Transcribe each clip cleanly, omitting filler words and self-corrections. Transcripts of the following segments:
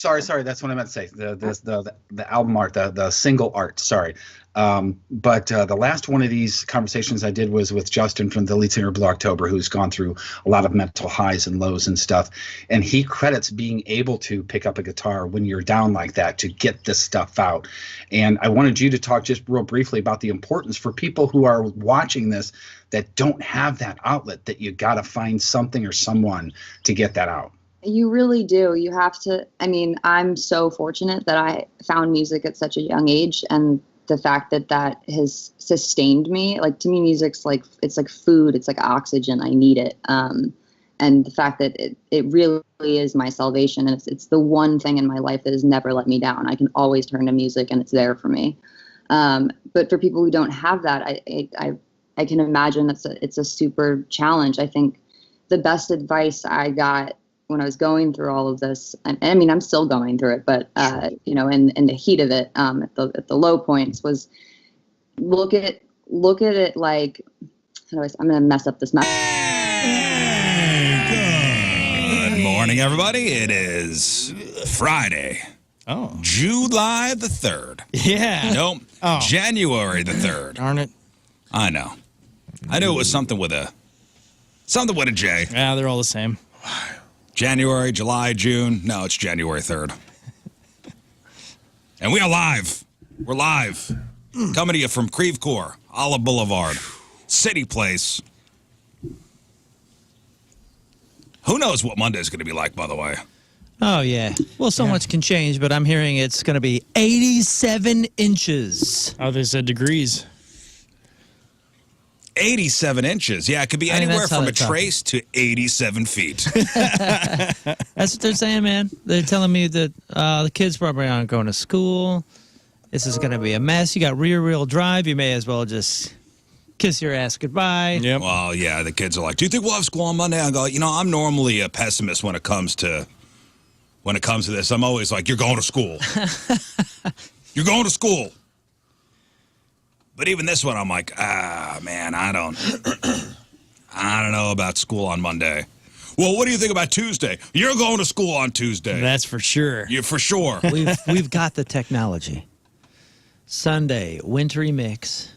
Sorry, that's what I meant to say. The album art, the single art. Sorry, but the last one of these conversations I did was with Justin from the lead singer of Blue October, who's gone through a lot of mental highs and lows and stuff, and he credits being able to pick up a guitar when you're down like that to get this stuff out. And I wanted you to talk just real briefly about the importance for people who are watching this that don't have that outlet, that you got to find something or someone to get that out. You really do. You have to. I mean, I'm so fortunate that I found music at such a young age, and the fact that that has sustained me. Like, to me, music's like, it's like food. It's like oxygen. I need it. And the fact that it really is my salvation, and it's the one thing in my life that has never let me down. I can always turn to music, and it's there for me. But for people who don't have that, I can imagine it's a super challenge. I think the best advice I got when I was going through all of this, and I mean, I'm still going through it, but, you know, in the heat of it, at the low points, was look at it like, I'm going to mess up this mess. Good morning, everybody. It is Friday. Oh. July the 3rd. Yeah. Nope. Oh. January the 3rd. Darn it. I know. I knew it was something with a J. Yeah, they're all the same. January, July, June. No, it's January 3rd. And we are live. We're live. Coming to you from Creve Coeur, Olive Boulevard, City Place. Who knows what Monday's going to be like, by the way? Oh, yeah. Well, so much can change, but I'm hearing it's going to be 87 inches. Oh, they said degrees. 87 inches. Yeah, it could be anywhere from a trace to 87 feet. That's what they're saying, man. They're telling me that the kids probably aren't going to school. This is going to be a mess. You got rear-wheel drive. You may as well just kiss your ass goodbye. Yep. Well, yeah, the kids are like, do you think we'll have school on Monday? I go, you know, I'm normally a pessimist when it comes to this. I'm always like, you're going to school. You're going to school. But even this one, I'm like, man, I don't know about school on Monday. Well, what do you think about Tuesday? You're going to school on Tuesday. That's for sure. Yeah, for sure. We've got the technology. Sunday, wintry mix.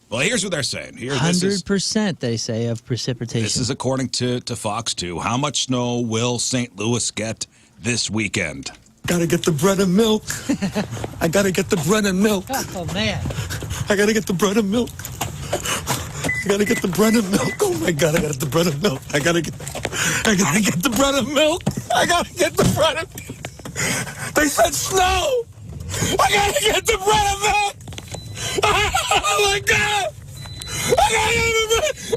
Well, here's what they're saying. 100%, they say, of precipitation. This is according to Fox 2. How much snow will St. Louis get this weekend? Gotta get the bread and milk. I gotta get the bread and milk. Oh, man. I gotta get the bread and milk. I gotta get the bread and milk. Oh, my God, I gotta get the bread and milk. I gotta get the bread and milk. I gotta get the bread and milk. They said snow. I gotta get the bread and milk. Oh, my God.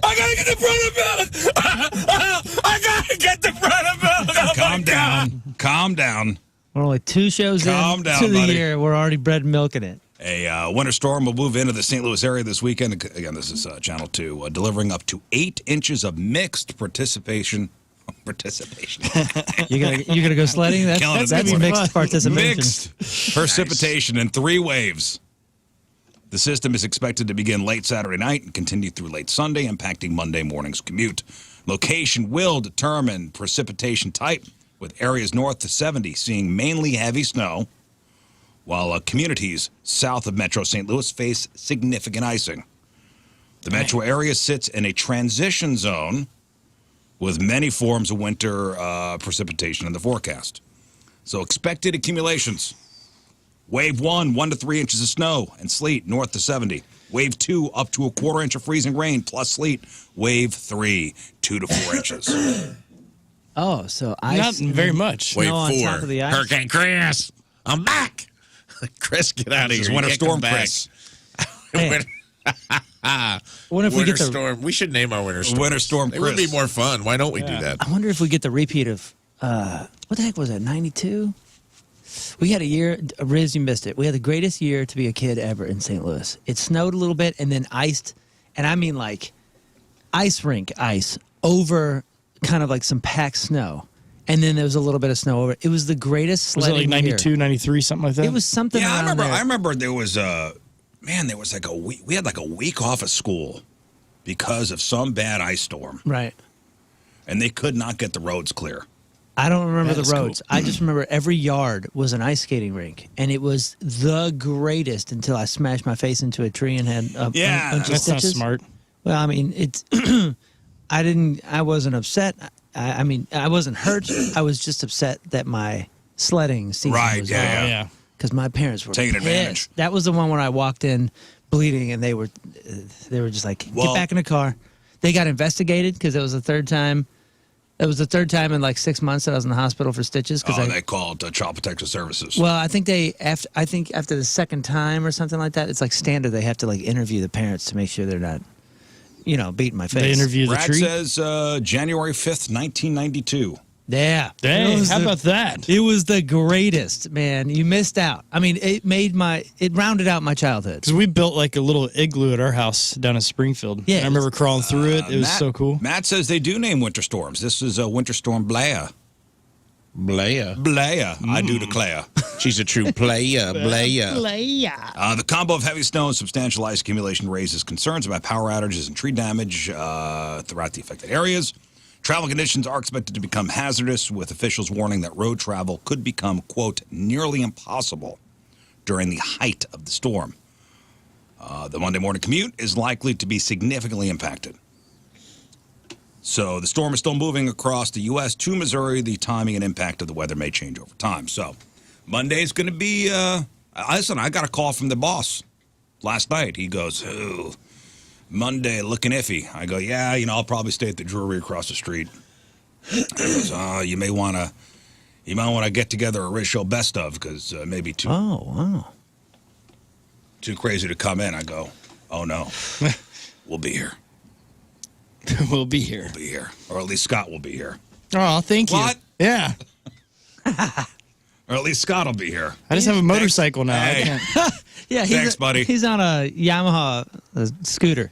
I gotta get the bread and milk. I gotta get the bread and milk. Oh, calm down. Calm down. We're only 2 shows into the year. We're already bread and milking it. A winter storm will move into the St. Louis area this weekend. Again, this is Channel 2, delivering up to 8 inches of mixed participation. You're gonna go sledding? That's mixed participation. Mixed precipitation in 3 waves. The system is expected to begin late Saturday night and continue through late Sunday, impacting Monday morning's commute. Location will determine precipitation type, with areas north to 70 seeing mainly heavy snow, while communities south of Metro St. Louis face significant icing. The metro area sits in a transition zone with many forms of winter precipitation in the forecast. So expected accumulations. Wave 1, 1 to 3 inches of snow and sleet north to 70. Wave 2, up to a 1/4 inch of freezing rain plus sleet. Wave 3, 2 to 4 inches. Oh, so ice. Not very much. Wave 4, on top of the ice. Hurricane Chris. I'm back. Chris, get out of here. This is Winter Storm Chris. Hey. What if we get the storm? We should name our winter storm. Winter Storm Chris. It would be more fun. Why don't we do that? I wonder if we get the repeat of what the heck was that? 92. We had a year. Rizz, you missed it. We had the greatest year to be a kid ever in St. Louis. It snowed a little bit and then iced, and I mean like ice rink ice over kind of like some packed snow. And then there was a little bit of snow over it. It was the greatest sledding. Was it like 92, year. 93, something like that? It was something. Yeah, around I remember there was like a week. We had like a week off of school because of some bad ice storm. Right. And they could not get the roads clear. I don't remember That the is roads. cool. I just remember every yard was an ice skating rink, and it was the greatest until I smashed my face into a tree and had a bunch of That's not stitches. smart. Well, I mean, it's. I wasn't upset. I mean, I wasn't hurt. I was just upset that my sledding season Right, was yeah, Oh, yeah. because my parents were Taking pissed. advantage. That was the one where I walked in bleeding, and they were just like, "Get Well- back in the car." They got investigated because it was the third time. It was the third time in like 6 months that I was in the hospital for stitches. Oh, they called Child Protective Services. Well, I think after the second time or something like that, it's like standard. They have to like interview the parents to make sure they're not, beating my face. They interview the Brad tree. says January 5th, 1992. Yeah. Dang, It was how the- about that? It was the greatest, man. You missed out. I mean, it rounded out my childhood. Because we built like a little igloo at our house down in Springfield. Yeah, I remember crawling through it. It was Matt- so cool. Matt says they do name winter storms. This is Winter Storm Blaya. Blaya. Blaya, I do declare. She's a true player. Blaya. The combo of heavy snow and substantial ice accumulation raises concerns about power outages and tree damage throughout the affected areas. Travel conditions are expected to become hazardous, with officials warning that road travel could become, quote, nearly impossible during the height of the storm. The Monday morning commute is likely to be significantly impacted. So the storm is still moving across the U.S. to Missouri. The timing and impact of the weather may change over time. So Monday's going to be, listen, I got a call from the boss last night. He goes, "Oh, Monday looking iffy." I go, "Yeah, I'll probably stay at the brewery across the street." He goes, you might want to get together a RizzShow best of, because maybe too crazy to come in. I go, "Oh no, we'll be here. We'll be here. We'll be here, or at least Scott will be here, Oh, thank you. What? Yeah. or at least Scott will be here." I just have a motorcycle now. Hey. I can't. Yeah, Thanks, buddy. He's on a Yamaha scooter.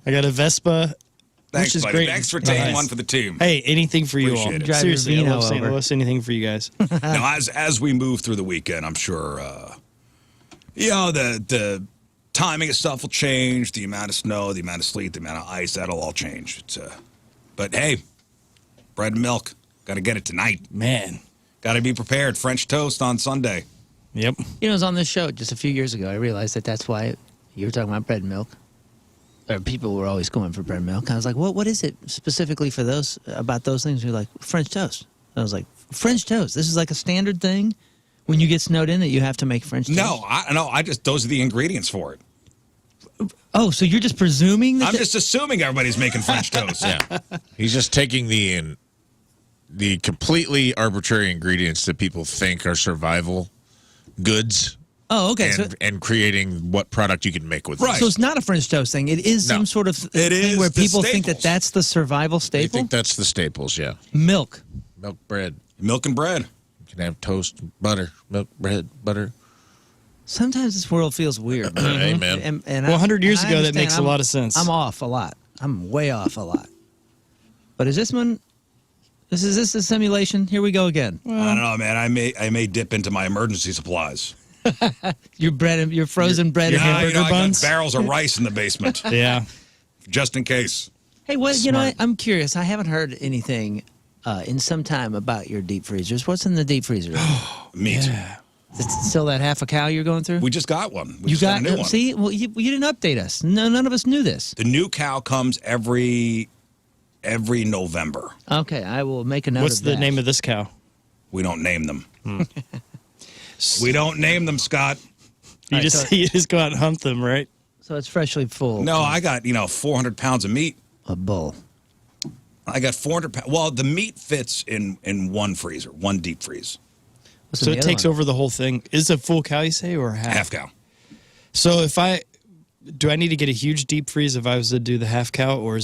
I got a Vespa. Thanks, which is buddy. great. Thanks for taking Nice. one for the team. Hey, anything for you all. Appreciate it. Drive your Seriously, I Vino love St. over. Louis. Anything for you guys. Now, as we move through the weekend, I'm sure, the timing of stuff will change. The amount of snow, the amount of sleet, the amount of ice, that'll all change. But hey, bread and milk, got to get it tonight. Man. Got to be prepared. French toast on Sunday. Yep. It was on this show just a few years ago. I realized that's why you were talking about bread and milk. Or people were always going for bread and milk. I was like, what is it specifically for about those things? You're like, French toast. I was like, French toast. This is like a standard thing when you get snowed in that you have to make French toast? No, those are the ingredients for it. Oh, so you're just presuming that I'm just assuming everybody's making French toast. Yeah. He's just taking the completely arbitrary ingredients that people think are survival goods Oh, okay. and creating what product you can make with Right. it. So it's not a French toast thing. It is some sort of thing is where the people think staples. that's the survival I staple. think that's the staples, yeah. Milk. Milk, bread. Milk and bread. You can have toast, butter, milk, bread, butter. Sometimes this world feels weird. Amen. And Well, 100 years I ago, that understand. makes a lot of sense. I'm off a lot. I'm way off a lot. But is this one? Is this a simulation? Here we go again. I don't know, man. I may dip into my emergency supplies. Your frozen bread and hamburger I got buns. barrels of rice in the basement, Yeah. just in case. Hey, I'm curious. I haven't heard anything in some time about your deep freezers. What's in the deep freezer? Meat. Is it still that half a cow you're going through? We just got one. We You just got a new one. see? Well, you didn't update us. No, none of us knew this. The new cow comes every November. Okay, I will make a note What's of the that. name of this cow? We don't name them. We don't name them, Scott. You All right, just so- you just go out and hunt them, right? So it's freshly full. No, I got 400 pounds of meat. A bull. I got 400 pounds. Well, the meat fits in one freezer, one deep freeze. What's So in it the takes other one? over the whole thing. Is it a full cow, you say, or half? Half cow. So do I need to get a huge deep freeze if I was to do the half cow, or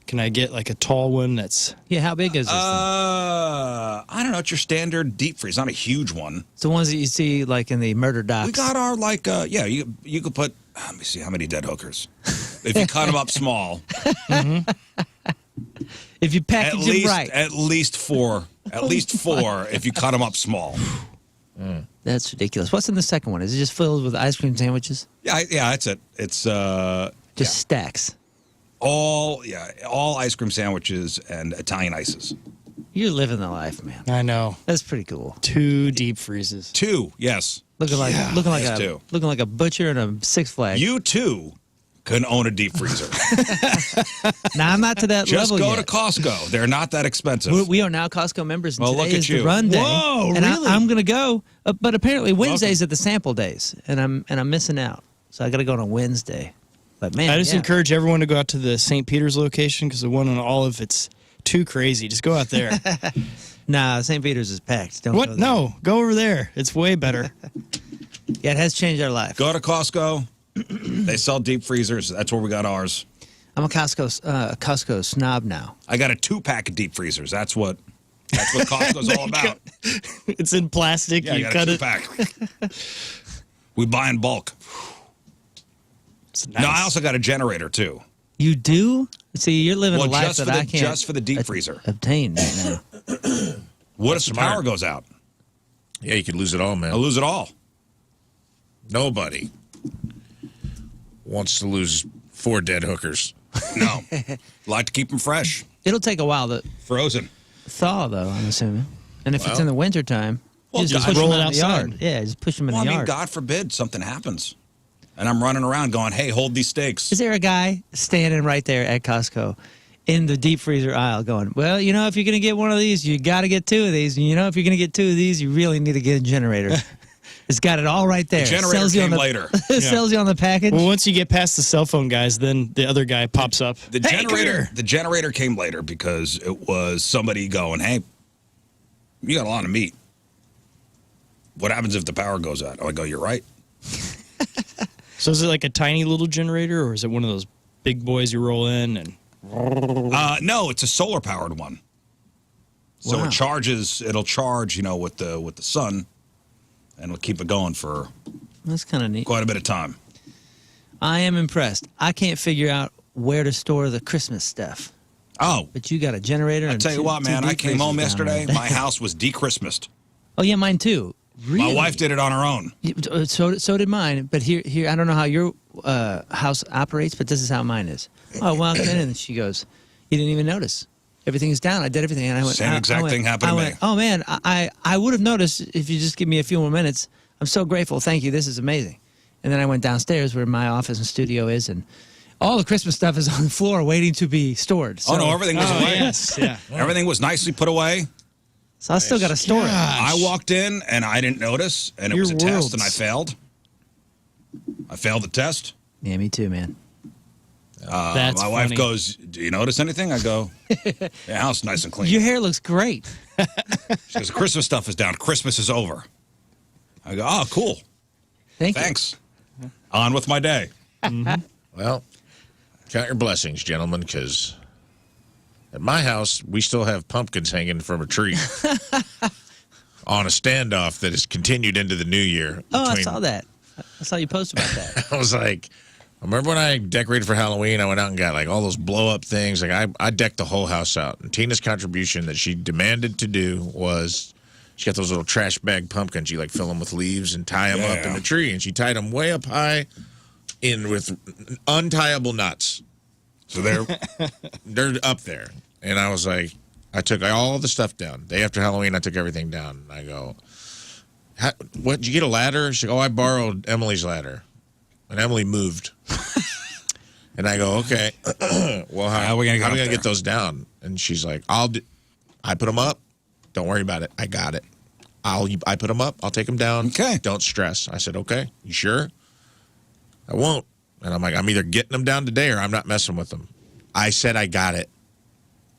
can I get like a tall one that's... Yeah, how big is this thing? I don't know. It's your standard deep freeze, not a huge one. It's the ones that you see like in the murder docs. We got our you could put. Let me see how many dead hookers. If you cut them up small, if you package them right. at least four. At least four if you cut them up small. That's ridiculous. What's in the second one? Is it just filled with ice cream sandwiches? Yeah, that's it. It's Just stacks. all ice cream sandwiches and Italian ices. You're living the life, man. I know. That's pretty cool. 2 deep freezes. 2, yes. Looking like Yes, too. looking like a butcher in a Six Flags. You too can own a deep freezer. Now I'm not to that Just level go yet. to Costco. They're not that expensive. We are now Costco members, and Well, today look at is the you. run day. Whoa, and really? I'm going to go, but apparently Wednesdays are the sample days, and I'm missing out. So I got to go on a Wednesday. But man, I just yeah. encourage everyone to go out to the St. Peter's location because the one on Olive, it's too crazy. Just go out there. Nah, St. Peter's is packed. Don't What? go there. No, go over there. It's way better. Yeah, it has changed our life. Go to Costco. They sell deep freezers. That's where we got ours. I'm a Costco snob now. I got a 2-pack of deep freezers. That's what Costco's all about. It's in plastic. Yeah, you I cut got a it. 2-pack. We buy in bulk. It's nice. No, I also got a generator too. You do? See, you're living Well, a life just that for the I can't just for the deep freezer. obtain right now. What if the smart. power goes out? Yeah, you could lose it all, man. I'll lose it all. Nobody wants to lose 4 dead hookers. No, like to keep them fresh, It'll take a while to frozen. thaw, though, I'm assuming. And if it's Well- in the wintertime, Well, just God, push them roll it out in the outside. yard. Yeah, just push them in Well, I the mean, yard. God forbid something happens, and I'm running around going, "Hey, hold these steaks." Is there a guy standing right there at Costco in the deep freezer aisle going, well, you know, if you're going to get one of these, you got to get 2 of these. And you know, if you're going to get 2 of these, you really need to get a generator. It's got it all right there. The generator Sells you on came the- later. It sells you on the package. Well, once you get past the cell phone guys, then the other guy pops up. The Hey, come here. generator came later because it was somebody going, "Hey, you got a lot of meat. What happens if the power goes out?" I go, "You're right." So is it like a tiny little generator, or is it one of those big boys you roll in and? No, it's a solar powered one. So Wow. it charges. It'll charge, with the sun, and it'll keep it going for That's kind of neat. quite a bit of time. I am impressed. I can't figure out where to store the Christmas stuff. Oh, But you got a generator. I and tell you two- what, two man, I deep came home freezers down yesterday. there. My house was de-Christmased. Oh yeah, mine too. Really? My wife did it on her own. So did mine. But here, I don't know how your house operates, but this is how mine is. Oh, I walked in and she goes, "You didn't even notice. Everything's down. I did everything." And I went, Same exact thing happened to me. "Oh man, I would have noticed if you just give me a few more minutes. I'm so grateful. Thank you. This is amazing." And then I went downstairs where my office and studio is, and all the Christmas stuff is on the floor waiting to be stored. So, Oh no, everything was away. yes, yeah. Everything was nicely put away. so I still got to store it. I walked in and I didn't notice, and it was a Your test, and I worlds. failed. I failed the test. Yeah, me too, man. That's My wife funny. goes, "Do you notice anything?" I go, "The house is nice and clean." Your hair looks great. She goes, "The Christmas stuff is down. Christmas is over." I go, "Oh, cool. Thank you. Thanks. On with my day." Well, count your blessings, gentlemen, because at my house, we still have pumpkins hanging from a tree on a standoff that has continued into the new year. Oh, I between- saw that. I saw you post about that. I was like, I remember when I decorated for Halloween, I went out and got like all those blow up things. Like I decked the whole house out. And Tina's contribution that she demanded to do was she got those little trash bag pumpkins. You like fill them with leaves and tie them up in Yeah. the tree. And she tied them way up high in with untiable knots. So they're up there. And I was like, I took all the stuff down. Day after Halloween, I took everything down. And I go, what, did you get a ladder? She go, "Oh, I borrowed Emily's ladder. And Emily moved. And I go, "Okay, well, how are we gonna gonna get those down?" And she's like, I put them up. Don't worry about it. I got it. I put them up. I'll take them down. Okay. Don't stress. I said, "Okay, you sure?" "I won't." And I'm like, "I'm either getting them down today or I'm not messing with them." I said I got it.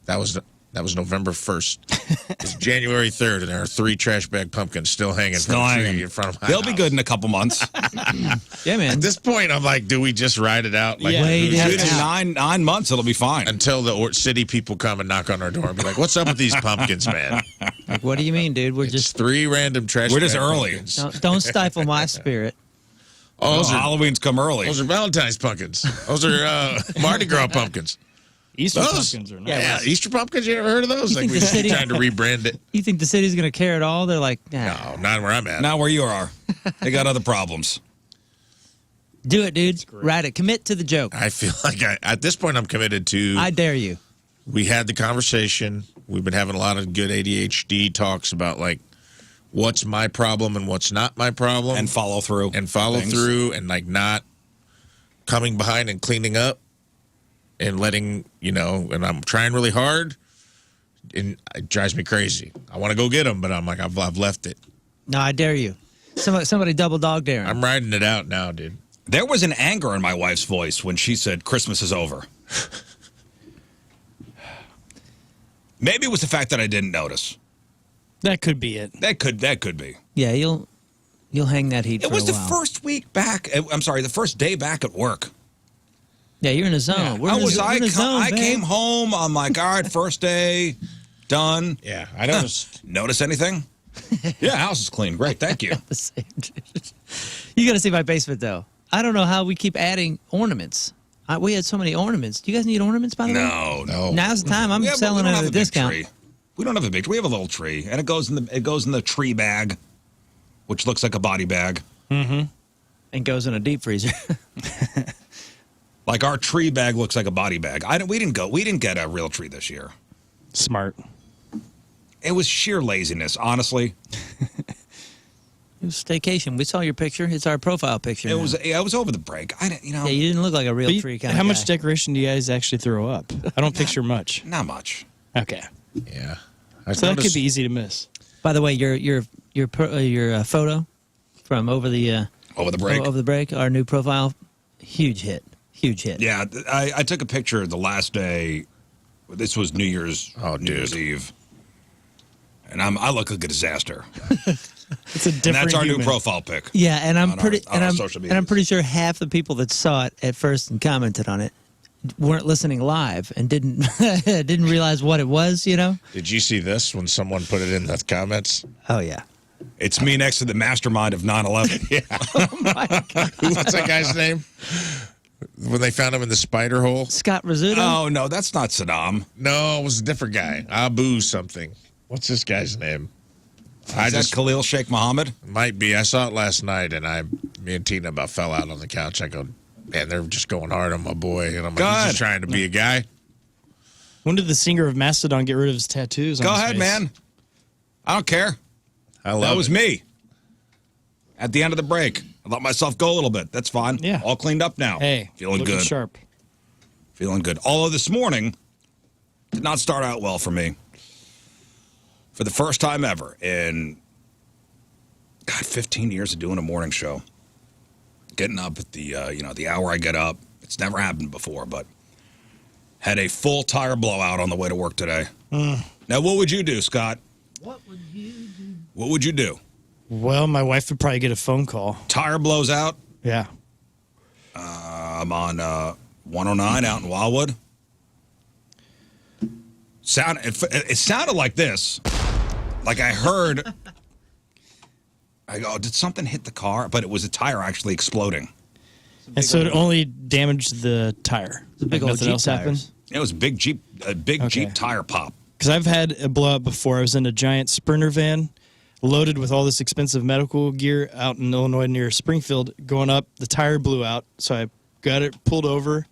That was November 1st. It's January 3rd, and there are 3 trash bag pumpkins still hanging from the tree in front of my They'll house. be good in a couple months. Yeah, man. At this point, I'm like, do we just ride it out? Like, Yeah. Wait who's- it Dude, in out. nine months, it'll be fine. until the city people come and knock on our door and be like, "What's up with these pumpkins, man?" Like, what do you mean, dude? We're Just just 3 random trash. We're just bag early. pumpkins. don't stifle my spirit. Oh, those are Halloween's come early. Valentine's pumpkins. Those are Mardi Gras pumpkins. Easter Those? pumpkins are nice. Yeah. Yeah, Easter pumpkins. You ever heard of those? You Like think we're the city- trying to rebrand it. You think the city's gonna care at all? They're like, nah. No, not where I'm at. Not where you are. They got other problems. Do it, dude. Write it. Commit to the joke. I feel like at this point I'm committed to. I dare you. we had the conversation. We've been having a lot of good ADHD talks about, like, what's my problem and what's not my problem. And follow through. And, like, not coming behind and cleaning up and letting, and I'm trying really hard, and it drives me crazy. I want to go get them, but I'm like, I've left it. No, I dare you. Somebody double dog daring. I'm riding it out now, dude. There was an anger in my wife's voice when she said Christmas is over. Maybe it was the fact that I didn't notice. That could be it. That could be. Yeah, you'll hang that heat for a while. It was the first week back. I'm sorry, the first day back at work. Yeah, you're in a zone. Yeah. I came home. I'm like, all right, first day, done. Yeah, I noticed. Notice anything? Yeah, house is clean. Great, thank you. You got to see my basement, though. I don't know how we keep adding ornaments. We had so many ornaments. Do you guys need ornaments, by the way? No. Now's the time. I'm selling it at a discount. We don't have a big tree. We have a little tree, and it goes in the tree bag, which looks like a body bag. Mm-hmm. And goes in a deep freezer. Like our tree bag looks like a body bag. We didn't get a real tree this year. Smart. It was sheer laziness, honestly. It was staycation. We saw your picture. It's our profile picture. It was over the break. Yeah, you didn't look like a real tree kind of guy. How much decoration do you guys actually throw up? I don't picture much. Not much. Okay. Yeah. So that could be easy to miss. By the way, your photo from over the break, our new profile, huge hit. Yeah, I took a picture the last day. This was New Year's Eve, and I look like a disaster. It's a different. And that's our human. new profile pic. Yeah, and I'm pretty sure half the people that saw it at first and commented on it weren't listening live and didn't realize what it was. Did you see this when someone put it in the comments? Oh yeah. It's me next to the mastermind of 9/11. Yeah. Oh my God. What's that guy's name? When they found him in the spider hole? Scott Rizzuto? Oh, no, that's not Saddam. No, it was a different guy. Abu something. What's this guy's name? Is that Khalil Sheikh Mohammed? Might be. I saw it last night, and me and Tina about fell out on the couch. I go, man, they're just going hard on my boy. And I'm like, he's just trying to be a guy. When did the singer of Mastodon get rid of his tattoos on his ahead, face? Man. I don't care. That was me. At the end of the break. I let myself go a little bit. That's fine. Yeah. All cleaned up now. Hey, feeling looking good. Sharp. Feeling good. Although this morning did not start out well for me. For the first time ever in 15 years of doing a morning show. Getting up at the hour I get up. It's never happened before, but had a full tire blowout on the way to work today. Now, what would you do, Scott? What would you do? What would you do? Well, my wife would probably get a phone call. Tire blows out? Yeah. I'm on 109 out in Wildwood. It sounded like this. Like I heard. I go, did something hit the car? But it was a tire actually exploding. And so it only damaged the tire. It's a big old nothing Jeep else tires. happened? It was a big Jeep tire pop. Because I've had a blowout before. I was in a giant Sprinter van loaded with all this expensive medical gear out in Illinois near Springfield. Going up, the tire blew out. So I got it pulled over.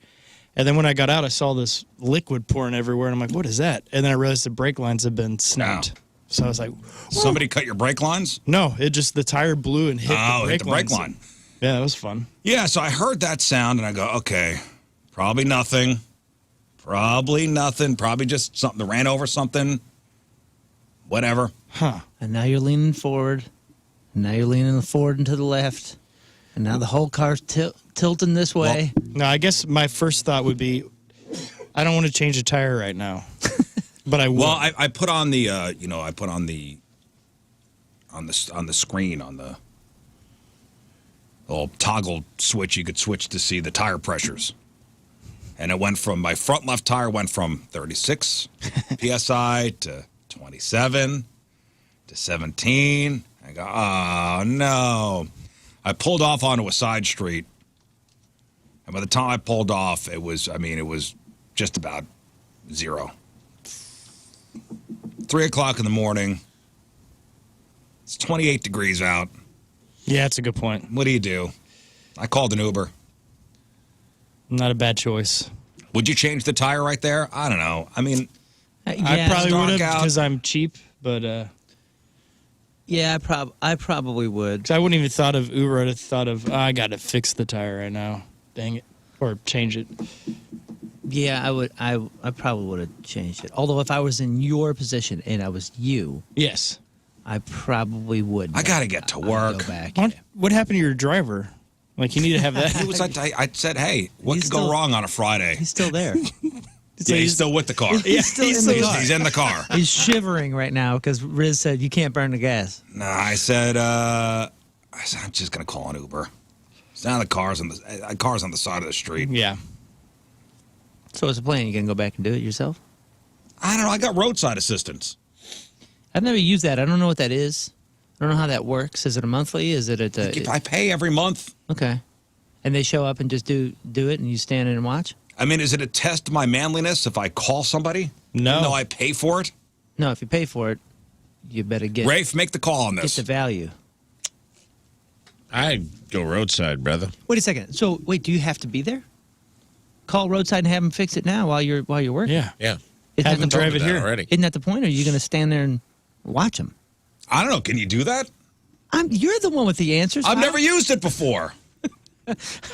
And then when I got out, I saw this liquid pouring everywhere. And I'm like, what is that? And then I realized the brake lines had been snapped. Wow. So I was like, Somebody cut your brake lines? No, the tire blew and hit the brake line. Yeah, that was fun. Yeah, so I heard that sound and I go, okay, probably nothing. Probably just something that ran over something. Whatever. Huh. And now you're leaning forward. And now you're leaning forward and to the left. And now the whole car's tilting this way. Well, no, I guess my first thought would be, I don't want to change a tire right now. But I will. Well, I put on the on the screen on the little toggle switch you could switch to see the tire pressures, and it went from my front left tire went from 36 psi to 27 to 17. I go, oh no! I pulled off onto a side street, and by the time I pulled off, it was just about zero. 3 o'clock in the morning. It's 28 degrees out. Yeah, that's a good point. What do you do? I called an Uber. Not a bad choice. Would you change the tire right there? I don't know. I mean, I probably dark would have out. because I'm cheap, but Yeah, I probably would. 'cause I wouldn't even thought of Uber. I'd have thought of I got to fix the tire right now. Dang it, or change it. Yeah, I would. I probably would have changed it. Although if I was in your position and I was you, Yes. I probably would. I gotta get to I'd work. Go back. What happened to your driver? Like you need to have that. It was, I said, hey, what He's could still- go wrong on a Friday? He's still there. Yeah, he's still with the car. He's still in the car. He's in the car. He's shivering right now because Rizz said you can't burn the gas. No, I said, I'm just gonna call an Uber. It's down the car's on the side of the street. Yeah. So what's the plan? You gonna go back and do it yourself? I don't know. I got roadside assistance. I've never used that. I don't know what that is. I don't know how that works. Is it a monthly? Is it If I pay every month. okay? And they show up and just do it, and you stand in and watch. I mean, is it a test of my manliness if I call somebody? No. Even though I pay for it? No, if you pay for it, you better get Rafe, make the call on get this. the value. I'd go roadside, brother. Wait a second. So wait, do you have to be there? Call roadside and have them fix it now while you're working. Yeah. Yeah. Isn't Have that them the drive point? it here. Already. Isn't that the point? Or are you going to stand there and watch them? I don't know. Can you do that? You're the one with the answers. I've never used it before.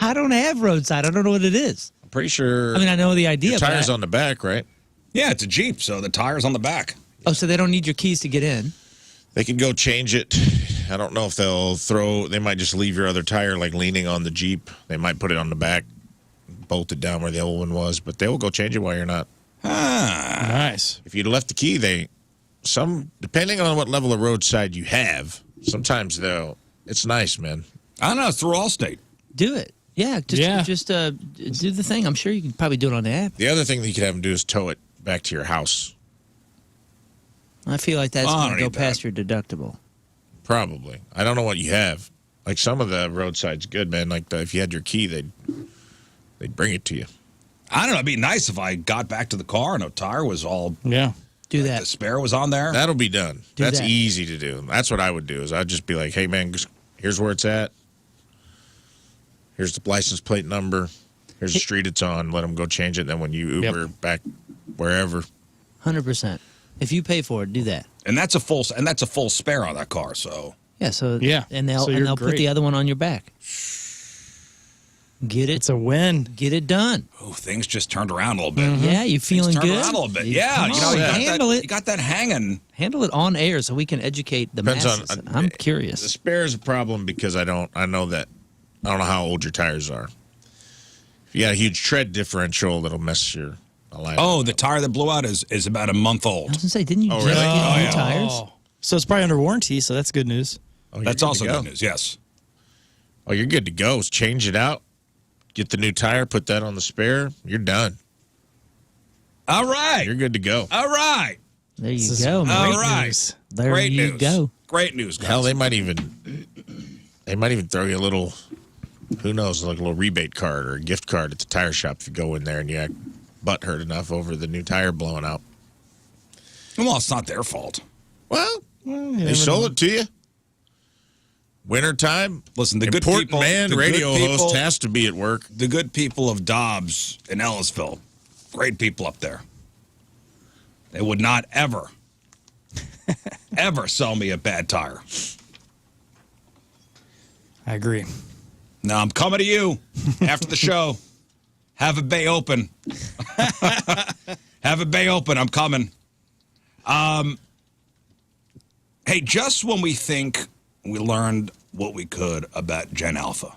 I don't have roadside. I don't know what it is. I'm pretty sure. I mean, I know the idea. your tire's but on the back, right? Yeah, it's a Jeep, so the tire's on the back. oh, so they don't need your keys to get in. They can go change it. I don't know if they might just leave your other tire like leaning on the Jeep. They might put it on the back, bolted down where the old one was, but they will go change it while you're not. Nice. If you'd left the key, depending on what level of roadside you have, sometimes though, it's nice, man. I don't know. It's through Allstate. Do it. Yeah. Just do the thing. I'm sure you can probably do it on the app. The other thing that you could have them do is tow it back to your house. I feel like that's Oh, I going don't to go need past that. your deductible. Probably. I don't know what you have. Like some of the roadside's good, man. Like if you had your key, they'd bring it to you. I don't know. It'd be nice if I got back to the car and a tire was all. Yeah. Do The that. spare was on there. That'll be done. Do That's that. easy to do. That's what I would do. Is I'd just be like, hey man, here's where it's at. Here's the license plate number. Here's the street it's on. Let them go change it. Then when you Uber back wherever, 100%. If you pay for it, do that. And that's a full spare on that car. So Yeah. So Yeah. and So they'll you're put great. the other one on your back. Get it. It's a win. Get it done. things just turned around a little bit. Yeah, you feeling Things turned good? around a little bit. You- Yeah, come you know, on, you got handle that, it. You got that hanging. Handle it on air so we can educate the Depends on- masses. I'm The curious. spare is a problem because I know how old your tires are. If you got a huge tread differential, that'll mess your alignment. Oh, the tire that blew out is about a month I old. was gonna say, didn't you Oh, just really? get Oh, new yeah. tires? Oh. So it's probably under warranty, so that's good news. Oh, you're That's good also to go. good news. Yes. Oh, you're good to go. Change it out. Get the new tire. Put that on the spare. You're done. All right. You're good to go. All right. There you This is go, great man. All right. news. There Great you news. go. Great news, guys. Hell, they might even throw you a little, who knows, like a little rebate card or a gift card at the tire shop if you go in there and you act butthurt enough over the new tire blowing out. Well, it's not their fault. Well, you they never sold know. it to you. Wintertime. Listen, the good Important people, man, the good radio people- host has to be at work. The good people of Dobbs and Ellisville, great people up there. They would not ever, ever sell me a bad tire. I agree. Now I'm coming to you after the show. Have a bay open. Have a bay open. I'm coming. Hey, just when we think we learned what we could about Gen Alpha,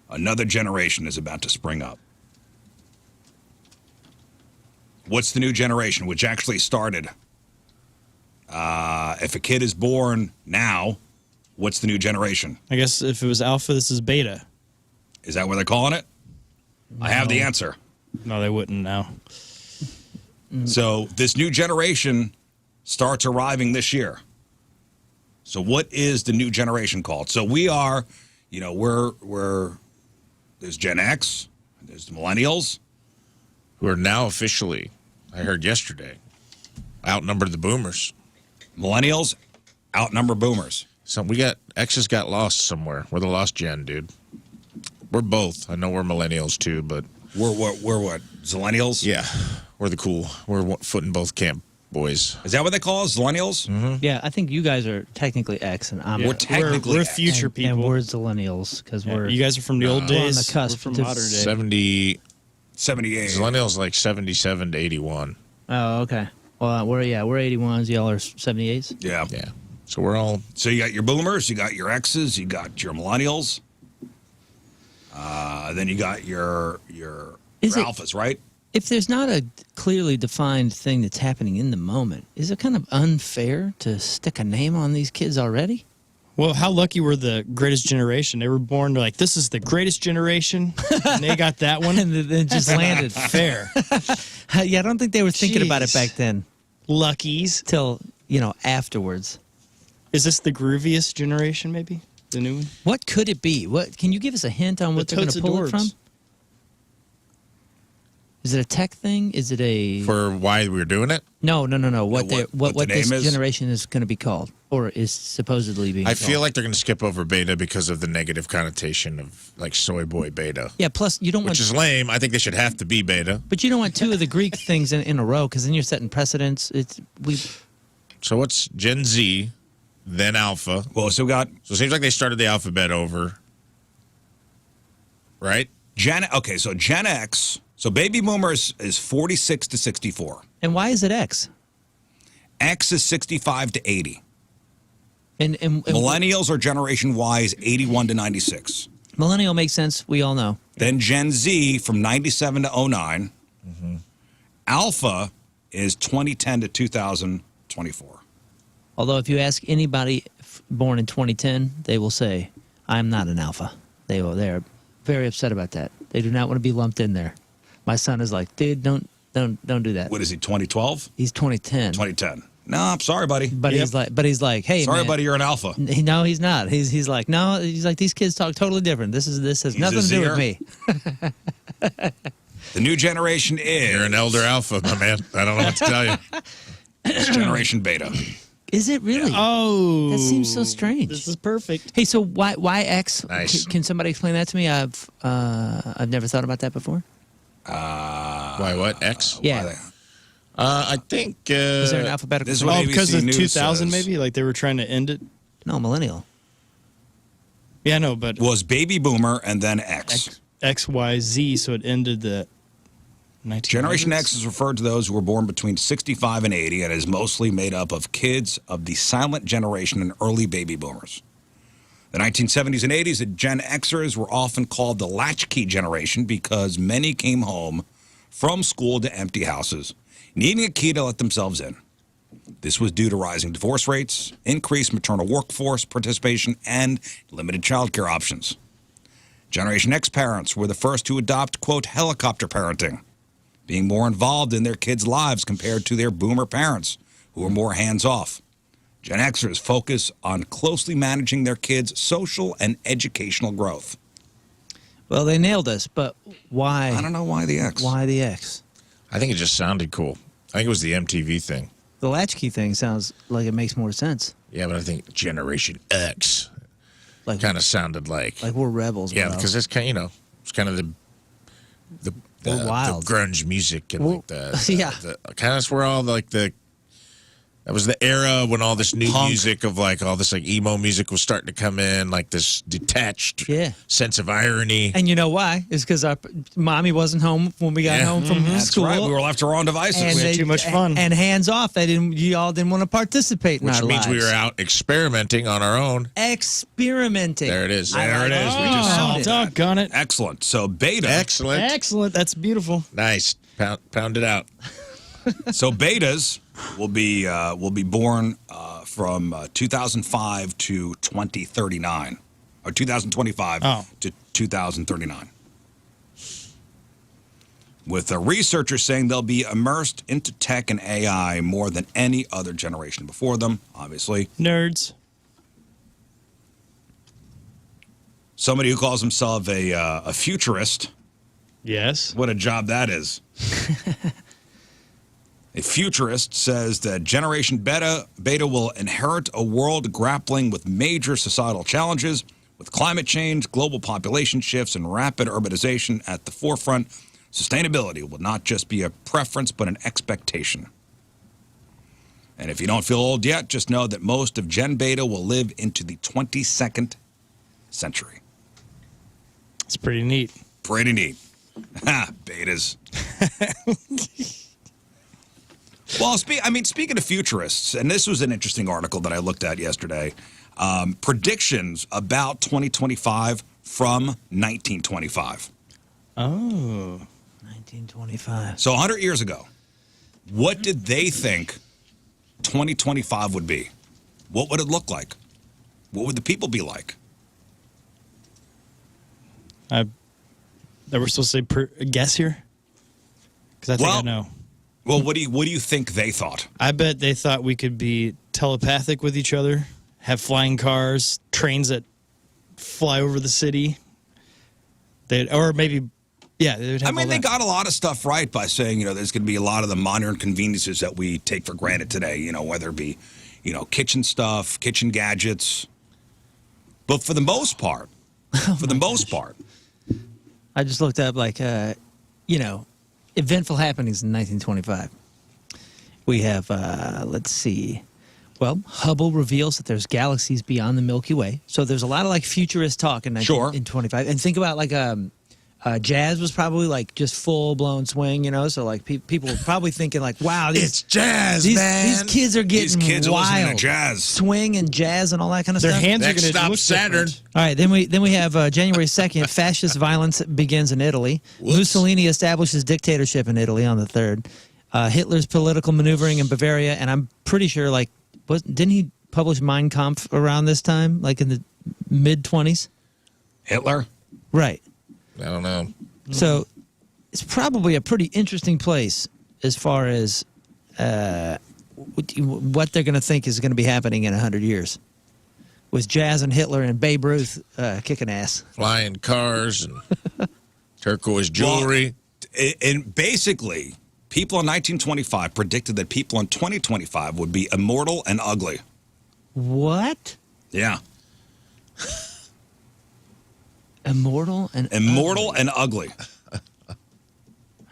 another generation is about to spring up. What's the new generation, which actually started? If a kid is born now, what's the new generation? I guess if it was alpha, this is beta. Is that what they're calling it? I have the answer. No, they wouldn't now. So this new generation starts arriving this year. So what is the new generation called? So we are, we're there's Gen X, there's the millennials. Who are now officially, I heard yesterday, outnumbered the boomers. Millennials outnumber boomers. So X's got lost somewhere. We're the lost gen, dude. We're both. I know we're millennials too, but We're what? Zillennials? Yeah, we're the cool. We're foot in both camp boys. Is that what they call us? Zillennials? Mm-hmm. Yeah, I think you guys are technically X, and I'm. We're technically we're X. future and people. we're Zillennials because we're. You guys are from the old we're days. on the cusp. We're from modern day. 78. Millennials like 77 to 81. Oh, okay. Well, we're 81s. Y'all are 78s. Yeah. Yeah. So we're all. So you got your boomers, you got your X's, you got your millennials. Then you got your alphas, right? If there's not a clearly defined thing that's happening in the moment, is it kind of unfair to stick a name on these kids already? Well, how lucky were the greatest generation? They were born to like, this is the greatest generation, and they got that one. And then just landed. Fair. Yeah, I don't think they were thinking about it Jeez. back then. Luckies. Till, afterwards. Is this the grooviest generation, maybe? The new one? What could it be? What can you give us a hint on what they're going to pull it from? Is it a tech thing? Is it a For why we're doing it? No. What the this name is? generation is going to be called, or is supposedly being I called? feel like they're going to skip over beta because of the negative connotation of like soy boy beta. Yeah. Plus, you don't Which want. is lame. I think they should have to be beta. But you don't want two of the Greek things in a row because then you're setting precedents. So what's Gen Z, then Alpha? Well, so we got So it seems like they started the alphabet over, right? Gen X. So baby boomers is 46 to 64. And why is it X? X is 65 to 80. And Millennials or Generation Y is 81 to 96. millennial makes sense. We all know. Then Gen Z from 97 to 09. Alpha is 2010 to 2024. Although if you ask anybody born in 2010, they will say, "I'm not an alpha." They're very upset about that. They do not want to be lumped in there. My son is like, "Dude, don't do that." What is he, 2012? He's 2010. 2010. No, I'm sorry, buddy. But he's like, "Hey, Sorry, man." buddy, you're an alpha. No, he's not. He's like, "No." He's like, "These kids talk totally different. This has nothing to do with me." The new generation is... You're an elder alpha, my man. I don't know what to tell you. It's Generation Beta. Is it really? Oh. That seems so strange. This is perfect. Hey, so why X? Nice. Can somebody explain that to me? I've never thought about that before. Why what? X? Yeah. I think... Is there an alphabetical? this is what Oh, because ABC of News 2000, says. maybe? Like they were trying to end it? No, millennial. Yeah, no, but Was baby boomer and then X. X, Y, Z, so it ended the 1900s. Generation X is referred to those who were born between 65 and 80 and is mostly made up of kids of the silent generation and early baby boomers. The 1970s and 80s, the Gen Xers were often called the latchkey generation because many came home from school to empty houses, needing a key to let themselves in. This was due to rising divorce rates, increased maternal workforce participation, and limited childcare options. Generation X parents were the first to adopt, quote, helicopter parenting, being more involved in their kids' lives compared to their boomer parents, who were more hands-off. Gen Xers focus on closely managing their kids' social and educational growth. Well, they nailed us, but why? I don't know why the X. Why the X? I think it just sounded cool. I think it was the MTV thing. The latchkey thing sounds like it makes more sense. Yeah, but I think Generation X Like kind of sounded like we're rebels. yeah, bro. because it's kind of it's kind of the We're wild. the grunge music and like the yeah. kind of where all that was the era when all this new music of like all this like emo music was starting to come in, like this detached sense of irony. And you know why? It's because our mommy wasn't home when we got home from That's school. right. We were left to our own devices. And We had they- too much fun. And hands off. Y'all didn't want to participate in Which our means lives. we were out experimenting on our own. Experimenting. There it is. I There like it is. it. We just Oh, solved it. Doggone it. Excellent. So beta. Excellent. Excellent. That's beautiful. Nice. Pound it out. So betas will be born from 2005 to 2039, or 2025 to 2039. With researchers saying they'll be immersed into tech and AI more than any other generation before them, obviously. Nerds. Somebody who calls himself a futurist. Yes. What a job that is. A futurist says that Generation Beta will inherit a world grappling with major societal challenges, with climate change, global population shifts, and rapid urbanization at the forefront. Sustainability will not just be a preference, but an expectation. And if you don't feel old yet, just know that most of Gen Beta will live into the 22nd century. It's pretty neat. Pretty neat. Ha, betas. Well, speaking of futurists, and this was an interesting article that I looked at yesterday, predictions about 2025 from 1925. Oh, 1925. So 100 years ago, what did they think 2025 would be? What would it look like? What would the people be like? That we're supposed to say a guess here? Because I think I know. Well, what do you think they thought? I bet they thought we could be telepathic with each other, have flying cars, trains that fly over the city. They would have they got a lot of stuff right by saying, there's going to be a lot of the modern conveniences that we take for granted today, whether it be, kitchen stuff, kitchen gadgets. But for the most part, I just looked up eventful happenings in 1925. We have, let's see. Well, Hubble reveals that there's galaxies beyond the Milky Way. So there's a lot of futurist talk in 1925. And think about jazz was probably just full blown swing, So people were probably thinking wow, it's jazz, man. These kids are getting wild. Are listening to jazz, swing and jazz and all that kind of stuff. Their hands Next are going to stop Saturn. All right, then we have January 2nd. Fascist violence begins in Italy. Whoops. Mussolini establishes dictatorship in Italy on the 3rd. Hitler's political maneuvering in Bavaria, and I'm pretty sure didn't he publish Mein Kampf around this time, in the mid-20s? Hitler? Right. I don't know. So it's probably a pretty interesting place as far as what they're going to think is going to be happening in 100 years. With jazz and Hitler and Babe Ruth kicking ass. Flying cars and turquoise jewelry. Well, and basically, people in 1925 predicted that people in 2025 would be immortal and ugly. What? Yeah. Immortal and ugly.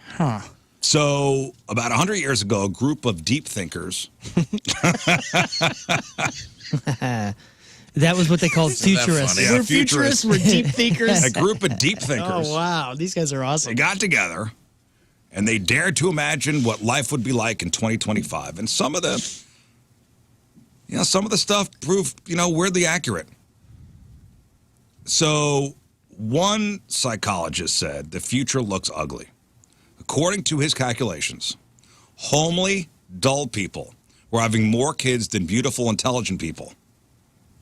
Huh. So, about 100 years ago, a group of deep thinkers. That was what they called futurists. Yeah, we're futurists. We're deep thinkers. A group of deep thinkers. Oh, wow. These guys are awesome. They got together, and they dared to imagine what life would be like in 2025. And some of the stuff proved, weirdly accurate. So, one psychologist said the future looks ugly. According to his calculations, homely, dull people were having more kids than beautiful, intelligent people.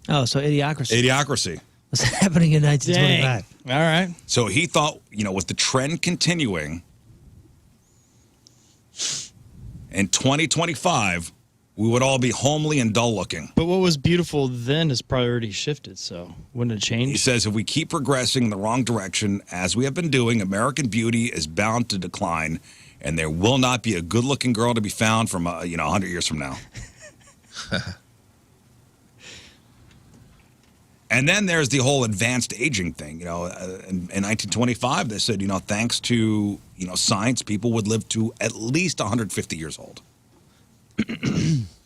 Oh, so idiocracy. Idiocracy. What's happening in 1925? Dang. All right. So he thought, with the trend continuing, in 2025, we would all be homely and dull looking. But what was beautiful then has probably already shifted, so wouldn't it change? He says if we keep progressing in the wrong direction, as we have been doing, American beauty is bound to decline, and there will not be a good-looking girl to be found from, 100 years from now. And then there's the whole advanced aging thing. In 1925, they said, thanks to, science, people would live to at least 150 years old.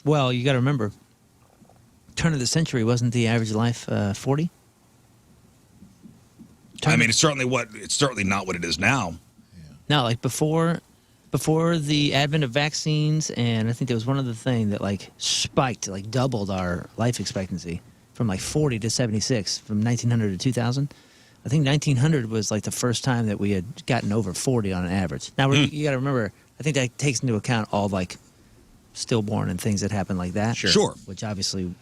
Well, you got to remember, turn of the century, wasn't the average life 40? It's certainly not what it is now. No, before the advent of vaccines, and I think there was one other thing that spiked, doubled our life expectancy from 40 to 76 from 1900 to 2000. I think 1900 was the first time that we had gotten over 40 on an average. Now you got to remember, I think that takes into account all stillborn and things that happen like that. Sure. Which obviously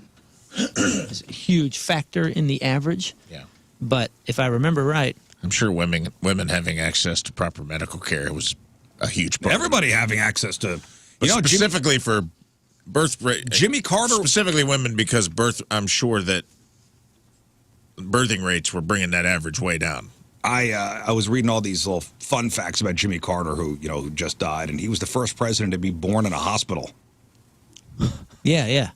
is a huge factor in the average. Yeah. But if I remember right, I'm sure women having access to proper medical care was a huge problem. Everybody having access to, specifically for birth rate. Jimmy Carter. Specifically women, because I'm sure that birthing rates were bringing that average way down. I was reading all these little fun facts about Jimmy Carter, who just died, and he was the first president to be born in a hospital. Yeah.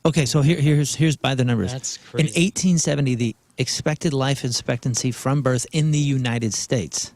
Okay, so here's by the numbers. That's crazy. In 1870, the expected life expectancy from birth in the United States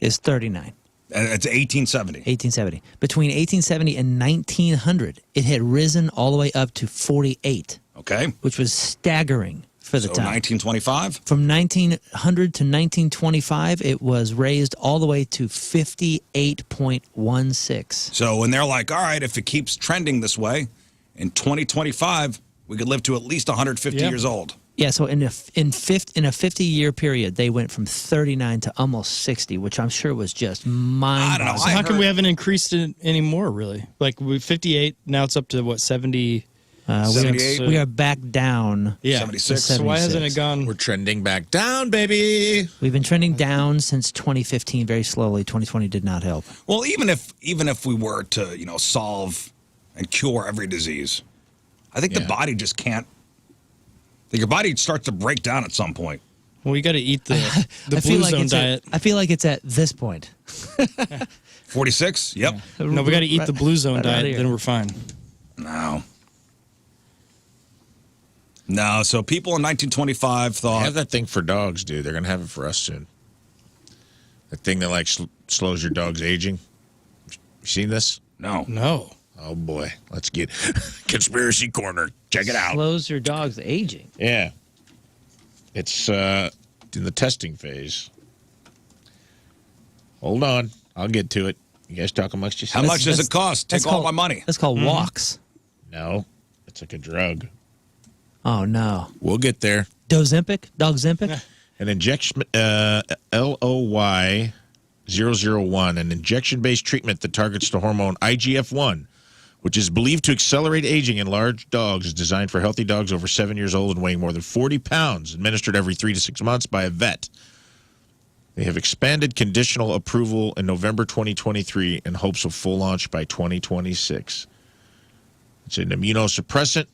is 39. It's 1870. 1870. Between 1870 and 1900, it had risen all the way up to 48. Okay. Which was staggering for the So time. 1925? From 1900 to 1925, it was raised all the way to 58.16. So when they're like, all right, if it keeps trending this way, in 2025, we could live to at least 150 years old. Yeah, so in a 50-year period, they went from 39 to almost 60, which I'm sure was just mind-boggling. So how come we haven't increased it anymore, really? Like, we 58, now it's up to, what, 70? 78? We are back down. Yeah. 76. So why hasn't it gone? We're trending back down, baby. We've been trending down since 2015 very slowly. 2020 did not help. Well, even if we were to, solve and cure every disease, I think the body just can't. Your body starts to break down at some point. Well, you got to eat the I feel blue like zone it's diet. I feel like it's at this point. 46? Yep. No, we got to eat the blue zone right diet, here. then we're fine. No, so people in 1925 They thought. have that thing for dogs, dude. They're going to have it for us soon. That thing that, like, slows your dog's aging. You seen this? No. Oh, boy. Let's get Conspiracy Corner. Check it out. Slows your dog's aging. Yeah. It's in the testing phase. Hold on. I'll get to it. You guys talk amongst How yourselves. much does it cost? Take all my money. That's called walks. No. It's like a drug. Oh, no. We'll get there. Dozempic? Dog Zempic? An injection, LOY001, an injection-based treatment that targets the hormone IGF-1, which is believed to accelerate aging in large dogs, is designed for healthy dogs over 7 years old and weighing more than 40 pounds, administered every 3 to 6 months by a vet. They have expanded conditional approval in November 2023 in hopes of full launch by 2026. It's an immunosuppressant.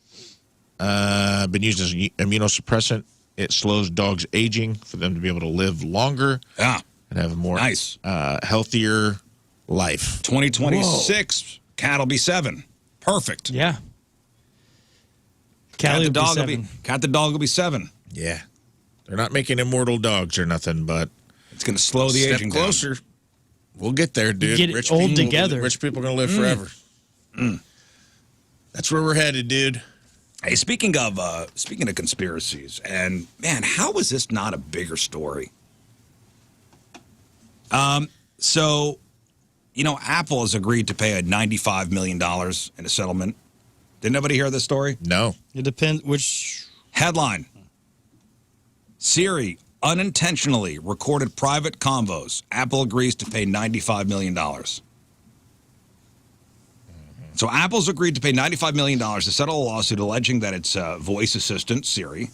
Been used as an immunosuppressant. It slows dogs' aging for them to be able to live longer and have a more healthier life. 2026, cat will be 7. Perfect. Yeah. Cat Callie the will be dog will be 7. cat the dog will be 7. Yeah. They're not making immortal dogs or nothing, but it's going to slow the step aging closer. down. We'll get there, dude. Get it old together. Rich people are going to live forever. That's where we're headed, dude. Hey, speaking of conspiracies, and man, how is this not a bigger story? So, Apple has agreed to pay a $95 million in a settlement. Did nobody hear this story? No. It depends which. Headline: Siri unintentionally recorded private convos. Apple agrees to pay $95 million. So Apple's agreed to pay $95 million to settle a lawsuit alleging that its voice assistant, Siri,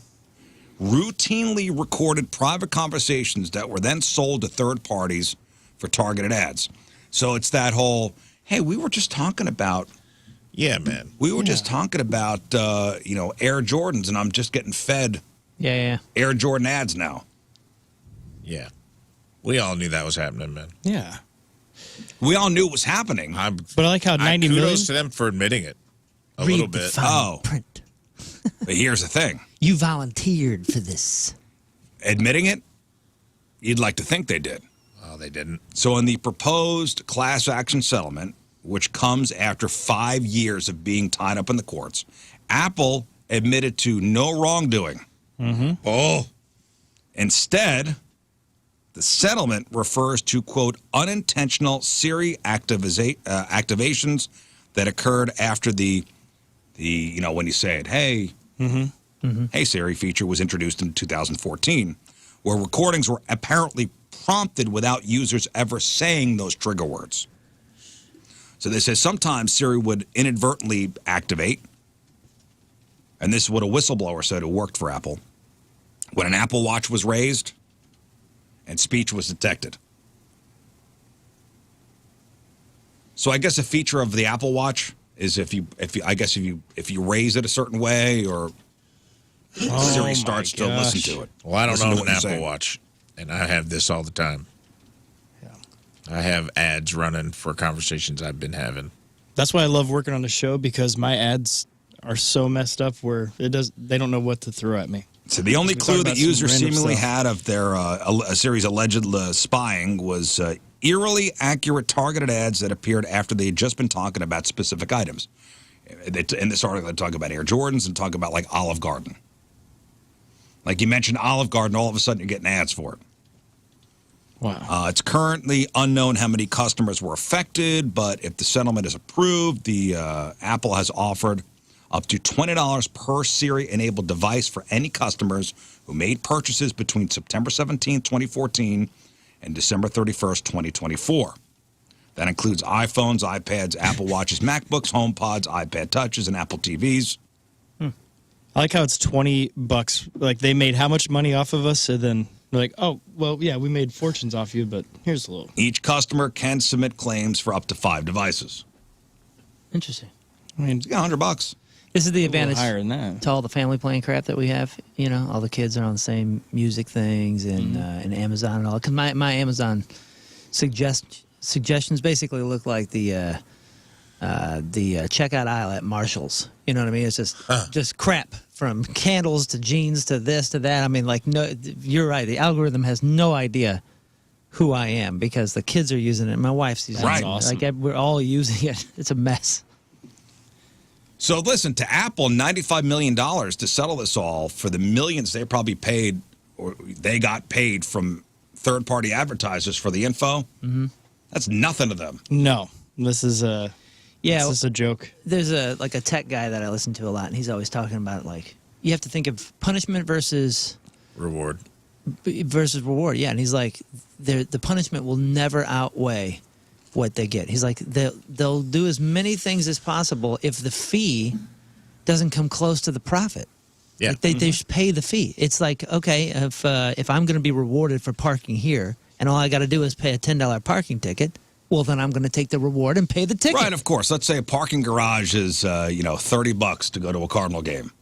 routinely recorded private conversations that were then sold to third parties for targeted ads. So it's that whole, hey, we were just talking about. Yeah, man. We were just talking about, Air Jordans, and I'm just getting fed Air Jordan ads now. Yeah. We all knew that was happening, man. Yeah. We all knew it was happening. But I like how 90 million. Kudos to them for admitting it a little bit. Print. But here's the thing. You volunteered for this. Admitting it, you'd like to think they did. Oh, they didn't. So in the proposed class action settlement, which comes after 5 years of being tied up in the courts, Apple admitted to no wrongdoing. Oh. Instead, the settlement refers to, quote, unintentional Siri activations that occurred after the when you say it, hey, hey Siri feature was introduced in 2014, where recordings were apparently prompted without users ever saying those trigger words. So they say sometimes Siri would inadvertently activate, and this is what a whistleblower said who worked for Apple, when an Apple Watch was raised and speech was detected. So I guess a feature of the Apple Watch is if you raise it a certain way or Siri starts to listen to it. Well, I don't Listen to know what an you're Apple saying. Watch, and I have this all the time. Yeah. I have ads running for conversations I've been having. That's why I love working on the show, because my ads are so messed up where they don't know what to throw at me. So the only We're clue talking that about some users random seemingly stuff. had of their a series of alleged spying was eerily accurate targeted ads that appeared after they had just been talking about specific items. In this article, they talk about Air Jordans and talk about like Olive Garden. Like you mentioned Olive Garden, all of a sudden you're getting ads for it. Wow. It's currently unknown how many customers were affected, but if the settlement is approved, the Apple has offered up to $20 per Siri-enabled device for any customers who made purchases between September 17, 2014 and December 31st, 2024. That includes iPhones, iPads, Apple Watches, MacBooks, HomePods, iPad Touches, and Apple TVs. I like how it's $20. Like they made how much money off of us, and then they're like, oh, well, yeah, we made fortunes off you, but here's a little. Each customer can submit claims for up to 5 devices. Interesting. I mean, Yeah, $100. This is the a little advantage higher than that. to all the family plan crap that we have. You know, all the kids are on the same music things and Amazon and all. Because my Amazon suggestions basically look like the checkout aisle at Marshall's. You know what I mean? It's just crap, from candles to jeans to this to that. I mean, like, no, you're right. The algorithm has no idea who I am because the kids are using it. My wife's using Right. it. Awesome. Like, we're all using it. It's a mess. So listen, to Apple, $95 million to settle this all for the millions they probably paid, or they got paid from third-party advertisers for the info. Mm-hmm. That's nothing to them. No, this is a Yeah, this is a joke. there's a tech guy that I listen to a lot, and he's always talking about, like, you have to think of punishment versus Reward. reward. Yeah, and he's like, the punishment will never outweigh what they get. He's like, they'll do as many things as possible if the fee doesn't come close to the profit. Yeah. Like they just pay the fee. It's like, okay, if I'm going to be rewarded for parking here, and all I got to do is pay a $10 parking ticket, well, then I'm going to take the reward and pay the ticket. Right, of course. Let's say a parking garage is, $30 to go to a Cardinal game.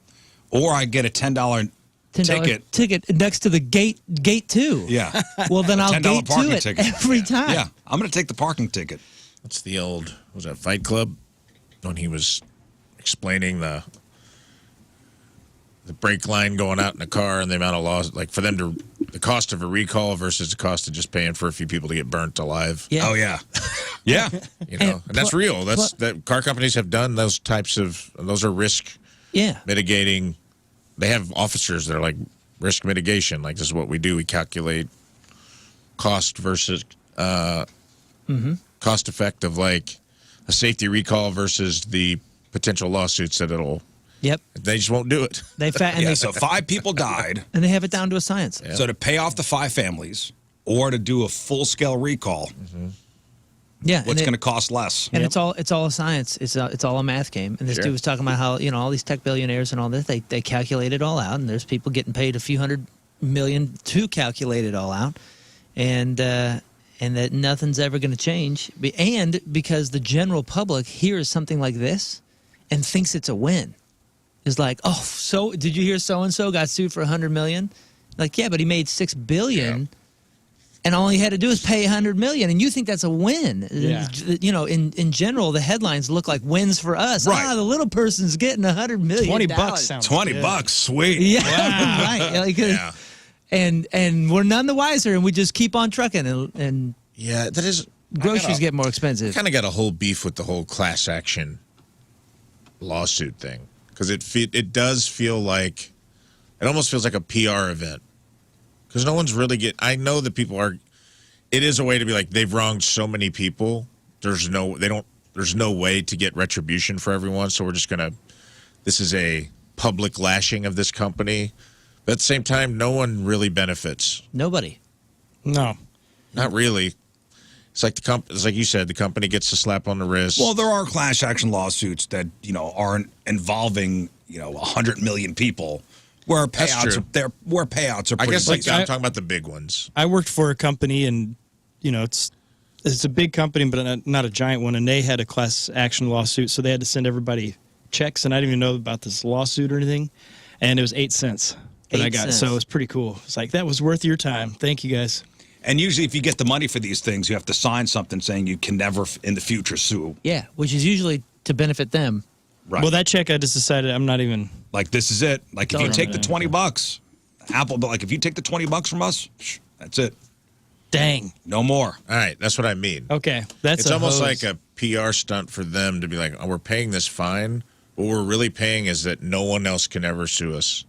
Or I get a $10 ticket next to the gate 2. Yeah. Well, then I'll $10 gate to parking it ticket. every time. Yeah, I'm going to take the parking ticket. That's the old, was that Fight Club? When he was explaining the brake line going out in the car and the amount of loss, like for them to, the cost of a recall versus the cost of just paying for a few people to get burnt alive. Yeah. Oh, yeah. Yeah. You know, and that's real. That car companies have done those types of, those are risk Yeah. mitigating. They have officers that are like risk mitigation. Like, this is what we do. We calculate cost versus cost effective, like a safety recall versus the potential lawsuits that it'll. Yep. They just won't do it. They and Yeah, they so 5 people died. and they have it down to a science. Yeah. So to pay off the 5 families or to do a full-scale recall, Yeah. what's going to cost less? And it's all a science. It's all a math game. And this Sure. dude was talking about how, all these tech billionaires and all this, they calculate it all out, and there's people getting paid a few $100 million to calculate it all out, and that nothing's ever going to change. And because the general public hears something like this and thinks it's a win, is like, oh, so did you hear so and so got sued for $100 million? Like, yeah, but he made $6 billion. Yeah. And all he had to do is pay $100 million, and you think that's a win. Yeah. In general, the headlines look like wins for us. Right. The little person's getting $100 million. $20 sounds $20, good. sweet. Yeah, right. Like, Yeah. And we're none the wiser, and we just keep on trucking, and Yeah, that is. groceries get more expensive. Kind of got a whole beef with the whole class action lawsuit thing, because it does feel like, it almost feels like a PR event, because no one's really I know that people are. It is a way to be like, they've wronged so many people. There's no way to get retribution for everyone. So we're just gonna. This is a public lashing of this company. But at the same time, no one really benefits. Nobody. No. Not really. It's like it's like you said, the company gets a slap on the wrist. Well, there are class action lawsuits that, aren't involving, 100 million people where That's payouts true. where payouts are I pretty guess like decent. I'm talking about the big ones. I worked for a company, and it's a big company, but not a giant one, and they had a class action lawsuit, so they had to send everybody checks, and I didn't even know about this lawsuit or anything, and it was 8 cents that I 8 got, cents. so it was pretty cool. It's like, that was worth your time. Thank you, guys. And usually if you get the money for these things, you have to sign something saying you can never in the future sue. Yeah, which is usually to benefit them. Right. Well, that check, I just decided I'm not even. Like, this is it. Like, if you take the $20, Apple, but like, if you take the $20 from us, that's it. Dang. No more. All right, that's what I mean. Okay, that's It's a almost hose. like a PR stunt for them to be like, oh, we're paying this fine. What we're really paying is that no one else can ever sue us.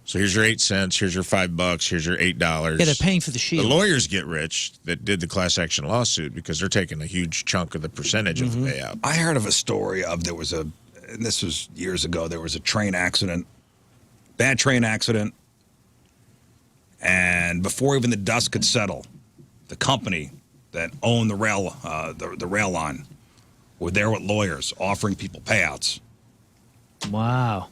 So here's your 8 cents, here's your $5, here's your $8. Yeah, they're paying for the shield. The lawyers get rich that did the class action lawsuit because they're taking a huge chunk of the percentage of the payout. I heard of a story of and this was years ago, there was a train accident, bad train accident, and before even the dust could settle, the company that owned the rail line were there with lawyers offering people payouts. Wow.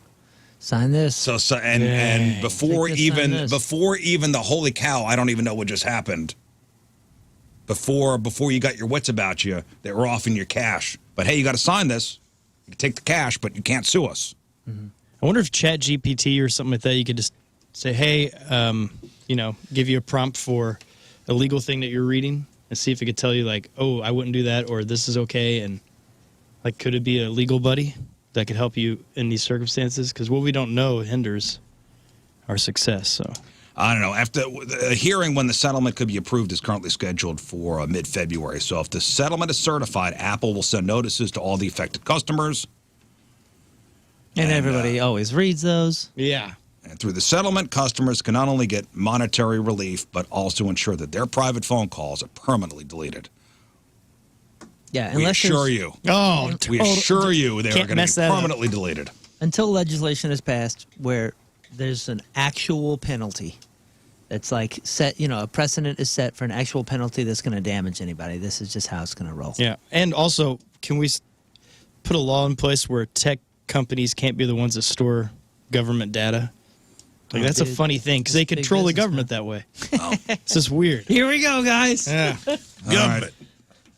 Sign this. And before Take this, even the holy cow, I don't even know what just happened. Before you got your wits about you, they were offering your cash. But hey, you got to sign this. You can take the cash, but you can't sue us. I wonder if Chat GPT or something like that, you could just say, hey, give you a prompt for a legal thing that you're reading and see if it could tell you like, oh, I wouldn't do that, or this is okay. And like, could it be a legal buddy that could help you in these circumstances? Because what we don't know hinders our success. So I don't know. After the hearing when the settlement could be approved is currently scheduled for mid-February. So if the settlement is certified, Apple will send notices to all the affected customers. And everybody always reads those. yeah. And through the settlement, customers can not only get monetary relief, but also ensure that their private phone calls are permanently deleted. Yeah, We assure you. Oh, We assure you they are Can't going to mess be that up. permanently deleted. until legislation is passed where there's an actual penalty. It's like set, a precedent is set for an actual penalty that's going to damage anybody. This is just how it's going to roll. Yeah, and also, can we put a law in place where tech companies can't be the ones that store government data? Like, that's a funny thing because they Big control the business government that way. It's just weird. Here we go, guys. Yeah, Government.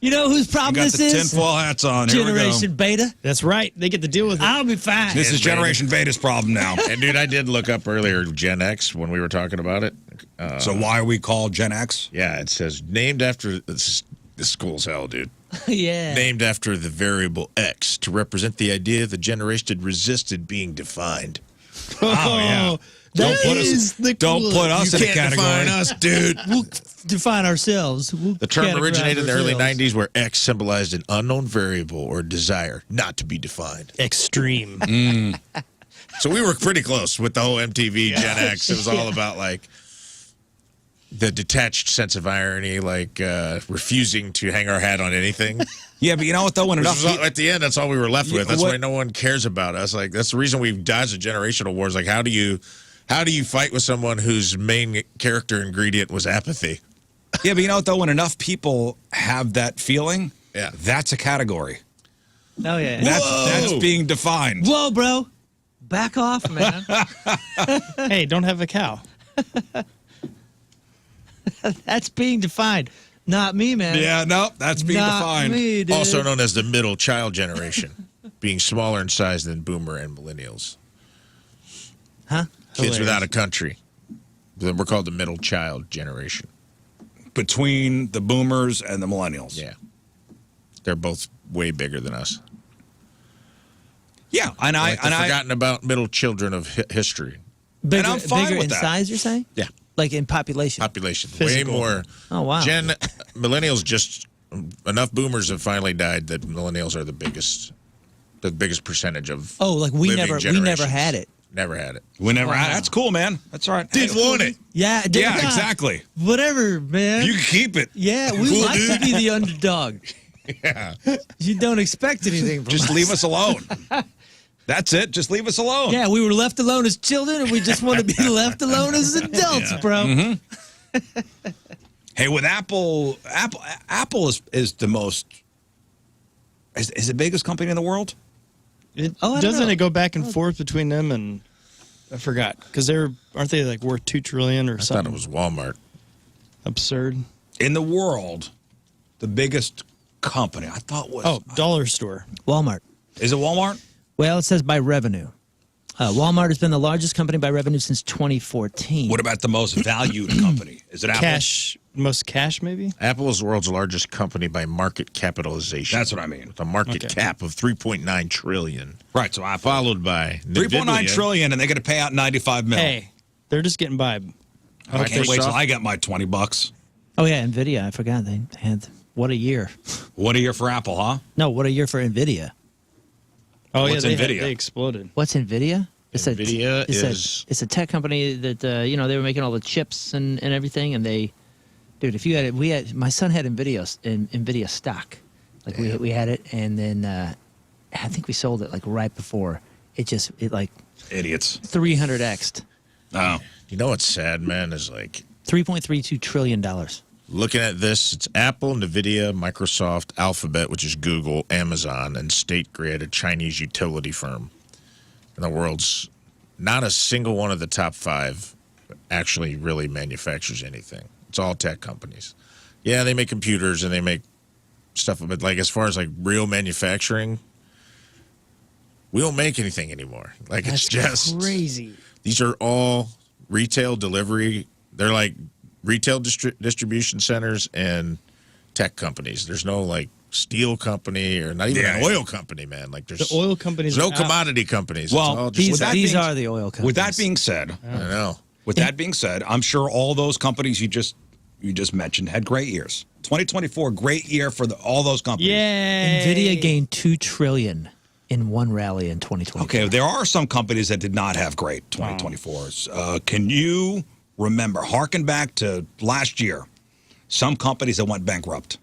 You know whose You problem got this the is? tinfoil hats on. Here we go. Generation Beta. that's right. They get to deal with it. I'll be fine. This is Generation Beta's problem now. And dude, I did look up earlier Gen X when we were talking about it. So why are we called Gen X? Yeah, it says named after this school's hell, dude. Yeah. Named after the variable X to represent the idea the generation resisted being defined. Oh, yeah. That is the Don't coolest. put us in a category. define us, dude. We'll define ourselves. We'll The term categorize originated in the early ourselves. 90s where X symbolized an unknown variable or desire not to be defined. Extreme. So we were pretty close with the whole MTV Gen X. It was all about like the detached sense of irony, like refusing to hang our hat on anything. Yeah, but you know what, though? When Which enough was all- at the end, that's all we were left with. That's what- why no one cares about us. Like that's the reason we've dodged the generational wars. Like how do you fight with someone whose main character ingredient was apathy? Yeah, but you know what, though? When enough people have that feeling, Yeah. that's a category. Oh, yeah. That's being defined. Whoa, bro. Back off, man. Hey, don't have a cow. That's being defined. Not me, man. Yeah, no, that's being Not defined. me, dude. Also known as the middle child generation, being smaller in size than boomer and millennials. Huh? Kids Hilarious. without a country. Then we're called the middle child generation. Between the boomers and the millennials. Yeah. They're both way bigger than us. Yeah, and Like the forgotten about middle children of history. Bigger, I'm fine bigger with in that. size, you're saying? Yeah. Like in population. Population. Physical. Way more. Oh, wow. Millennials just, enough boomers have finally died that millennials are the biggest percentage of Oh, like we living never generations. had it. Never had it. Whenever, Wow. that's cool, man. That's all right. Didn't want it. Yeah, Yeah, exactly. Whatever, man. You can keep it. Yeah, we Cool, like to dude. be the underdog. Yeah. You don't expect anything from Just us. leave us alone. That's it. Just leave us alone. Yeah, we were left alone as children, and we just want to be left alone as adults, bro. Mm-hmm. Hey, with Apple is the most is the biggest company in the world? It, Oh, I don't doesn't know. it go back and forth between them and I forgot because aren't they like worth $2 trillion or I thought something it was Walmart. absurd? In the world, the biggest company I thought was Dollar store. Walmart. Is it Walmart? Well, it says by revenue. Walmart has been the largest company by revenue since 2014. What about the most valued company? Is it Apple? Cash most cash, maybe? Apple is the world's largest company by market capitalization. That's what I mean. With a market cap of $3.9 trillion. Right, so Apple. Followed by $3.9 trillion, and they're going to pay out $95 million. Hey, they're just getting by. I can't wait till I get my $20. Oh, yeah, NVIDIA. I forgot they had, what a year. What a year for Apple, huh? No, what a year for NVIDIA. Oh, What's yeah, NVIDIA? they exploded. What's NVIDIA? It's NVIDIA a tech company that, they were making all the chips and everything, and they, dude, if you had it, my son had NVIDIA stock. Like, we had it, and then I think we sold it, like, right before. It Idiots. 300x'd. Oh. You know what's sad, man, is like... $3.32 trillion. Looking at this, it's Apple, NVIDIA, Microsoft, Alphabet, which is Google, Amazon, and State Grid, a Chinese utility firm. In the world's, not a single one of the top 5 actually really manufactures anything. It's all tech companies. Yeah, they make computers and they make stuff, but like as far as like real manufacturing, we don't make anything anymore. Like That's it's just crazy. These are all retail delivery. They're like retail distribution centers and tech companies. There's no like steel company or not even an oil company, man. Like there's the oil companies. There's no commodity companies. Well, these are the oil companies. With that being said, I know. With that being said, I'm sure all those companies you just mentioned had great years. 2024, great year for all those companies. Yeah. NVIDIA gained $2 trillion in one rally in 2024. Okay, there are some companies that did not have great 2024s. Can you remember, harken back to last year, some companies that went bankrupt?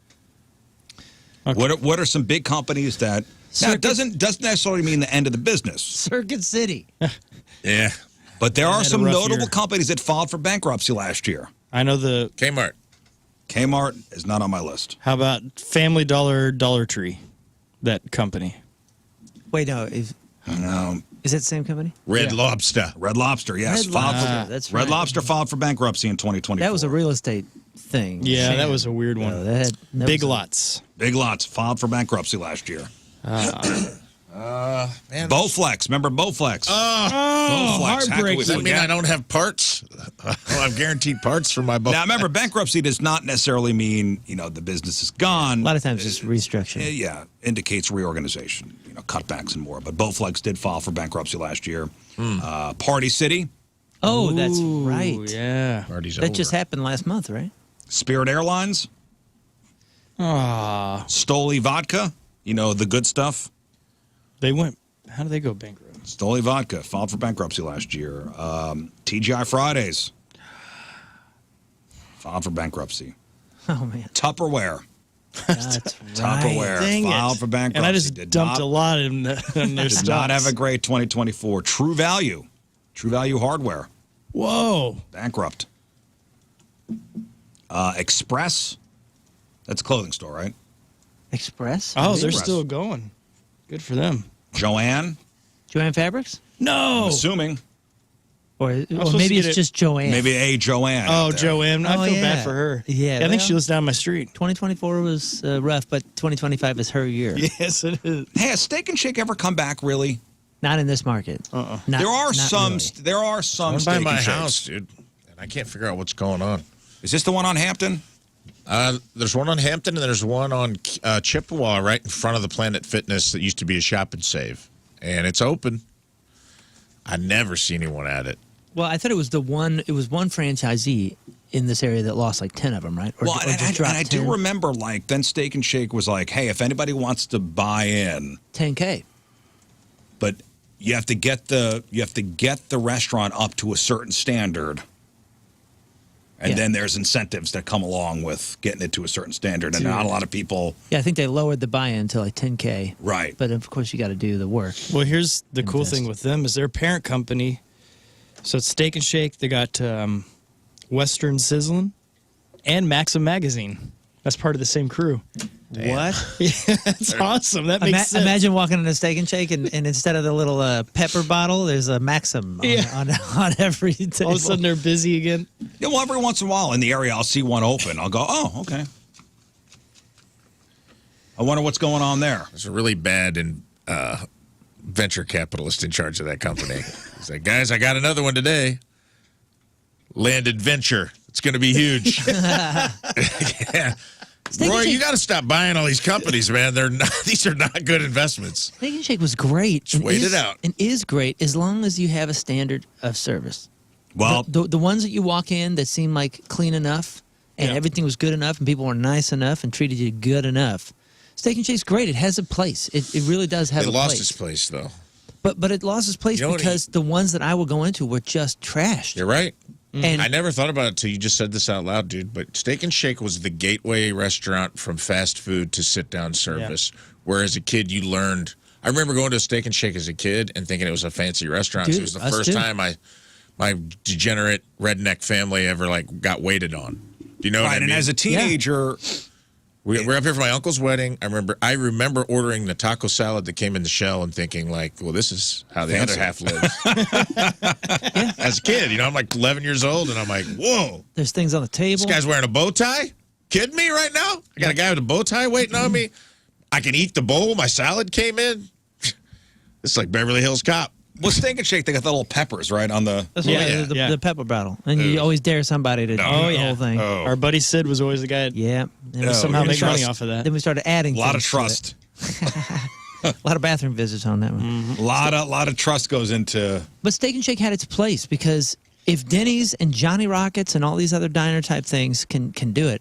Okay. What are some big companies that... Now, it doesn't necessarily mean the end of the business. Circuit City. Yeah. But there are some notable companies that filed for bankruptcy last year. I know the... Kmart. Kmart is not on my list. How about Family Dollar, Dollar Tree? That company. Wait, no. Is that the same company? Red Lobster. Red Lobster, yes. That's right. Red Lobster filed for bankruptcy in 2024. That was a real estate thing. Yeah, that was a weird one. Big Lots. Big Lots filed for bankruptcy last year. Man, Bowflex. Remember Bowflex? Bowflex. Heartbreaking. Does that mean I don't have parts? I don't have guaranteed parts for my Bowflex. Now, remember, bankruptcy does not necessarily mean, the business is gone. A lot of times it's restructuring. Yeah, indicates reorganization, cutbacks and more. But Bowflex did file for bankruptcy last year. Party City. Oh, that's right. Yeah. Party's that over. just happened last month, right? Spirit Airlines. Stoli Vodka. The good stuff. They went. How did they go bankrupt? Stoli Vodka filed for bankruptcy last year. TGI Fridays filed for bankrupcy. Oh, man. Tupperware. That's right. Tupperware filed for bankruptcy. And I just dumped a lot in their stocks. Did not have a great 2024. True Value Hardware. Whoa. Bankrupt. Express. That's a clothing store, right? Express? Oh, they're still going. Good for them. Joanne Fabrics? No. I'm assuming. Or maybe it's just Joanne. Maybe a Joanne. Oh, Joanne. I feel bad for her. Yeah. I think she lives down my street. 2024 was rough, but 2025 is her year. Yes, it is. Hey, has Steak and Shake ever come back, really? Not in this market. There are some really. Steak by and my Shakes. house, dude. And I can't figure out what's going on. Is this the one on Hampton? There's one on Hampton and there's one on Chippewa right in front of the Planet Fitness that used to be a Shop and Save. And it's open. I never see anyone at it. Well, I thought it was one franchisee in this area that lost like 10 of them, right? Well, I do remember, then Steak and Shake was like, hey, if anybody wants to buy in, $10K. But you have to get the restaurant up to a certain standard. And then there's incentives that come along with getting it to a certain standard. And not a lot of people. Yeah, I think they lowered the buy-in to like $10K. Right. But of course, you got to do the work. Well, here's the cool thing with them is their parent company. So it's Steak and Shake. They got Western Sizzlin' and Maxim Magazine. That's part of the same crew. Damn. What? Yeah, it's awesome. That makes sense. Imagine walking in a Steak and Shake and instead of the little pepper bottle, there's a Maxim on every table. All of a sudden they're busy again. Yeah, well, every once in a while in the area, I'll see one open. I'll go, oh, okay. I wonder what's going on there. There's a really bad venture capitalist in charge of that company. He's like, guys, I got another one today. Landed Venture. It's going to be huge. Yeah. Roy, you got to stop buying all these companies, man. These are not good investments. Steak and Shake was great. Just wait it out. And is great as long as you have a standard of service. Well, the ones that you walk in that seem like clean enough and everything was good enough and people were nice enough and treated you good enough. Steak and Shake's great. It has a place. It really does have a place. It lost its place, though. But it lost its place because the ones that I would go into were just trashed. You're right. And I never thought about it until you just said this out loud, dude. But Steak and Shake was the gateway restaurant from fast food to sit-down service. Yeah. Where as a kid, you learned. I remember going to a Steak and Shake as a kid and thinking it was a fancy restaurant. Dude, so it was the first time my degenerate redneck family ever got waited on. Do you know what I mean? And as a teenager, we're up here for my uncle's wedding. I remember ordering the taco salad that came in the shell and thinking well, this is how the other half lives. As a kid, I'm like 11 years old, and I'm like, whoa. There's things on the table. This guy's wearing a bow tie? Kidding me right now? I got a guy with a bow tie waiting on me. I can eat the bowl. My salad came in. This is like Beverly Hills Cop. Well, Steak and Shake, they got the little peppers, right, on the... The pepper bottle. And you always dare somebody to do the whole thing. Oh. Our buddy Sid was always the guy that somehow make money off of that. Then we started adding a lot of trust. A lot of bathroom visits on that one. Mm-hmm. A lot of trust goes into... But Steak and Shake had its place because if Denny's and Johnny Rockets and all these other diner-type things can do it,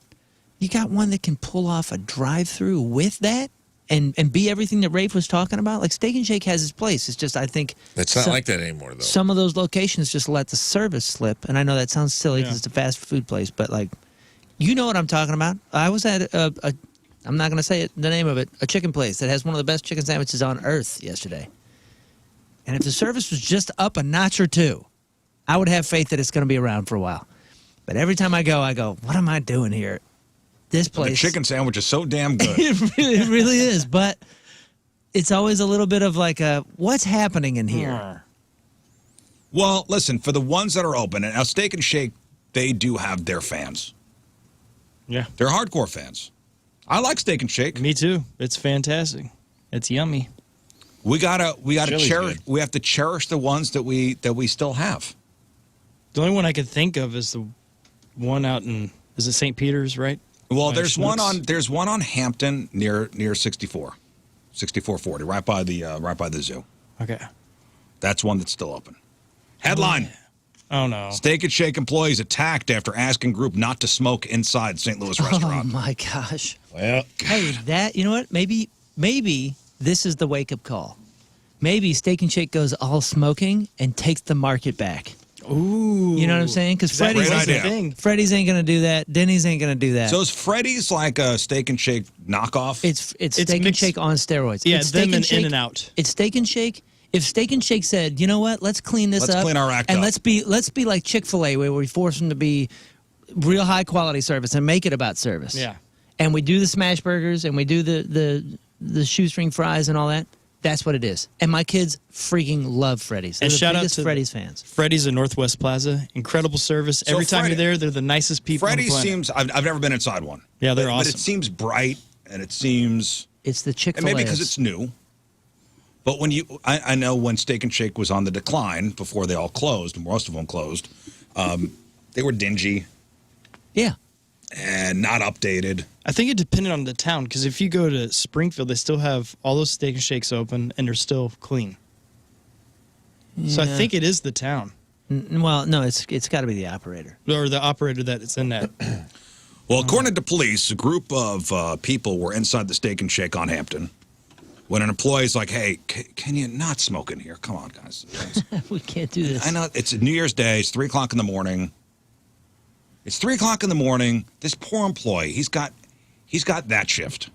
you got one that can pull off a drive-through with that? And be everything that Rafe was talking about. Like Steak and Shake has its place. It's just I think it's not like that anymore though. Some of those locations just let the service slip, and I know that sounds silly because it's a fast food place, but you know what I'm talking about. I was at I'm not going to say the name of it, a chicken place that has one of the best chicken sandwiches on earth yesterday. And if the service was just up a notch or two, I would have faith that it's going to be around for a while. But every time I go, what am I doing here? This place. The chicken sandwich is so damn good. It really is, but it's always a little bit of what's happening in here? Well, listen, for the ones that are open, and now Steak and Shake, they do have their fans. Yeah. They're hardcore fans. I like Steak and Shake. Me too. It's fantastic. It's yummy. We gotta cherish. Good. We have to cherish the ones that we still have. The only one I could think of is the one out in is it St. Peter's, right? Well, there's one on Hampton near 6440, right by the zoo. Okay. That's one that's still open. Headline. Oh no. Steak and Shake employees attacked after asking group not to smoke inside St. Louis restaurant. Oh my gosh. Well, hey, you know what? Maybe this is the wake up call. Maybe Steak and Shake goes all smoking and takes the market back. Ooh. You know what I'm saying? Because Freddy's ain't going to do that. Denny's ain't going to do that. So is Freddy's like a Steak and Shake knockoff? It's Steak and Shake on steroids. Yeah, it's them Steak and Shake, in and out. It's Steak and Shake. If Steak and Shake said, you know what, let's clean this up. Let's clean our act and up. let's be like Chick-fil-A where we force them to be real high quality service and make it about service. Yeah. And we do the smash burgers and we do the shoestring fries and all that. That's what it is. And my kids freaking love Freddy's. They're And the shout out biggest to Freddy's fans. Freddy's in Northwest Plaza. Incredible service. So Every time you're there, they're the nicest people Freddy's on the planet. seems, I've never been inside one. Yeah, they're But awesome. it seems bright, and it seems... It's the Chick-fil-A. And maybe because it's new. But when I know when Steak and Shake was on the decline before they all closed, and most of them closed, they were dingy. Yeah. And not updated. I think it depended on the town, because if you go to Springfield, they still have all those Steak and Shakes open, and they're still clean. Yeah. So I think it is the town. Well, no, it's got to be the operator. Or the operator that is in that. Well, according to police, a group of people were inside the Steak and Shake on Hampton when an employee's like, hey, can you not smoke in here? Come on, guys. We can't do this. I know it's New Year's Day. It's 3 o'clock in the morning. It's 3 o'clock in the morning. This poor employee, he's got that shift.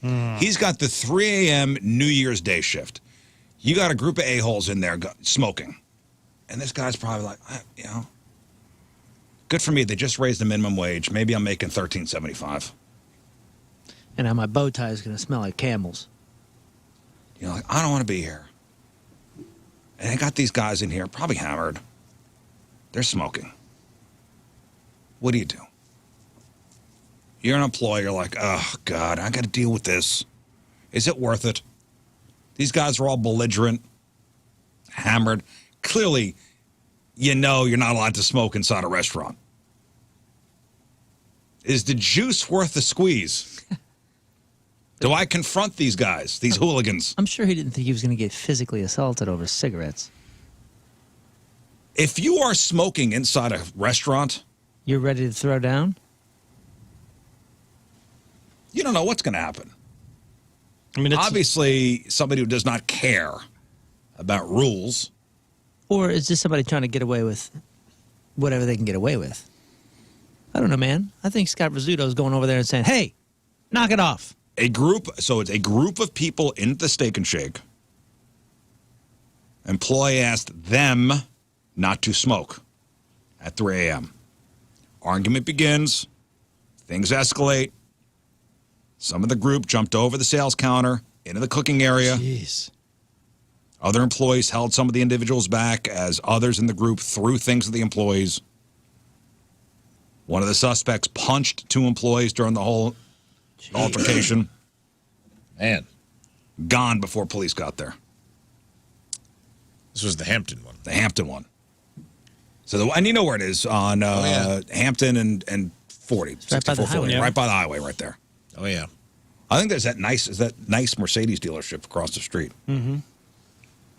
He's got the 3 a.m. New Year's Day shift. You got a group of a-holes in there smoking. And this guy's probably like, good for me. They just raised the minimum wage. Maybe I'm making $13.75. And now my bow tie is going to smell like Camels. Like, I don't want to be here. And I got these guys in here, probably hammered. They're smoking. What do? You're an employee. You're like, oh, God, I got to deal with this. Is it worth it? These guys are all belligerent, hammered. Clearly, you're not allowed to smoke inside a restaurant. Is the juice worth the squeeze? Do I confront these guys, these hooligans? I'm sure he didn't think he was going to get physically assaulted over cigarettes. If you are smoking inside a restaurant, you're ready to throw down? You don't know what's going to happen. I mean, obviously, somebody who does not care about rules. Or is this somebody trying to get away with whatever they can get away with? I don't know, man. I think Scott Rizzuto is going over there and saying, hey, knock it off. So it's a group of people in the Steak and Shake. Employee asked them not to smoke at 3 a.m. Argument begins. Things escalate. Some of the group jumped over the sales counter into the cooking area. Jeez. Other employees held some of the individuals back as others in the group threw things at the employees. One of the suspects punched 2 employees during the whole altercation. Man. Gone before police got there. This was the Hampton one. The Hampton one. So, and you know where it is on Hampton and 40. Right by the highway. Right by the highway, right there. Oh, yeah. I think there's that nice Mercedes dealership across the street. Mm-hmm.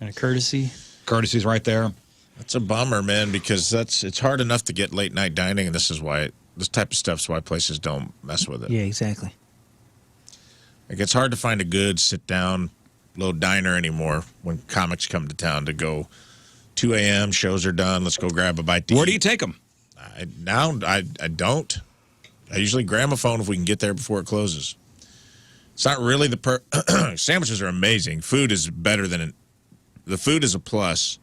And a Courtesy. Courtesy's right there. That's a bummer, man, because it's hard enough to get late night dining, and this type of stuff's why places don't mess with it. Yeah, exactly. Like, it's hard to find a good sit-down little diner anymore when comics come to town to go 2 a.m., shows are done, let's go grab a bite to Where eat. do you take them? I don't. I usually gramophone if we can get there before it closes. It's not really sandwiches are amazing. Food is better than the food is a plus,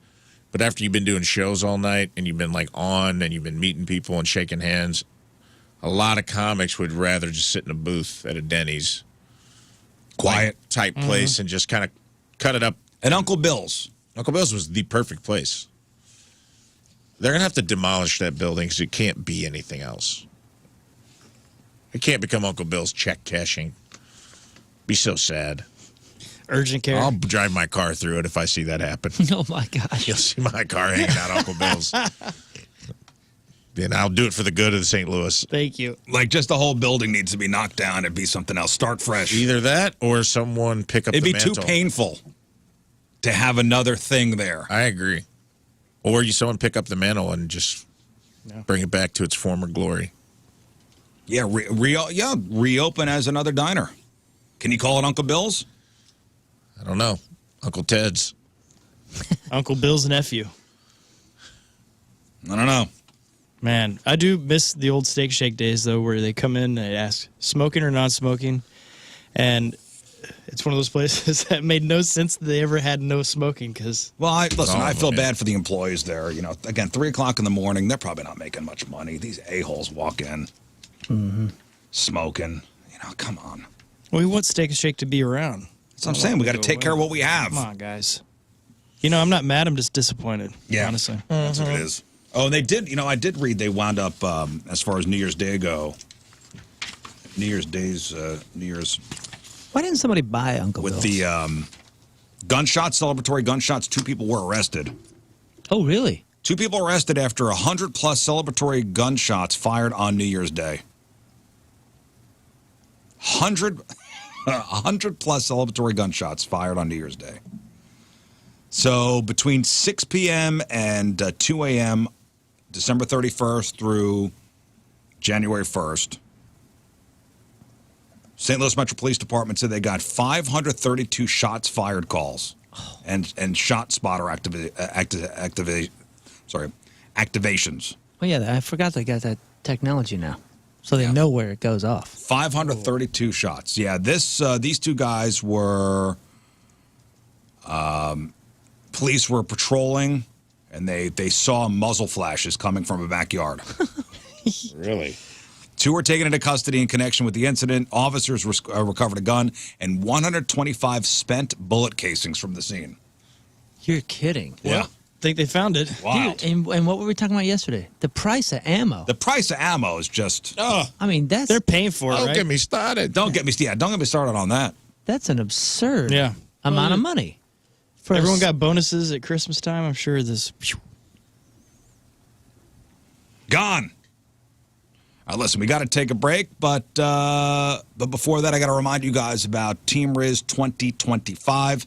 but after you've been doing shows all night and you've been like on and you've been meeting people and shaking hands, a lot of comics would rather just sit in a booth at a Denny's, quiet type place, and just kind of cut it up. And Uncle Bill's. Uncle Bill's was the perfect place. They're gonna have to demolish that building because it can't be anything else. It can't become Uncle Bill's check cashing. Be so sad. Urgent care. I'll drive my car through it if I see that happen. Oh, my gosh. You'll see my car hanging out Uncle Bill's. And I'll do it for the good of the St. Louis. Thank you. Like, just the whole building needs to be knocked down and be something else. Start fresh. Either that or someone pick up the mantle. It'd be too painful to have another thing there. I agree. Or someone pick up the mantle and just bring it back to its former glory. Yeah, reopen as another diner. Can you call it Uncle Bill's? I don't know. Uncle Ted's. Uncle Bill's nephew. I don't know. Man, I do miss the old Steak Shake days, though, where they come in and they ask, smoking or non-smoking? And it's one of those places that made no sense that they ever had no smoking. Well, I feel bad for the employees there. You know, again, 3 o'clock in the morning, they're probably not making much money. These a-holes walk in, smoking. You know, come on. Well, we want Steak and Shake to be around. That's what I'm saying. We got to take care of what we have. Come on, guys. You know, I'm not mad. I'm just disappointed. Yeah. Honestly. That's what it is. Oh, and they did, I did read they wound up, as far as New Year's Day go, Why didn't somebody buy Uncle Bill's? With the gunshots, celebratory gunshots, 2 people were arrested. Oh, really? 2 people arrested after 100+ celebratory gunshots fired on New Year's Day. 100+ celebratory gunshots fired on New Year's Day. So between 6 p.m. and 2 a.m., December 31st through January 1st, St. Louis Metro Police Department said they got 532 shots fired calls and shot spotter activations. Oh, yeah, I forgot they got that technology now. So they know where it goes off. 532 shots. Yeah, these 2 guys were police were patrolling, and they saw muzzle flashes coming from a backyard. Really? 2 were taken into custody in connection with the incident. Officers recovered a gun and 125 spent bullet casings from the scene. You're kidding. Yeah. Think they found it. Wow. Dude, and what were we talking about yesterday? The price of ammo. The price of ammo is just... I mean, they're paying for it, Don't right? get me started. Don't get me started on that. That's an absurd Yeah. amount of money. Everyone got bonuses at Christmas time. I'm sure this... Gone. Listen, we got to take a break, but before that, I got to remind you guys about Team Rizz 2025.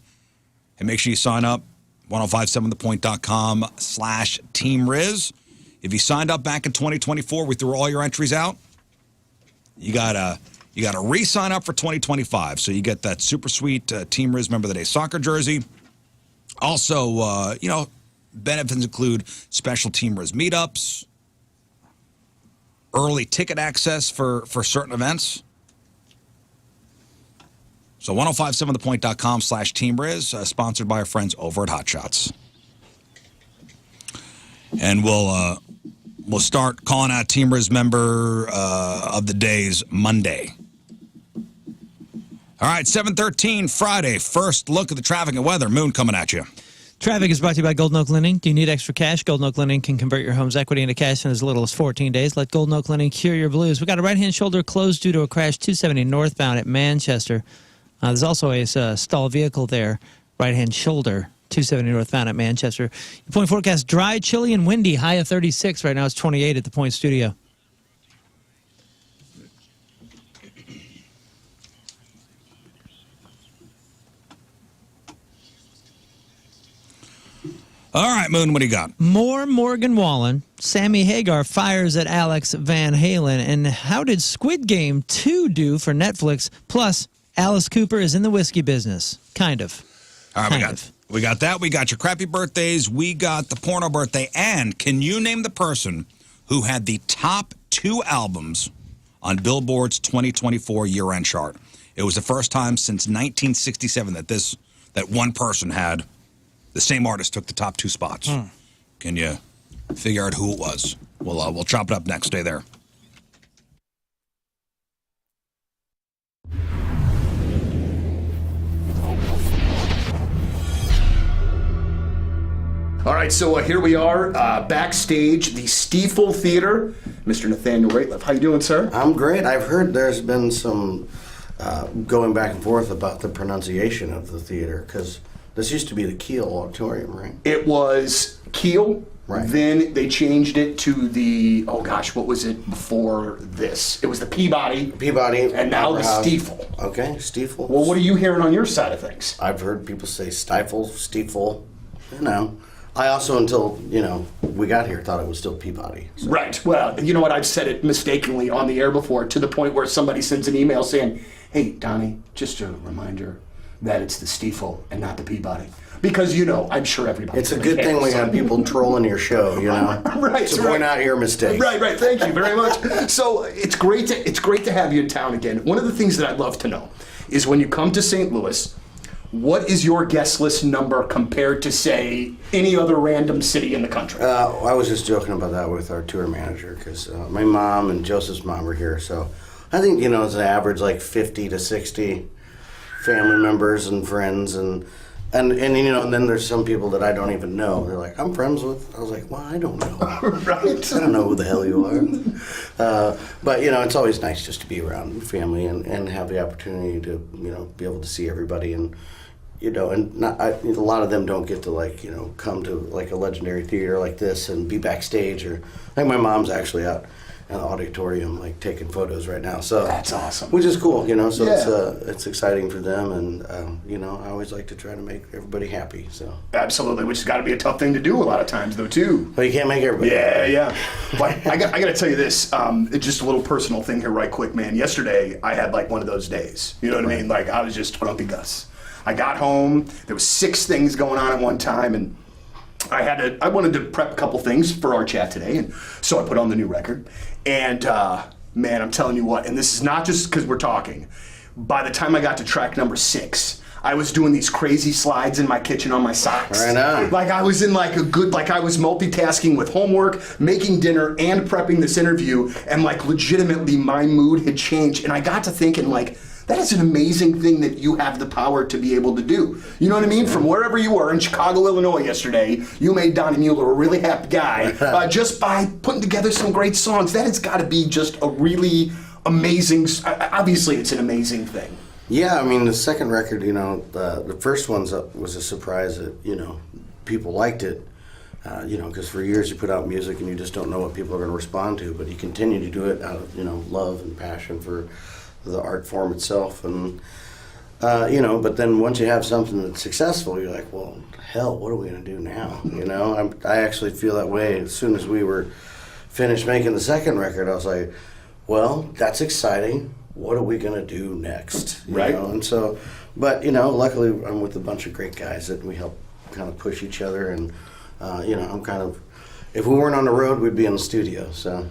And make sure you sign up, 1057thepoint.com/Team Rizz. If you signed up back in 2024, we threw all your entries out. You gotta re-sign up for 2025. So you get that super sweet Team Rizz Member of the Day soccer jersey. Also, benefits include special Team Rizz meetups, early ticket access for certain events. So 1057thepoint.com/Team Rizz, sponsored by our friends over at Hot Shots. And we'll start calling out Team Rizz Member of the Days Monday. All right, 7:13 Friday. First look at the traffic and weather. Moon coming at you. Traffic is brought to you by Golden Oak Lending. Do you need extra cash? Golden Oak Lending can convert your home's equity into cash in as little as 14 days. Let Golden Oak Lending cure your blues. We got a right-hand shoulder closed due to a crash 270 northbound at Manchester. There's also a stalled vehicle there, right-hand shoulder, 270 northbound at Manchester. Your point forecast, dry, chilly, and windy. High of 36. Right now it's 28 at the Point Studio. All right, Moon, what do you got? More Morgan Wallen. Sammy Hagar fires at Alex Van Halen. And how did Squid Game 2 do for Netflix? Plus, Alice Cooper is in the whiskey business. Kind of. All right, we got that. We got your crappy birthdays. We got the porno birthday. And can you name the person who had the top 2 albums on Billboard's 2024 year-end chart? It was the first time since 1967 that one person had the same artist took the top 2 spots. Can you figure out who it was? We'll chop it up next. Stay there. All right, so here we are backstage, the Stiefel Theater. Mr. Nathaniel Rateliff, how you doing, sir? I'm great. I've heard there's been some going back and forth about the pronunciation of the theater, because this used to be the Kiel Auditorium, right? It was Kiel. Right. Then they changed it to the, what was it before this? It was the Peabody. And now the Stiefel. Okay, Stiefel. Well, what are you hearing on your side of things? I've heard people say Stifle, Stiefel, I also, until, we got here, thought it was still Peabody. So. Right. Well, you know what? I've said it mistakenly on the air before, to the point where somebody sends an email saying, hey, Donnie, just a reminder that it's the Stiefel and not the Peabody. Because, I'm sure everybody. It's a good thing we have people trolling your show, Right. To point out your mistakes. Right. Thank you very much. So it's great to have you in town again. One of the things that I'd love to know is when you come to St. Louis, what is your guest list number compared to, say, any other random city in the country? I was just joking about that with our tour manager, because my mom and Joseph's mom were here. So I think, it's an average like 50 to 60 family members and friends. And then there's some people that I don't even know. They're like, I'm friends with. I was like, well, I don't know. Right. I don't know who the hell you are. But, it's always nice just to be around family and have the opportunity to, be able to see everybody. And, a lot of them don't get to, come to, a legendary theater like this and be backstage. Or I think my mom's actually out in the auditorium, taking photos right now. So that's awesome. Which is cool, So yeah. it's exciting for them, and I always like to try to make everybody happy. So absolutely, which has got to be a tough thing to do a lot of times, though, too. Well, you can't make everybody. Yeah. But I got to tell you this, just a little personal thing here, right quick, man. Yesterday, I had one of those days. You know what I mean? I was just grumpy Gus. I got home. There was 6 things going on at one time, and I wanted to prep a couple things for our chat today, and so I put on the new record. And man, I'm telling you what, and this is not just because we're talking. By the time I got to track number 6, I was doing these crazy slides in my kitchen on my socks. Right on. I was in I was multitasking with homework, making dinner, and prepping this interview, and legitimately my mood had changed. And I got to thinking that is an amazing thing that you have the power to be able to do. You know what I mean? From wherever you were in Chicago, Illinois yesterday, you made Donnie Mueller a really happy guy just by putting together some great songs. That has got to be just a really amazing, obviously it's an amazing thing. Yeah, the second record, the first one was a surprise that, people liked it. You know, because for years you put out music and you just don't know what people are going to respond to, but you continue to do it out of, you know, love and passion for the art form itself. And, you know, but then once you have something that's successful, you're like, well, hell, what are we going to do now? You know, I actually feel that way. As soon as we were finished making the second record, I was like, well, that's exciting. What are we going to do next? You Right. know? And so, but, you know, luckily I'm with a bunch of great guys that we help kind of push each other. And, you know, I'm kind of, if we weren't on the road, we'd be in the studio. So,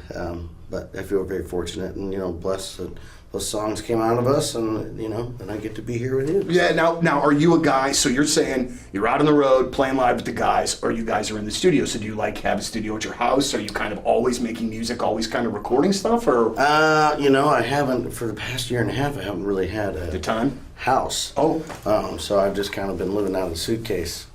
but I feel very fortunate and, you know, blessed that those songs came out of us, and, you know, and I get to be here with you. Yeah, now are you a guy, so you're saying you're out on the road playing live with the guys, or you guys are in the studio, so do you like have a studio at your house? Are you kind of always making music, always kind of recording stuff, or? You know, I haven't, for the past year and a half, I haven't really had a The time? house. Oh. So I've just kind of been living out of the suitcase.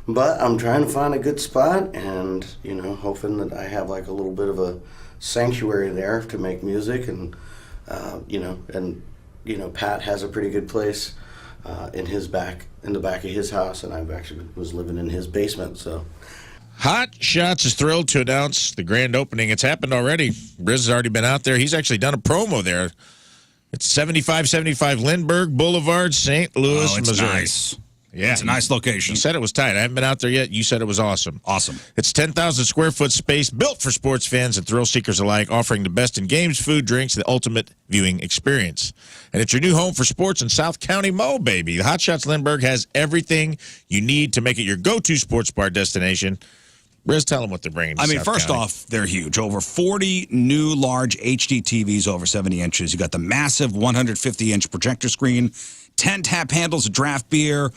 But I'm trying to find a good spot and, you know, hoping that I have like a little bit of a sanctuary there to make music. And, you know, Pat has a pretty good place in the back of his house, and I've actually was living in his basement, so. Hot Shots is thrilled to announce the grand opening. It's happened already. Rizz has already been out there. He's actually done a promo there. It's 7575 Lindbergh Boulevard, St. Louis, Oh, it's Missouri. nice. Yeah. It's a nice location. You said it was tight. I haven't been out there yet. You said it was awesome. Awesome. It's 10,000 square foot space built for sports fans and thrill seekers alike, offering the best in games, food, drinks, the ultimate viewing experience. And it's your new home for sports in South County Mo, baby. The Hot Shots Lindbergh has everything you need to make it your go-to sports bar destination. Rizz, tell them what they're bringing to I mean, South first County. off, they're huge. Over 40 new large HD TVs over 70 inches. You got the massive 150-inch projector screen, 10 tap handles of draft beer,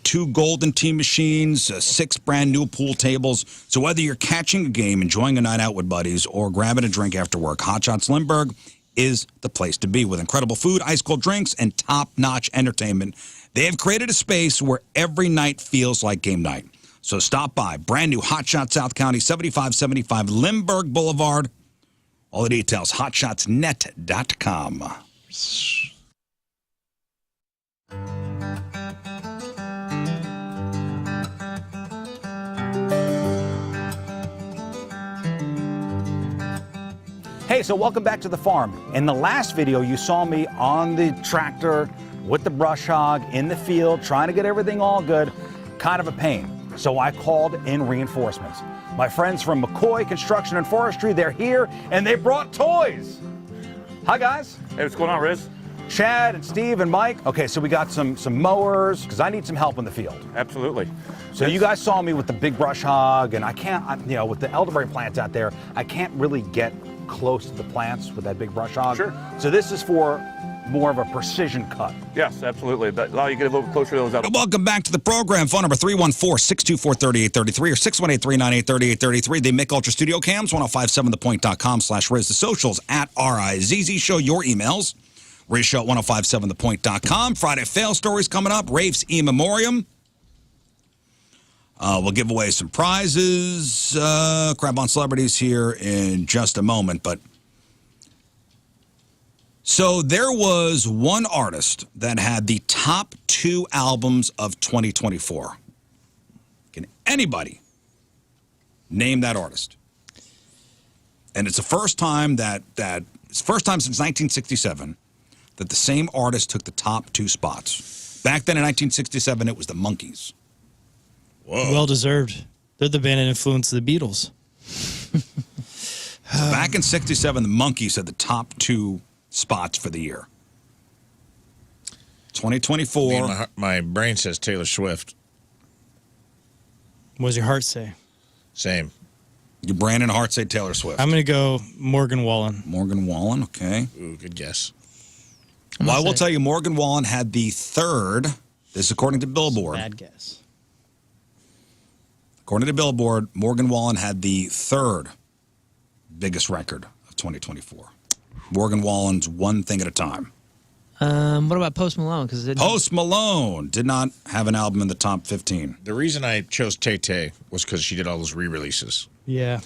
2 golden tea machines, 6 brand new pool tables. So whether you're catching a game, enjoying a night out with buddies, or grabbing a drink after work, Hot Shots Lindbergh is the place to be. With incredible food, ice cold drinks, and top-notch entertainment, they have created a space where every night feels like game night. So stop by. Brand new Hot Shots South County, 7575 Lindbergh Boulevard. All the details, hotshotsnet.com. Hey, so welcome back to the farm. In the last video, you saw me on the tractor with the brush hog in the field, trying to get everything all good. Kind of a pain. So I called in reinforcements. My friends from McCoy Construction and Forestry, they're here, and they brought toys. Hi, guys. Hey, what's going on, Rizz? Chad and Steve and Mike. Okay, so we got some mowers, because I need some help in the field. Absolutely. So you guys saw me with the big brush hog, and I can't, you know, with the elderberry plants out there, I can't really get close to the plants with that big brush hog. Sure. So this is for more of a precision cut. Yes, absolutely. That allow you to get a little closer to those. Welcome back to the program. Phone number 314-624-3833 or 618-398-3833. The Mick Ultra Studio Cams, 1057thepoint.com/Rizz. The socials at RizzShow. Show your emails. RizzShow at 1057thepoint.com. Friday fail stories coming up. Rafe's in memoriam. We'll give away some prizes. Crab on celebrities here in just a moment. But so there was one artist that had the top 2 albums of 2024. Can anybody name that artist? And it's the first time it's first time since 1967 that the same artist took the top 2 spots. Back then in 1967, it was the Monkees. Whoa. Well deserved. They're the band that influenced the Beatles. So back in 67, the Monkees had the top 2 spots for the year. 2024. My brain says Taylor Swift. What does your heart say? Same. Your brain and heart say Taylor Swift. I'm going to go Morgan Wallen. Morgan Wallen, okay. Ooh, good guess. Well, I will tell you, Morgan Wallen had the 3rd. This is according to Billboard. Bad guess. According to Billboard, Morgan Wallen had the 3rd biggest record of 2024. Morgan Wallen's One Thing at a Time. What about Post Malone? Post Malone did not have an album in the top 15. The reason I chose Tay-Tay was because she did all those re-releases. Yeah.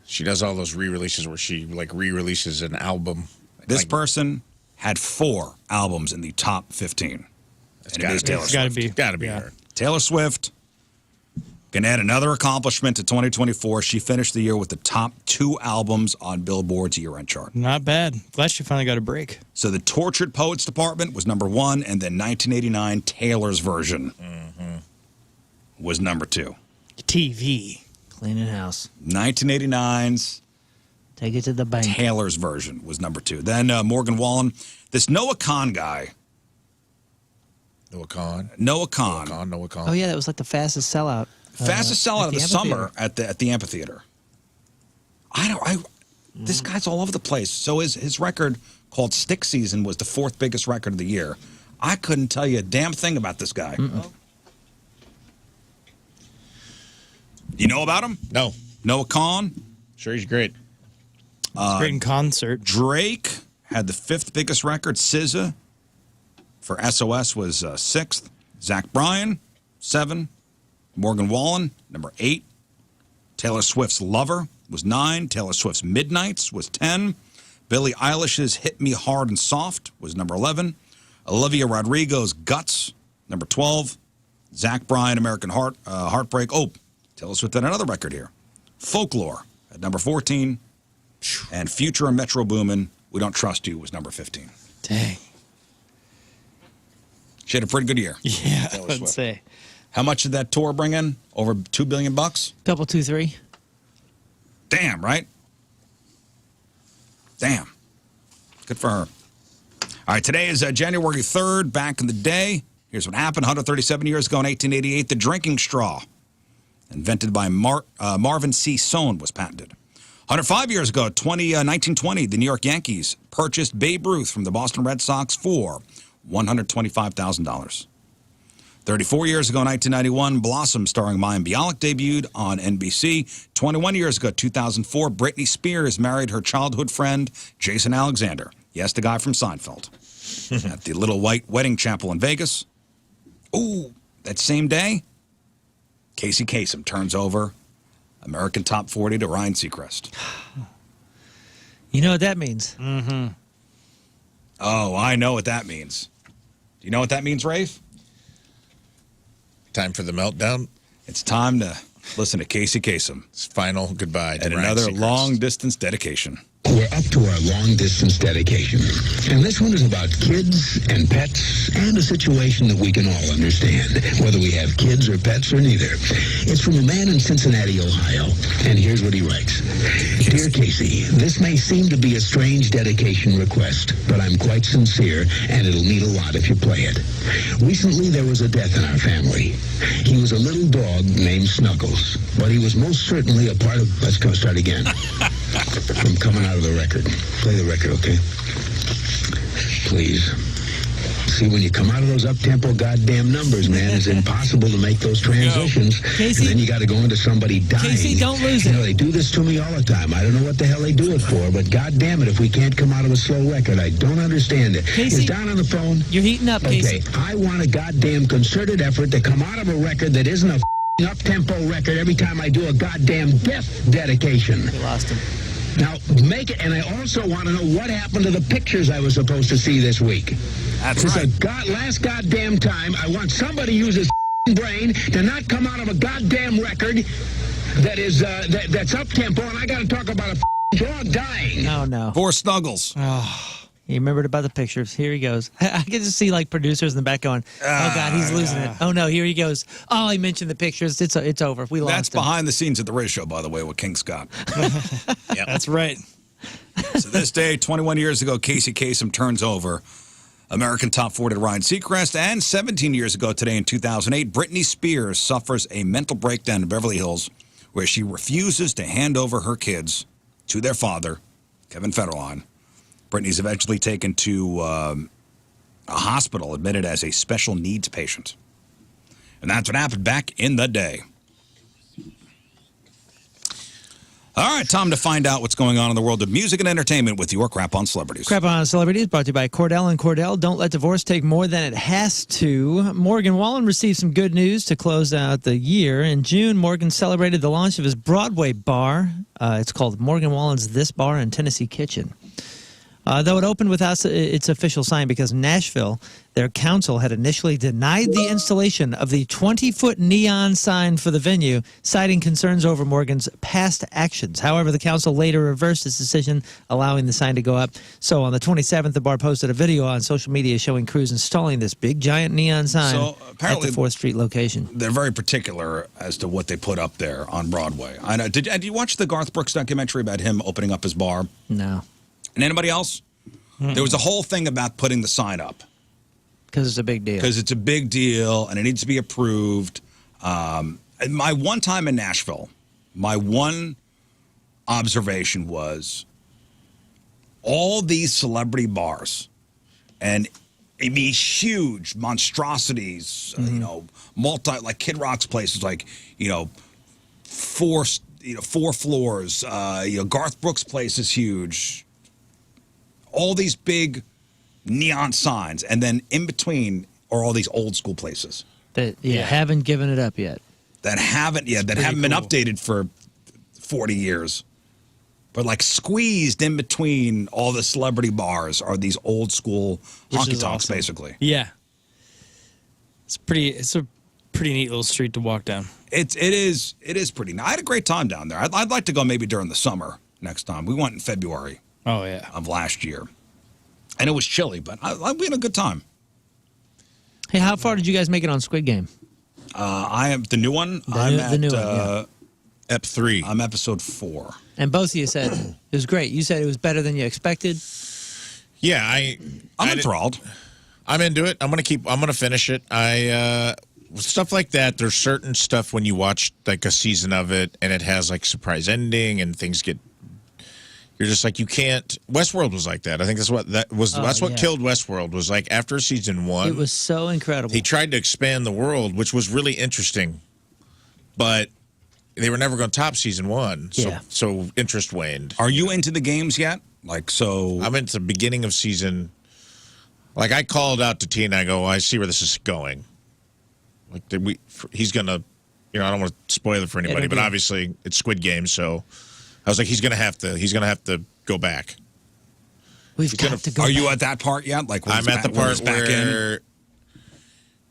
She does all those re-releases where she, like, re-releases an album. This like, person had 4 albums in the top 15. It's And it is Taylor It's got to Swift. be. Got to be Yeah. her. Taylor Swift Can add another accomplishment to 2024. She finished the year with the top 2 albums on Billboard's year-end chart. Not bad. Glad she finally got a break. So the Tortured Poets Department was number 1, and then 1989 Taylor's Version was number 2. TV. Cleaning house. 1989's Take it to the bank. Taylor's Version was number 2. Then Morgan Wallen, this Noah Kahan guy. Noah Kahan. Oh, yeah, that was like the fastest sellout. Fastest sellout of the summer at the amphitheater. This guy's all over the place. So his record called Stick Season was the 4th biggest record of the year. I couldn't tell you a damn thing about this guy. You know about him? No. Noah Kahan? Sure, he's great. It's great in concert. Drake had the 5th biggest record. SZA for SOS was 6th. Zach Bryan, 7. Morgan Wallen, number 8. Taylor Swift's Lover was 9. Taylor Swift's Midnights was 10. Billie Eilish's Hit Me Hard and Soft was number 11. Olivia Rodrigo's Guts, number 12. Zach Bryan, American Heartbreak. Oh, Taylor Swift had another record here. Folklore at number 14. And Future and Metro Boomin, We Don't Trust You was number 15. Dang. She had a pretty good year. Yeah, let's say. How much did that tour bring in? Over $2 billion? Couple, 2, 3. Damn, right? Damn. Good for her. All right, today is January 3rd. Back in the day, here's what happened 137 years ago in 1888. The drinking straw, invented by Marvin C. Sohn, was patented. 105 years ago, 1920, the New York Yankees purchased Babe Ruth from the Boston Red Sox for $125,000. 34 years ago, 1991, Blossom, starring Mayim Bialik, debuted on NBC. 21 years ago, 2004, Britney Spears married her childhood friend, Jason Alexander. Yes, the guy from Seinfeld. At the Little White Wedding Chapel in Vegas. Ooh, that same day, Casey Kasem turns over American Top 40 to Ryan Seacrest. You know what that means? Mm-hmm. Oh, I know what that means. Do you know what that means, Rafe? Time for the meltdown. It's time to listen to Casey Kasem. It's final goodbye to And Ryan another Seacrest. long-distance dedication. We're up to our long-distance dedication. And this one is about kids and pets and a situation that we can all understand, whether we have kids or pets or neither. It's from a man in Cincinnati, Ohio, and here's what he writes. Dear Casey, this may seem to be a strange dedication request, but I'm quite sincere, and it'll mean a lot if you play it. Recently, there was a death in our family. He was a little dog named Snuggles, but he was most certainly a part of... Let's go start again. From coming out of the record. Play the record, okay? Please. See, when you come out of those up-tempo goddamn numbers, man, it's impossible to make those transitions. Casey? And then you got to go into somebody dying. Casey, don't lose You it. know, they do this to me all the time. I don't know what the hell they do it for, but goddamn it, if we can't come out of a slow record, I don't understand it. Casey? Is Don on the phone? You're heating up, Casey. Okay, I want a goddamn concerted effort to come out of a record that isn't a up-tempo record every time I do a goddamn death dedication. We lost him. Now, make it, and I also want to know what happened to the pictures I was supposed to see this week. That's This right. is the last goddamn time I want somebody to use his brain to not come out of a goddamn record that is that's up-tempo, and I got to talk about a dog dying. Oh, no. For Snuggles. He remembered about the pictures. Here he goes. I can just see like producers in the back going, "Oh God, he's losing it." Oh no, here he goes. Oh, he mentioned the pictures. It's over. We lost That's him. behind the scenes at the RizzShow, by the way, with King Scott. That's right. So this day, 21 years ago, Casey Kasem turns over American Top 40 to Ryan Seacrest. And 17 years ago today, in 2008, Britney Spears suffers a mental breakdown in Beverly Hills where she refuses to hand over her kids to their father, Kevin Federline. Britney's eventually taken to a hospital, admitted as a special needs patient. And that's what happened back in the day. All right, time to find out what's going on in the world of music and entertainment with your Crap on Celebrities. Crap on Celebrities brought to you by Cordell and Cordell. Don't let divorce take more than it has to. Morgan Wallen received some good news to close out the year. In June, Morgan celebrated the launch of his Broadway bar. It's called Morgan Wallen's This Bar in Tennessee Kitchen. Though it opened without its official sign because Nashville, their council had initially denied the installation of the 20-foot neon sign for the venue, citing concerns over Morgan's past actions. However, the council later reversed its decision, allowing the sign to go up. So on the 27th, the bar posted a video on social media showing crews installing this big, giant neon sign at the 4th Street location. They're very particular as to what they put up there on Broadway. I know. Did you watch the Garth Brooks documentary about him opening up his bar? No. And anybody else? There was a whole thing about putting the sign up. Because it's a big deal. Because it's a big deal, and it needs to be approved. My one time in Nashville, my one observation was all these celebrity bars and these huge monstrosities, like Kid Rock's places, like, four floors. Garth Brooks' place is huge. All these big neon signs, and then in between are all these old school places that haven't given it up yet. That haven't been updated for 40 years. But like squeezed in between all the celebrity bars are these old school honky tonks, basically. Yeah, it's a pretty neat little street to walk down. It is pretty nice. I had a great time down there. I'd like to go maybe during the summer next time. We went in February. Oh yeah, of last year, and it was chilly, but we had a good time. Hey, how far did you guys make it on Squid Game? I am the new one. The new one, Ep 3. I'm episode 4. And both of you said it was great. You said it was better than you expected. Yeah, I'm enthralled. I'm into it. I'm gonna finish it. Stuff like that. There's certain stuff when you watch like a season of it and it has like surprise ending and things get. You're just like, you can't. Westworld was like that. I think that's what killed Westworld was like after season 1. It was so incredible. He tried to expand the world, which was really interesting, but they were never going to top season 1. So interest waned. Are you into the games yet? I'm into the beginning of season. Like I called out to Tina. I go, I see where this is going. Like he's gonna, I don't want to spoil it for anybody, but obviously it's Squid Game, so. I was like, he's gonna have to go back. We've got to go. Are you at that part yet? Like I'm at the part where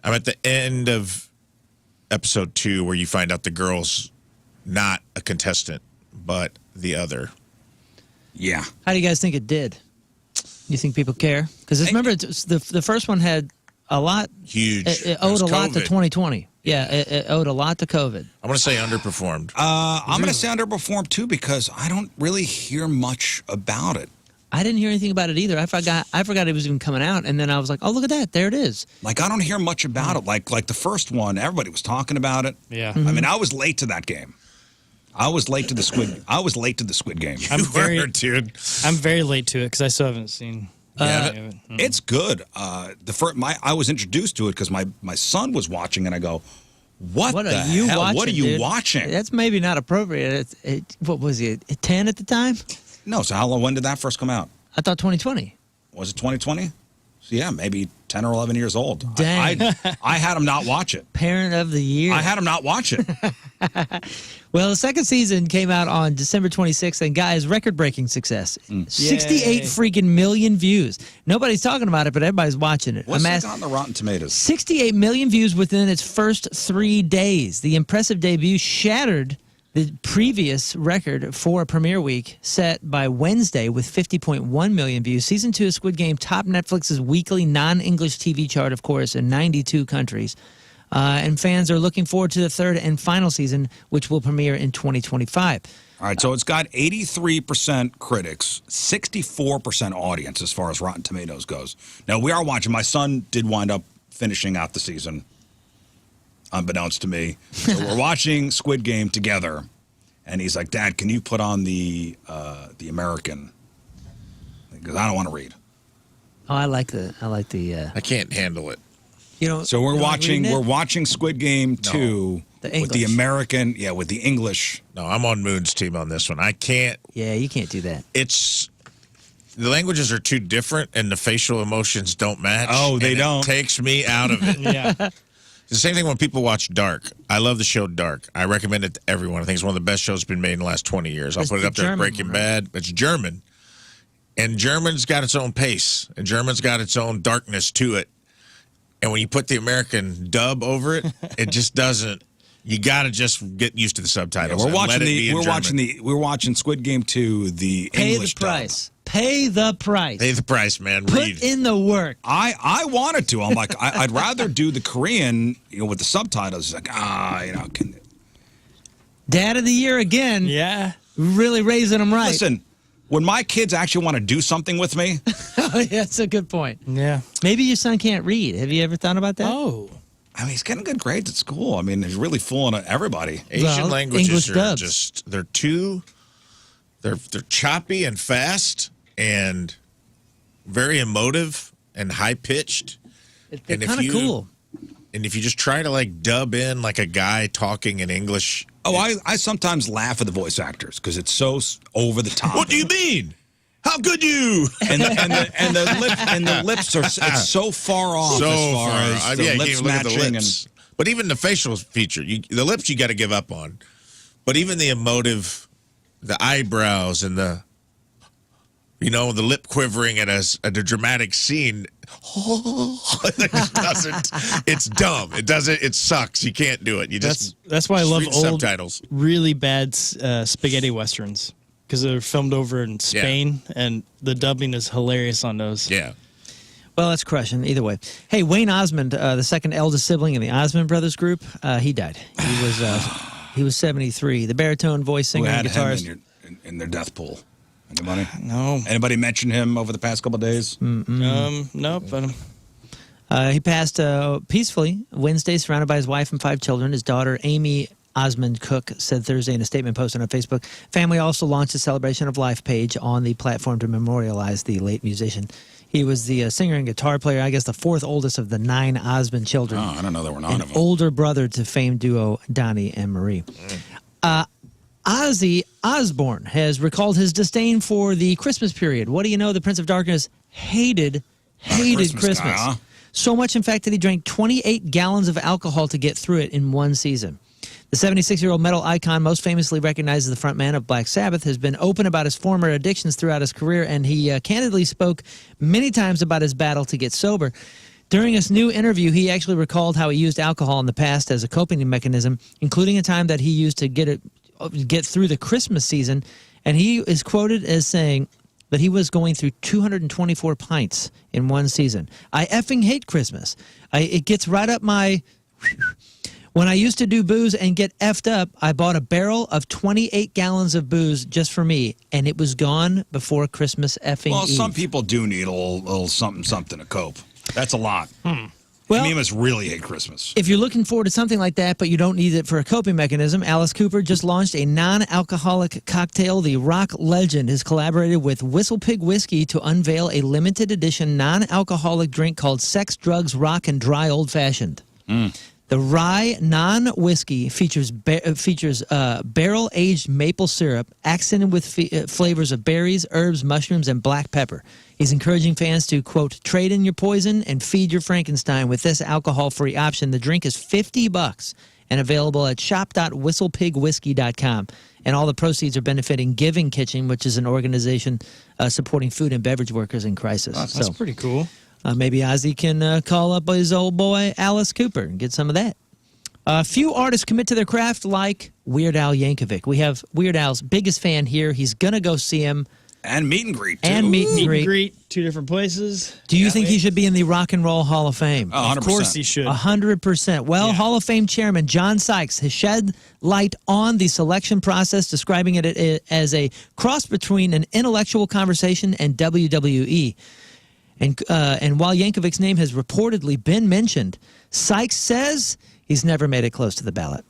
I'm at the end of episode 2, where you find out the girl's not a contestant, but the other. Yeah. How do you guys think it did? You think people care? Because remember, the first one had a lot. Huge. It owed a lot to 2020. Yeah, it owed a lot to COVID. I'm going to say underperformed. I'm going to say underperformed, too, because I don't really hear much about it. I didn't hear anything about it either. I forgot it was even coming out, and then I was like, oh, look at that. There it is. Like, I don't hear much about it. Like the first one, everybody was talking about it. Yeah. I mean, I was late to that game. I was late to the Squid Game. I'm very late to it because I still haven't seen. It's good. I was introduced to it because my son was watching, and I go, What the hell? What are you watching? That's maybe not appropriate. What was he, 10 at the time? No, so when did that first come out? I thought 2020. Was it 2020? So yeah, maybe 10 or 11 years old. Dang. I had him not watch it. Parent of the year. I had him not watch it. Well, the second season came out on December 26th, and guys, record-breaking success. 68 freaking million views. Nobody's talking about it, but everybody's watching it. What's it got on the Rotten Tomatoes? 68 million views within its first 3 days. The impressive debut shattered the previous record for a premiere week set by Wednesday with 50.1 million views. Season 2 of Squid Game topped Netflix's weekly non-English TV chart, of course, in 92 countries. And fans are looking forward to the third and final season, which will premiere in 2025. All right, so it's got 83% critics, 64% audience as far as Rotten Tomatoes goes. Now, we are watching. My son did wind up finishing out the season, unbeknownst to me. So we're watching Squid Game together, and he's like, Dad, can you put on the American? Because I don't want to read. Oh, I like the. I can't handle it. So we're watching Squid Game 2 with the American, with the English. No, I'm on Moon's team on this one. I can't. Yeah, you can't do that. The languages are too different, and the facial emotions don't match. Oh, they don't. It takes me out of it. Yeah. It's the same thing when people watch Dark. I love the show Dark. I recommend it to everyone. I think it's one of the best shows been made in the last 20 years. I'll put it up there with Breaking Bad. It's German. And German's got its own pace, and German's got its own darkness to it. And when you put the American dub over it, it just doesn't. You got to just get used to the subtitles. We're watching Squid Game 2, the English Pay the price. dub. Pay the price. Pay the price, man. Put in the work. I wanted to. I'm like, I'd rather do the Korean, with the subtitles. It's like, Dad of the year again. Yeah. Really raising them right. Listen, when my kids actually want to do something with me. Oh, yeah, that's a good point. Yeah. Maybe your son can't read. Have you ever thought about that? Oh. I mean, he's getting good grades at school. I mean, he's really fooling everybody. Asian languages English are dubs. just, they're choppy and fast and very emotive and high-pitched. They're kind of cool. And if you just try to, dub in like a guy talking in English. Oh, I sometimes laugh at the voice actors because it's so over the top. What do you mean? How could you? And the lips are it's so far off as far as the lips matching. But even the facial feature, the lips you got to give up on. But even the emotive, the eyebrows and the lip quivering at a dramatic scene. It's dumb. It sucks. You can't do it. That's why I love read old subtitles. really bad spaghetti westerns because they're filmed over in Spain and the dubbing is hilarious on those. Yeah. Well, that's crushing. Either way. Hey, Wayne Osmond, the second eldest sibling in the Osmond Brothers group, he died. He was 73. The baritone voice singer and guitarist. Him in their death pool? Anybody? No. Anybody mention him over the past couple of days? Nope. He passed peacefully Wednesday, surrounded by his wife and 5 children. His daughter, Amy Osmond Cook, said Thursday in a statement posted on Facebook. Family also launched a celebration of life page on the platform to memorialize the late musician. He was the singer and guitar player, I guess the 4th oldest of the 9 Osmond children. Oh, I don't know there were 9 of them. Older brother to famed duo Donnie and Marie. Ozzy Osbourne has recalled his disdain for the Christmas period. What do you know? The Prince of Darkness hated Christmas. Guy, huh? So much, in fact, that he drank 28 gallons of alcohol to get through it in one season. The 76-year-old metal icon, most famously recognized as the frontman of Black Sabbath, has been open about his former addictions throughout his career, and he candidly spoke many times about his battle to get sober. During his new interview, he actually recalled how he used alcohol in the past as a coping mechanism, including a time that he used to get through the Christmas season, and he is quoted as saying that he was going through 224 pints in one season. I effing hate Christmas. It gets right up my... When I used to do booze and get effed up, I bought a barrel of 28 gallons of booze just for me, and it was gone before Christmas effing Well, Eve. some people do need a little something to cope. That's a lot. Well, you must really hate Christmas. If you're looking forward to something like that, but you don't need it for a coping mechanism, Alice Cooper just launched a non-alcoholic cocktail. The rock legend has collaborated with Whistle Pig Whiskey to unveil a limited edition non-alcoholic drink called Sex, Drugs, Rock, and Dry Old Fashioned. The rye non-whiskey features barrel-aged maple syrup, accented with flavors of berries, herbs, mushrooms, and black pepper. He's encouraging fans to, quote, trade in your poison and feed your Frankenstein with this alcohol-free option. The drink is $50 and available at shop.whistlepigwhiskey.com. And all the proceeds are benefiting Giving Kitchen, which is an organization supporting food and beverage workers in crisis. That's pretty cool. Maybe Ozzy can call up his old boy Alice Cooper and get some of that. Few artists commit to their craft like Weird Al Yankovic. We have Weird Al's biggest fan here. He's going to go see him. And meet and greet, too. And meet and greet. 2 different places. Do you think he should be in the Rock and Roll Hall of Fame? Oh, 100%. Of course he should. 100%. Well, Hall of Fame chairman John Sykes has shed light on the selection process, describing it as a cross between an intellectual conversation and WWE. And while Yankovic's name has reportedly been mentioned, Sykes says he's never made it close to the ballot.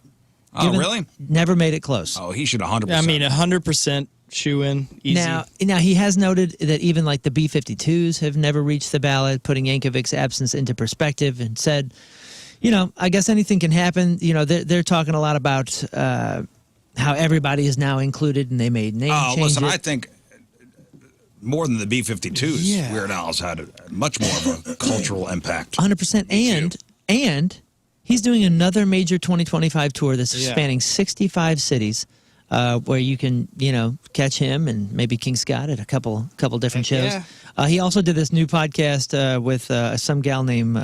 Oh, really? Never made it close. Oh, he should 100%. I mean, 100% shoe-in, easy. Now he has noted that even like the B-52s have never reached the ballot, putting Yankovic's absence into perspective, and said, I guess anything can happen. They're talking a lot about how everybody is now included, and they made name changes. Listen, I think more than the B-52s, Weird Al's had much more of a cultural impact. 100%. And he's doing another major 2025 tour that's spanning 65 cities. where you can, catch him and maybe King Scott at a couple different shows. Yeah. He also did this new podcast with some gal named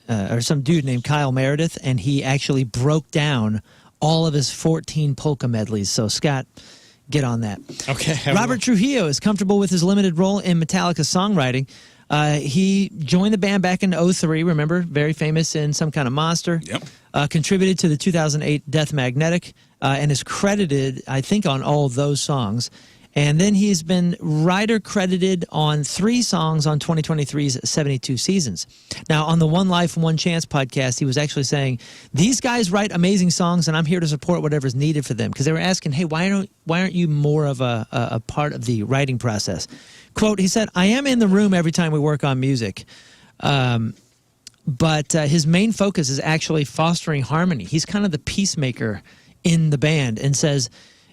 or some dude named Kyle Meredith, and he actually broke down all of his 14 polka medleys. So Scott, get on that. Okay. Robert Trujillo is comfortable with his limited role in Metallica's songwriting. He joined the band back in 2003, remember? Very famous in Some Kind of Monster. Yep. Contributed to the 2008 Death Magnetic and is credited, I think, on all those songs. And then he's been writer credited on 3 songs on 2023's 72 Seasons. Now, on the One Life, One Chance podcast, he was actually saying, these guys write amazing songs, and I'm here to support whatever's needed for them. Because they were asking, hey, why aren't you more of a part of the writing process? Quote, he said, I am in the room every time we work on music. But his main focus is actually fostering harmony. He's kind of the peacemaker in the band and says,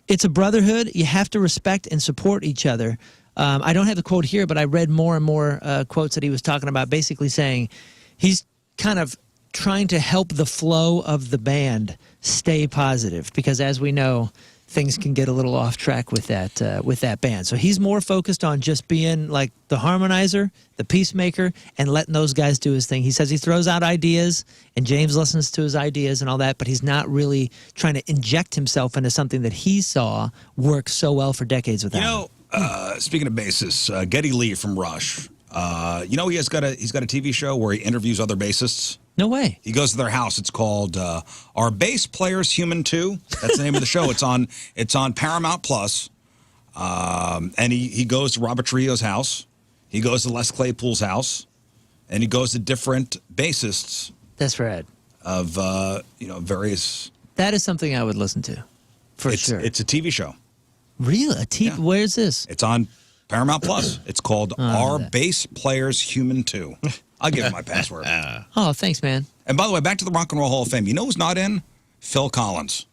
it's a brotherhood. You have to respect and support each other. I don't have the quote here, but I read more and more quotes that he was talking about, basically saying he's kind of trying to help the flow of the band stay positive because, as we know, things can get a little off track with that band. So he's more focused on just being like the harmonizer, the peacemaker, and letting those guys do his thing. He says he throws out ideas, and James listens to his ideas and all that, but he's not really trying to inject himself into something that he saw work so well for decades without him. Speaking of bassists, Geddy Lee from Rush, he's got a TV show where he interviews other bassists. No way. He goes to their house. It's called Are Bass Players Human Too? That's the name of the show. It's on Paramount Plus. And he goes to Robert Trujillo's house. He goes to Les Claypool's house. And he goes to different bassists. That's rad. Of, various... That is something I would listen to, for sure. It's a TV show. Really? Yeah. Where's this? It's on Paramount Plus. It's called Are Bass Players Human Too? I'll give him my password. Oh, thanks, man. And by the way, back to the Rock and Roll Hall of Fame. You know who's not in? Phil Collins.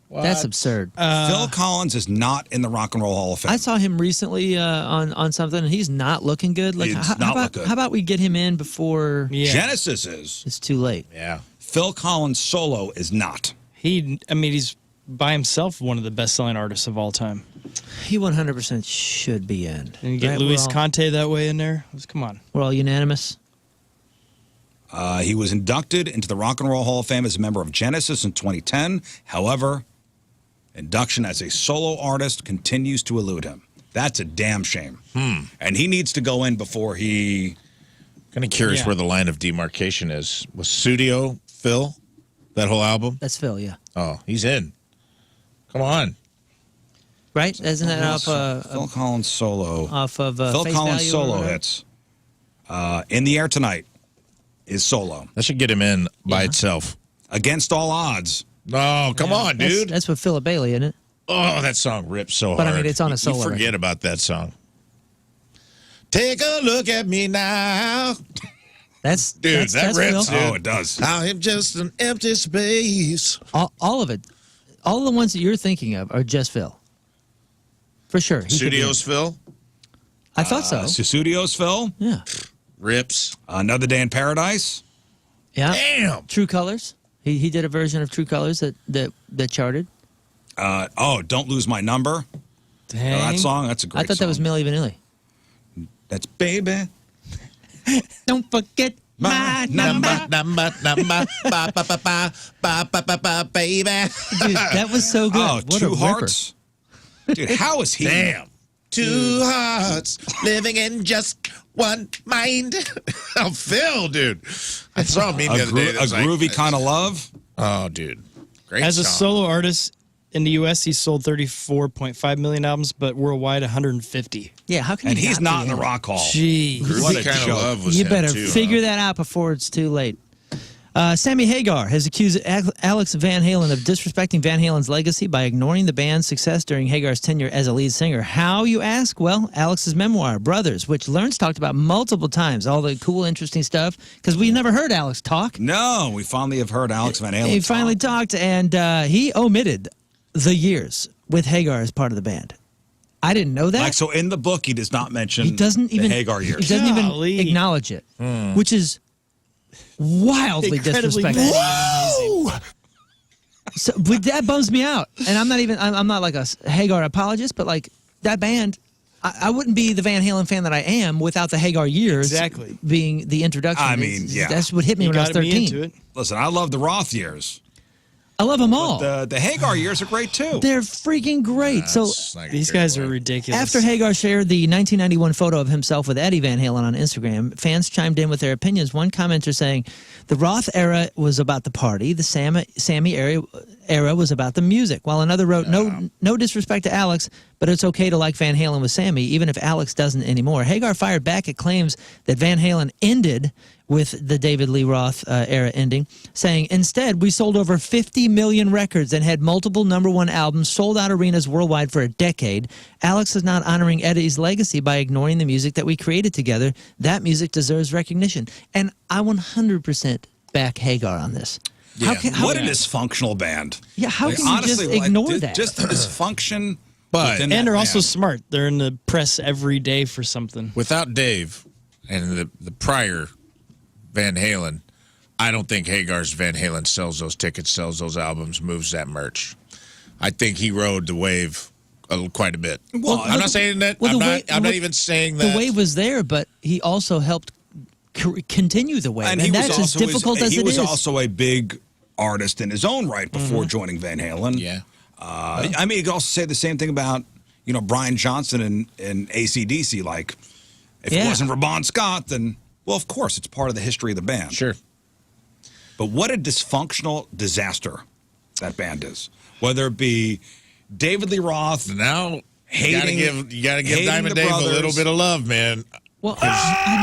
What? That's absurd. Phil Collins is not in the Rock and Roll Hall of Fame. I saw him recently on something, and he's not looking good. Like, how about we get him in before Genesis is? It's too late. Yeah. Phil Collins solo is not. He's by himself one of the best-selling artists of all time. He 100% should be in. And you get Luis Conte that way in there? Come on. We're all unanimous? He was inducted into the Rock and Roll Hall of Fame as a member of Genesis in 2010. However, induction as a solo artist continues to elude him. That's a damn shame. And he needs to go in before he... Kind of curious where the line of demarcation is. Was Studio Phil, that whole album? That's Phil, yeah. Oh, he's in. Come on. Right? Isn't that off... Phil Collins solo. Off of Phil Face Collins Value solo hits. In the Air Tonight is solo. That should get him in by itself. Against All Odds. Oh, come on, dude. That's with Philip Bailey, isn't it? Oh, that song rips so hard. But I mean, it's on a solo You forget record. about that song. Take a look at me now. That's rips, Phil. dude. Oh, it does. I am just an empty space. All of it. All the ones that you're thinking of are just Phil. For sure. He could be Studios Phil? I thought so. Studios Phil. Yeah. Rips. Another Day in Paradise. Yeah. Damn. True Colors. He did a version of True Colors that charted. Don't Lose My Number. Dang. You know that song? That's a great song. I thought that was Milli Vanilli. That's Baby. Don't forget my number. Baby. Dude, that was so good. Oh, What Two a ripper. Hearts. Dude, how is he? Damn. Two hearts living in just one mind. Oh, Phil, dude. I saw him the other day. A groovy kind of love. Oh, dude. Great As a song. solo artist in the U.S., he sold 34.5 million albums, but worldwide 150. Yeah, how can And you he's not not be in the Rock Hall. Jeez. What a Groovy kind of joke. love was You him, better too, figure that out before it's too late. Sammy Hagar has accused Alex Van Halen of disrespecting Van Halen's legacy by ignoring the band's success during Hagar's tenure as a lead singer. How, you ask? Well, Alex's memoir, Brothers, which Lern's talked about multiple times, all the cool, interesting stuff, because we never heard Alex talk. No, we finally have heard Alex Van Halen He talk. finally talked, and he omitted the years with Hagar as part of the band. I didn't know that. Like, so in the book, he does not mention He doesn't even the Hagar years. He doesn't Golly. even acknowledge it, which is wildly Incredibly disrespectful. petty and amazing. So, but that bums me out. And I'm not like a Hagar apologist, but like that band, I wouldn't be the Van Halen fan that I am without the Hagar years being the introduction. I mean, yeah. That's what hit me when I was 13. Listen, I love the Roth years. I love them all. But the Hagar years are great too. They're freaking great. So these guys are ridiculous. After Hagar shared the 1991 photo of himself with Eddie Van Halen on Instagram, fans chimed in with their opinions. One commenter saying, the Roth era was about the party. The Sammy era was about the music. While another wrote, no disrespect to Alex, but it's okay to like Van Halen with Sammy, even if Alex doesn't anymore. Hagar fired back at claims that Van Halen ended with the David Lee Roth era ending, saying, instead, we sold over 50 million records and had multiple #1 albums, sold out arenas worldwide for a decade. Alex is not honoring Eddie's legacy by ignoring the music that we created together. That music deserves recognition. And I 100% back Hagar on this. Yeah. What a dysfunctional band. Yeah, how can honestly, you just ignore that? Just the dysfunction. But and they're also smart. They're in the press every day for something. Without Dave and the prior Van Halen, I don't think Hagar's Van Halen sells those tickets, sells those albums, moves that merch. I think he rode the wave quite a bit. Well, I'm not saying that. I'm not even saying that. The wave was there, but he also helped continue the wave, and that's as difficult as it is. He was also a big artist in his own right before joining Van Halen. Yeah. I mean, you could also say the same thing about, Brian Johnson and AC/DC. Like, if it wasn't for Bon Scott, then, well, of course, it's part of the history of the band. Sure. But what a dysfunctional disaster that band is. Whether it be David Lee Roth, now hating, you gotta give Diamond Dave a little bit of love, man. Well,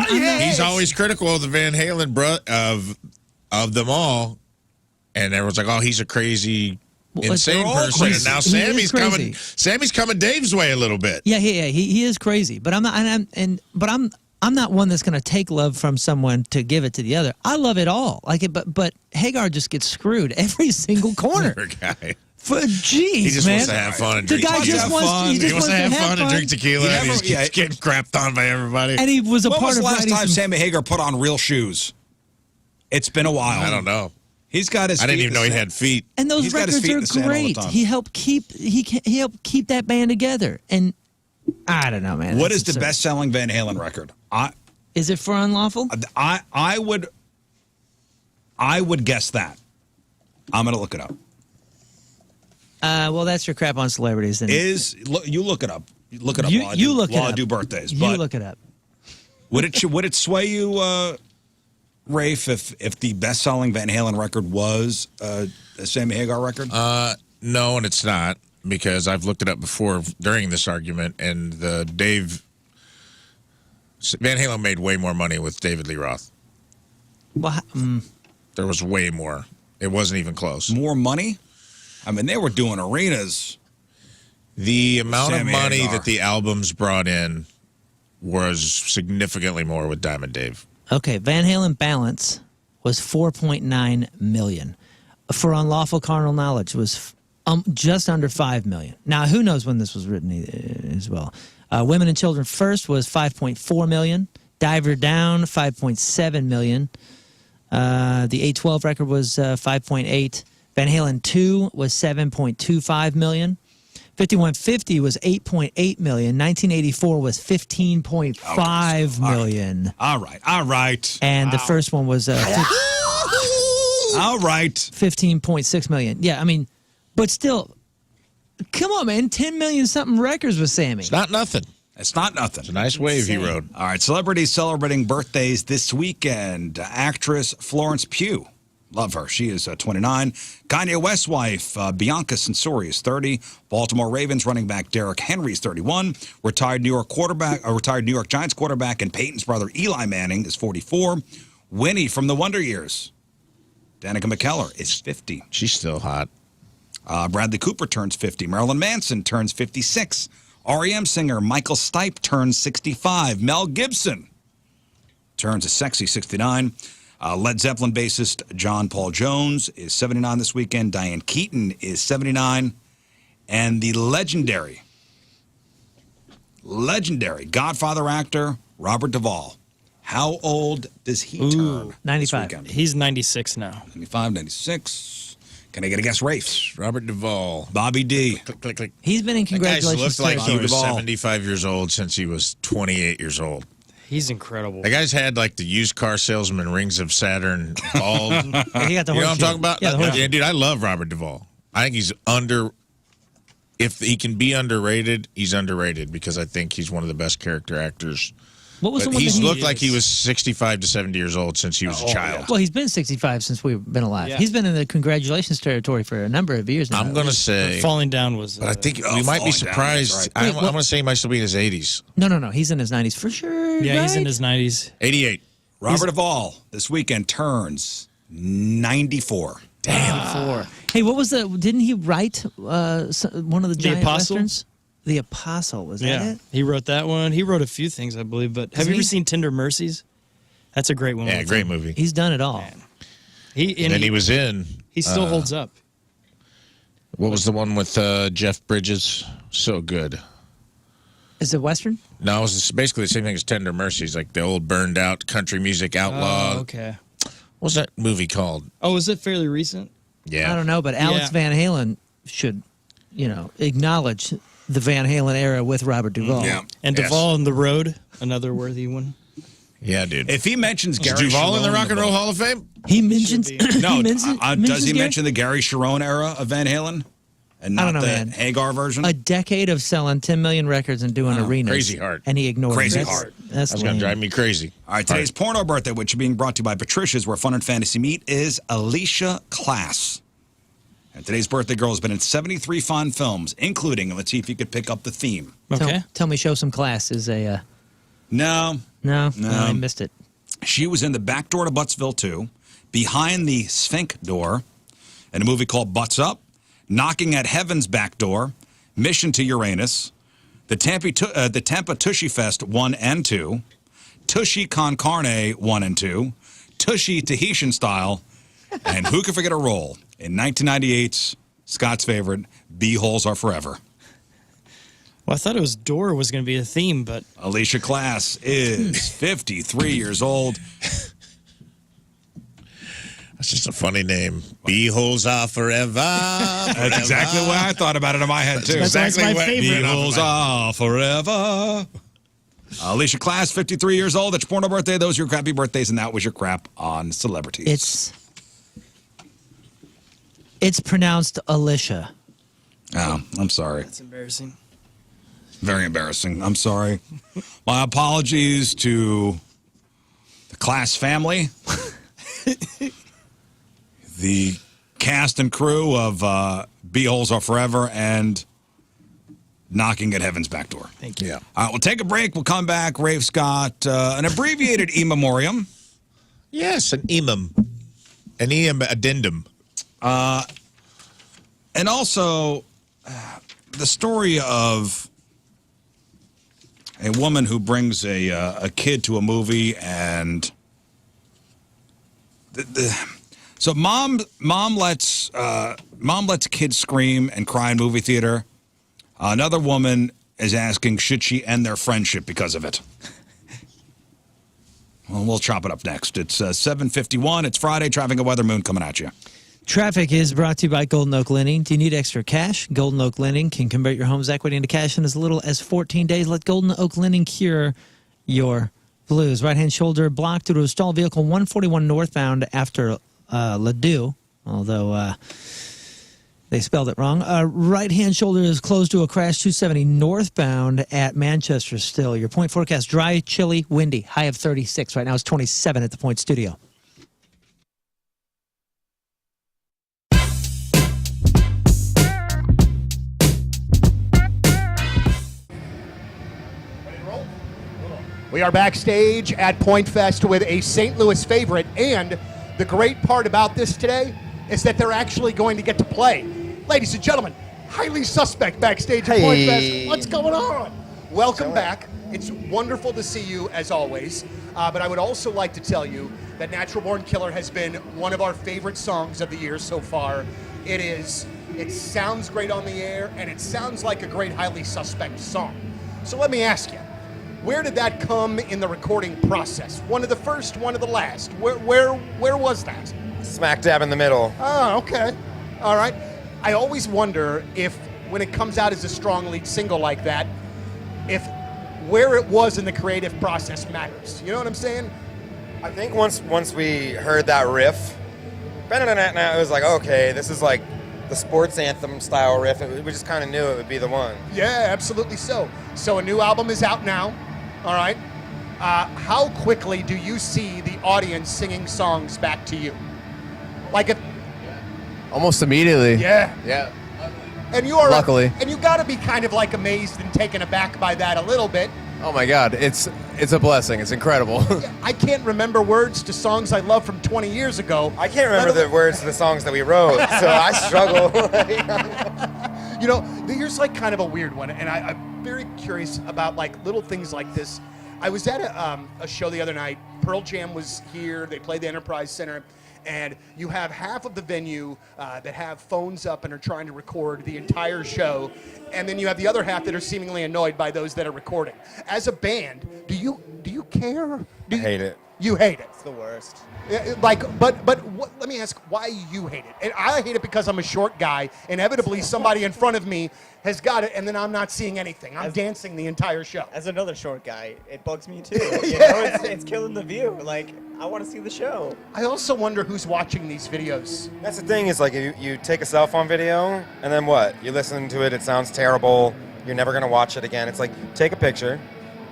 he's always critical of the Van Halen of them all, and everyone's like, "Oh, he's a crazy, insane person." Crazy. And now Sammy's coming Dave's way a little bit. Yeah, he is crazy, but I'm not one that's going to take love from someone to give it to the other. I love it all, but Hagar just gets screwed every single corner. Poor guy. He just wants to have fun and drink tequila. He wants to have fun and drink tequila. And he's getting crapped on by everybody. And he was a part of. When was the last time Sammy Hagar put on real shoes? It's been a while. I don't know. He's got his. I didn't even know he had feet. And those records are great. He helped keep that band together. And I don't know, man. What is the best-selling Van Halen record? Is it For Unlawful? I would guess that. I'm gonna look it up. Well, that's your crap on celebrities. You look it up. Look it up. You look it up. I do birthdays. You look it up. Would it sway you, Rafe, if the best-selling Van Halen record was a Sammy Hagar record? No, and it's not, because I've looked it up before during this argument, and Van Halen made way more money with David Lee Roth. Well, there was way more. It wasn't even close. More money? I mean, they were doing arenas. The amount of money that the albums brought in was significantly more with Diamond Dave. Okay, Van Halen Balance was $4.9 million. For Unlawful Carnal Knowledge was just under $5 million. Now, who knows when this was written as well. Women and Children First was $5.4 million. Diver Down, $5.7 million. The A12 record was $5.8. Van Halen 2 was $7.25 million. 5150 was $8.8 million. 1984 was $15.5 million. All right. And the first one was all right, $15.6 million. Yeah, I mean, but still, come on, man. 10 million something records with Sammy. It's not nothing. It's not nothing. It's a nice wave he rode. All right, celebrities celebrating birthdays this weekend. Actress Florence Pugh. Love her. She is 29. Kanye West's wife, Bianca Censori, is 30. Baltimore Ravens running back Derrick Henry is 31. Retired New York Giants quarterback and Peyton's brother Eli Manning is 44. Winnie from the Wonder Years, Danica McKellar, is 50. She's still hot. Bradley Cooper turns 50. Marilyn Manson turns 56. R.E.M. singer Michael Stipe turns 65. Mel Gibson turns a sexy 69. Led Zeppelin bassist John Paul Jones is 79 this weekend. Diane Keaton is 79. And the legendary Godfather actor Robert Duvall. How old does he turn? 95. He's 96 now. 95, 96. Can I get a guess? Rafe. Robert Duvall. Bobby D. Click, click, click. He's been in That guy's congratulations. looked like he was Duvall. 75 years old since he was 28 years old. He's incredible. That guy's had like the used car salesman rings of Saturn bald. He got the You know what I'm horseshoe. talking about? Yeah, the horseshoe. Yeah, dude, I love Robert Duvall. I think he's if he can be underrated, he's underrated because I think he's one of the best character actors. What was But the one he's that looked like he was 65 to 70 years old since he was a child. Well, he's been 65 since we've been alive. Yeah. He's been in the congratulations territory for a number of years now. I'm going to say, Falling Down was. but I think Oh, we might be Falling Down, surprised. that's I'm Wait, going to say he might still be in his 80s. No. He's in his 90s for sure. Yeah, he's in right? his 90s. 88. Robert Duvall this weekend turns 94. Damn. Hey, what was the? Didn't he write one of the giant Apostle? westerns? The Apostle, was that Yeah, it? he wrote that one. He wrote a few things, I believe. But have you ever seen Tender Mercies? That's a great one. Yeah, with great him. movie. He's done it all. And then he was in. He still holds up. What was the one with Jeff Bridges? So good. Is it western? No, it was basically the same thing as Tender Mercies, like the old burned out country music outlaw. Oh, okay. What was that movie called? Oh, is it fairly recent? Yeah. I don't know, but Alex Yeah. Van Halen should, acknowledge the Van Halen era with Robert Duvall. Yeah. And Yes. Duvall on the Road, another worthy one. Yeah, dude. If he mentions Is Gary Duvall in the Sharon Rock and Roll book- Hall of Fame? He mentions. No, he mentions does he Gary? mention the Gary Sharon era of Van Halen? And I not don't know, the man. Hagar version? A decade of selling 10 million records and doing arenas. crazy hard. And he ignored Crazy it. hard. That's That's going lame. to drive me crazy. All right, today's porno birthday, which is being brought to you by Patricia's, where fun and fantasy meet, is Alicia Class. And today's birthday girl has been in 73 fine films, including, and let's see if you could pick up the theme. Okay. Tell me, show some class is a. No, No, I missed it. she was in The Back Door to Buttsville 2, Behind the Sphinx Door, in a movie called Butts Up, Knocking at Heaven's Back Door, Mission to Uranus, the Tampa Tushy Fest 1 and 2, Tushy Con Carne 1 and 2, Tushy Tahitian Style, and who can forget a role in 1998's Scott's favorite, B-Holes Are Forever. Well, I thought it was Door was going to be a theme, but Alicia Class is 53 years old. That's just a funny name. B-holes are forever. That's exactly what I thought about it in my head, too. That's why it's my favorite. B-Holes are forever. Alicia Class, 53 years old. It's your porno birthday. Those are your crappy birthdays, and that was your crap on celebrities. It's pronounced Alicia. Oh, I'm sorry. that's embarrassing. Very embarrassing. I'm sorry. My apologies to the Class family, the cast and crew of B-Holes Are Forever, and Knocking at Heaven's Back Door. Thank you. Yeah. All right, we'll take a break. We'll come back. Rafe's got an abbreviated in memoriam. Yes, an emum. An addendum. And also the story of a woman who brings a kid to a movie, and so mom lets kids scream and cry in movie theater. Another woman is asking, should she end their friendship because of it? Well, we'll chop it up next. It's 7:51. It's Friday. Traffic and weather, Moon coming at you. Traffic is brought to you by Golden Oak Lending. Do you need extra cash? Golden Oak Lending can convert your home's equity into cash in as little as 14 days. Let Golden Oak Lending cure your blues. Right-hand shoulder blocked due to a stalled vehicle 141 northbound after Ladue, although they spelled it wrong. Right-hand shoulder is closed to a crash 270 northbound at Manchester still. Your point forecast, dry, chilly, windy. High of 36. Right now it's 27 at the Point Studio. We are backstage at Point Fest with a St. Louis favorite, and the great part about this today is that they're actually going to get to play. Ladies and gentlemen, highly suspect backstage at Point Fest. What's going on? Welcome back. It's wonderful to see you as always, but I would also like to tell you that Natural Born Killer has been one of our favorite songs of the year so far. It sounds great on the air, and it sounds like a great highly suspect song. So let me ask you, where did that come in the recording process? One of the first, one of the last? Where was that? Smack dab in the middle. Oh, okay. All right. I always wonder if, when it comes out as a strong lead single like that, if where it was in the creative process matters. You know what I'm saying? I think once we heard that riff, it was like, okay, this is like the sports anthem style riff. We just kind of knew it would be the one. Yeah, absolutely so. So a new album is out now. All right. How quickly do you see the audience singing songs back to you? Like if Almost immediately. Yeah. Yeah. And you are Luckily. And you got to be kind of like amazed and taken aback by that a little bit. Oh my God, it's a blessing. It's incredible. I can't remember words to songs I love from 20 years ago. I can't remember the words to the songs that we wrote, so I struggle. You know, here's like kind of a weird one, and I'm very curious about like little things like this. I was at a show the other night. Pearl Jam was here. They played the Enterprise Center. And you have half of the venue that have phones up and are trying to record the entire show, and then you have the other half that are seemingly annoyed by those that are recording. As a band, do you care? I hate it. You hate it. It's the worst. Like, but what, let me ask, why you hate it? And I hate it because I'm a short guy. Inevitably, somebody in front of me has got it, and then I'm not seeing anything. I'm dancing the entire show. As another short guy, it bugs me too. You know, it's killing the view. Like, I want to see the show. I also wonder who's watching these videos. That's the thing, is like you take a cell phone video, and then what? You listen to it, it sounds terrible, you're never going to watch it again. It's like, take a picture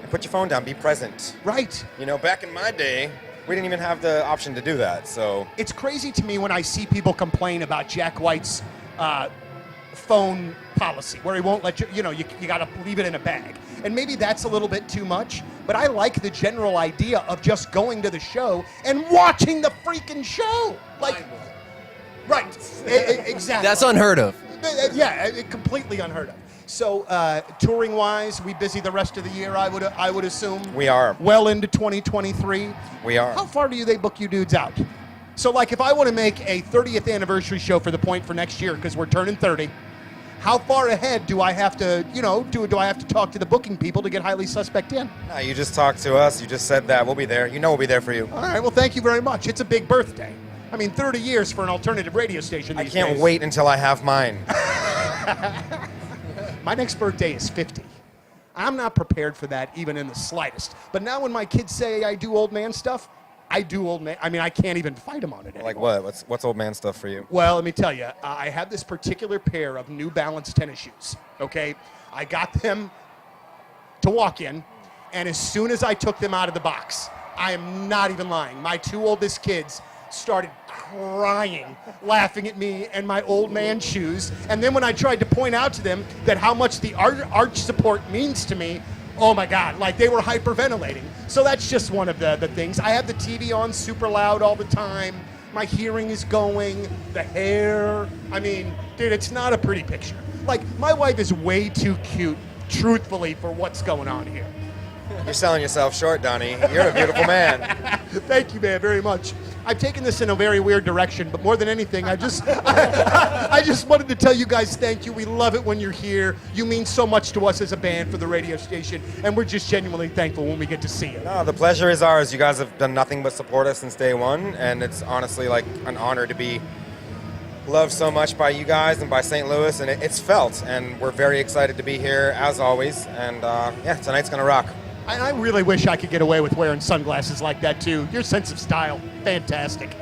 and put your phone down, be present. Right. You know, back in my day, we didn't even have the option to do that, so. It's crazy to me when I see people complain about Jack White's phone policy, where he won't let you know, you got to leave it in a bag. And maybe that's a little bit too much, but I like the general idea of just going to the show and watching the freaking show. Like, right, exactly. That's unheard of. Yeah, completely unheard of. So, touring-wise, we busy the rest of the year, I would assume? We are. Well into 2023? We are. How far do they book you dudes out? So, like, if I want to make a 30th anniversary show for The Point for next year, because we're turning 30, how far ahead do I have to, do I have to talk to the booking people to get Highly Suspect in? No, you just talked to us, you just said that, we'll be there. You know we'll be there for you. All right, well, thank you very much. It's a big birthday. I mean, 30 years for an alternative radio station these days. I can't wait until I have mine. My next birthday is 50. I'm not prepared for that even in the slightest. But now when my kids say I do old man stuff, I do old man. I mean, I can't even fight them on it anymore. Like what? What's old man stuff for you? Well, let me tell you, I have this particular pair of New Balance tennis shoes, okay? I got them to walk in, and as soon as I took them out of the box, I am not even lying, my two oldest kids started crying, laughing at me and my old man shoes. And then when I tried to point out to them that how much the arch support means to me, oh my God, like they were hyperventilating. So that's just one of the things. I have the TV on super loud all the time. My hearing is going, the hair. I mean, dude, it's not a pretty picture. Like, my wife is way too cute, truthfully, for what's going on here. You're selling yourself short, Donnie. You're a beautiful man. Thank you, man, very much. I've taken this in a very weird direction, but more than anything, I just wanted to tell you guys thank you. We love it when you're here. You mean so much to us as a band for the radio station, and we're just genuinely thankful when we get to see you. No, the pleasure is ours. You guys have done nothing but support us since day one, and it's honestly like an honor to be loved so much by you guys and by St. Louis, and it's felt, and we're very excited to be here as always, and yeah, tonight's gonna rock. I really wish I could get away with wearing sunglasses like that, too. Your sense of style, fantastic.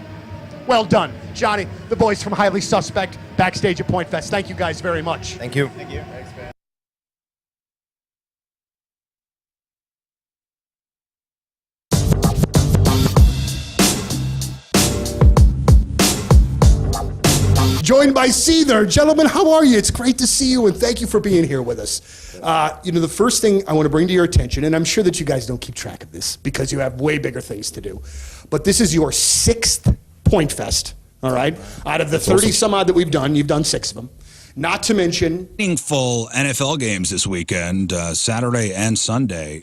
Well done. Johnny, the boys from Highly Suspect, backstage at Point Fest. Thank you guys very much. Thank you. Thank you. Thanks, man. Joined by Seether. Gentlemen, how are you? It's great to see you, and thank you for being here with us. The first thing I want to bring to your attention, and I'm sure that you guys don't keep track of this because you have way bigger things to do, but this is your 6th Point Fest, all right? Out of the 30 some odd that we've done, you've done 6 of them. Not to mention... Meaningful NFL games this weekend, Saturday and Sunday.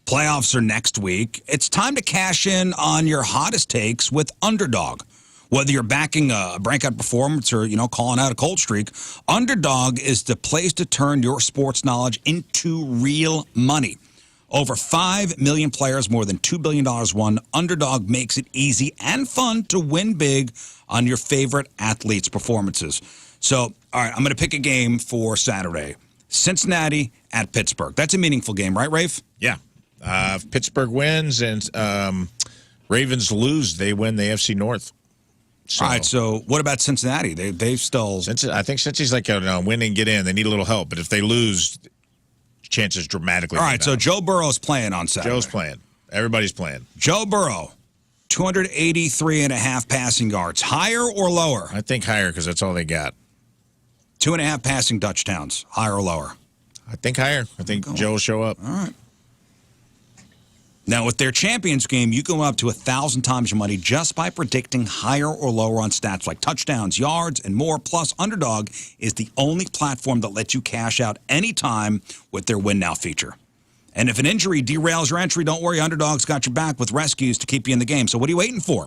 Playoffs are next week. It's time to cash in on your hottest takes with Underdog. Whether you're backing a breakout performance or, calling out a cold streak, Underdog is the place to turn your sports knowledge into real money. Over 5 million players, more than $2 billion won. Underdog makes it easy and fun to win big on your favorite athletes' performances. So, all right, I'm going to pick a game for Saturday. Cincinnati at Pittsburgh. That's a meaningful game, right, Rafe? Yeah. If Pittsburgh wins and Ravens lose, they win the AFC North. So, all right, so what about Cincinnati? They've still... I think Cincy's like a win and get in. They need a little help, but if they lose, chances dramatically. All right, so Joe Burrow's playing on Saturday. Joe's playing. Everybody's playing. Joe Burrow, 283.5 passing yards. Higher or lower? I think higher because that's all they got. 2.5 passing touchdowns. Higher or lower? I think higher. I think Joe will show up. All right. Now, with their Champions game, you go up to 1,000 times your money just by predicting higher or lower on stats like touchdowns, yards, and more. Plus, Underdog is the only platform that lets you cash out anytime with their Win Now feature. And if an injury derails your entry, don't worry, Underdog's got your back with rescues to keep you in the game. So what are you waiting for?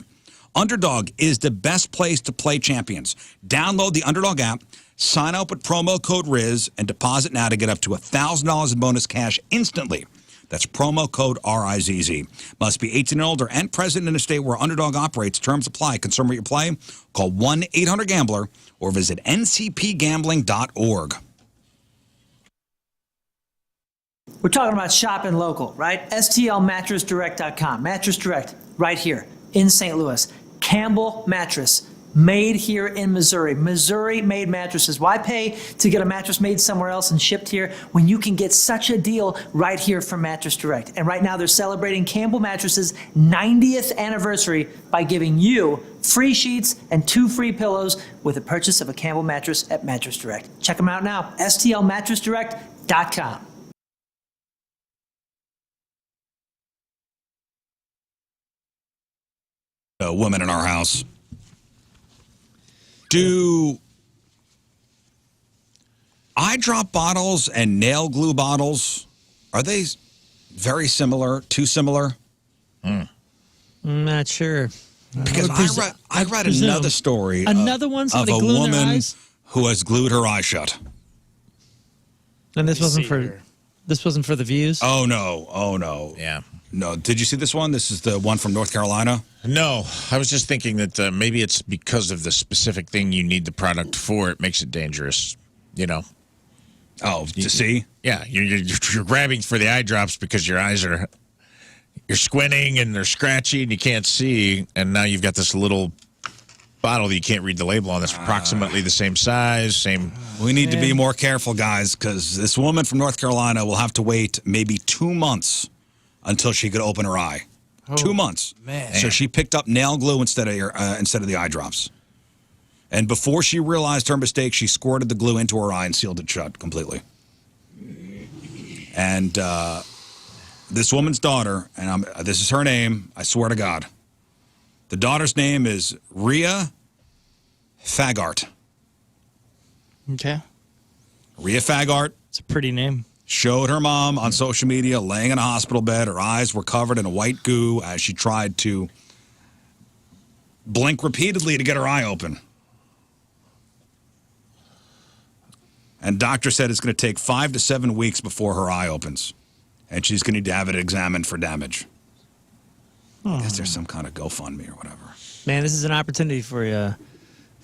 Underdog is the best place to play Champions. Download the Underdog app, sign up with promo code Rizz, and deposit now to get up to $1,000 in bonus cash instantly. That's promo code RIZZ. Must be 18 and older and present in a state where Underdog operates. Terms apply. Concern what you play? Call 1-800-GAMBLER or visit ncpgambling.org. We're talking about shopping local, right? STLmattressdirect.com. Mattress Direct, right here in St. Louis. Campbell Mattress, made here in Missouri. Missouri-made mattresses. Why pay to get a mattress made somewhere else and shipped here when you can get such a deal right here from Mattress Direct? And right now they're celebrating Campbell Mattress's 90th anniversary by giving you free sheets and 2 free pillows with the purchase of a Campbell mattress at Mattress Direct. Check them out now. STLmattressdirect.com. Women in our house. Do eye drop bottles and nail glue bottles, are they very similar, too similar? I'm not sure. Because I read another story another one, of somebody a gluing their woman eyes? who has glued her eye shut. And this wasn't for the views? Oh, no. Yeah. No, did you see this one? This is the one from North Carolina? No, I was just thinking that maybe it's because of the specific thing you need the product for. It makes it dangerous, you know. Oh, to see? Yeah, you're grabbing for the eye drops because your eyes are, you're squinting and they're scratchy and you can't see. And now you've got this little bottle that you can't read the label on that's approximately the same size, same. We need to be more careful, guys, because this woman from North Carolina will have to wait maybe 2 months until she could open her eye. 2 months. Man. So she picked up nail glue instead of the eye drops. And before she realized her mistake, she squirted the glue into her eye and sealed it shut completely. And this woman's daughter, and this is her name, I swear to God. The daughter's name is Rhea Fagart. Okay. Rhea Fagart. It's a pretty name. Showed her mom on social media laying in a hospital bed. Her eyes were covered in a white goo as she tried to blink repeatedly to get her eye open. And doctor said it's going to take 5 to 7 weeks before her eye opens. And she's going to need to have it examined for damage. I guess there's some kind of GoFundMe or whatever. Man, this is an opportunity for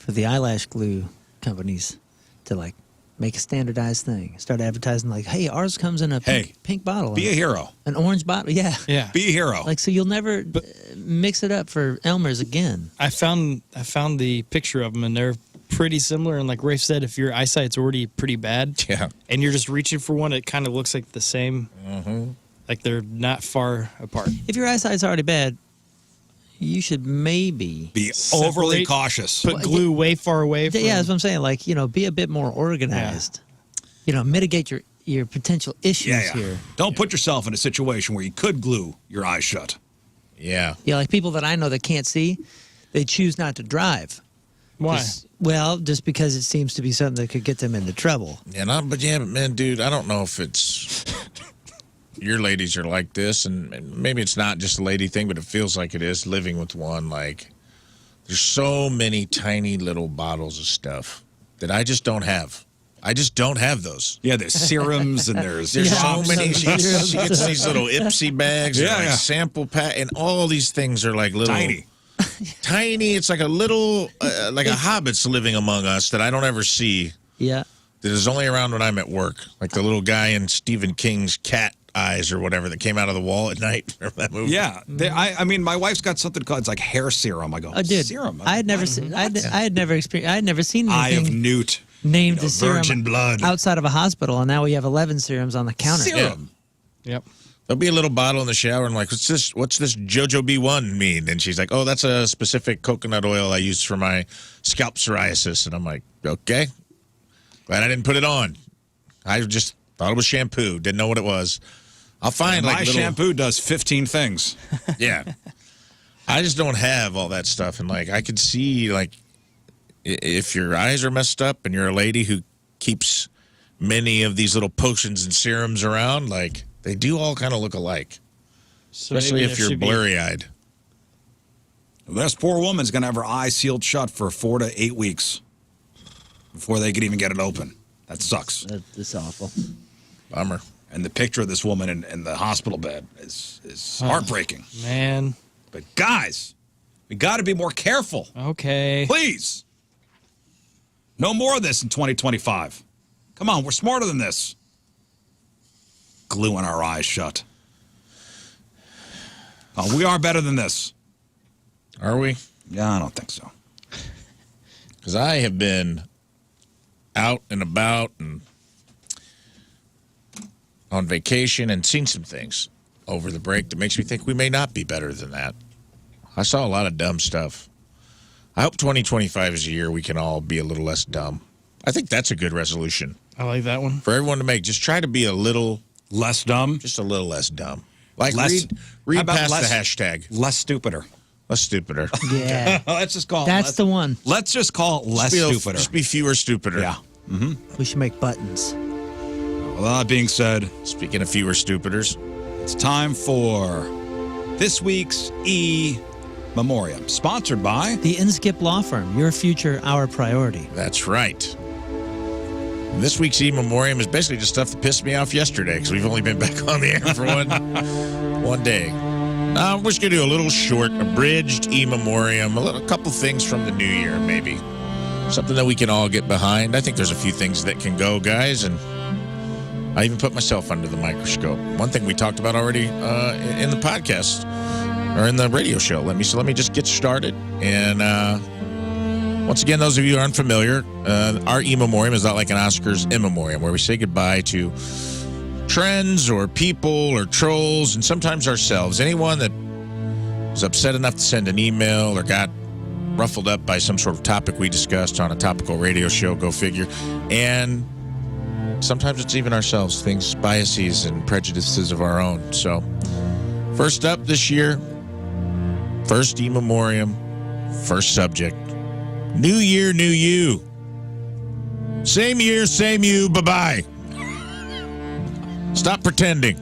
the eyelash glue companies to, like, make a standardized thing. Start advertising like, hey, ours comes in a pink bottle. Be a hero. An orange bottle. Yeah. Yeah. Be a hero. Like, so you'll never mix it up for Elmer's again. I found the picture of them, and they're pretty similar. And like Rafe said, if your eyesight's already pretty bad, and you're just reaching for one, it kind of looks like the same. Mm-hmm. Like they're not far apart. If your eyesight's already bad, you should maybe be overly cautious. Put glue way far away from... Yeah, that's what I'm saying. Like, be a bit more organized. Yeah. Mitigate your potential issues here. Don't put yourself in a situation where you could glue your eyes shut. Yeah. Yeah, like people that I know that can't see, they choose not to drive. Why? Just because it seems to be something that could get them into trouble. Yeah, but man, dude, I don't know if it's... Your ladies are like this, and maybe it's not just a lady thing, but it feels like it is living with one. Like, there's so many tiny little bottles of stuff that I just don't have. I just don't have those. Yeah, there's serums and there's so many. She serums. gets these little Ipsy bags, and Yeah, like yeah. sample pack, and all these things are like little tiny. It's like a little, like a hobbit's living among us that I don't ever see. Yeah. That is only around when I'm at work, like the little guy in Stephen King's Cat Eyes or whatever that came out of the wall at night. Remember that movie? Yeah, I mean, my wife's got something called it's like hair serum. I go, Oh, dude. serum. I had never seen. I had never experienced. I had never seen Eye of anything Newt. named the serum virgin blood. outside of a hospital, and now we have 11 serums on the counter. Serum. Yep. There'll be a little bottle in the shower. And I'm like, what's this Jojo B1 mean? And she's like, oh, that's a specific coconut oil I use for my scalp psoriasis. And I'm like, okay. Glad I didn't put it on. I just thought it was shampoo. Didn't know what it was. I'll find My like little, shampoo does 15 things. Yeah. I just don't have all that stuff. And like, I could see like if your eyes are messed up and you're a lady who keeps many of these little potions and serums around, like they do all kind of look alike, So especially maybe if there you're should be- blurry-eyed. This poor woman's going to have her eyes sealed shut for 4 to 8 weeks before they could even get it open. That sucks. That's awful. Bummer. And the picture of this woman in the hospital bed is heartbreaking. Man. But guys, we got to be more careful. Okay. Please. No more of this in 2025. Come on, we're smarter than this. Gluing our eyes shut. Oh, we are better than this. Are we? Yeah, I don't think so. Because I have been out and about and on vacation and seen some things over the break that makes me think we may not be better than that. I saw a lot of dumb stuff. I hope 2025 is a year we can all be a little less dumb. I think that's a good resolution I like that one. for everyone to make. Just try to be a little, Less dumb, just a little less dumb. Like Less- how read about past less- the hashtag. less stupider. Less stupider. Yeah. Let's just call it That's less, the one. Let's just call it less stupider. Just be fewer stupider. Yeah. We should make buttons. Well, that being said, Speaking of fewer stupiders. it's time for this week's E-Memoriam, sponsored by The Inskip Law Firm, your future, our priority. That's right. And this week's E-Memoriam is basically just stuff that pissed me off yesterday because we've only been back on the air for one day. We're just going to do a little short, abridged E-Memoriam, a couple things from the new year, maybe. Something that we can all get behind. I think there's a few things that can go, guys, and I even put myself under the microscope. One thing we talked about already in the podcast, or in the radio show. Let me just get started. And once again, those of you who are unfamiliar, our E-Memoriam is not like an Oscars in memoriam, where we say goodbye to trends or people or trolls, and sometimes ourselves. Anyone that was upset enough to send an email or got ruffled up by some sort of topic we discussed on a topical radio show, go figure. And sometimes it's even ourselves, things, biases and prejudices of our own. So first up this year, first E-Memoriam, first subject. New year, new you. Same year, same you, bye-bye. Stop pretending.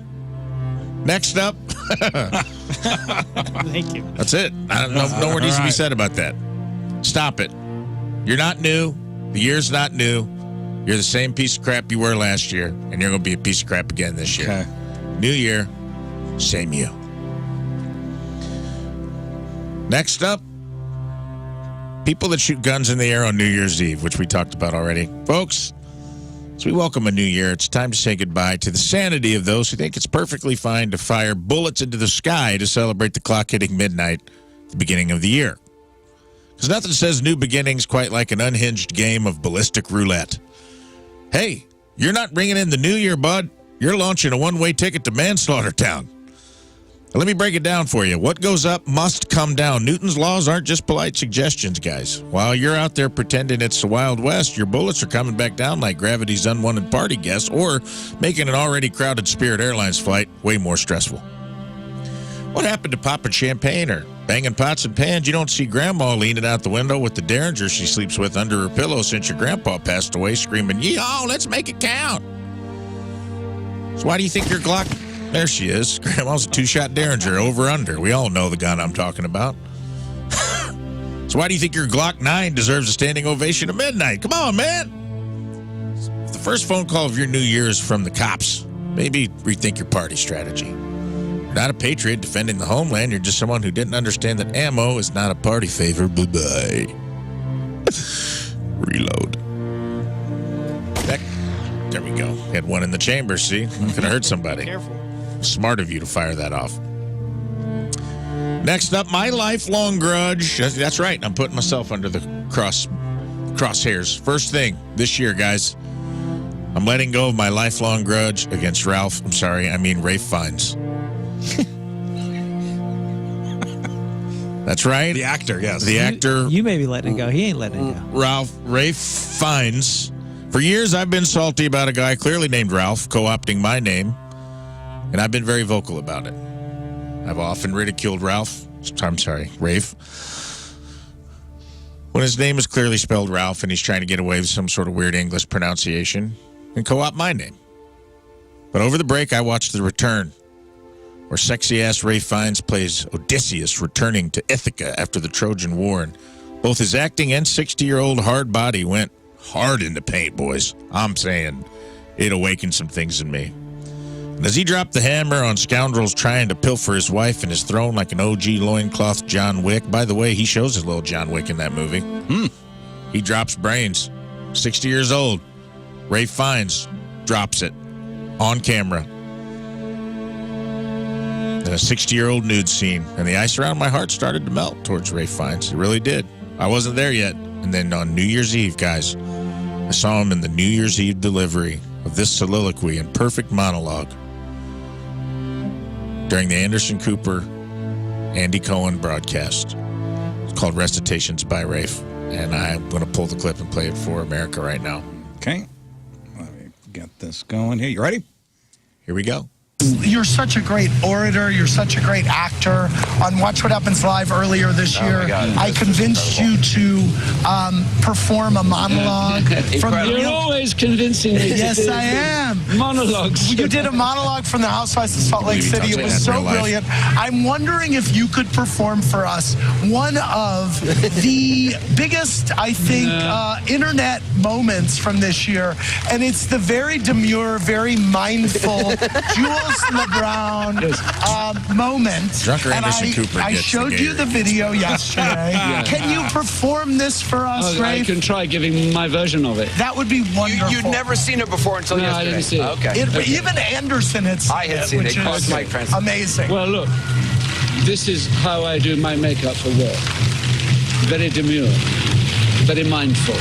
Next up. Thank you. That's it. No more needs to be said about that. Stop it. You're not new. The year's not new. You're the same piece of crap you were last year, and you're going to be a piece of crap again this year. Okay. New year, same you. Next up, people that shoot guns in the air on New Year's Eve, which we talked about already. Folks, as we welcome a new year, it's time to say goodbye to the sanity of those who think it's perfectly fine to fire bullets into the sky to celebrate the clock hitting midnight at the beginning of the year. Because nothing says new beginnings quite like an unhinged game of ballistic roulette. Hey, you're not bringing in the new year, bud. You're launching a one-way ticket to Manslaughter Town. Now, let me break it down for you. What goes up must come down. Newton's laws aren't just polite suggestions, guys. While you're out there pretending it's the Wild West, your bullets are coming back down like gravity's unwanted party guest, or making an already crowded Spirit Airlines flight way more stressful. What happened to popping champagne or banging pots and pans? You don't see Grandma leaning out the window with the Derringer she sleeps with under her pillow since your grandpa passed away, screaming, "Yee-haw, let's make it count." So why do you think your Glock... There she is. Grandma's a two-shot Derringer, over-under. We all know the gun I'm talking about. So why do you think your Glock 9 deserves a standing ovation at midnight? Come on, man. first phone call of your new year is from the cops, maybe rethink your party strategy. You're not a patriot defending the homeland. You're just someone who didn't understand that ammo is not a party favor. Bye-bye. Reload. There we go. Had one in the chamber, see? Could have hurt somebody. Careful. Smart of you to fire that off. Next up, my lifelong grudge. That's right. I'm putting myself under the crosshairs. First thing this year, guys. I'm letting go of my lifelong grudge against Rafe Fiennes. That's right. The actor, yes. The actor. You may be letting it go. He ain't letting it go. Rafe Fiennes. For years, I've been salty about a guy clearly named Ralph co-opting my name, and I've been very vocal about it. I've often ridiculed Rafe, when his name is clearly spelled Ralph and he's trying to get away with some sort of weird English pronunciation and co-opt my name. But over the break, I watched The Return, where sexy-ass Rafe Fiennes plays Odysseus returning to Ithaca after the Trojan War, and both his acting and 60-year-old hard body went hard in the paint, boys. I'm saying it awakened some things in me. And as he dropped the hammer on scoundrels trying to pilfer his wife and his throne like an OG loincloth John Wick. By the way, he shows his little John Wick in that movie. He drops brains. 60 years old. Rafe Fiennes drops it on camera. And a 60-year-old nude scene. And the ice around my heart started to melt towards Rafe Fiennes. It really did. I wasn't there yet. And then on New Year's Eve, guys, I saw him in the New Year's Eve delivery of this soliloquy and perfect monologue during the Anderson Cooper, Andy Cohen broadcast. It's called Recitations by Rafe, and I'm going to pull the clip and play it for America right now. Okay. Let me get this going here. You ready? Here we go. You're such a great orator. You're such a great actor. On Watch What Happens Live earlier this year, I convinced you to perform a monologue. You're always convincing me. Yes, I am. Monologues. You did a monologue from the Housewives of Salt Lake City. It was so brilliant. I'm wondering if you could perform for us one of the biggest, I think, internet moments from this year. And it's the very demure, very mindful Jules LeBron moment. Drunker Anderson Cooper. I showed you the video yesterday. Can you perform this for us, Rafe? I can try giving my version of it. That would be wonderful. You'd never seen it before until yesterday. I didn't see it. Okay. Even Anderson had seen I had seen it. which is amazing. Well, look, this is how I do my makeup for work. Very demure, very mindful.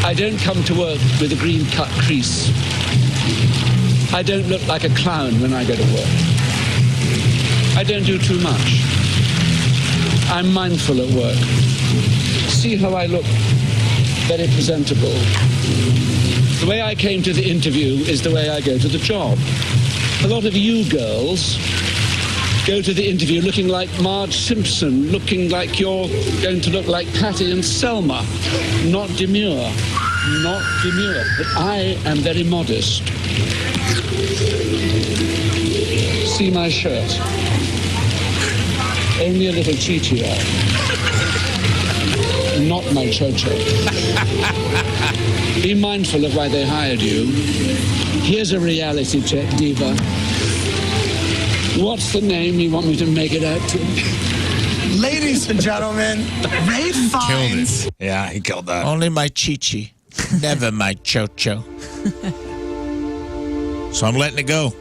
I don't come to work with a green cut crease. I don't look like a clown when I go to work. I don't do too much. I'm mindful at work. See how I look? Very presentable. The way I came to the interview is the way I go to the job. A lot of you girls go to the interview looking like Marge Simpson, looking like you're going to look like Patty and Selma. Not demure. Not demure. But I am very modest. See my shirt. Only a little chichia. Not my cho-cho. Be mindful of why they hired you. Here's a reality check, diva. What's the name you want me to make it out to? Ladies and gentlemen, Rafe Fiennes. Yeah, he killed that. Only my chichi, never my cho-cho. So I'm letting it go.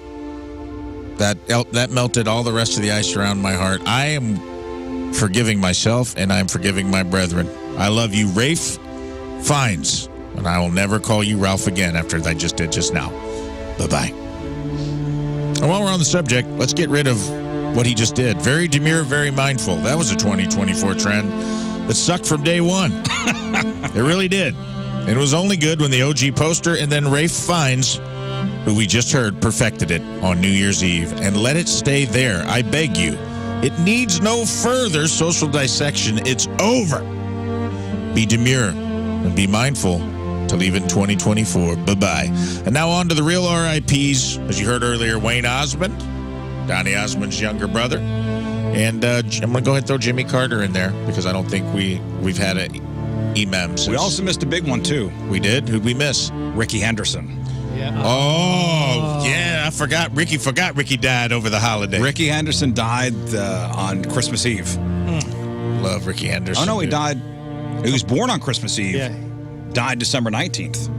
That melted all the rest of the ice around my heart. I am forgiving myself, and I'm forgiving my brethren. I love you, Rafe Fiennes, and I will never call you Ralph again after I just did just now. Bye-bye. And while we're on the subject, let's get rid of what he just did. Very demure, very mindful. That was a 2024 trend that sucked from day one. It really did. It was only good when the OG poster and then Rafe Fiennes, who we just heard, perfected it on New Year's Eve. And let it stay there, I beg you. It needs no further social dissection. It's over. Be demure and be mindful to leave it in 2024. Bye-bye. And now on to the real RIPs. As you heard earlier, Wayne Osmond, Donny Osmond's younger brother. And I'm going to go ahead and throw Jimmy Carter in there because I don't think we've had an Imams. We also missed a big one, too. We did? Who'd we miss? Ricky Henderson. Yeah. Oh, yeah. I forgot. Ricky died over the holiday. Ricky Henderson died on Christmas Eve. Love Ricky Henderson. Oh, no, he dude. died. He was born on Christmas Eve. Yeah. Died December 19th.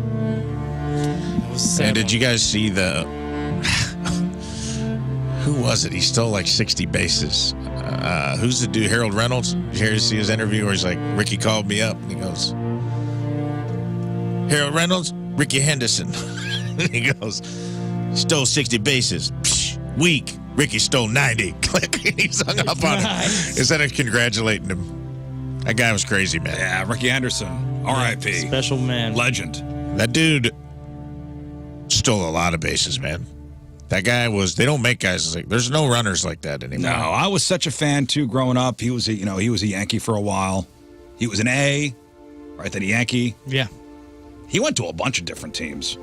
And did you guys see the... Who was it? He stole like 60 bases. Who's the dude? Harold Reynolds? Did you hear see his interview where he's like, Ricky called me up and he goes, Harold Reynolds, Ricky Henderson. He goes, stole 60 bases. Psh, weak. Ricky stole 90. Click. He's hung up on it. Instead of congratulating him. That guy was crazy, man. Yeah, Ricky Henderson. R.I.P. Special man. Legend. That dude stole a lot of bases, man. That guy was. They don't make guys like. There's no runners like that anymore. No, I was such a fan too growing up. He was a Yankee for a while. He was an A, right? Then a Yankee. Yeah. He went to a bunch of different teams.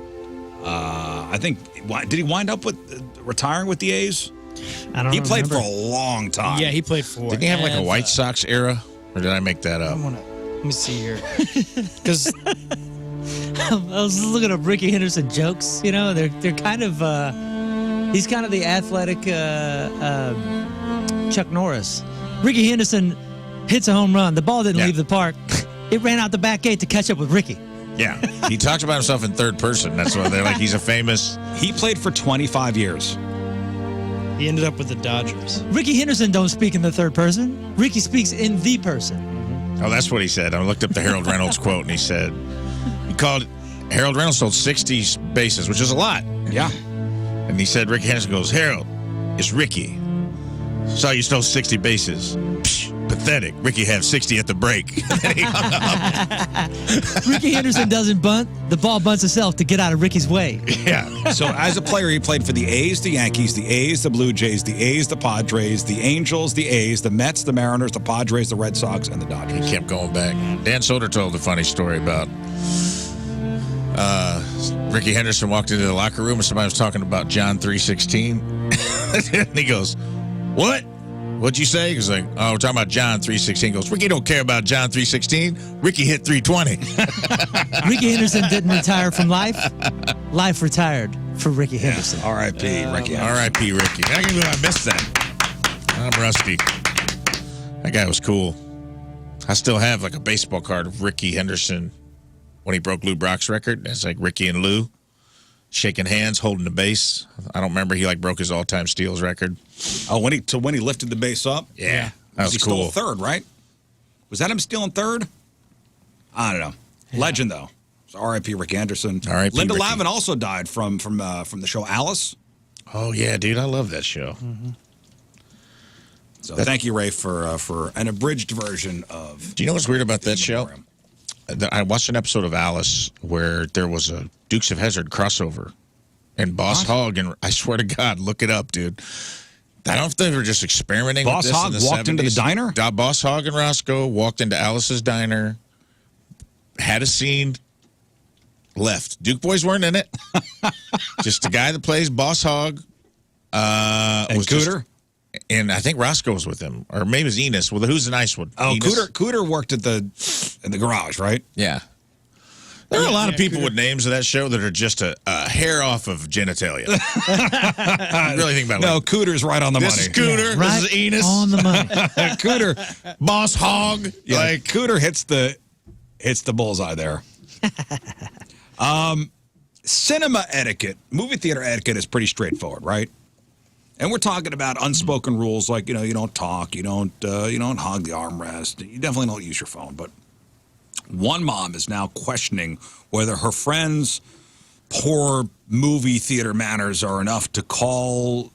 I think did he wind up with retiring with the A's? I don't know. He played for a long time. Yeah, he played for. Did he have like a White Sox era, or did I make that up? Let me see here. Because I was looking up Ricky Henderson jokes. You know, they're kind of. He's kind of the athletic Chuck Norris. Ricky Henderson hits a home run. The ball didn't leave the park. It ran out the back gate to catch up with Ricky. Yeah, he talks about himself in third person. That's why they're like he's a famous. He played for 25 years. he ended up with the Dodgers. Ricky Henderson don't speak in the third person. Ricky speaks in the person. Oh, that's what he said. I looked up the Harold Reynolds quote, and he said he called Harold Reynolds sold 60 bases, which is a lot. Yeah. And he said, Ricky Henderson goes, Harold, it's Ricky. Saw you stole 60 bases. Psh, pathetic. Ricky had 60 at the break. And then he hung up. Ricky Henderson doesn't bunt. The ball bunts itself to get out of Ricky's way. Yeah. So as a player, he played for the A's, the Yankees, the A's, the Blue Jays, the A's, the Padres, the Angels, the A's, the Mets, the Mariners, the Padres, the Red Sox, and the Dodgers. He kept going back. Dan Soder told a funny story about Ricky Henderson walked into the locker room and somebody was talking about John 3:16. And he goes, what? What'd you say? He was like, oh, we're talking about John 3:16. He goes, Ricky don't care about John 3:16. Ricky hit 320. Ricky Henderson didn't retire from life. Life retired for Ricky Henderson. R.I.P. Ricky Henderson. R.I.P. Ricky. I can't believe I missed that. I'm rusty. That guy was cool. I still have like a baseball card of Ricky Henderson when he broke Lou Brock's record. It's like Ricky and Lou shaking hands, holding the base. I don't remember. He like broke his all-time steals record. Oh, when he lifted the base up? Yeah. That was he cool. stole third, right? Was that him stealing third? I don't know. Yeah. Legend, though. So R.I.P. Ricky Anderson. R.I.P. Linda Ricky. Lavin also died from the show Alice. Oh, yeah, dude. I love that show. Mm-hmm. So thank you, Rafe, for an abridged version of... Do you know what's weird about that show? I watched an episode of Alice where there was a Dukes of Hazzard crossover. And Boss Hogg, and I swear to God, look it up, dude. I don't know if they were just experimenting Boss with this Hogg in the walked 70s. into the diner? Boss Hogg and Roscoe walked into Alice's diner, had a scene, left. Duke boys weren't in it. Just the guy that plays Boss Hogg. And was Cooter? And I think Roscoe was with him. Or maybe it was Enos. Well, who's the nice one? Oh, Enos? Cooter worked in the garage, right? Yeah. There are a lot of people with names of that show that are just a hair off of genitalia. You really think about it. No, Cooter's right on the money. This is Cooter. Yeah, right this is Enos. on the money. Cooter. Boss Hogg. Yeah, Like, Cooter hits the bullseye there. Cinema etiquette, movie theater etiquette is pretty straightforward, right? And we're talking about unspoken rules like, you don't talk, you don't hog the armrest, you definitely don't use your phone. But one mom is now questioning whether her friend's poor movie theater manners are enough to call,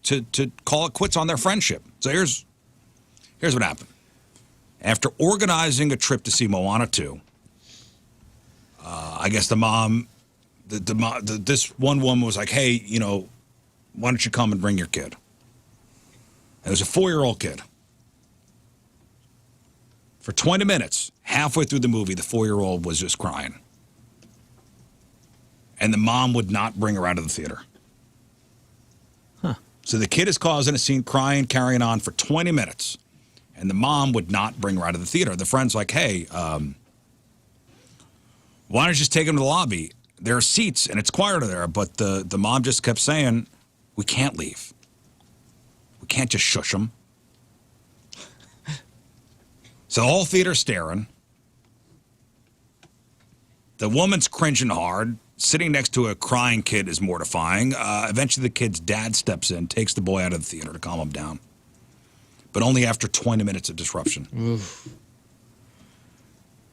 to call it quits on their friendship. So here's what happened. After organizing a trip to see Moana 2, I guess the mom, this one woman was like, hey, why don't you come and bring your kid? And it was a 4-year-old kid. For 20 minutes, halfway through the movie, the 4-year-old was just crying. And the mom would not bring her out of the theater. Huh. So the kid is causing a scene, crying, carrying on for 20 minutes. And the mom would not bring her out of the theater. The friend's like, hey, Why don't you just take them to the lobby? There are seats, and it's quieter there, but the mom just kept saying, we can't leave. We can't just shush them. So the whole theater's staring. The woman's cringing hard. Sitting next to a crying kid is mortifying. Eventually, the kid's dad steps in, takes the boy out of the theater to calm him down. But only after 20 minutes of disruption. Oof.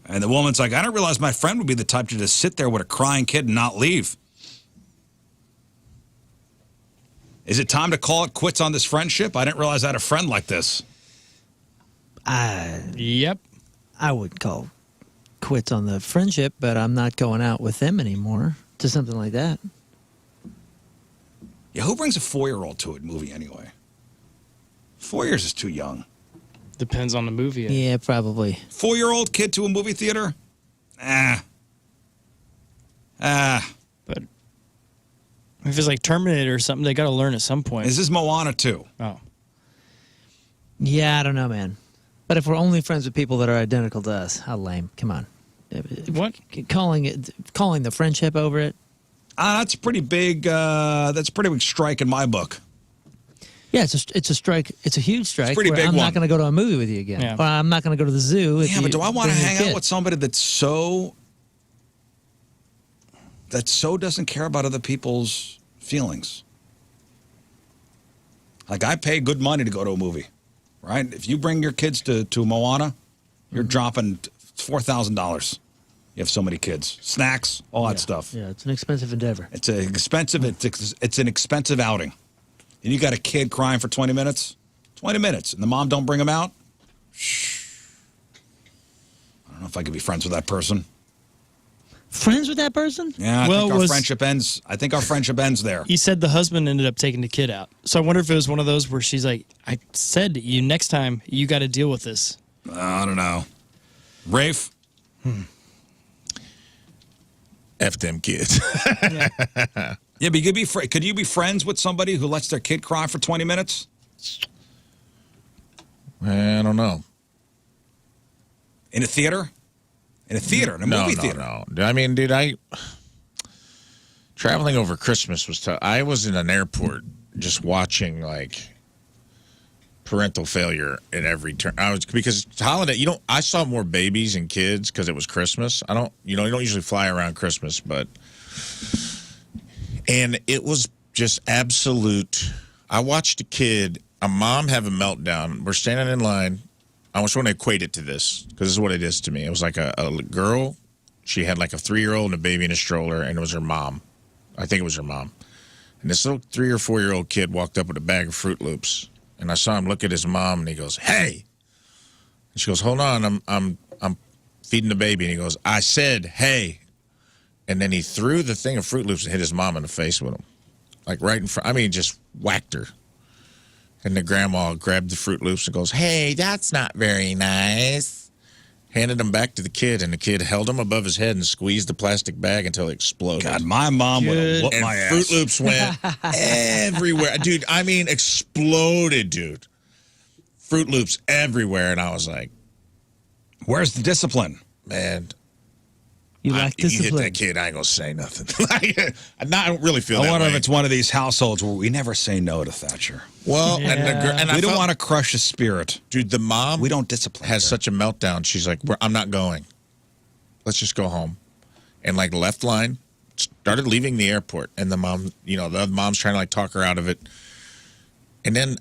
And the woman's like, I didn't realize my friend would be the type to just sit there with a crying kid and not leave. Is it time to call it quits on this friendship? I didn't realize I had a friend like this. Yep. I wouldn't call quits on the friendship, but I'm not going out with them anymore to something like that. Yeah, who brings a 4-year-old to a movie anyway? 4 years is too young. Depends on the movie. Yeah, probably. 4-year-old kid to a movie theater? But if it's like Terminator or something, they got to learn at some point. This is Moana 2. Oh. Yeah, I don't know, man. But if we're only friends with people that are identical to us, how lame. Come on. What? Calling the friendship over it? That's pretty big. That's a pretty big strike in my book. Yeah, it's a strike. It's a huge strike. It's a pretty big I'm one. not going to go to a movie with you again. Yeah. Or I'm not going to go to the zoo. Yeah, but do I want to hang out with somebody that so doesn't care about other people's feelings? Like, I pay good money to go to a movie, right? If you bring your kids to Moana, you're dropping $4,000. You have so many kids, snacks, all that stuff. Yeah, it's an expensive endeavor. It's an expensive outing. And you got a kid crying for 20 minutes? 20 minutes. And the mom don't bring him out? Shh. I don't know if I could be friends with that person. Friends with that person? Yeah, I think our friendship ends. I think our friendship ends there. He said the husband ended up taking the kid out. So I wonder if it was one of those where she's like, I said to you, next time you got to deal with this. I don't know. Rafe? F them kids. Yeah, but could you be friends with somebody who lets their kid cry for 20 minutes? I don't know. In a theater? In a movie theater? No. I mean, dude, traveling over Christmas was tough. I was in an airport just watching, like, parental failure at every turn. Because it's holiday, I saw more babies and kids because it was Christmas. You don't usually fly around Christmas, and it was just absolute. I watched a mom have a meltdown. We're standing in line. I just want to equate it to this because this is what it is to me. It was like a girl. She had like a 3-year-old and a baby in a stroller, and it was her mom. I think it was her mom. And this little 3 or 4-year-old kid walked up with a bag of Fruit Loops. And I saw him look at his mom, and he goes, "Hey!" And she goes, "Hold on, I'm feeding the baby." And he goes, "I said, hey!" And then he threw the thing of Fruit Loops and hit his mom in the face with them, like right in front. I mean, just whacked her. And the grandma grabbed the Fruit Loops and goes, "Hey, that's not very nice." Handed them back to the kid, and the kid held them above his head and squeezed the plastic bag until it exploded. God, my mom would have whooped my ass. Fruit Loops went everywhere. Dude, I mean, exploded, dude. Fruit Loops everywhere, and I was like, where's the discipline? Man. You lack discipline. You hit that kid, I ain't going to say nothing. I don't really feel that way. I wonder if it's one of these households where we never say no to Thatcher. Well, Yeah. and we don't want to crush his spirit. Dude, the mom we don't discipline has her. such a meltdown. She's like, I'm not going. Let's just go home. And like left line, started leaving the airport. And the mom, the other mom's trying to like talk her out of it. And then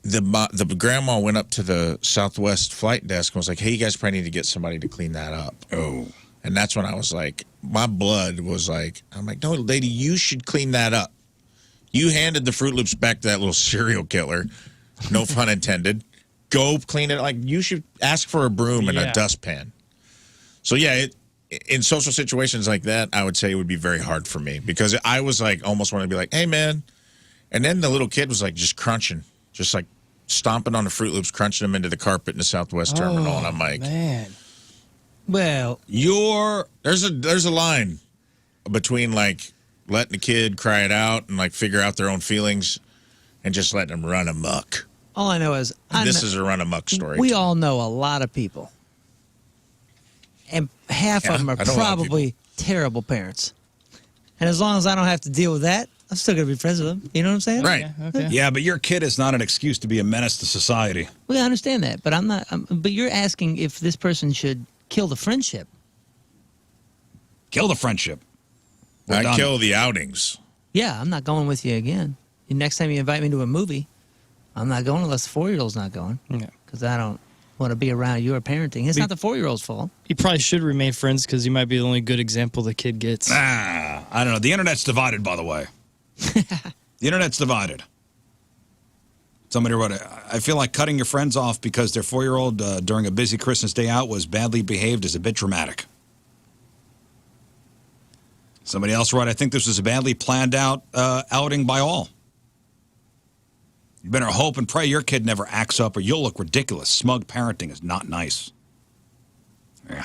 the grandma went up to the Southwest flight desk and was like, "Hey, you guys probably need to get somebody to clean that up." Oh. And that's when I was like, my blood was like, I'm like, "No, lady, you should clean that up. You handed the Fruit Loops back to that little serial killer. No pun intended. Go clean it. Like, you should ask for a broom and a dustpan." So, yeah, in social situations like that, I would say it would be very hard for me because I was like, almost wanted to be like, "Hey, man." And then the little kid was like just crunching, just like stomping on the Fruit Loops, crunching them into the carpet in the Southwest terminal. And I'm like, man. Well, there's a line between like letting the kid cry it out and like figure out their own feelings and just letting them run amok. all I know is This is a run amok story. We all know a lot of people, and half of them are probably terrible parents. And as long as I don't have to deal with that, I'm still going to be friends with them. You know what I'm saying? Right. Yeah, okay. Yeah, but your kid is not an excuse to be a menace to society. Well, I understand that, but I'm not. But you're asking if this person should kill the friendship. Kill the friendship. We're I done. kill the outings. Yeah, I'm not going with you again. The next time you invite me to a movie, I'm not going unless the 4-year-old's not going. Yeah. Because I don't want to be around your parenting. It's not the 4-year-old's fault. You probably should remain friends because you might be the only good example the kid gets. I don't know. The internet's divided, by the way. The internet's divided. Somebody wrote, I feel like cutting your friends off because their 4-year-old during a busy Christmas day out was badly behaved is a bit dramatic. Somebody else wrote, I think this was a badly planned out outing by all. You better hope and pray your kid never acts up or you'll look ridiculous. Smug parenting is not nice. Yeah.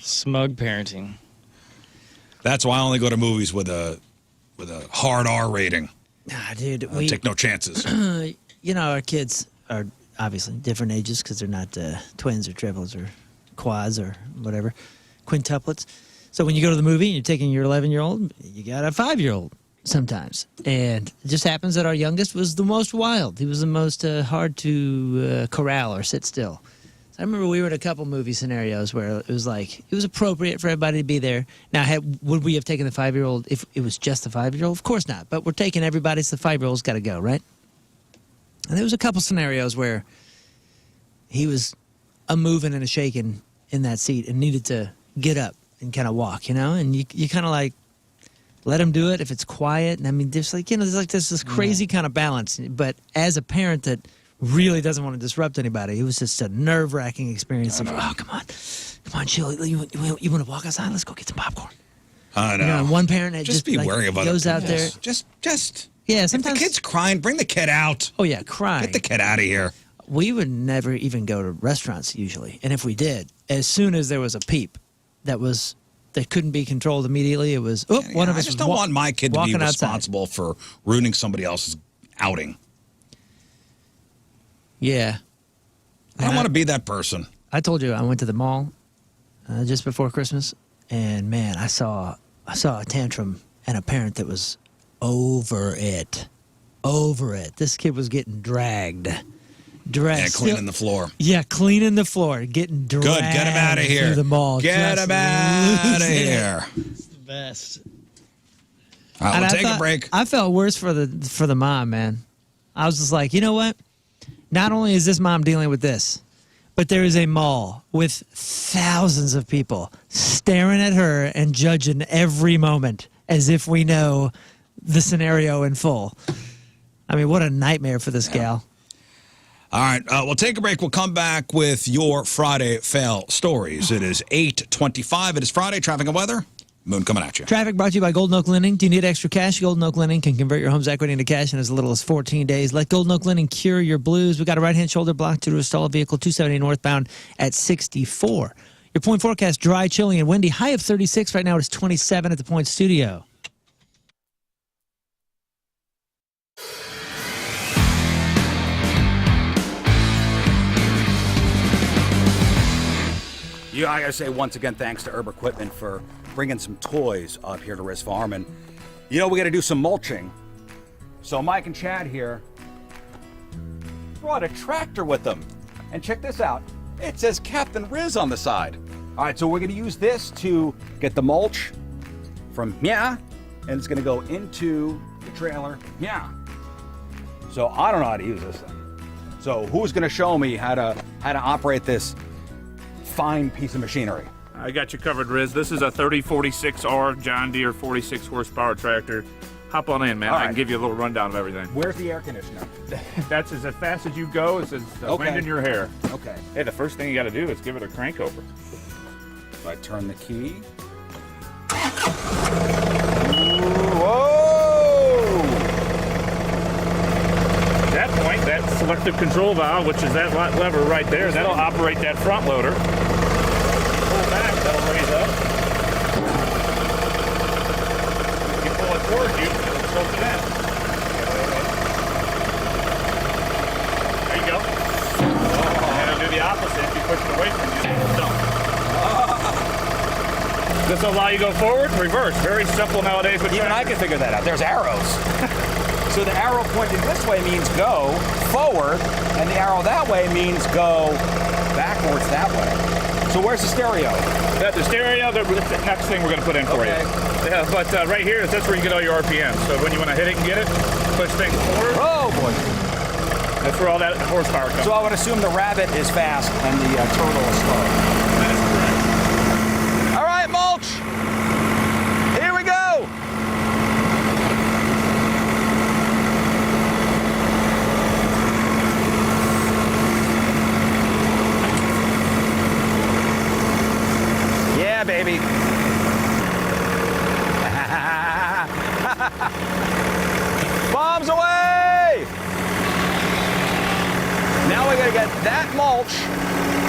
Smug parenting. That's why I only go to movies with a hard R rating. Nah, dude. I take no chances. You know, our kids are obviously different ages because they're not twins or triplets or quads or whatever, quintuplets. So when you go to the movie and you're taking your 11-year-old, you got a 5-year-old sometimes. And it just happens that our youngest was the most wild. He was the most hard to corral or sit still. So I remember we were in a couple movie scenarios where it was like, it was appropriate for everybody to be there. Now, would we have taken the 5-year-old if it was just the 5-year-old? Of course not. But we're taking everybody, so the 5-year-old's got to go, right? And there was a couple scenarios where he was a moving and a shaking in that seat and needed to get up and kind of walk, you know? And you kind of like let him do it if it's quiet. And I mean, there's like, you know, there's like this crazy kind of balance. But as a parent that really doesn't want to disrupt anybody, it was just a nerve-wracking experience of, oh, come on, chill. You want to walk outside? Let's go get some popcorn. I know. You know, and one parent that just be like, wary of other goes out there. Just Yeah, if sometimes. the kid's crying, bring the kid out. Oh, yeah, crying. Get the kid out of here. We would never even go to restaurants usually. And if we did, as soon as there was a peep that couldn't be controlled immediately, it was, one of us I just don't want my kid to be walking outside. responsible for ruining somebody else's outing. Yeah. I don't want to be that person. I told you I went to the mall just before Christmas, and man, I saw a tantrum and a parent that was over it. This kid was getting dragged. Yeah, cleaning the floor. Yeah, cleaning the floor, getting dragged. Good, get him out of here. Through the mall. Get him out of here. It's the best. All right, And we'll I take a thought- break. I felt worse for the mom, man. I was just like, you know what? Not only is this mom dealing with this, but there is a mall with thousands of people staring at her and judging every moment as if we know the scenario in full. I mean, what a nightmare for this gal. All right, we'll take a break. We'll come back with your Friday fail stories. It is 8:25. It is Friday. Traffic and weather. Moon coming at you. Traffic brought to you by Golden Oak Lending. Do you need extra cash? Golden Oak Lending can convert your home's equity into cash in as little as 14 days. Let Golden Oak Lending cure your blues. We got a right-hand shoulder block to restall a vehicle 270 northbound at 64. Your point forecast, dry, chilly, and windy. High of 36. Right now it's 27 at the Point Studio. Yeah, I gotta say once again, thanks to Herb Equipment for bringing some toys up here to Rizz Farm. And, you know, we gotta do some mulching. So Mike and Chad here brought a tractor with them. And check this out. It says Captain Rizz on the side. All right, so we're gonna use this to get the mulch from and it's gonna go into the trailer. So I don't know how to use this thing. So who's gonna show me how to operate this fine piece of machinery? I got you covered, Rizz. This is a 3046R John Deere 46 horsepower tractor. Hop on in, man. All I can right. give you a little rundown of everything. Where's the air conditioner? That's as fast as you go. It's as Okay. wind in your hair. Okay. Hey, the first thing you got to do is give it a crank over. So I turn the key. Whoa! At that point, that selective control valve, which is that lever right there, that'll operate that front loader. Pull back, that'll raise up. You pull it towards you, it'll tilt it in. There you go. And it'll do the opposite. If you push it away from you, it'll dump. This will allow you to go forward and reverse. Very simple nowadays. With Even I can figure that out. There's arrows. So the arrow pointing this way means go forward, and the arrow that way means go backwards that way. So where's the stereo? The stereo, the next thing we're going to put in for you. Yeah, but right here, that's where you get all your RPM. So when you want to hit it and get it, push things forward. Oh, boy. That's where all that horsepower comes. So I would assume the rabbit is fast and the turtle is slow. That's correct. All right, mulch. Here we go. Yeah, baby. Bombs away! Now we gotta get that mulch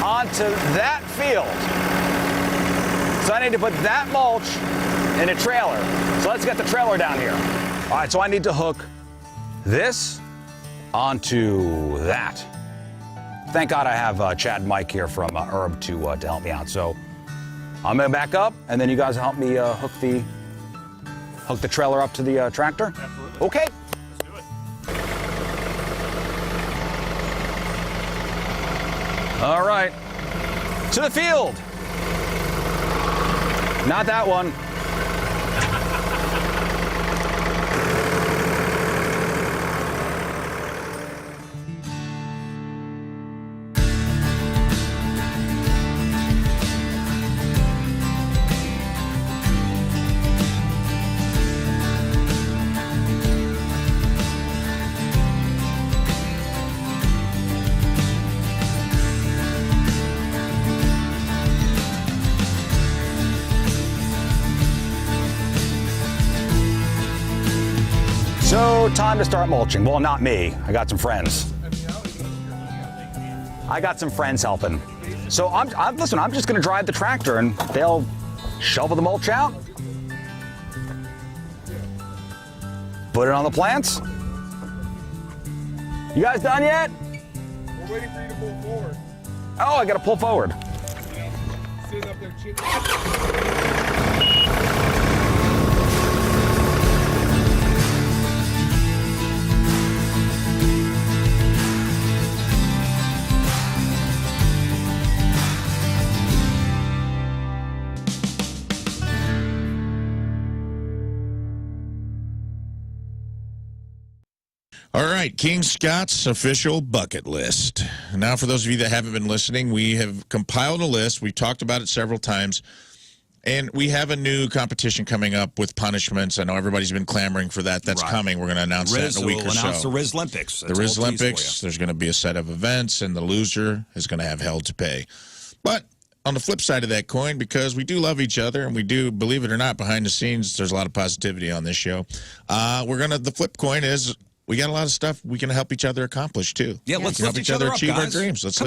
onto that field. So I need to put that mulch in a trailer. So let's get the trailer down here. All right, so I need to hook this onto that. Thank God I have Chad and Mike here from Herb to help me out. So I'm gonna back up, and then you guys help me hook the trailer up to the tractor. Absolutely. Okay. Let's do it. All right, to the field. Not that one. So time to start mulching. Well, not me. I got some friends. I got some friends helping. So listen, I'm just gonna drive the tractor and they'll shovel the mulch out. Put it on the plants. You guys done yet? We're waiting for you to pull forward. Oh, I gotta pull forward. Sitting up there cheating. All right, King Scott's official bucket list. Now, for those of you that haven't been listening, we have compiled a list. We've talked about it several times. And we have a new competition coming up with punishments. I know everybody's been clamoring for that. That's coming. We're going to announce that in a week or so. Announce the Rizz Olympics. The Rizz Olympics. There's going to be a set of events, and the loser is going to have hell to pay. But on the flip side of that coin, because we do love each other, and we do, believe it or not, behind the scenes, there's a lot of positivity on this show. The flip coin is, we got a lot of stuff we can help each other accomplish, too. Yeah, let's lift each other up, achieve our guys. dreams. Let's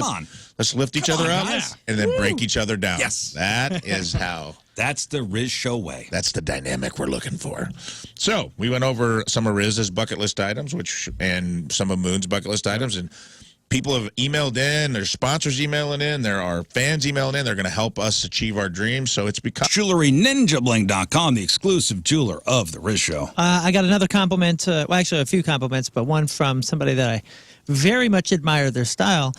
lift each Come other on, up guys. and then break each other down. Yes. That is how. That's the RizzShow way. That's the dynamic we're looking for. So we went over some of Rizz's bucket list items, and some of Moon's bucket list items, and people have emailed in. There's sponsors emailing in. There are fans emailing in. They're going to help us achieve our dreams. So it's become JewelryNinjaBling.com, the exclusive jeweler of the Rizz Show. I got another compliment, well, actually a few compliments, but one from somebody that I very much admire their style.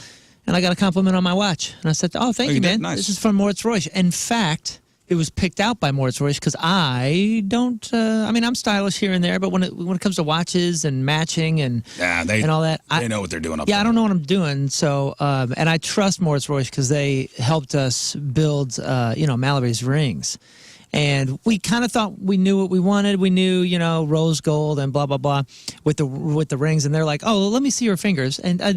And I got a compliment on my watch. And I said, oh, thank you, man. Nice. This is from Moritz Royce. In fact, it was picked out by Moritz Royce because I don't, I'm stylish here and there, but when it comes to watches and matching and all that. They know what they're doing up there. Yeah, I don't know what I'm doing. So, and I trust Moritz Royce because they helped us build, Mallory's rings. And we kind of thought we knew what we wanted. We knew, rose gold and blah, blah, blah with the rings. And they're like, oh, let me see your fingers. And I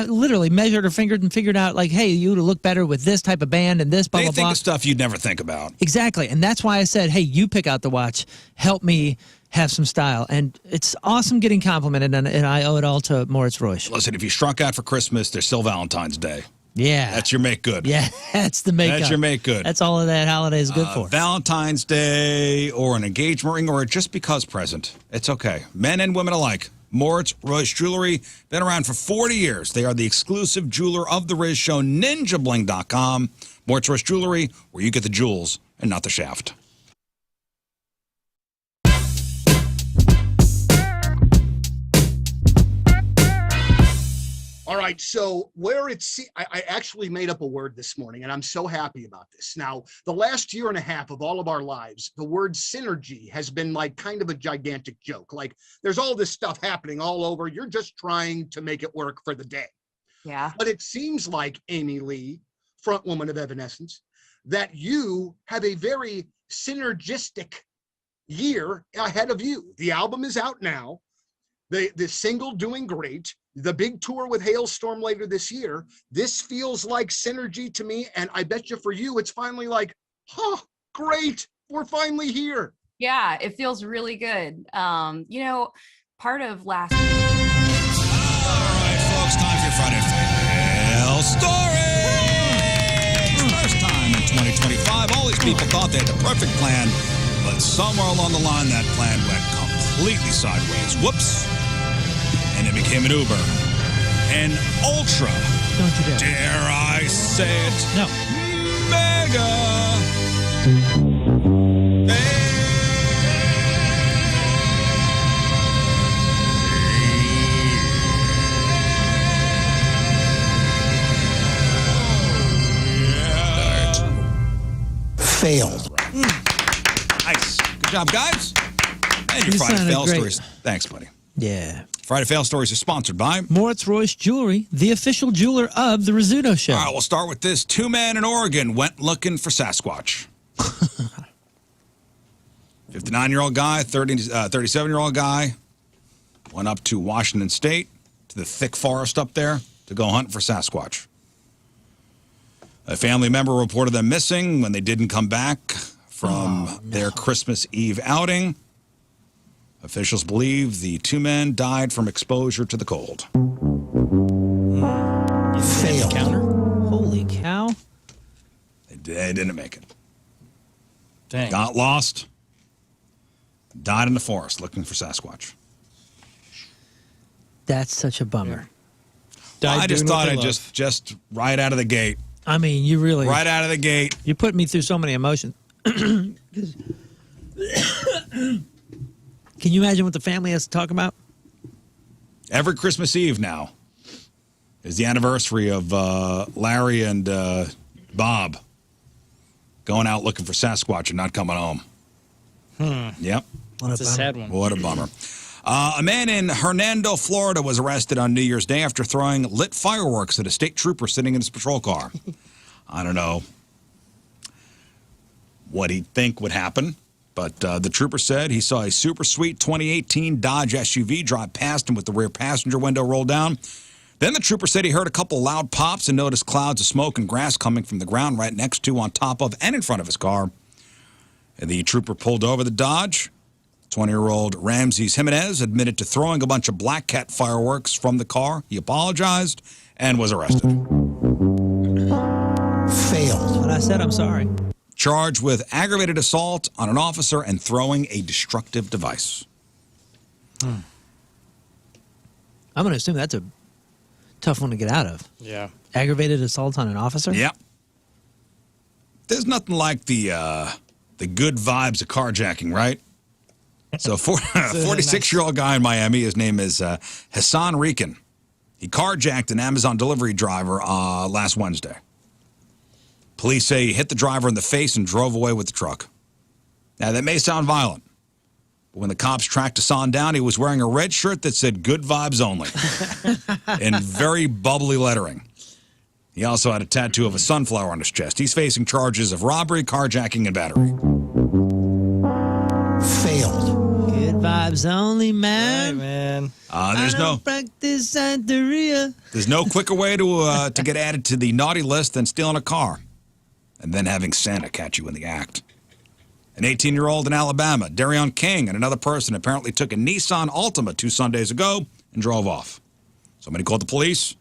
literally measured her fingers and figured out, like, hey, you would look better with this type of band and this, blah, They blah, think blah. of stuff you'd never think about. Exactly. And that's why I said, hey, you pick out the watch. Help me have some style. And it's awesome getting complimented, and I owe it all to Moritz Royce. Listen, if you struck out for Christmas, there's still Valentine's Day. Yeah. That's your make good. Yeah, that's the make-up. That's your make good. That's all of that holiday is good for. Valentine's Day or an engagement ring or a just because present. It's okay. Men and women alike. Moritz Royce Jewelry, been around for 40 years. They are the exclusive jeweler of the Rizz Show, ninjabling.com. Moritz Royce Jewelry, where you get the jewels and not the shaft. All right, so where it's, I actually made up a word this morning, and I'm so happy about this. Now, the last year and a half of all of our lives, the word synergy has been like kind of a gigantic joke. Like, there's all this stuff happening all over. You're just trying to make it work for the day. Yeah. But it seems like, Amy Lee, front woman of Evanescence, that you have a very synergistic year ahead of you. The album is out now. The single doing great. The big tour with Hailstorm later this year. This feels like synergy to me, and I bet you for you, it's finally like, huh, great, we're finally here. Yeah, it feels really good. You know, part of last. All right, folks, time for your Friday Fail Stories. First time in 2025, all these people thought they had the perfect plan, but somewhere along the line, that plan went completely sideways. Whoops. And it became an Uber, an ultra, Don't you dare I say it, No. mega Failed. Nice. Good job, guys. And your You Friday sounded Fail great. Stories. Thanks, buddy. Yeah. Friday Fail Stories is sponsored by. Moritz Royce Jewelry, the official jeweler of the Rizzuto Show. All right, we'll start with this. Two men in Oregon went looking for Sasquatch. 59-year-old guy, 37-year-old guy went up to Washington State, to the thick forest up there, to go hunt for Sasquatch. A family member reported them missing when they didn't come back from their Christmas Eve outing. Officials believe the two men died from exposure to the cold. Failed. Holy cow. They didn't make it. Dang. Got lost. Died in the forest looking for Sasquatch. That's such a bummer. Died I just doing what thought they I'd love. just right out of the gate. I mean, you really. Right out of the gate. You put me through so many emotions. Can you imagine what the family has to talk about? Every Christmas Eve now is the anniversary of Larry and Bob going out looking for Sasquatch and not coming home. Yep. That's a sad one. What a bummer. A man in Hernando, Florida was arrested on New Year's Day after throwing lit fireworks at a state trooper sitting in his patrol car. I don't know what he'd think would happen, but the trooper said he saw a super sweet 2018 Dodge SUV drive past him with the rear passenger window rolled down. Then the trooper said he heard a couple loud pops and noticed clouds of smoke and grass coming from the ground right next to, on top of, and in front of his car. And the trooper pulled over the Dodge. 20-year-old Ramses Jimenez admitted to throwing a bunch of black cat fireworks from the car. He apologized and was arrested. Failed. When I said I'm sorry. Charged with aggravated assault on an officer and throwing a destructive device. I'm going to assume that's a tough one to get out of. Yeah. Aggravated assault on an officer? Yep. There's nothing like the good vibes of carjacking, right? So, 46-year-old guy in Miami, his name is Hassan Rican. He carjacked an Amazon delivery driver last Wednesday. Police say he hit the driver in the face and drove away with the truck. Now, that may sound violent, but when the cops tracked Hassan down, he was wearing a red shirt that said "Good Vibes Only" in very bubbly lettering. He also had a tattoo of a sunflower on his chest. He's facing charges of robbery, carjacking, and battery. Failed. Good vibes only, man. Right, man. There's no practice Santeria. There's no quicker way to get added to the naughty list than stealing a car and then having Santa catch you in the act. An 18-year-old in Alabama, Darion King, and another person apparently took a Nissan Altima 2 Sundays ago and drove off. Somebody called the police.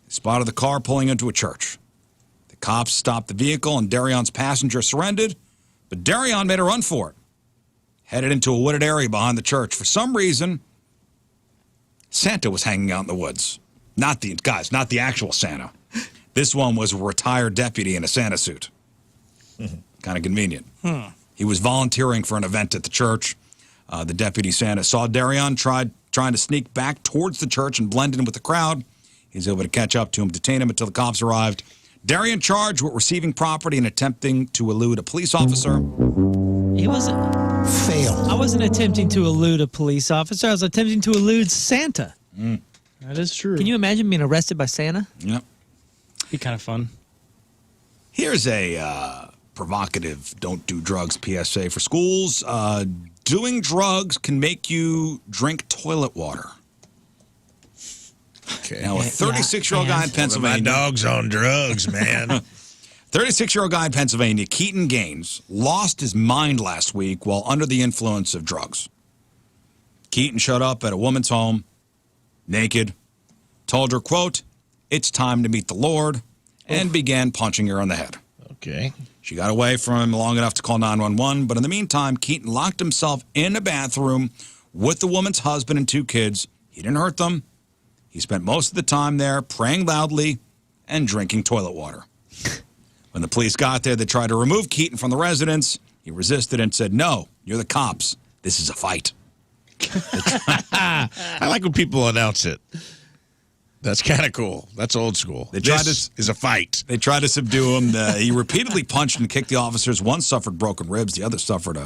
They spotted the car pulling into a church. The cops stopped the vehicle and Darion's passenger surrendered, but Darion made a run for it. Headed into a wooded area behind the church. For some reason, Santa was hanging out in the woods. Not the actual Santa. This one was a retired deputy in a Santa suit. Kind of convenient. He was volunteering for an event at the church. The deputy Santa saw Darion trying to sneak back towards the church and blend in with the crowd. He's able to catch up to him, detain him until the cops arrived. Darian charged with receiving property and attempting to elude a police officer. He wasn't. Failed. I wasn't attempting to elude a police officer. I was attempting to elude Santa. That is true. Can you imagine being arrested by Santa? Yep. Be kind of fun. Here's a provocative don't do drugs PSA for schools. Doing drugs can make you drink toilet water. Okay. Now, a 36-year-old guy in My Pennsylvania. dog's on drugs, man. 36-year-old guy in Pennsylvania, Keaton Gaines, lost his mind last week while under the influence of drugs. Keaton showed up at a woman's home, naked, told her, quote, "It's time to meet the Lord," and began punching her on the head. Okay. She got away from him long enough to call 911, but in the meantime, Keaton locked himself in a bathroom with the woman's husband and 2 kids. He didn't hurt them. He spent most of the time there praying loudly and drinking toilet water. When the police got there, they tried to remove Keaton from the residence. He resisted and said, "No, you're the cops. This is a fight." I like when people announce it. That's kind of cool. That's old school. This is a fight. They tried to subdue him. He repeatedly punched and kicked the officers. One suffered broken ribs. The other suffered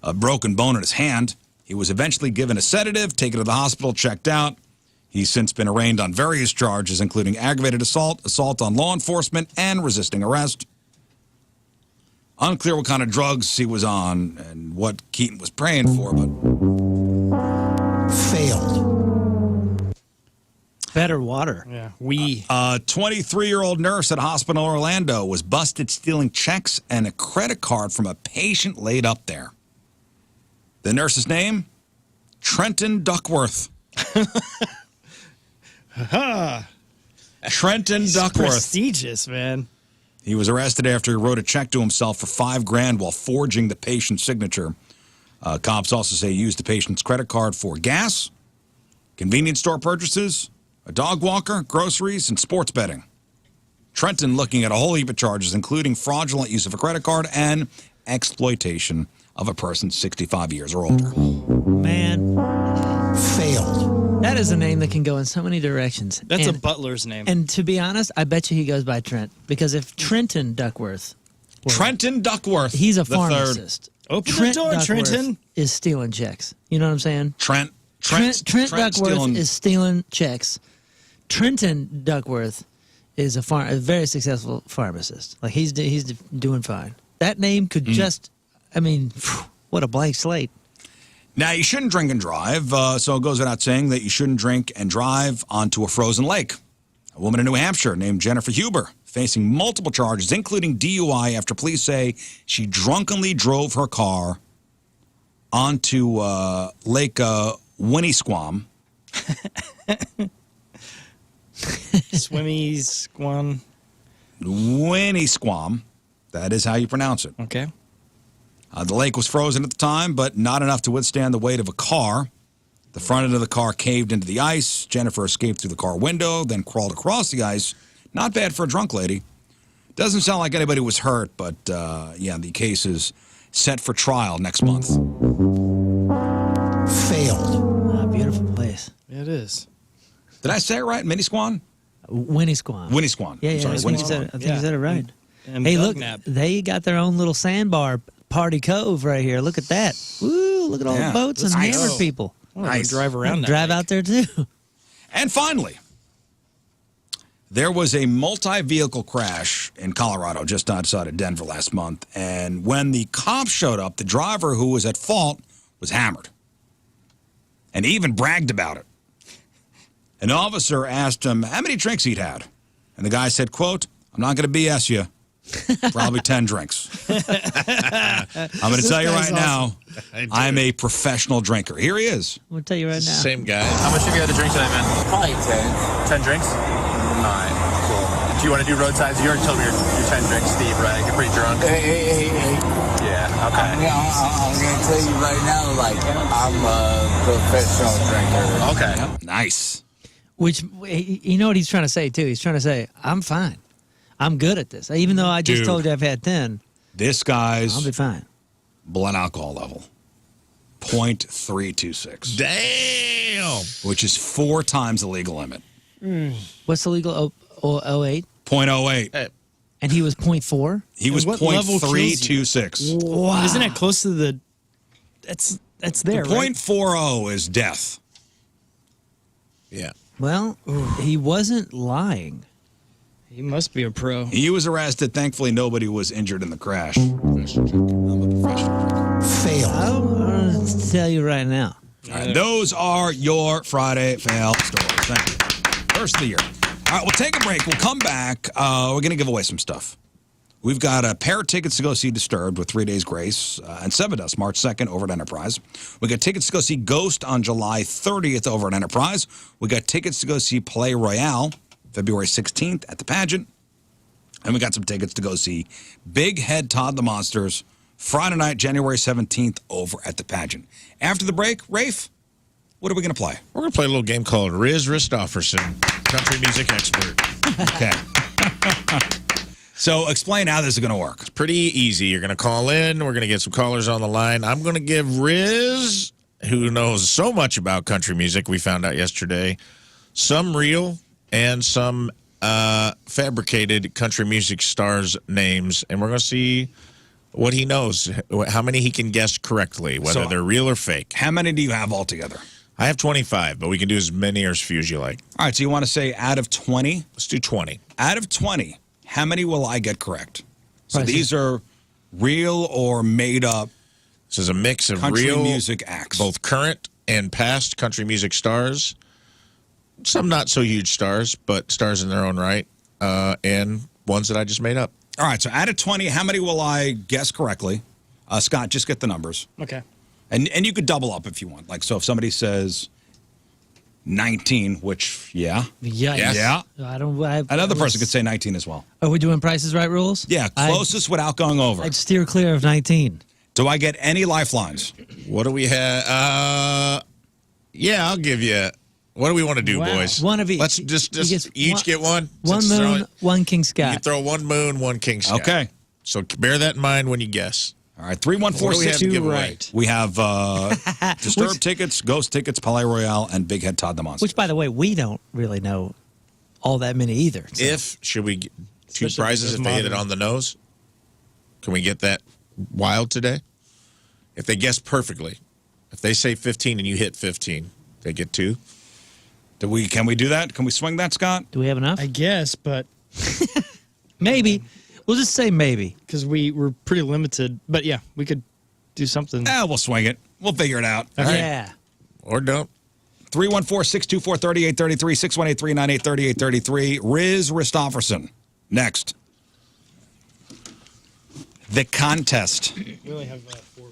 a broken bone in his hand. He was eventually given a sedative, taken to the hospital, checked out. He's since been arraigned on various charges, including aggravated assault, assault on law enforcement, and resisting arrest. Unclear what kind of drugs he was on and what Keaton was praying for, but... Failed. Better water. Yeah. A 23-year-old nurse at a hospital in Orlando was busted stealing checks and a credit card from a patient laid up there. The nurse's name? Trenton Duckworth. Trenton Duckworth. Prestigious, man. He was arrested after he wrote a check to himself for $5,000 while forging the patient's signature. Cops also say he used the patient's credit card for gas, convenience store purchases, a dog walker, groceries, and sports betting. Trenton looking at a whole heap of charges, including fraudulent use of a credit card and exploitation of a person 65 years or older. Man, Failed. that is a name that can go in so many directions. That's And- a butler's name. And to be honest, I bet you he goes by Trent. Because if Trenton Duckworth, Trenton Duckworth. he's a the third. pharmacist. Open Trent the door, Duckworth Trenton. is stealing checks. You know what I'm saying? Trent Trent Duckworth stealing- is stealing checks. Trenton Duckworth is a very successful pharmacist. Like he's doing fine. That name could just, I mean, what a blank slate. Now, you shouldn't drink and drive, so it goes without saying that you shouldn't drink and drive onto a frozen lake. A woman in New Hampshire named Jennifer Huber facing multiple charges, including DUI, after police say she drunkenly drove her car onto Lake Winnisquam. Swimmy Winnisquam. That is how you pronounce it. Okay. The lake was frozen at the time, but not enough to withstand the weight of a car. The front end of the car caved into the ice. Jennifer escaped through the car window, then crawled across the ice. Not bad for a drunk lady. Doesn't sound like anybody was hurt, but yeah, the case is set for trial next month. Failed. Ah, beautiful place. It is. Did I say it right? Winnisquam? Winnisquam. Winnisquam. Yeah, I'm yeah. sorry, I think you Winnisquam. said it. I think you said it right. And Hey, Doug look, Knapp. they got their own little sandbar party cove right here. Look at that. Woo, look at all Yeah, the boats and let's hammered go. people. I wanna go Nice. drive around that Drive lake. out there too. And finally, there was a multi-vehicle crash in Colorado just outside of Denver last month. And when the cops showed up, the driver who was at fault was hammered. And he even bragged about it. An officer asked him how many drinks he'd had. And the guy said, quote, "I'm not going to BS you. Probably 10 drinks." I'm going to tell you right now, I'm a professional drinker. Here he is. I'm going to tell you right now. Same guy. How much have you had to drink tonight, man? Probably 10. 10 drinks? All right, cool. Do you want to do roadsides? You already told me you're 10 drinks, Steve, right? You're pretty drunk. Hey. Yeah, okay. I'm going to tell you right now, like, I'm a professional drinker. Okay. Nice. Which, you know what he's trying to say, too? He's trying to say, I'm fine. I'm good at this. Even though I just Dude. told you I've had 10, This guy's I'll be fine. blood alcohol level, 0.326, Damn. which is 4 times the legal limit. What's the legal 08? 0.08. And he was 0.4? He was what level kills you? 0.326. Wow. Isn't that close to the? That's there, right? 0.40 is death. Yeah. Well, he wasn't lying. He must be a pro. He was arrested. Thankfully, nobody was injured in the crash. I'm a professional. Fail. I'll tell you right now. All right, those are your Friday fail stories. Thank you. First of the year. All right, we'll take a break. We'll come back. We're going to give away some stuff. We've got a pair of tickets to go see Disturbed with 3 Days Grace and Seven Dust, March 2nd over at Enterprise. We got tickets to go see Ghost on July 30th over at Enterprise. We got tickets to go see Play Royale February 16th at the Pageant. And we got some tickets to go see Big Head Todd the Monsters Friday night, January 17th over at the Pageant. After the break, Rafe, what are we going to play? We're going to play a little game called Rizz Christofferson, country music expert. Okay. So explain how this is going to work. It's pretty easy. You're going to call in. We're going to get some callers on the line. I'm going to give Rizz, who knows so much about country music, we found out yesterday, some real and some fabricated country music stars' names, and we're going to see what he knows, how many he can guess correctly, whether they're real or fake. How many do you have altogether? I have 25, but we can do as many or as few as you like. All right, so you want to say out of 20? Let's do 20. Out of 20, how many will I get correct? So Right. these are real or made up This is a mix of country real music acts. both current and past country music stars. Some not so huge stars, but stars in their own right, and ones that I just made up. All right, so out of 20, how many will I guess correctly? Scott, just get the numbers. Okay. And you could double up if you want. Like, so if somebody says 19, which, yeah. Yikes. Yeah. Another person could say 19 as well. Are we doing Price is Right rules? Yeah, closest without going over. I'd steer clear of 19. Do I get any lifelines? What do we have? Yeah, I'll give you. What do we want to do, Wow. boys? One of each. Let's just He gets each one- get one. One Since it's moon, only- one King You Scott. can throw one moon, one king sky. Okay. So bear that in mind when you guess. All right, What do we have to 31462. give away? right. We have Disturbed tickets, Ghost tickets, Palais Royale, and Big Head Todd the Monster. Which, by the way, we don't really know all that many either. So. Should we get two Especially prizes if if it's they hit it modern. on the nose? Can we get that wild today? If they guess perfectly, if they say 15 and you hit 15, they get two. Can we do that? Can we swing that, Scott? Do we have enough? I guess, but Maybe. We'll just say maybe. because we were pretty limited. But yeah, we could do something. We'll swing it. We'll figure it out. Yeah. Or don't. 314-624-3833, 618-398-3833. Rizz Christofferson. Next. The contest. We only have 4 prizes.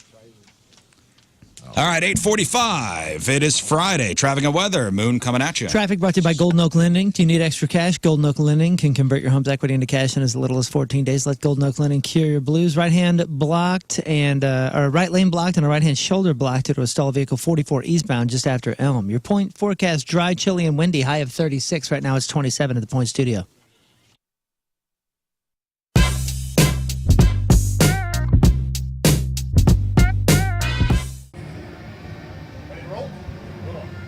All right, 8:45. It is Friday. Traffic and weather. Moon coming at you. Traffic brought to you by Golden Oak Lending. Do you need extra cash? Golden Oak Lending can convert your home's equity into cash in as little as 14 days. Let Golden Oak Lending cure your blues. Right hand blocked and or right lane blocked and a right hand shoulder blocked due to a stalled vehicle 44 eastbound just after Elm. Your point forecast: dry, chilly, and windy. High of 36. Right now it's 27 at the Point Studio.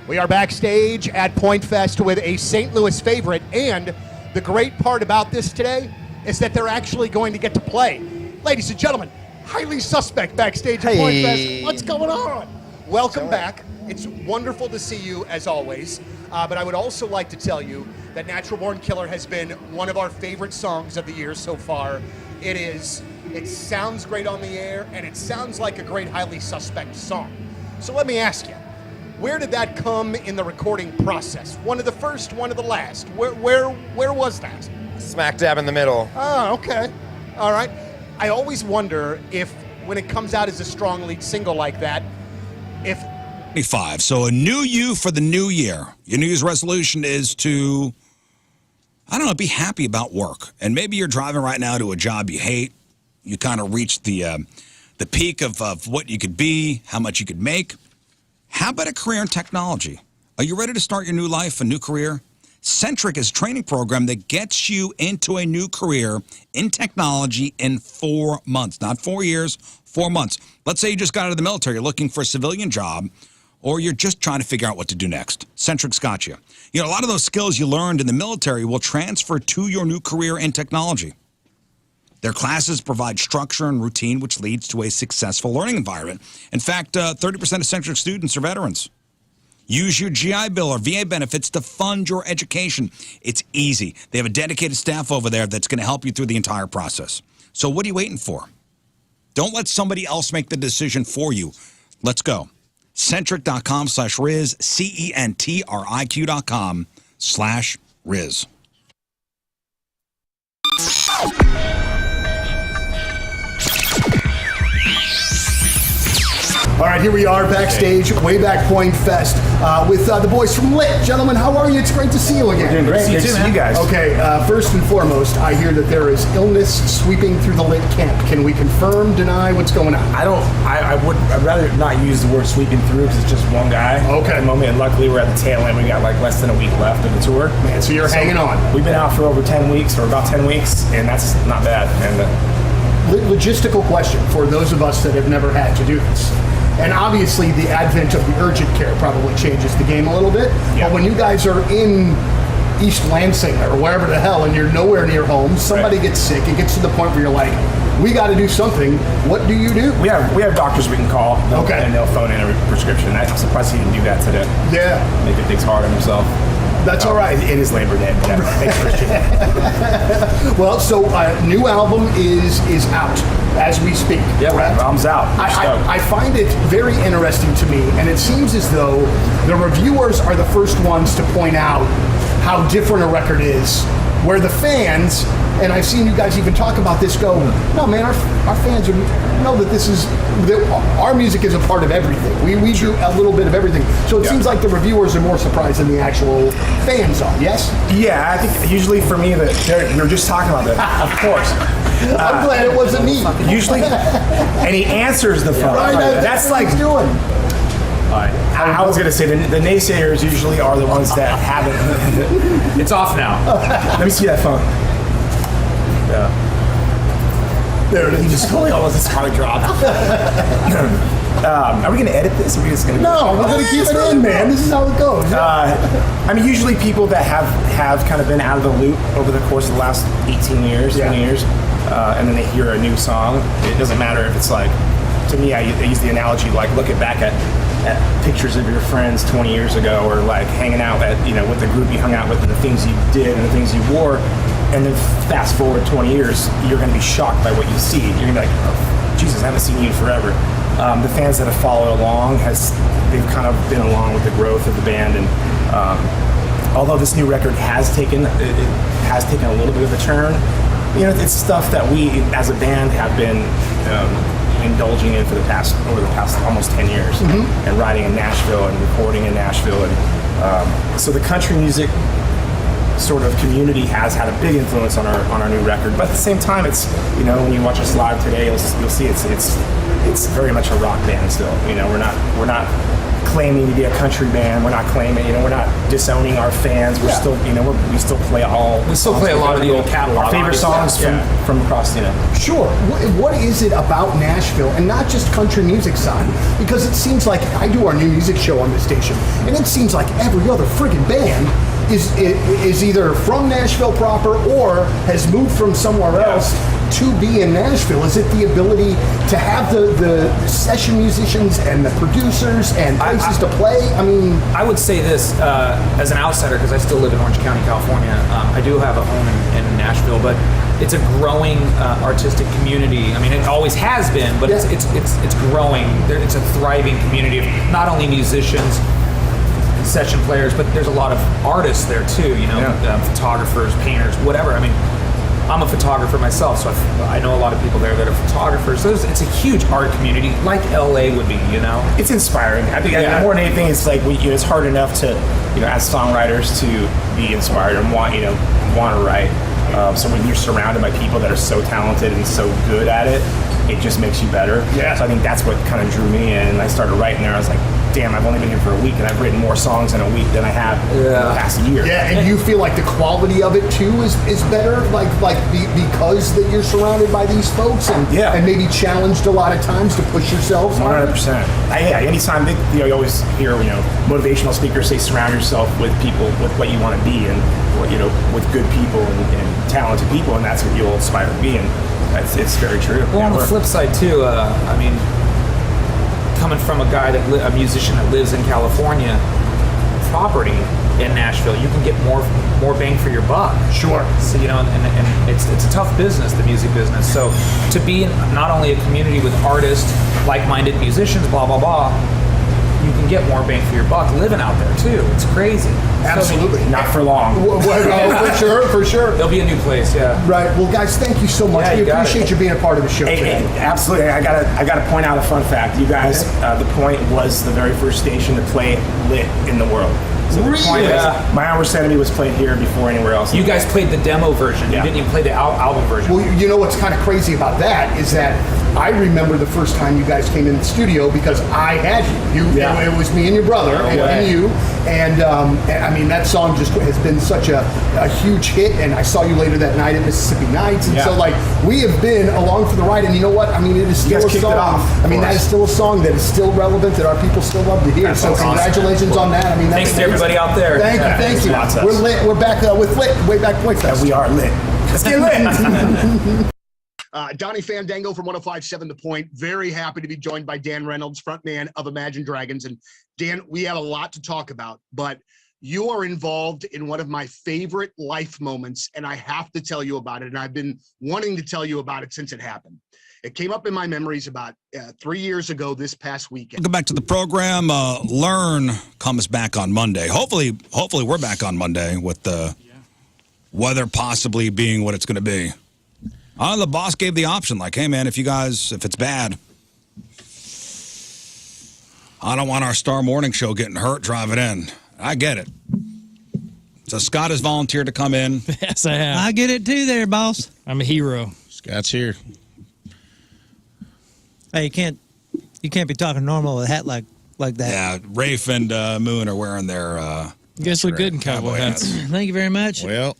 We are backstage at Point Fest with a St. Louis favorite, and the great part about this today is that they're actually going to get to play. Ladies and gentlemen, highly suspect backstage at Point Fest. What's going on? Welcome back. It's wonderful to see you as always, but I would also like to tell you that Natural Born Killer has been one of our favorite songs of the year so far. It sounds great on the air, and it sounds like a great highly suspect song. So let me ask you, where did that come in the recording process? One of the first, one of the last? Where was that? Smack dab in the middle. Oh, okay. All right. I always wonder if, when it comes out as a strong lead single like that, if 25. So a new you for the new year. Your New Year's resolution is to, I don't know, be happy about work. And maybe you're driving right now to a job you hate. You kind of reached the peak of what you could be, how much you could make. How about a career in technology? Are you ready to start your new life, a new career? Centric is a training program that gets you into a new career in technology in 4 months. Not 4 years, 4 months. Let's say you just got out of the military, you're looking for a civilian job, or you're just trying to figure out what to do next, Centric's got you. You know, a lot of those skills you learned in the military will transfer to your new career in technology. Their classes provide structure and routine, which leads to a successful learning environment. In fact, 30% of Centric students are veterans. Use your GI Bill or VA benefits to fund your education. It's easy. They have a dedicated staff over there that's going to help you through the entire process. So what are you waiting for? Don't let somebody else make the decision for you. Let's go. Centric.com/Rizz, CENTRIQ.com/Rizz. All right, here we are backstage, Wayback Point Fest, with the boys from Lit. Gentlemen, how are you? It's great to see you again. Doing great. Good to see you guys. Okay, first and foremost, I hear that there is illness sweeping through the Lit camp. Can we confirm, deny, what's going on? I'd rather not use the word sweeping through because it's just one guy at the moment, and luckily we're at the tail end. We got like less than a week left of the tour. Man, so you're hanging on. We've been out for over 10 weeks, or about 10 weeks, and that's not bad. And logistical question for those of us that have never had to do this. And obviously the advent of the urgent care probably changes the game a little bit. Yeah. But when you guys are in East Lansing or wherever the hell and you're nowhere near home, somebody gets sick, it gets to the point where you're like, we got to do something. What do you do? We have doctors we can call, and they'll phone in a prescription. I'm surprised he didn't do that today. Yeah. Maybe it takes hard on himself. That's all right. It is Labor Day. Yeah. Thanks, Christian. Well, so new album is out as we speak. Yeah, correct? Album's out. I find it very interesting to me, and it seems as though the reviewers are the first ones to point out how different a record is, where the fans, and I've seen you guys even talk about this, go, no man, our fans know that our music is a part of everything. We do a little bit of everything. So it seems like the reviewers are more surprised than the actual fans are, yes? Yeah, I think usually for me, you're just talking about that. Of course. I'm glad it wasn't me. Usually, and he answers the phone. Right, that's like he's doing. I was going to say the naysayers usually are the ones that haven't. It's off now. Let me see that phone. Yeah. There it is. He just totally almost his heart dropped. Are we going to edit this? Or are we just going to? No, we're going to keep it in, man. This is how it goes. I mean, usually people that have kind of been out of the loop over the course of the last 18 years, 20 years, and then they hear a new song. It doesn't matter if it's like, to me, I use the analogy like looking back at pictures of your friends 20 years ago, or like hanging out with the group you hung out with, and the things you did and the things you wore, and then fast forward 20 years, you're going to be shocked by what you see. You're going to be like, oh, Jesus, I haven't seen you in forever. The fans that have followed along, they've kind of been along with the growth of the band, and although this new record has taken a little bit of a turn, it's stuff that we as a band have been indulging in over the past almost 10 years, and writing in Nashville and recording in Nashville, and so the country music sort of community has had a big influence on our new record. But at the same time, it's when you watch us live today, you'll see it's very much a rock band still. We're not claiming to be a country band. We're not claiming, we're not disowning our fans. We're still, we still play a lot of the old catalog. Our favorite songs from across, Sure. What is it about Nashville, and not just country music side? Because it seems like I do our new music show on the station, and it seems like every other friggin' band is either from Nashville proper or has moved from somewhere else to be in Nashville. Is it the ability to have the session musicians and the producers and places to play? I mean, I would say this as an outsider, because I still live in Orange County, California. I do have a home in Nashville, but it's a growing artistic community. I mean, it always has been, but it's growing. It's a thriving community of not only musicians, session players, but there's a lot of artists there too, photographers, painters, whatever. I mean, I'm a photographer myself, so I know a lot of people there that are photographers. So it's a huge art community, like LA would be, It's inspiring. I think more than anything, it's like it's hard enough to, as songwriters, to be inspired and want to write. So when you're surrounded by people that are so talented and so good at it, it just makes you better. Yeah. So I think that's what kind of drew me in. And I started writing there. I was like, damn, I've only been here for a week, and I've written more songs in a week than I have in the past year. Yeah, and you feel like the quality of it too is better, because that you're surrounded by these folks, and maybe challenged a lot of times to push yourselves. 100%. Anytime you always hear motivational speakers say surround yourself with people with what you want to be, and with good people and talented people, and that's what you'll aspire to be. And it's very true. Well, on the flip side too, I mean, coming from a musician that lives in California, property in Nashville, you can get more bang for your buck. Sure. So and it's a tough business, the music business. So to be in not only a community with artists, like-minded musicians, blah blah blah, you can get more bang for your buck living out there too. It's crazy. Absolutely. Not for long. For sure. There'll be a new place, yeah. Right. Well, guys, thank you so much. We appreciate you being a part of the show today. Absolutely. I gotta point out a fun fact. You guys, The Point was the very first station to play lit in the world. So The Point My Hour Enemy was played here before anywhere else. You guys played the demo version. You didn't even play the album version. Well, you know what's kind of crazy about that is that I remember the first time you guys came in the studio because I had you. It was me and your brother and you. And I mean, that song just has been such a huge hit. And I saw you later that night at Mississippi Nights. And so, we have been along for the ride. And you know what? I mean, it is still a song. I mean, that is still a song that is still relevant, that our people still love to hear. So congratulations on that. I mean, thanks to everybody out there. Thank you. We're lit. We're back with Lit, way back Point Fest. We are lit. Let's get lit. Donnie Fandango from 105.7 The Point. Very happy to be joined by Dan Reynolds, frontman of Imagine Dragons. And Dan, we have a lot to talk about, but you are involved in one of my favorite life moments, and I have to tell you about it. And I've been wanting to tell you about it since it happened. It came up in my memories about 3 years ago this past weekend. Welcome back to the program. Lern comes back on Monday. Hopefully we're back on Monday with the weather possibly being what it's going to be. The boss gave the option, like, hey, man, if it's bad, I don't want our Star Morning Show getting hurt driving in. I get it. So Scott has volunteered to come in. Yes, I have. I get it too there, boss. I'm a hero. Scott's here. Hey, you can't be talking normal with a hat like that. Yeah, Rafe and Moon are wearing their you guys look good in cowboy hats. Thank you very much. Well,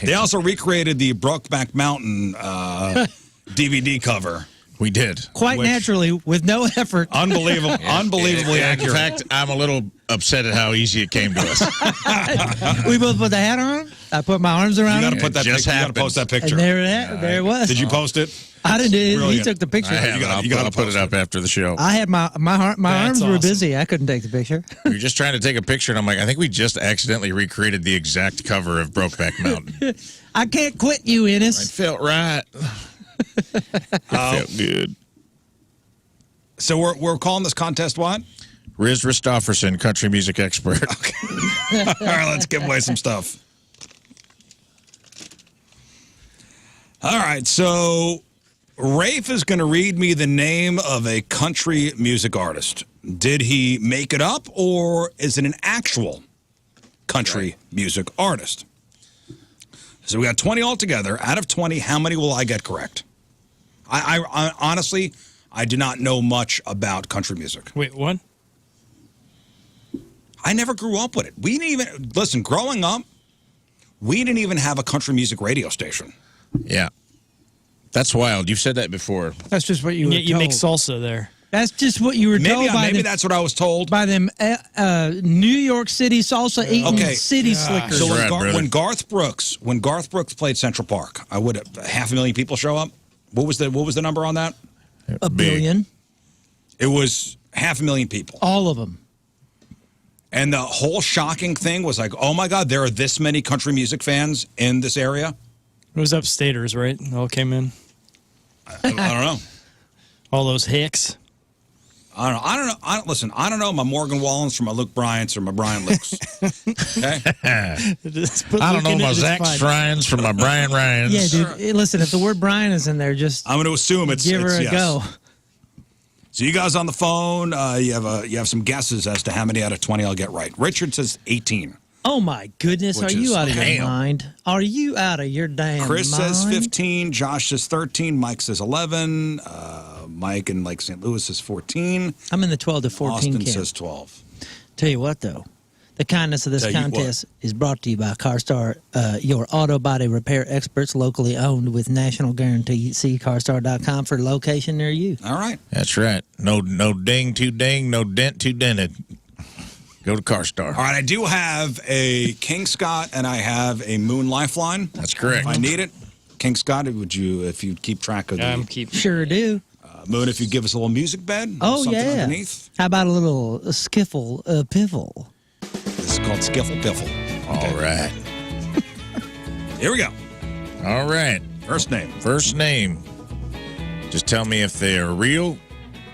they also recreated the Brokeback Mountain DVD cover. We did. Quite naturally, with no effort. Unbelievably accurate. In fact, I'm a little upset at how easy it came to us. We both put the hat on. I put my arms around You him. got to put that. You got to post that picture. And there it was. Did you post it? I didn't do it. Brilliant. He took the picture. You got to put it up after the show. I had my arms were busy. I couldn't take the picture. We were just trying to take a picture, and I'm like, I think we just accidentally recreated the exact cover of Brokeback Mountain. I can't quit you, Ennis. It felt right. It felt good. So we're calling this contest what? Rizz Ristofferson, country music expert. Okay. All right, let's give away some stuff. All right, so Rafe is going to read me the name of a country music artist. Did he make it up, or is it an actual country music artist? So we got 20 altogether. Out of 20, how many will I get correct? I honestly, I do not know much about country music. Wait, what? I never grew up with it. We didn't even, listen, growing up, we didn't even have a country music radio station. Yeah. That's wild. You've said that before. That's just what you were told. You make salsa there. That's just what you were told by maybe that's what I was told. By them New York City salsa eating city slickers. So when Garth Brooks played Central Park, I would have 500,000 people show up. What was the number on that? A billion. It was 500,000 people. All of them. And the whole shocking thing was like, oh my God, there are this many country music fans in this area. It was upstaters, right? They all came in. I don't know. All those hicks. I don't know. Listen, I don't know my Morgan Wallens from my Luke Bryants or my Brian Lukes. Okay? I don't know my Zach Stryans from my Brian Ryans. Yeah, dude. Listen, if the word Brian is in there, just I'm going to assume give her a go. So you guys on the phone, you have some guesses as to how many out of 20 I'll get right. Richard says 18. Oh my goodness, are you out of your mind? Are you out of your damn mind? Chris says 15, Josh says 13, Mike says 11, Mike in Lake St. Louis says 14. I'm in the 12 to 14 Austin camp. says 12. Tell you what, though. The kindness of this Tell you what. contest is brought to you by CarStar, your auto body repair experts, locally owned with national guarantee. See carstar.com for location near you. All right. That's right. No ding too ding, no dent too dented. Go to CarStar. All right, I do have a King Scott and I have a Moon Lifeline. That's correct. If I need it, King Scott, would you, if you keep track of the Sure do. Moon, if you give us a little music bed, Oh, something yeah. underneath. How about a little skiffle piffle? This is called Skiffle Piffle. All right. Here we go. All right. First name. First name. Just tell me if they are real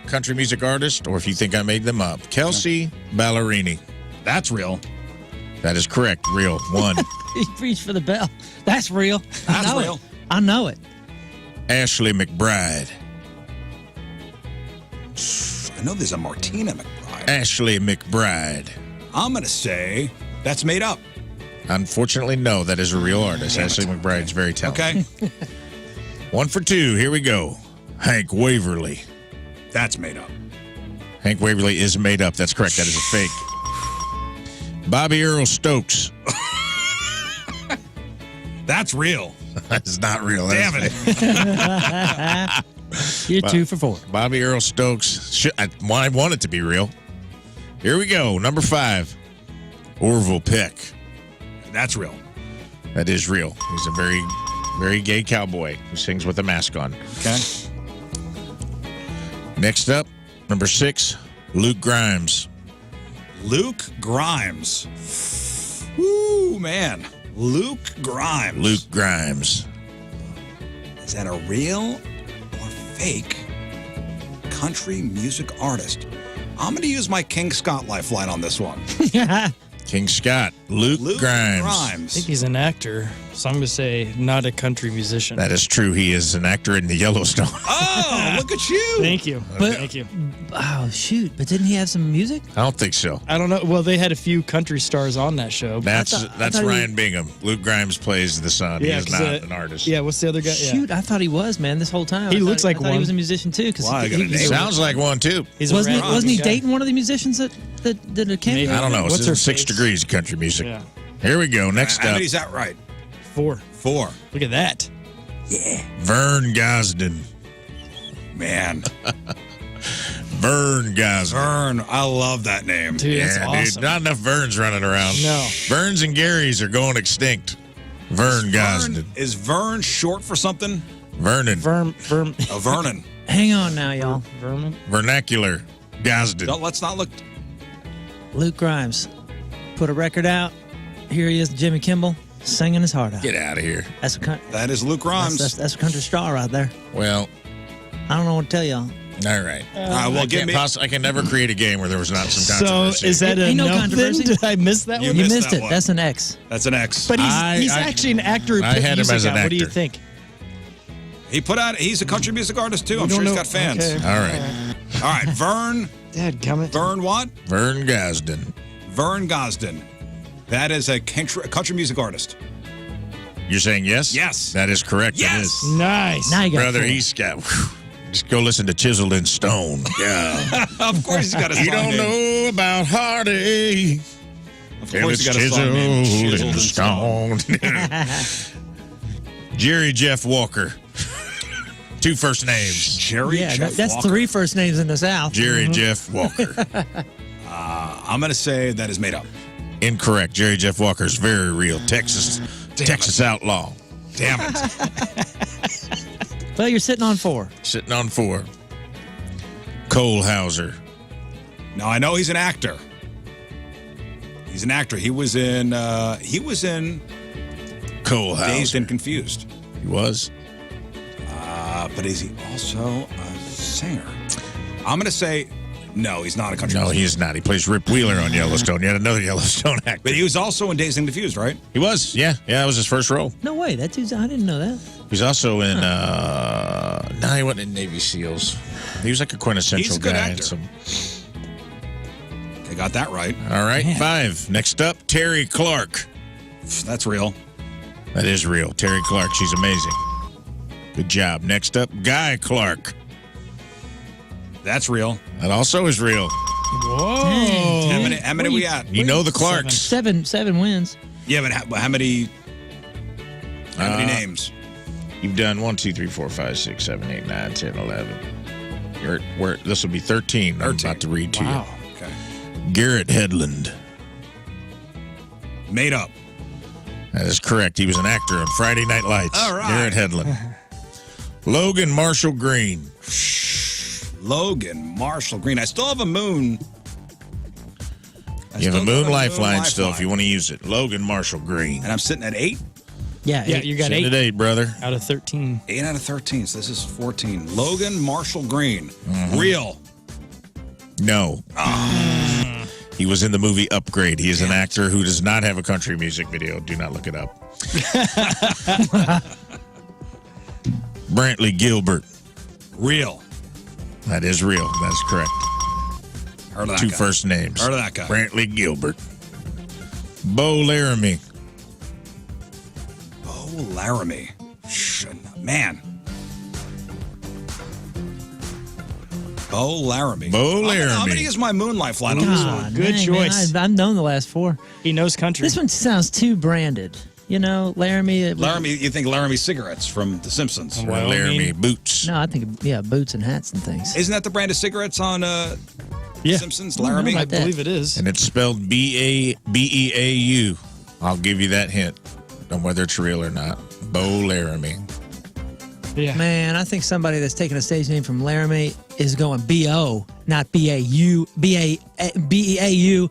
country music artists or if you think I made them up. Kelsey Ballerini. That's real. That is correct. Real. 1. He reached for the bell. That's real. That's I know real. It. I know it. Ashley McBride. I know there's a Martina McBride. Ashley McBride. I'm going to say that's made up. Unfortunately, no. That is a real artist. Ashley McBride's very talented. Okay. 1 for 2. Here we go. Hank Waverly. That's made up. Hank Waverly is made up. That's correct. That is a fake. Bobby Earl Stokes. That's real. That's not real. Damn That's it. You're 2 for 4. Bobby Earl Stokes. I want it to be real. Here we go. Number 5. Orville Peck. That's real. That is real. He's a very, very gay cowboy who sings with a mask on. Okay. Next up, number 6, Luke Grimes. Luke Grimes. Woo, man. Luke Grimes. Luke Grimes. Is that a real or fake country music artist? I'm going to use my King Scott lifeline on this one. King Scott. Luke Grimes. I think he's an actor, so I'm going to say not a country musician. That is true. He is an actor in the Yellowstone. Oh, look at you. Thank you. But- Thank you. Oh, shoot. But didn't he have some music? I don't think so. I don't know. Well, they had a few country stars on that show. That's thought Ryan Bingham. Luke Grimes plays the son. Yeah, he is 'cause, not an artist. Yeah, what's the other guy? Shoot, I thought he was, man, this whole time. He I thought- looks like I thought he one. was a musician, too. Cause Wow, I got a name. Sounds like one, too. He's a wasn't he guy. dating one of the musicians that a cameo? Maybe. I don't know. What's It's her 6 face? degrees of country music. Yeah. Here we go. Next How up, many is that right? 4. 4. Look at that. Vern Gosden. Man. Vern Gosden. Vern. I love that name. Dude, that's Yeah, awesome. dude. Not enough Verns running around. No. Verns and Garys are going extinct. Vern Gosden. Is Vern short for something? Vernon. Oh, Vernon. Hang on now, y'all. Vermin. Vernacular. Gosden. No, let's not look. Luke Grimes put a record out. Here he is, Jimmy Kimmel, singing his heart out. Get out of here. That's a That is Luke Grimes. that's a country star right there. Well, I don't know what to tell y'all. all right. well, give me. I can never create a game where there was not some So controversy. is that a Ain't no no then? controversy. Did I miss that You one? You missed missed that it. one. That's an X. That's an X. But I- he's actually an actor who I put had him music as an out. What do you actor. think? He put out. He's a country music artist too. I'm We sure don't he's know- got fans. okay. All right. All right, Vern. Dadgummit. Vern what? Vern Gosden. Vern Gosden. That is a country music artist. You're saying yes? Yes. That is correct. Yes. It is. Nice. Now you got Brother, four. he's got. Just go listen to Chiseled in Stone. Yeah. Of course he's got a song You don't name. know about heartache. Of Till course it's he's got a song name. chiseled in Chiseled in stone. Jerry Jeff Walker. 2 first names. Jerry Yeah, Jeff that's Walker. 3 first names in the South. Jerry Jeff Walker. I'm going to say that is made up. Incorrect. Jerry Jeff Walker is very real. Texas outlaw. Damn it. Well, you're sitting on 4. Sitting on 4. Cole Hauser. Now I know he's an actor. He's an actor. He was in Cole Dazed Hauser. and Confused. He was. But is he also a singer? I'm going to say no, he's not a country No, music he is not. He plays Rip Wheeler on Yellowstone. Yet another Yellowstone actor. But he was also in Dazed and Confused, right? He was. Yeah. Yeah, that was his first role. No way. That dude's. I didn't know that. He's also in, no, he wasn't in Navy SEALs. He was like a quintessential He's a good guy. actor. I got that right. All right, 5. Next up, Terry Clark. That's real. That is real. Terry Clark, she's amazing. Good job. Next up, Guy Clark. That's real. That also is real. Whoa. How many we got? You know the Clarks. Seven wins. Yeah, but how many names? You've done 1, 2, 3, 4, 5, 6, 7, 8, 9, 10, 11. This will be 13. I'm about to read to you. Okay. Garrett Hedlund. Made up. That is correct. He was an actor on Friday Night Lights. All right. Garrett Hedlund. Logan Marshall Green. Logan Marshall Green. I still have a moon. You have a moon lifeline still if you want to use it. Logan Marshall Green. And I'm sitting at 8? Yeah, you got Sitting 8 at 8, brother. out of 13. 8 out of 13. So this is 14. Logan Marshall Green. Real. No. He was in the movie Upgrade. He is an actor who does not have a country music video. Do not look it up. Brantley Gilbert. Real. That is real. That's correct. Heard of that Two guy. first names. Heard of that guy. Brantley Gilbert. Bo Laramie. Bo Laramie. Man. Bo Laramie. Bo Laramie. I'm going to use my moon lifeline on this one. God, Good dang, choice. Man, I've known the last 4. He knows country. This one sounds too branded. You know, Laramie. Laramie, you think Laramie cigarettes from The Simpsons? Or Laramie Boots. No, I think boots and hats and things. Isn't that the brand of cigarettes on Simpsons? I don't know Laramie? about I believe it is. And it's spelled B-A-B-E-A-U. I'll give you that hint on whether it's real or not. Bo Laramie. Yeah. Man, I think somebody that's taking a stage name from Laramie is going B-O, not B-A-U, B-E-A-U.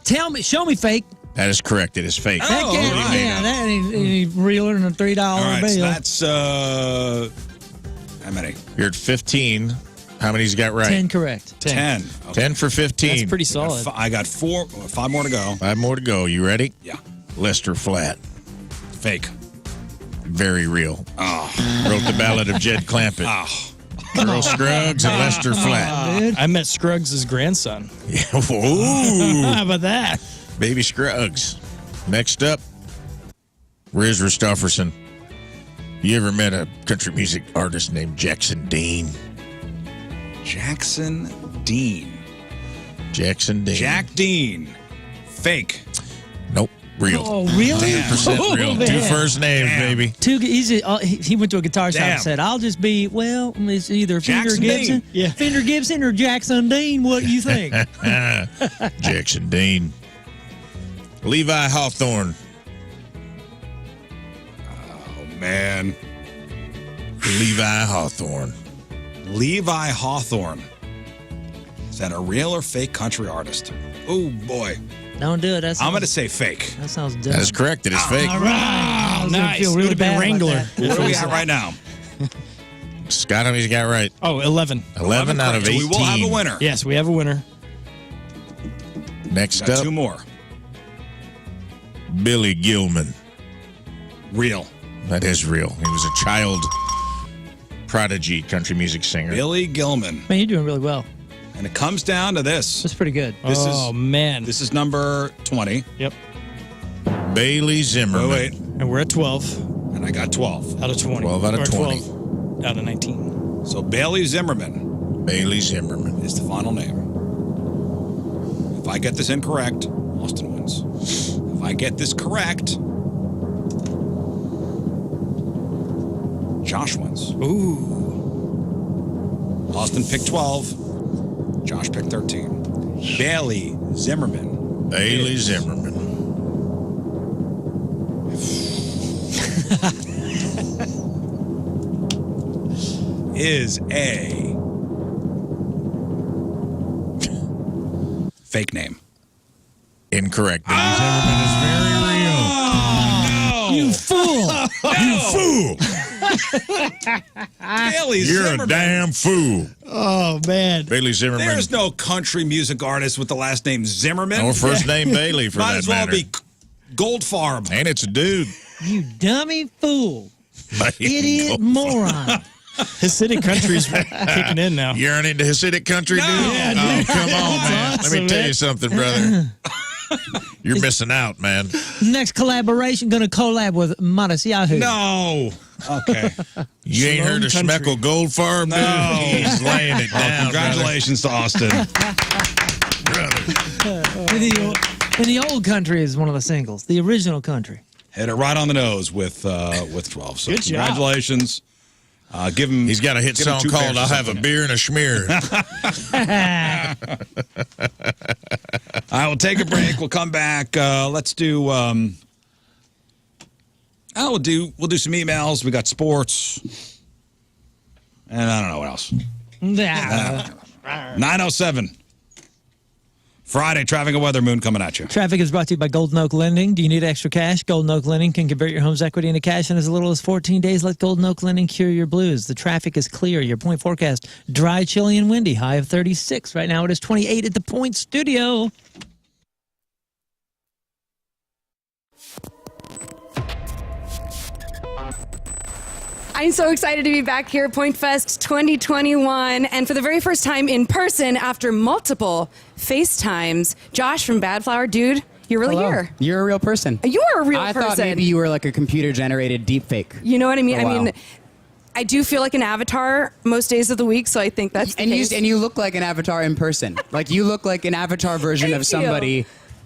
Tell me, show me fake. That is correct. It is fake. That can't, all right. yeah, that ain't any realer than a $3 All right, bill. so that's, how many? You're at 15. How many's got right? 10 correct. 10. Okay. 10 for 15. That's pretty solid. I got 5 more to go. 5 more to go. You ready? Yeah. Lester Flatt. Fake. Very real. Oh. Wrote the ballad of Jed Clampett. Oh. Earl Scruggs and Lester Flatt. Dude. I met Scruggs' grandson. Yeah. Ooh. How about that? Baby Scruggs. Next up, Rizz Christofferson. You ever met a country music artist named Jackson Dean? Jackson Dean. Jackson Dean. Jack Dean. Fake. Nope. Real. Oh, really? 100% real. Oh, man. 2 first names, Damn. baby. He went to a guitar shop Damn. and said, I'll just be, well, it's either Fender Jackson Gibson, Dean. Yeah. Fender Gibson or Jackson Dean. What do you think? Jackson Dean. Levi Hawthorne. Oh, man. Levi Hawthorne. Levi Hawthorne. Is that a real or fake country artist? Oh, boy. Don't do it. I'm going to say fake. That sounds dumb. That is correct. It is fake. All right. I was gonna Nice. feel really Would have been bad about Wrangler. that. What are we at right now? Scott, how many's got right? Oh, 11. 11 out of So 18. we will have a winner. Yes, we have a winner. Next Got up, 2 more. Billy Gilman. Real. That is real. He was a child prodigy country music singer. Billy Gilman. Man, you're doing really well. And it comes down to this. That's pretty good. Man. This is number 20. Yep. Bailey Zimmerman. Wait. And we're at 12 And I got 12. out of 20. 12 out of Or 20. 12 out of 19. So Bailey Zimmerman Bailey Zimmerman. is the final name. If I get this incorrect, Austin wins. If I get this correct, Josh wins. Ooh. Austin picked 12. Josh picked 13. Bailey Zimmerman. Bailey Zimmerman. Is a fake name. Incorrect. Bailey Zimmerman is very real. You fool! You fool! Bailey You're Zimmerman. a damn fool. Oh, man. Bailey Zimmerman. There's no country music artist with the last name Zimmerman. Or first name Bailey, for Might that as well matter. be Goldfarb. And it's a dude. You dummy fool. Idiot moron. Hasidic country's kicking in now. You're into Hasidic country, dude? Yeah, Oh, dude. come on, man. Let awesome, me tell man. you something, brother. You're missing out, man. Next collaboration, going to collab with Modest Yahoo. No. Okay. You ain't heard of Country. Schmeckel Gold Farm? No. He's laying it down. Congratulations to Austin. In the old country is one of the singles. The original country. Hit it right on the nose with 12. So Good job. congratulations. Give him. He's got a hit give him song 2 called pairs or "I'll Have a something. Beer and a Schmear." I will take a break. We'll come back. Let's do. We'll do some emails. We got sports, and I don't know what else. 9:07. Friday, traffic and weather, Moon coming at you. Traffic is brought to you by Golden Oak Lending. Do you need extra cash? Golden Oak Lending can convert your home's equity into cash in as little as 14 days. Let Golden Oak Lending cure your blues. The traffic is clear. Your point forecast, dry, chilly, and windy. High of 36. Right now it is 28 at the Point Studio. I'm so excited to be back here at Point Fest 2021, and for the very first time in person after multiple FaceTimes. Josh from Bad Flower, dude, you're really Hello. here. You're a real person. You are a real I person. thought maybe you were like a computer-generated deepfake. You know what I mean? Oh, wow. I mean, I do feel like an avatar most days of the week, so I think that's the case. And you look like an avatar in person. Like you look like an avatar version Thank of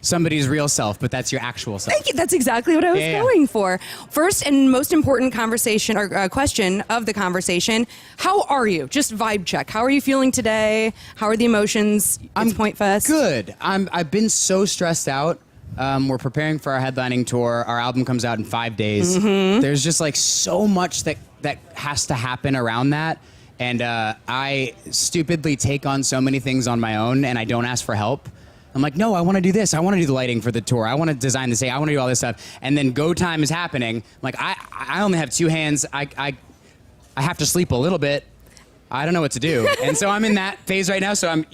somebody's real self, but that's your actual self. Thank you. That's exactly what I was Yeah. going for. First and most important conversation or question of the conversation: how are you? Just vibe check. How are you feeling today? How are the emotions? It's Point Fest. Good. I've been so stressed out. We're preparing for our headlining tour. Our album comes out in 5 days. Mm-hmm. There's just like so much that has to happen around that. And I stupidly take on so many things on my own, and I don't ask for help. I'm like, no, I want to do this. I want to do the lighting for the tour. I want to design the stage. I want to do all this stuff. And then go time is happening. I'm like, I only have 2 hands. I have to sleep a little bit. I don't know what to do. And so I'm in that phase right now. So I'm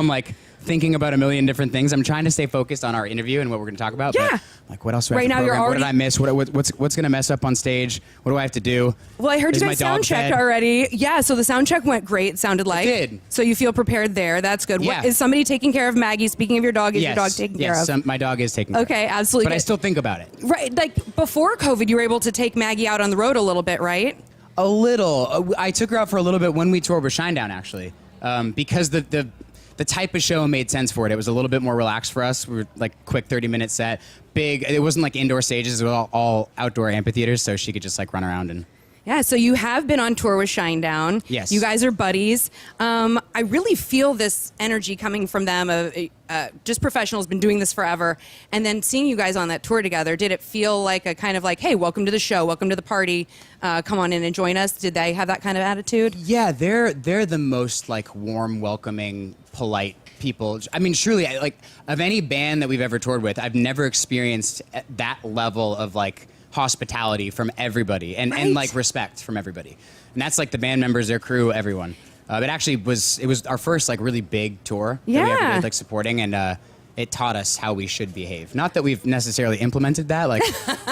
like thinking about a million different things. I'm trying to stay focused on our interview and what we're going to talk about. Yeah. But like, what else do I Right have to now you're program? What already- did I miss? What's going to mess up on stage? What do I have to do? Well, I heard Is you my guys dog sound checked fed? already. Yeah, so the sound check went great, it sounded like. It did. So you feel prepared there. That's good. Yeah. Is somebody taking care of Maggie? Speaking of your dog, is Yes. your dog taken Yes, care of? my dog is taken care of. Okay, absolutely. But I still think about it. Right, like before COVID, you were able to take Maggie out on the road a little bit, right? A little. I took her out for a little bit when we toured with Shinedown, actually, because the type of show made sense for it. It was a little bit more relaxed for us. We were like quick 30-minute set, big. It wasn't like indoor stages. It was all outdoor amphitheaters, so she could just like run around and. Yeah, so you have been on tour with Shinedown. Yes. You guys are buddies. I really feel this energy coming from them. Just professionals, been doing this forever. And then seeing you guys on that tour together, did it feel like a kind of like, hey, welcome to the show, welcome to the party, come on in and join us? Did they have that kind of attitude? Yeah, they're the most like warm, welcoming, polite people. I mean, truly, like of any band that we've ever toured with, I've never experienced that level of like hospitality from everybody and like respect from everybody. And that's like the band members, their crew, everyone. It was our first like really big tour that we ever Yeah. did, like supporting, and it taught us how we should behave. Not that we've necessarily implemented that. Like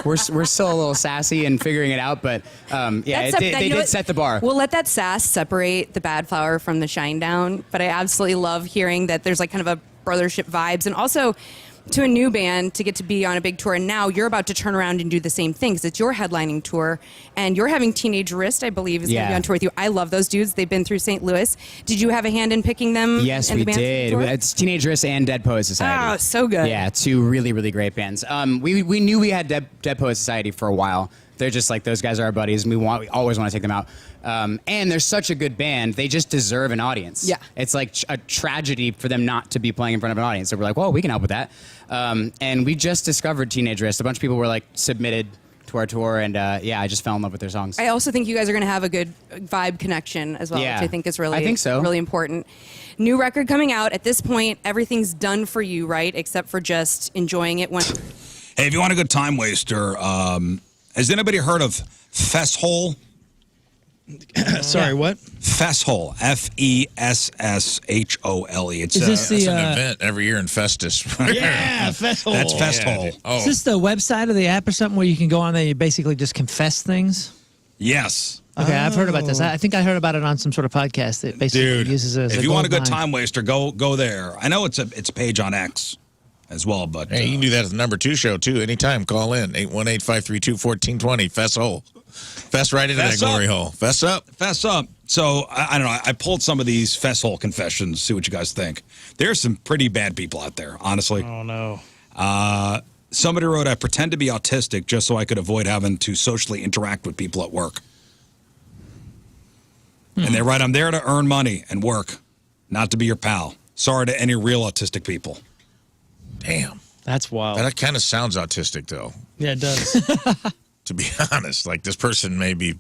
we're still a little sassy and figuring it out, but yeah, they did set the bar. We'll let that sass separate the Bad Flower from the Shinedown, but I absolutely love hearing that there's like kind of a brothership vibes, and also to a new band to get to be on a big tour, and now you're about to turn around and do the same thing because it's your headlining tour, and you're having Teenage Rizz, I believe, is going to be Yeah. on tour with you. I love those dudes. They've been through St. Louis. Did you have a hand in picking them? Yes, and we the bands did. for the tour? It's Teenage Rizz and Dead Poets Society. Oh, so good. Yeah, 2 really, really great bands. We knew we had Dead Poets Society for a while. They're just like, those guys are our buddies, and we always want to take them out. And they're such a good band. They just deserve an audience. Yeah. It's like a tragedy for them not to be playing in front of an audience. So we're like, well, we can help with that. And we just discovered Teenage Rizz. A bunch of people were like submitted to our tour, and yeah, I just fell in love with their songs. I also think you guys are going to have a good vibe connection as well, Yeah. which I think is really, I think so. really important. New record coming out. At this point, everything's done for you, right? Except for just enjoying it when... Hey, if you want a good time waster, has anybody heard of Fesshole? Sorry, what? Fesshole, Fesshole. It's Is this That's the an event every year in Festus. Yeah, Fesshole. That's Fesshole. Oh, is this the website of the app or something where you can go on there and you basically just confess things? Yes. Okay, I've heard about this. I think I heard about it on some sort of podcast that basically Dude, uses it as if a you want a gold good mine. time waster, go there. I know it's a page on X as well, but hey, you can do that at the number 2 show too. Anytime, call in 818-532-1420. Fesshole. Fess right into that glory hole. Fess up. Fess up. So, I don't know. I pulled some of these fess hole confessions, see what you guys think. There's some pretty bad people out there, honestly. Oh, no. Somebody wrote, I pretend to be autistic just so I could avoid having to socially interact with people at work. And they write, I'm there to earn money and work, not to be your pal. Sorry to any real autistic people. Damn. That's wild. That kind of sounds autistic, though. Yeah, it does. To be honest, like this person may be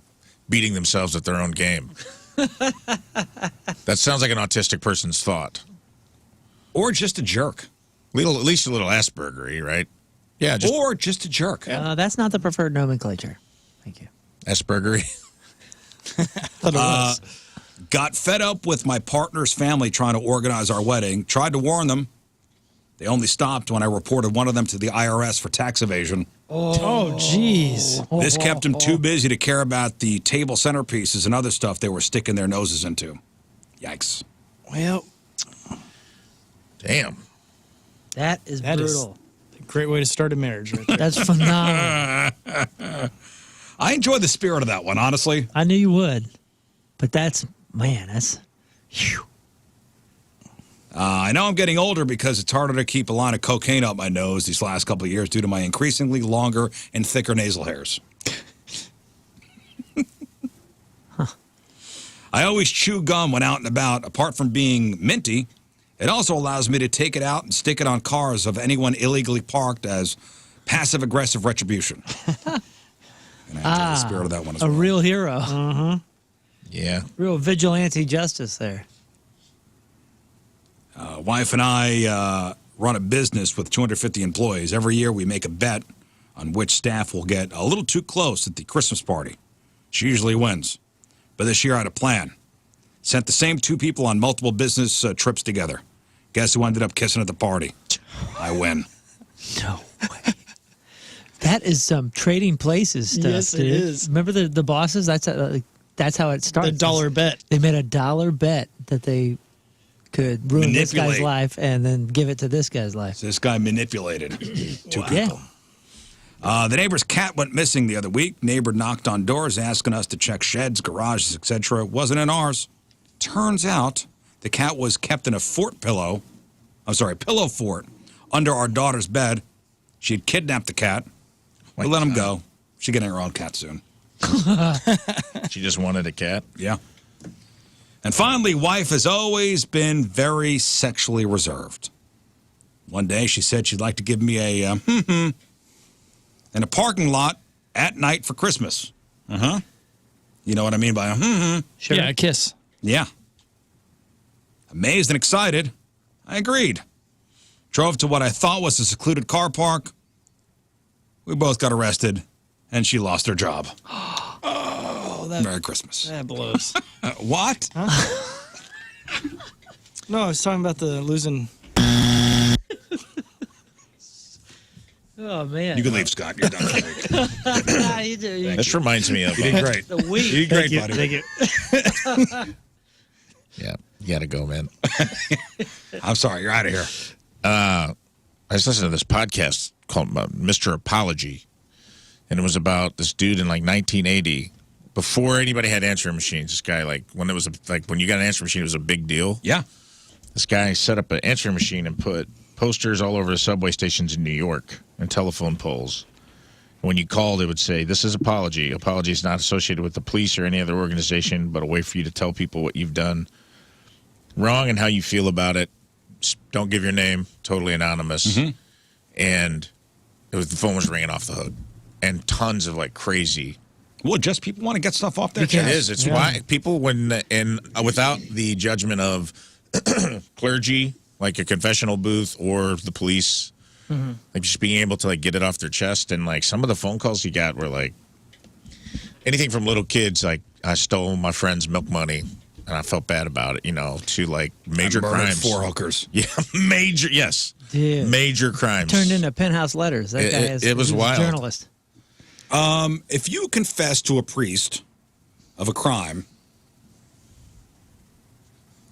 beating themselves at their own game. That sounds like an autistic person's thought. Or just a jerk. At least a little Asperger-y, right? Yeah. Or just a jerk. That's not the preferred nomenclature. Thank you. Asperger-y. Got fed up with my partner's family trying to organize our wedding. Tried to warn them. They only stopped when I reported one of them to the IRS for tax evasion. Oh, jeez. This kept them too busy to care about the table centerpieces and other stuff they were sticking their noses into. Yikes. Well, damn. That is brutal. Is a great way to start a marriage right there. That's phenomenal. I enjoy the spirit of that one, honestly. I knew you would. But that's. Whew. I know I'm getting older because it's harder to keep a line of cocaine up my nose these last couple of years due to my increasingly longer and thicker nasal hairs. I always chew gum when out and about. Apart from being minty, it also allows me to take it out and stick it on cars of anyone illegally parked as passive-aggressive retribution. And I enjoy the spirit of that one as well. A real hero. Yeah. Real vigilante justice there. Wife and I run a business with 250 employees. Every year we make a bet on which staff will get a little too close at the Christmas party. She usually wins. But this year I had a plan. Sent the same two people on multiple business trips together. Guess who ended up kissing at the party? I win. No way. That is some trading places stuff, Yes, dude. it is. Remember the bosses? That's how it starts. The dollar bet. They made a dollar bet that they could ruin this guy's Manipulate. life and then give it to this guy's life. So this guy manipulated two people. The neighbor's cat went missing the other week. Neighbor knocked on doors asking us to check sheds, garages, etc. It wasn't in ours. Turns out the cat was kept in a pillow fort under our daughter's bed. She had kidnapped the cat. We let him go. She's getting her own cat soon. She just wanted a cat? Yeah. And finally, wife has always been very sexually reserved. One day she said she'd like to give me a in a parking lot at night for Christmas. You know what I mean by a Sure. Yeah, a kiss. Yeah. Amazed and excited, I agreed. Drove to what I thought was a secluded car park. We both got arrested, and she lost her job. Merry Christmas. That blows. What? No, I was talking about the losing. Oh, man. You can leave, Scott. You're done for the week. You do. This reminds me of. You did great. The week. You did great, Thank you. buddy. Thank you. Yeah, you got to go, man. I'm sorry. You're out of here. I was listening to this podcast called Mr. Apology, and it was about this dude in like 1980. Before anybody had answering machines, this guy, like when you got an answering machine, it was a big deal. Yeah. This guy set up an answering machine and put posters all over the subway stations in New York and telephone poles. When you called, it would say, "This is Apology. Apology is not associated with the police or any other organization, but a way for you to tell people what you've done wrong and how you feel about it. Don't give your name. Totally anonymous." And the phone was ringing off the hook, and tons of like crazy. Well, just people want to get stuff off their It chest. is. It's why people, without the judgment of clergy, like a confessional booth or the police, like just being able to like get it off their chest. And like some of the phone calls he got were like anything from little kids, like I stole my friend's milk money and I felt bad about it, to like major crimes. 4 hookers. Yeah, major. Yes, Dude. major crimes. Turned into Penthouse Letters. That guy it was he wild. A journalist. If you confess to a priest of a crime,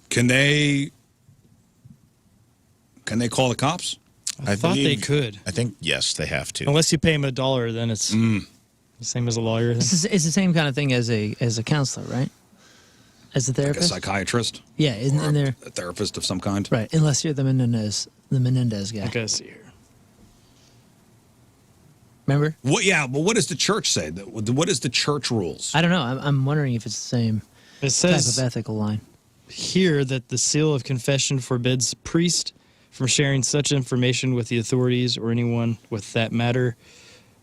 can they call the cops? I thought they could. I think, yes, they have to. Unless you pay him $1, then it's. Same as a lawyer. It's the same kind of thing as a counselor, right? As a Like a therapist. psychiatrist. Yeah, isn't there? A therapist of some kind. Right, unless you're the Menendez guy. I gotta see here. Remember? What? Yeah, but what does the church say? What is the church rules? I don't know. I'm wondering if it's the same It type says of ethical line. here that the seal of confession forbids priest from sharing such information with the authorities or anyone with that matter.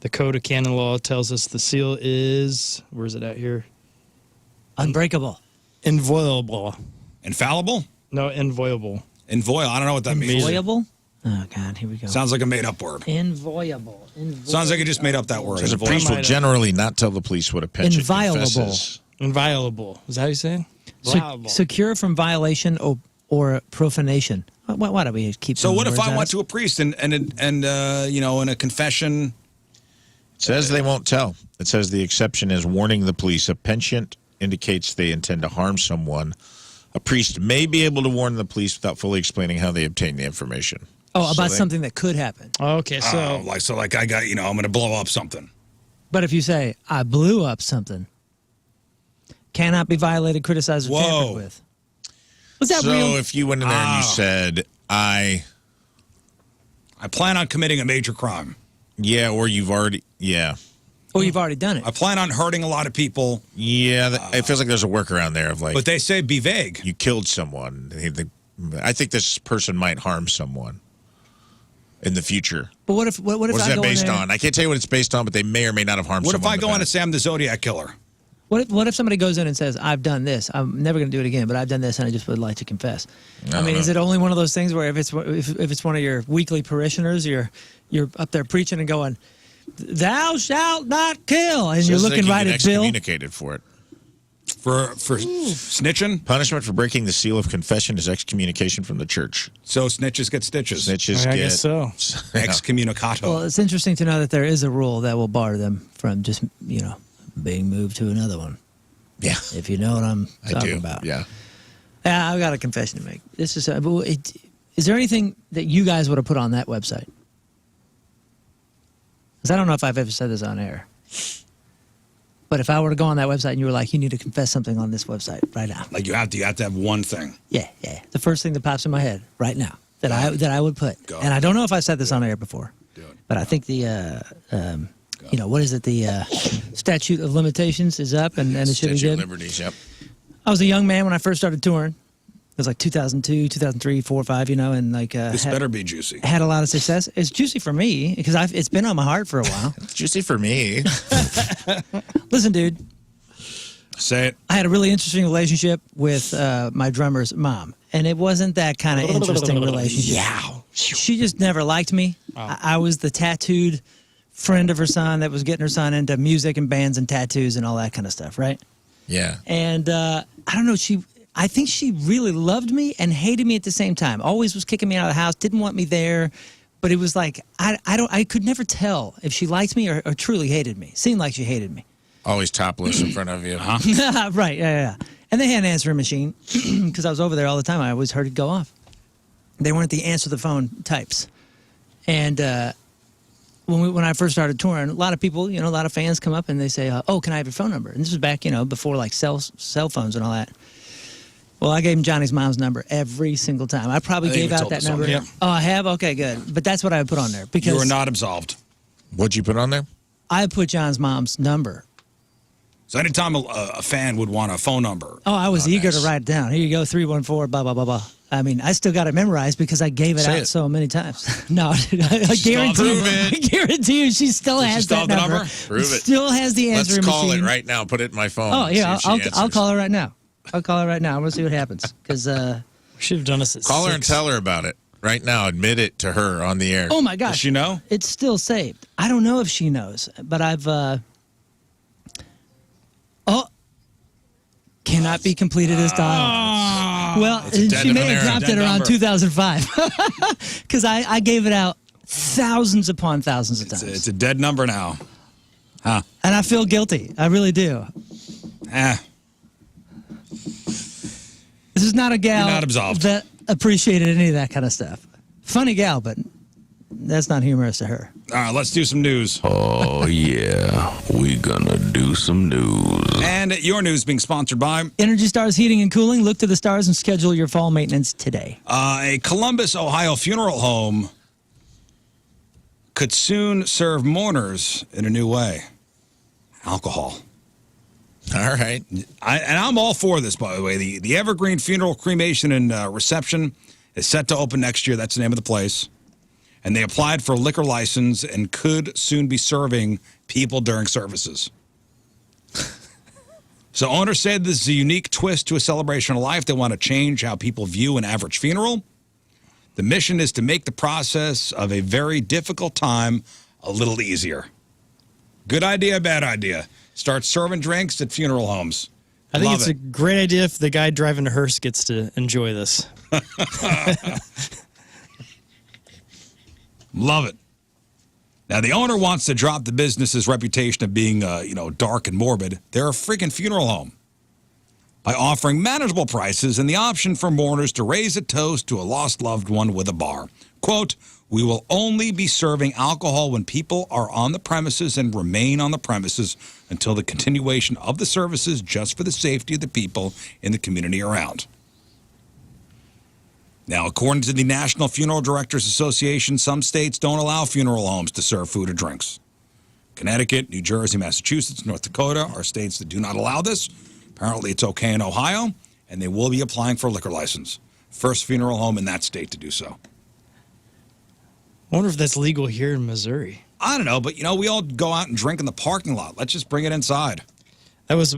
The Code of Canon Law tells us the seal is, where's it at here? Unbreakable. Inviolable. Infallible? No, inviolable. Inviolable. I don't know what that means. Inviolable? Oh, God, here we go. Sounds like a made-up word. Inviolable. Sounds like you just made up that word. Because a priest will generally not tell the police what a pension Inviolable. confesses. Inviolable. Is that how you say it? Violable. Secure from violation or profanation. Why do we keep? So what if words I out? went to a priest and you know, in a confession? It says they won't tell. It says the exception is warning the police. A penchant indicates they intend to harm someone. A priest may be able to warn the police without fully explaining how they obtain the information. Oh, about So they- something that could happen. Okay, so like I got, you know, I'm going to blow up something. But if you say, I blew up something, cannot be violated, criticized, or Whoa. tampered with. Was that so real? if you went in there and you said, I plan on committing a major crime. Yeah, or you've already, yeah. Or you've already done it. I plan on hurting a lot of people. Yeah, it feels like there's a workaround there of like. But they say be vague. You killed someone. I think this person might harm someone in the future. But what if What I is that go based in there, on? I can't tell you what it's based on, but they may or may not have harmed What someone. if I go in and say I'm the Zodiac Killer? What if somebody goes in and says, I've done this. I'm never going to do it again, but I've done this and I just would like to confess. I mean, is it only one of those things where if it's one of your weekly parishioners, you're up there preaching and going, thou shalt not kill, and you're looking right at Bill? Excommunicated for it. For snitching? Punishment for breaking the seal of confession is excommunication from the church. So snitches get stitches. Snitches I get guess so. Excommunicato. Well, it's interesting to know that there is a rule that will bar them from just, being moved to another one. Yeah. If you know what I'm talking about. Yeah. Yeah, I've got a confession to make. This is is there anything that you guys would have put on that website? Because I don't know if I've ever said this on air. But if I were to go on that website and you were like, you need to confess something on this website right now. Like you have to have one thing. Yeah. The first thing that pops in my head right now that I would put. Go. And I don't know if I said this on air before. Do it. But I think the what is it? The statute of limitations is up and it should be Statute of good. Liberties, yep. I was a young man when I first started touring. It was like 2002, 2003, 4, 5, and like This better be juicy. had a lot of success. It's juicy for me because it's been on my heart for a while. It's juicy for me. Listen, dude, Say it. I had a really interesting relationship with my drummer's mom, and it wasn't that kind of interesting relationship. Yeah, she just never liked me. I was the tattooed friend of her son that was getting her son into music and bands and tattoos and all that kind of stuff, right? Yeah. And I don't know, I think she really loved me and hated me at the same time. Always was kicking me out of the house, didn't want me there. But it was like, I could never tell if she liked me or truly hated me. Seemed like she hated me. Always topless in front of you. Right, yeah. And they had an answering machine because I was over there all the time. I always heard it go off. They weren't the answer the phone types. And when I first started touring, a lot of people, a lot of fans come up and they say, oh, can I have your phone number? And this was back, before like cell phones and all that. Well, I gave him Johnny's mom's number every single time. I probably I think gave you out told that us on number. here. Oh, I have? Okay, good. But that's what I would put on there because You were not absolved. What'd you put on there? I put John's mom's number. So anytime a fan would want a phone number. Oh, I was eager nice. to write it down. Here you go, 314, blah, blah, blah, blah. I mean, I still got it memorized because I gave it Say out it. so many times. No, I guarantee you she still has still that have the number. number? Prove it. Still has the Let's answering call machine. it right now. Put it in my phone. Oh, and yeah, see if she I'll answers. call her right now. I'm going to see what happens because... We should have done this at Call her 6. and tell her about it right now. Admit it to her on the air. Oh, my Does gosh. she know? It's still saved. I don't know if she knows, but I've... cannot be completed as dialogue. Well, It's a dead she may number. have dropped Dead it around number. 2005 because I gave it out thousands upon thousands of times. It's a dead number now. And I feel guilty. I really do. This is not a gal You're not absolved. that appreciated any of that kind of stuff. Funny gal, but that's not humorous to her. All right, let's do some news. Oh, yeah. We gonna do some news. And your news being sponsored by Energy Stars Heating and Cooling. Look to the stars and schedule your fall maintenance today. a Columbus, Ohio funeral home could soon serve mourners in a new way. Alcohol. All right. I'm all for this, by the way. The Evergreen Funeral, Cremation, and Reception is set to open next year. That's the name of the place. And they applied for a liquor license and could soon be serving people during services. So owners said this is a unique twist to a celebration of life. They want to change how people view an average funeral. The mission is to make the process of a very difficult time a little easier. Good idea, bad idea. Start serving drinks at funeral homes. I think Love it's a great idea if the guy driving the hearse gets to enjoy this. Love it. Now, the owner wants to drop the business's reputation of being, dark and morbid. They're a freaking funeral home by offering manageable prices and the option for mourners to raise a toast to a lost loved one with a bar. Quote, we will only be serving alcohol when people are on the premises and remain on the premises until the continuation of the services just for the safety of the people in the community around. Now, according to the National Funeral Directors Association, some states don't allow funeral homes to serve food or drinks. Connecticut, New Jersey, Massachusetts, North Dakota are states that do not allow this. Apparently, it's okay in Ohio, and they will be applying for a liquor license. First funeral home in that state to do so. I wonder if that's legal here in Missouri. I don't know, but, we all go out and drink in the parking lot. Let's just bring it inside. That was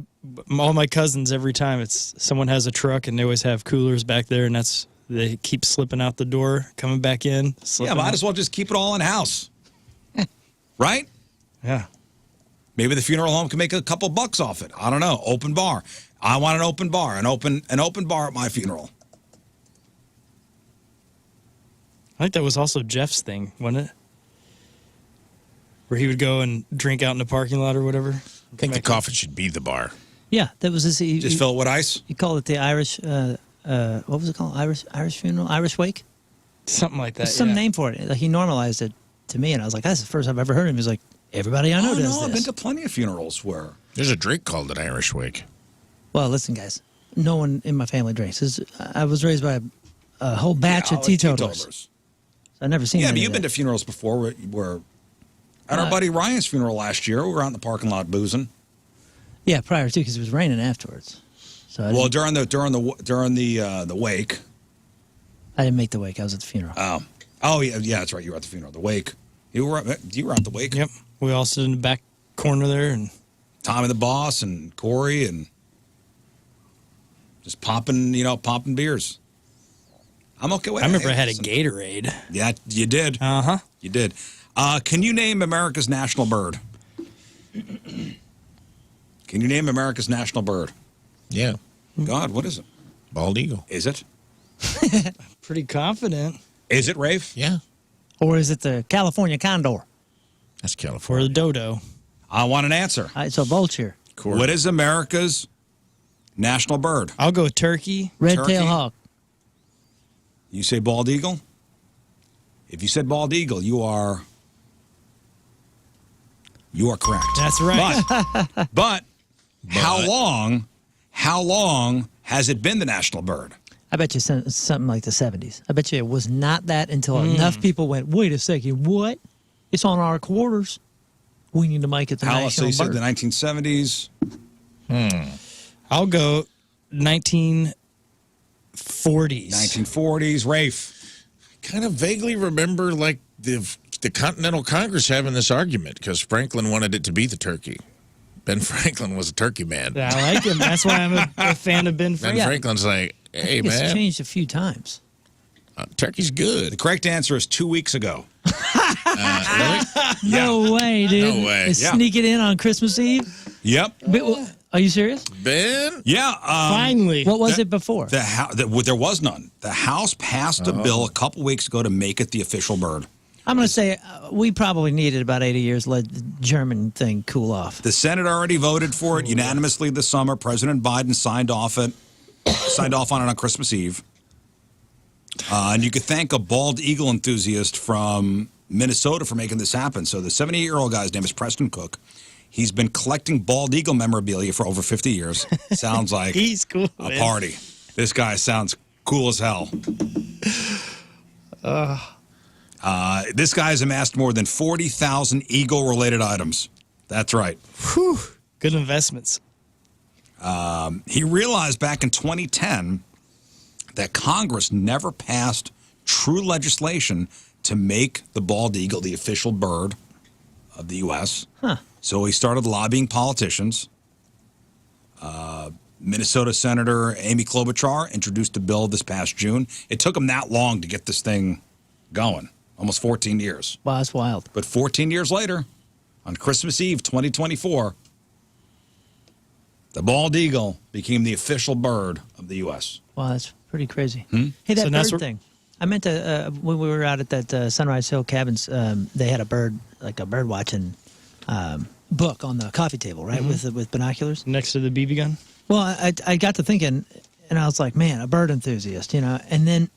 all my cousins every time. It's someone has a truck, and they always have coolers back there, and they keep slipping out the door, coming back in. Yeah, might as well just keep it all in-house. Right? Yeah. Maybe the funeral home can make a couple bucks off it. I don't know. Open bar. I want an open bar. An open bar at my funeral. I think that was also Jeff's thing, wasn't it? Where he would go and drink out in the parking lot or whatever. I think the coffin should be the bar. Yeah, that was his. Just fill it with ice? You call it the Irish, what was it called? Irish funeral? Irish wake? Something like that. There's some name for it. Like, he normalized it to me, and I was like, that's the first I've ever heard him. He's like, everybody I know does I've this. been to plenty of funerals where There's a drink called an Irish wake. Well, listen, guys. No one in my family drinks. I was raised by a whole batch of teetotalers. I've never seen. Yeah, but you've been to funerals before where at our buddy Ryan's funeral last year, we were out in the parking lot boozing. Yeah, prior to, because it was raining afterwards. So during the wake. I didn't make the wake. I was at the funeral. Oh yeah, that's right. You were at the funeral. The wake. You were at the wake. Yep. We all stood in the back corner there, and Tommy the Boss and Corey and just popping beers. I'm okay with it. I remember I had a Gatorade. Yeah, you did. Uh-huh. You did. Can you name America's national bird? Can you name America's national bird? Yeah. God, what is it? Bald eagle. Is it? Pretty confident. Is it, Rafe? Yeah. Or is it the California condor? That's Or California. the dodo. I want an answer. It's a vulture. What is America's national bird? I'll go turkey. Red-tailed Turkey. hawk. You say bald eagle? If you said bald eagle, you are correct. That's right. But how long has it been the national bird? I bet you something like the 70s. I bet you it was not that until enough people went, wait a second, what? It's on our quarters. We need to make it the Alice, so national you bird. said the 1970s. I'll go 1940s. 1940s. Rafe. Kind of vaguely remember like the Continental Congress having this argument because Franklin wanted it to be the turkey. Ben Franklin was a turkey man. Yeah, I like him. That's why I'm a fan of Ben Ben Franklin. Franklin's like, hey, It's man, changed a few times. turkey's The good. correct answer is 2 weeks ago. Really? No way, dude. No way. They Yeah. sneak it in on Christmas Eve? Yep. Are you serious? Ben? Yeah. Finally. What was it before? There was none. The House passed a bill a couple weeks ago to make it the official bird. I'm going to say we probably needed about 80 years to let the German thing cool off. The Senate already voted for it unanimously this summer. President Biden signed off on it on Christmas Eve. And you could thank a bald eagle enthusiast from Minnesota for making this happen. So the 78-year-old guy's name is Preston Cook. He's been collecting Bald Eagle memorabilia for over 50 years. Sounds like He's cool, a man. party. This guy sounds cool as hell. This guy has amassed more than 40,000 Eagle-related items. That's right. Whew. Good investments. He realized back in 2010 that Congress never passed true legislation to make the bald eagle the official bird of the U.S. Huh. So he started lobbying politicians. Minnesota Senator Amy Klobuchar introduced a bill this past June. It took him that long to get this thing going, almost 14 years. Wow, that's wild. But 14 years later, on Christmas Eve 2024, the bald eagle became the official bird of the U.S. Wow, that's pretty crazy. Hey, that So that's bird thing. I meant to, when we were out at that Sunrise Hill Cabins, they had a bird, like a bird watching book on the coffee table, right, with binoculars. Next to the BB gun. Well, I got to thinking, and I was like, man, a bird enthusiast, you know. And then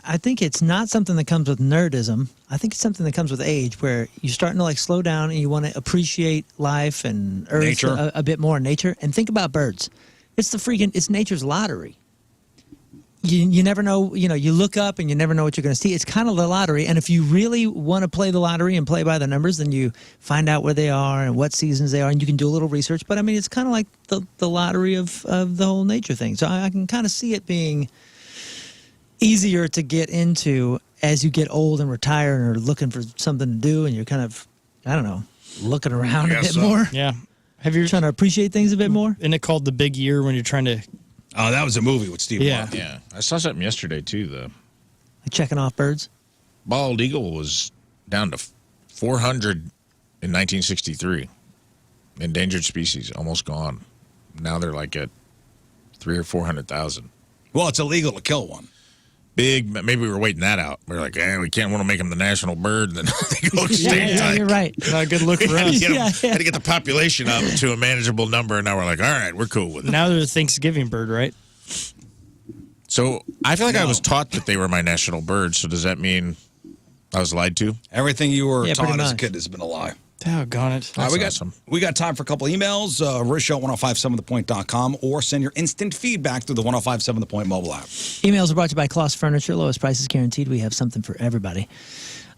I think it's not something that comes with nerdism. I think it's something that comes with age, where you're starting to like slow down and you want to appreciate life and earth Nature. a bit more, nature. And think about birds. It's nature's lottery. You never know, you know, you look up and you never know what you're going to see. It's kind of the lottery. And if you really want to play the lottery and play by the numbers, then you find out where they are and what seasons they are, and you can do a little research. But I mean, it's kind of like the lottery of the whole nature thing. So I can kind of see it being easier to get into as you get old and retire and are looking for something to do, and you're kind of, I don't know, looking around a guess bit so. more. Yeah. Have you? Trying to appreciate things a bit more. Isn't it called The Big Year when you're trying to? Oh, that was a movie with Steve Yeah. Martin. Yeah, I saw something yesterday too. The Like checking off birds. bald eagle was down to 400 in 1963. Endangered species, almost gone. Now they're like at 300,000 or 400,000. Well, it's illegal to kill one. Big. Maybe we were waiting that out. We are like, we can't want to make them the national bird, and then they go extinct. Yeah, you're right. Not a good look for Had us. to, get 'em- Yeah. had to get the population up to a manageable number, and now we're like, all right, we're cool with it. Now they're the Thanksgiving bird, right? So I feel like I was taught that they were my national bird. So does that mean I was lied to? Everything you were Yeah, taught pretty as a much. kid has been a lie. Doggone it. All right, That's we got time for a couple emails. RizzShow1057thepoint.com, or send your instant feedback through the 1057 The Point mobile app. Emails are brought to you by Kloss Furniture. Lowest prices guaranteed. We have something for everybody.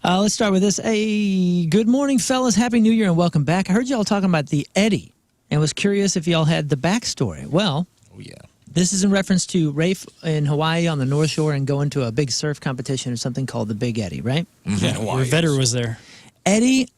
Let's start with this. Hey, good morning, fellas. Happy New Year and welcome back. I heard y'all talking about the Eddie and was curious if y'all had the backstory. Well, Oh, yeah. this is in reference to Rafe in Hawaii on the North Shore and going to a big surf competition or something called the Big Eddie, right? Yeah, Why, your veteran was there. Eddie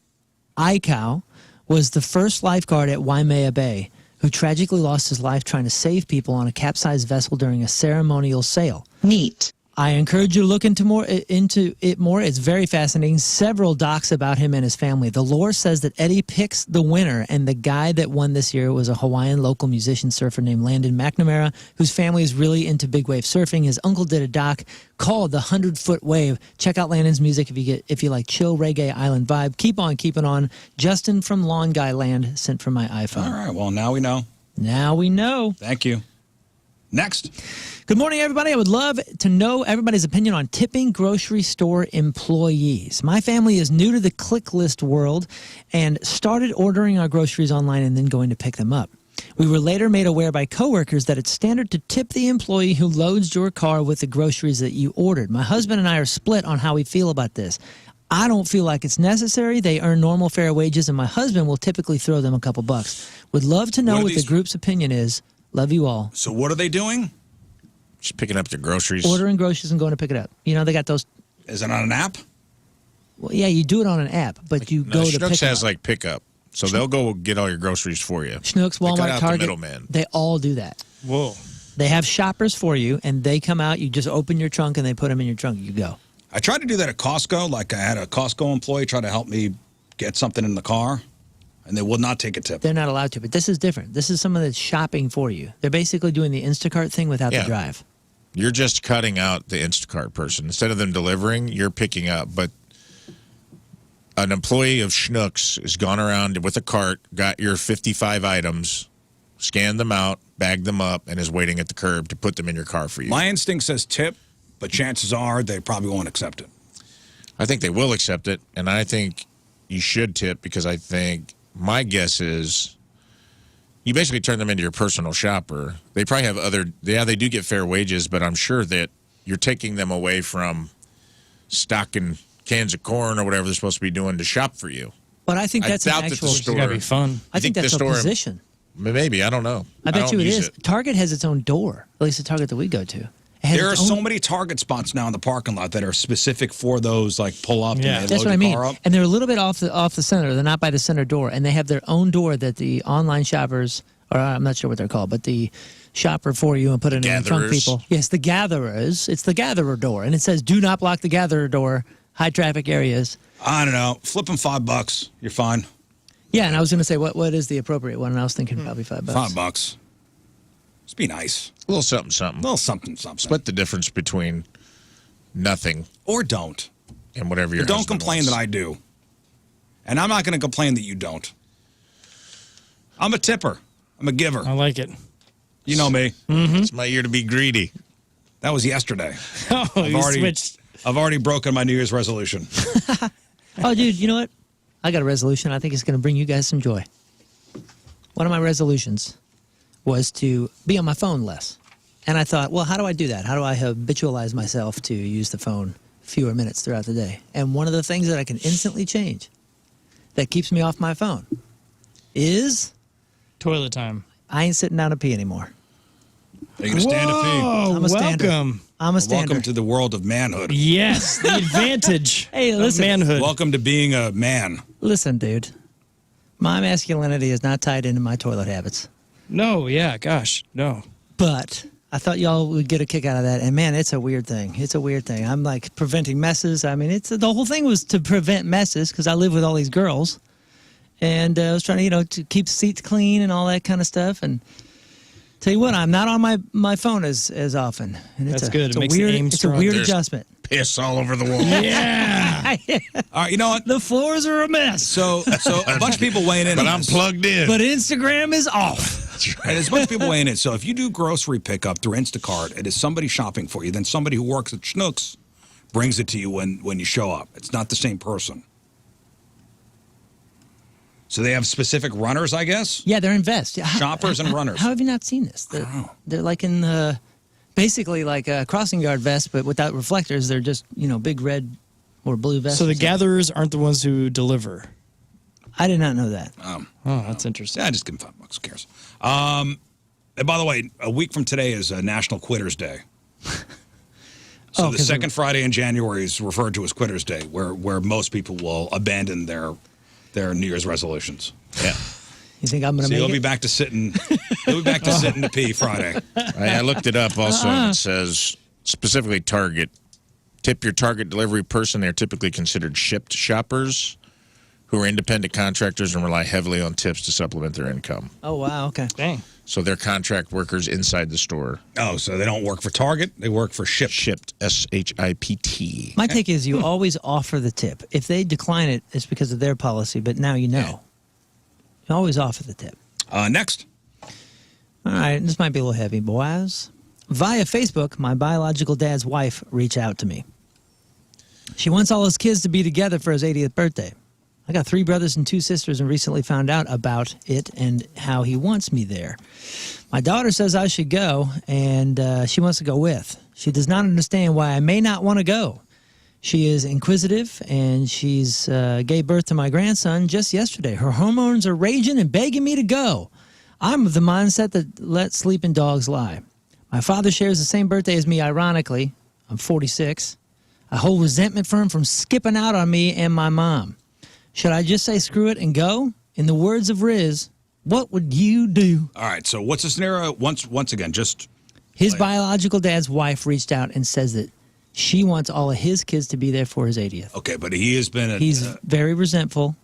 Aikau was the first lifeguard at Waimea Bay who tragically lost his life trying to save people on a capsized vessel during a ceremonial sail. Neat. I encourage you to look into it more. It's very fascinating. Several docs about him and his family. The lore says that Eddie picks the winner, and the guy that won this year was a Hawaiian local musician surfer named Landon McNamara, whose family is really into big wave surfing. His uncle did a doc called The 100-Foot Wave. Check out Landon's music if you like chill reggae island vibe. Keep on keeping on. Justin from Lawn Guy Land sent from my iPhone. All right, well, now we know. Now we know. Thank you. Next. Good morning, everybody. I would love to know everybody's opinion on tipping grocery store employees. My family is new to the click list world and started ordering our groceries online and then going to pick them up. We were later made aware by coworkers that it's standard to tip the employee who loads your car with the groceries that you ordered. My husband and I are split on how we feel about this. I don't feel like it's necessary. They earn normal fair wages, and my husband will typically throw them a couple bucks. Would love to know What are what the these- group's opinion is. Love you all. So what are they doing? Just picking up their groceries. Ordering groceries and going to pick it up. You know, they got those. Is it on an app? Well, yeah, you do it on an app, but you No, go to Schnucks pick it has up. like pickup. So they'll go get all your groceries for you. Schnucks, They cut Walmart, out the Target. middleman. They all do that. Whoa. They have shoppers for you, and they come out. You just open your trunk, and they put them in your trunk. You go. I tried to do that at Costco. Like I had a Costco employee try to help me get something in the car, and they would not take a tip. They're not allowed to, but this is different. This is someone that's shopping for you. They're basically doing the Instacart thing without Yeah. the drive. You're just cutting out the Instacart person. Instead of them delivering, you're picking up. But an employee of Schnucks has gone around with a cart, got your 55 items, scanned them out, bagged them up, and is waiting at the curb to put them in your car for you. My instinct says tip, but chances are they probably won't accept it. I think they will accept it, and I think you should tip because I think my guess is you basically turn them into your personal shopper. They probably have they do get fair wages, but I'm sure that you're taking them away from stocking cans of corn or whatever they're supposed to be doing to shop for you. But I think that's an actual. It's gotta be fun. I think that's a position. Maybe, I don't know. I bet you it is. Target has its own door. At least the Target that we go to. There are so many Target spots now in the parking lot that are specific for those, like pull up. Yeah, and that's what I mean. And they're a little bit off the center. They're not by the center door, and they have their own door that the online shoppers, or I'm not sure what they're called, but the shopper for you and put it in front of people. Yes, the gatherers. It's the gatherer door, and it says "Do not block the gatherer door. High traffic areas." I don't know. Flip them $5. You're fine. Yeah, and I was going to say what is the appropriate one, and I was thinking probably $5. $5. Just be nice. A little something, something. A little something, something. Split the difference between nothing or don't, and whatever your. Don't complain that I do, and I'm not going to complain that you don't. I'm a tipper. I'm a giver. I like it. You know me. It's my year to be greedy. That was yesterday. Oh, you switched. I've already broken my New Year's resolution. Oh, dude, you know what? I got a resolution. I think it's going to bring you guys some joy. One of my resolutions was to be on my phone less. And I thought, well, how do I do that? How do I habitualize myself to use the phone fewer minutes throughout the day? And one of the things that I can instantly change that keeps me off my phone is toilet time. I ain't sitting down to pee anymore. Are you going to stand to pee? I'm a stander. Welcome. I'm a stander. Welcome to the world of manhood. Yes, the advantage Hey, listen. of manhood. Welcome to being a man. Listen, dude. My masculinity is not tied into my toilet habits. No, yeah, gosh, no. But I thought y'all would get a kick out of that. And, man, it's a weird thing. It's a weird thing. I'm, like, preventing messes. I mean, the whole thing was to prevent messes because I live with all these girls. And I was trying to, to keep the seats clean and all that kind of stuff. And tell you what, I'm not on my phone as often. And That's good. It's It makes weird, the aim it's strong. a weird There's adjustment. Piss all over the wall. Yeah. All right, you know what? The floors are a mess. So a bunch of people weighing in But on I'm this. plugged in. But Instagram is off. And there's a bunch of people weighing in. So if you do grocery pickup through Instacart, it is somebody shopping for you. Then somebody who works at Schnucks brings it to you when you show up. It's not the same person. So they have specific runners, I guess? Yeah, they're in vests. Yeah, Shoppers and runners. How have you not seen this? They're like in basically like a crossing guard vest, but without reflectors. They're just, big red or blue vests. So the gatherers aren't the ones who deliver. I did not know that. Oh, that's interesting. Yeah, just give them $5. Who cares? And by the way, a week from today is National Quitters Day. So the second Friday in January is referred to as Quitters Day, where most people will abandon their New Year's resolutions. Yeah. You think I'm going to So make you'll it? be back to sitting. You'll be back to sitting to pee Friday. I looked it up also, and it says specifically Target. Tip your Target delivery person. They're typically considered shipped shoppers who are independent contractors and rely heavily on tips to supplement their income. Oh, wow. Okay. Dang. So they're contract workers inside the store. Oh, so they don't work for Target. They work for Shipt. Shipped, S-H-I-P-T. My take is you always offer the tip. If they decline it, it's because of their policy, but now you know. You always offer the tip. Next. All right, this might be a little heavy, boys. Via Facebook, my biological dad's wife reached out to me. She wants all his kids to be together for his 80th birthday. I got 3 brothers and 2 sisters and recently found out about it and how he wants me there. My daughter says I should go, and she wants to go with. She does not understand why I may not want to go. She is inquisitive, and she's gave birth to my grandson just yesterday. Her hormones are raging and begging me to go. I'm of the mindset that let sleeping dogs lie. My father shares the same birthday as me, ironically. I'm 46. I hold resentment for him from skipping out on me and my mom. Should I just say screw it and go? In the words of Rizz, what would you do? All right, so what's the scenario? Once again, just... His biological dad's wife reached out and says that she wants all of his kids to be there for his 80th. Okay, but he has been... He's very resentful.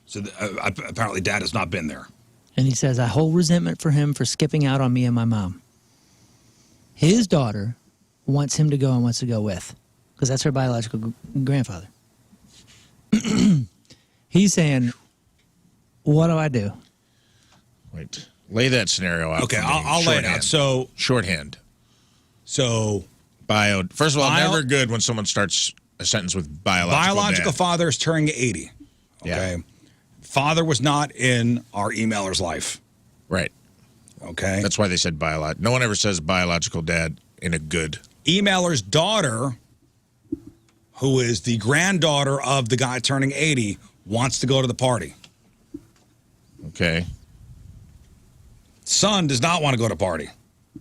So apparently Dad has not been there. And he says, I hold resentment for him for skipping out on me and my mom. His daughter wants him to go and wants to go with, because that's her biological grandfather. He's saying, what do I do? Wait, lay that scenario out. Okay, for me. I'll lay it out. So shorthand. So First of all, never good when someone starts a sentence with biological dad. father is turning 80. Okay. Yeah. Father was not in our emailer's life. Right. Okay. That's why they said biological. No one ever says biological dad in a good. Emailer's daughter, who is the granddaughter of the guy turning 80, wants to go to the party. Okay. Son does not want to go to the party.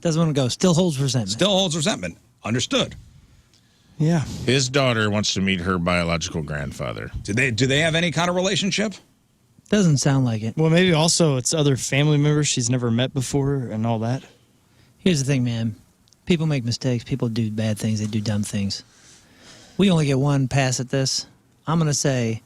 Doesn't want to go. Still holds resentment. Still holds resentment. Understood. Yeah. His daughter wants to meet her biological grandfather. Do they have any kind of relationship? Doesn't sound like it. Well, maybe also it's other family members she's never met before and all that. Here's the thing, man. People make mistakes. People do bad things. They do dumb things. We only get one pass at this. I'm going to say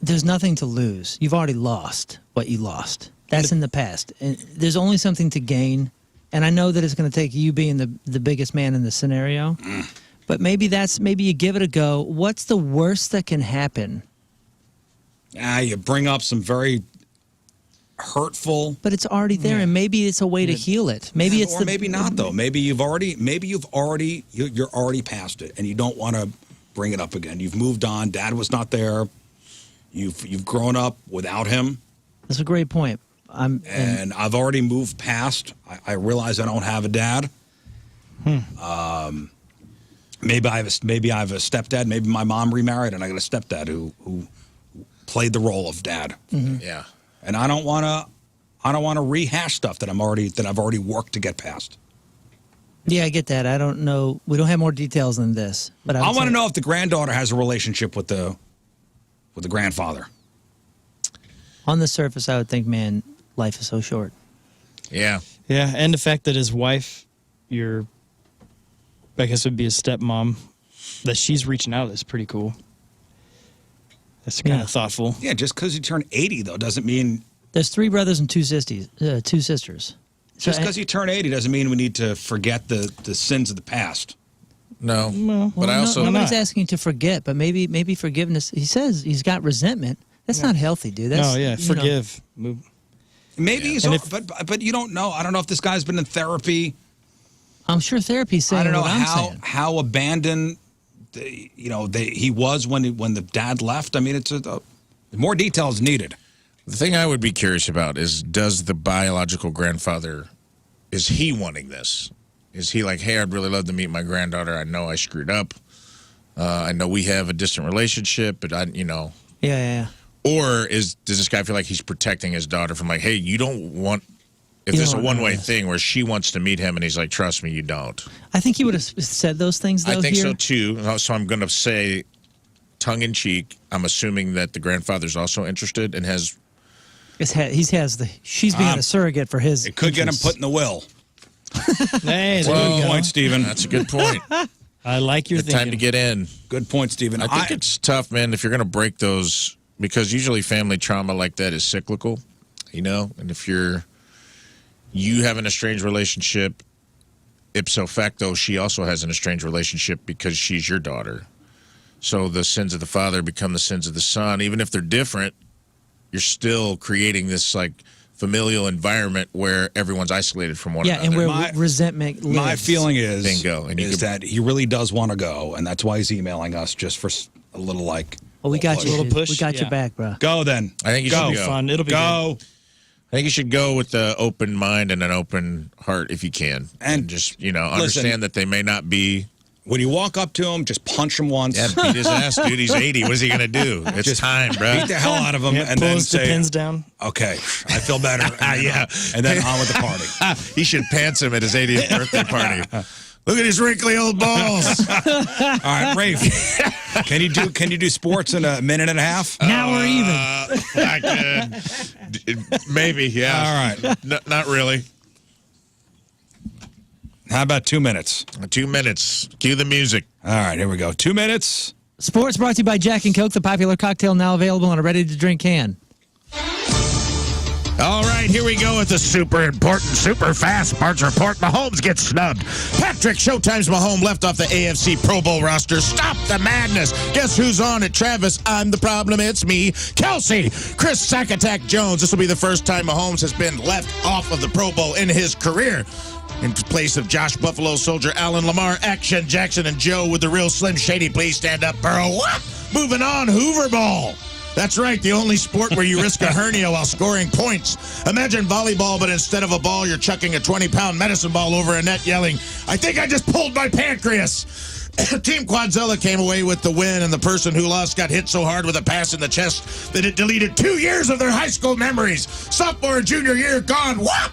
there's nothing to lose. You've already lost what you lost. That's in the past. And there's only something to gain. And I know that it's going to take you being the biggest man in the scenario. But maybe you give it a go. What's the worst that can happen? You bring up some very hurtful. But it's already there, and maybe it's a way to heal it. Maybe it's maybe not though. Maybe you're already past it, and you don't want to bring it up again. You've moved on. Dad was not there. You've grown up without him. That's a great point. And I've already moved past. I realize I don't have a dad. Maybe I have a stepdad. Maybe my mom remarried, and I got a stepdad who played the role of dad. Yeah. And I don't want to rehash stuff that I've already worked to get past. Yeah, I get that. I don't know. We don't have more details than this, but I want to know if the granddaughter has a relationship with the grandfather. On the surface, I would think, man, life is so short. Yeah. Yeah, and the fact that his wife, I guess would be his stepmom, that she's reaching out is pretty cool. That's kind of thoughtful. Yeah, just because you turn 80, though, doesn't mean... There's 3 brothers and 2 sisters. Just because you turn 80 doesn't mean we need to forget the sins of the past. No. But I also... Nobody's asking to forget, but maybe forgiveness... He says he's got resentment. That's not healthy, dude. That's, forgive. Maybe he's... But you don't know. I don't know if this guy's been in therapy. I'm sure therapy's saying I don't know what I'm saying. how abandoned... he was when the dad left. I mean, more details needed. The thing I would be curious about is, does the biological grandfather, is he wanting this? Is he like, hey, I'd really love to meet my granddaughter. I know I screwed up. I know we have a distant relationship, but Yeah. Or does this guy feel like he's protecting his daughter from like, hey, you don't want... If there's a one-way thing where she wants to meet him and he's like, trust me, you don't. I think he would have said those things, though, I think so, too. So I'm going to say, tongue-in-cheek, I'm assuming that the grandfather's also interested and has... She's being a surrogate for his... It could get him put in the will. Hey, that's a good point, Stephen. That's a good point. I like your thinking. Time to get in. Good point, Stephen. I think it's tough, man, if you're going to break those... Because usually family trauma like that is cyclical, And if you have an estranged relationship, ipso facto, she also has an estranged relationship because she's your daughter. So the sins of the father become the sins of the son. Even if they're different, you're still creating this like familial environment where everyone's isolated from one another. Yeah, and where resentment lives. My feeling is, Bingo. And that he really does want to go, and that's why he's emailing us just for a little like... Well, we got you. Little push. We got your back, bro. Go then. I think you should go. Fun. It'll be go. Good. I think you should go with the open mind and an open heart if you can, and just understand that they may not be. When you walk up to him, just punch him once. Yeah, beat his ass, dude. He's 80. What is he gonna do? It's just time, bro. Beat the hell out of him, and pull then his say, pins down. Okay, I feel better. Yeah, and then on with the party. He should pants him at his 80th birthday party. Look at his wrinkly old balls. All right, Rafe. Can you do sports in a minute and a half? Now we're even. I could. Maybe, yeah. All right. Not really. How about 2 minutes? 2 minutes. Cue the music. All right, here we go. 2 minutes. Sports brought to you by Jack and Coke, the popular cocktail now available in a ready-to-drink can. All right, here we go with the super important, super fast Barnes report. Mahomes gets snubbed. Patrick Showtime's Mahomes left off the AFC Pro Bowl roster. Stop the madness. Guess who's on it? Travis, I'm the problem. It's me. Kelsey, Chris Sack Attack Jones. This will be the first time Mahomes has been left off of the Pro Bowl in his career. In place of Josh Buffalo Soldier, Allen Lamar, Action Jackson, and Joe with the real Slim Shady. Please stand up, Burrow. What? Moving on, Hoover Ball. That's right, the only sport where you risk a hernia while scoring points. Imagine volleyball, but instead of a ball, you're chucking a 20-pound medicine ball over a net yelling, I think I just pulled my pancreas. Team Quadzilla came away with the win, and the person who lost got hit so hard with a pass in the chest that it deleted 2 years of their high school memories. Sophomore and junior year gone. What?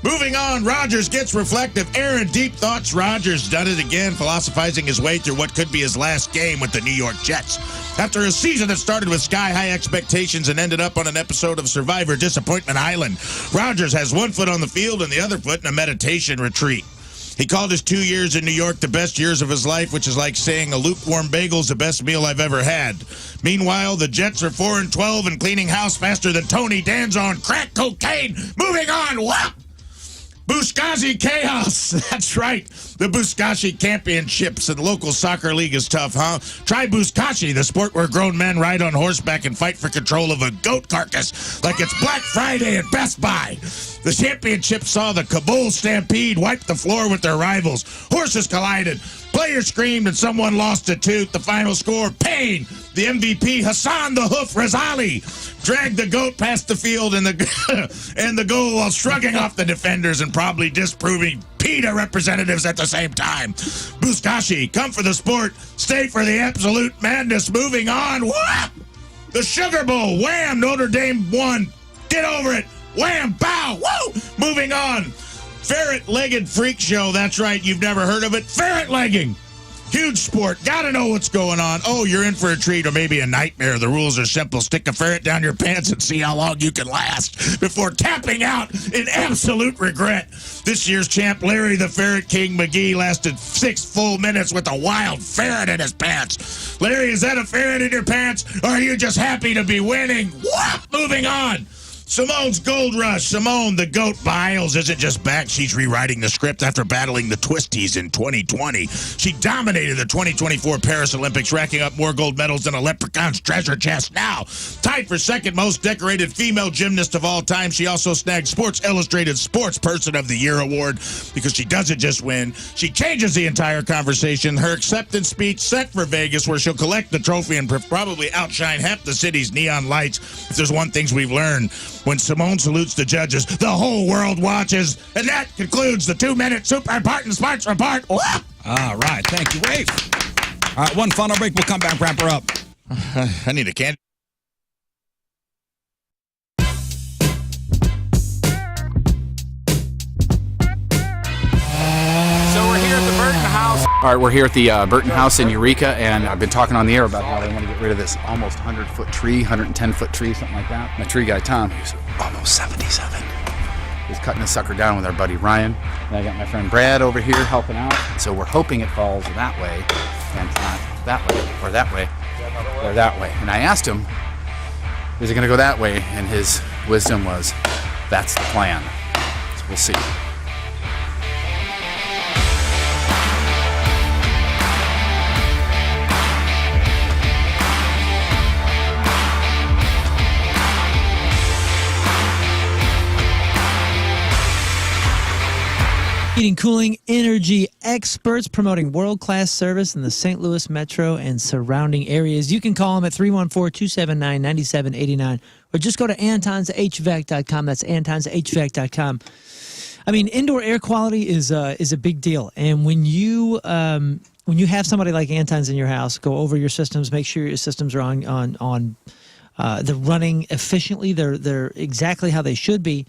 Moving on, Rodgers gets reflective. Aaron, deep thoughts. Rodgers done it again, philosophizing his way through what could be his last game with the New York Jets. After a season that started with sky-high expectations and ended up on an episode of Survivor Disappointment Island, Rodgers has one foot on the field and the other foot in a meditation retreat. He called his 2 years in New York the best years of his life, which is like saying a lukewarm bagel is the best meal I've ever had. Meanwhile, the Jets are 4-12 and cleaning house faster than Tony Danza on crack cocaine. Moving on, what? Buzkashi Chaos. That's right. The Buzkashi Championships in the local soccer league is tough, huh? Try Buzkashi, the sport where grown men ride on horseback and fight for control of a goat carcass like it's Black Friday at Best Buy. The championship saw the Kabul Stampede wipe the floor with their rivals. Horses collided. Players screamed and someone lost a tooth. The final score, pain. The MVP, Hassan the Hoof Razali, dragged the goat past the field and the goal while shrugging off the defenders and probably disproving PETA representatives at the same time. Buzkashi, come for the sport, stay for the absolute madness. Moving on. Whap! The Sugar Bowl. Wham! Notre Dame won. Get over it. Wham! Pow! Woo! Moving on. Ferret-legged freak show. That's right. You've never heard of it. Ferret legging. Huge sport. Gotta know what's going on. Oh, you're in for a treat or maybe a nightmare. The rules are simple. Stick a ferret down your pants and see how long you can last before tapping out in absolute regret. This year's champ, Larry the Ferret King McGee, lasted 6 full minutes with a wild ferret in his pants. Larry, is that a ferret in your pants? Or are you just happy to be winning? What? Moving on. Simone's Gold Rush. Simone, the goat Biles, isn't just back. She's rewriting the script after battling the Twisties in 2020. She dominated the 2024 Paris Olympics, racking up more gold medals than a leprechaun's treasure chest. Now, tied for second most decorated female gymnast of all time, she also snagged Sports Illustrated Sports Person of the Year award because she doesn't just win. She changes the entire conversation. Her acceptance speech set for Vegas, where she'll collect the trophy and probably outshine half the city's neon lights. If there's one thing we've learned, when Simone salutes the judges, the whole world watches. And that concludes the 2-minute Super Important Sports Report. All right. Thank you, Rafe. All right, one final break. We'll come back, wrap her up. I need a candy. All right, we're here at the Burton House in Eureka, and I've been talking on the air about how they want to get rid of this almost 100-foot tree, 110-foot tree, something like that. My tree guy, Tom, who's almost 77, is cutting this sucker down with our buddy Ryan. And I got my friend Brad over here helping out. So we're hoping it falls that way, and not that way, or that way, or that way. And I asked him, is it going to go that way? And his wisdom was, that's the plan. So we'll see. Heating, cooling, energy experts promoting world-class service in the St. Louis metro and surrounding areas. You can call them at 314-279-9789 or just go to antonshvac.com. That's antonshvac.com. I mean, indoor air quality is a big deal. And when you have somebody like Anton's in your house, go over your systems, make sure your systems are on they're running efficiently. They're exactly how they should be.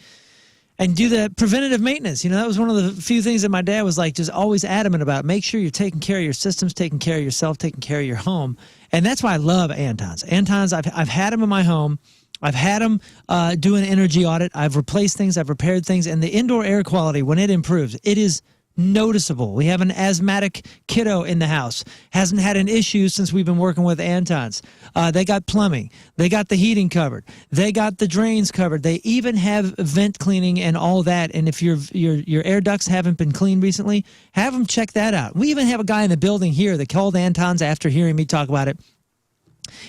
And do the preventative maintenance. You know, that was one of the few things that my dad was like just always adamant about. Make sure you're taking care of your systems, taking care of yourself, taking care of your home. And that's why I love Anton's. Anton's, I've had them in my home. I've had them do an energy audit. I've replaced things. I've repaired things. And the indoor air quality, when it improves, it is noticeable. We have an asthmatic kiddo in the house. Hasn't had an issue since we've been working with Antons. They got plumbing. They got the heating covered. They got the drains covered. They even have vent cleaning and all that. And if your air ducts haven't been cleaned recently, have them check that out. We even have a guy in the building here that called Antons after hearing me talk about it.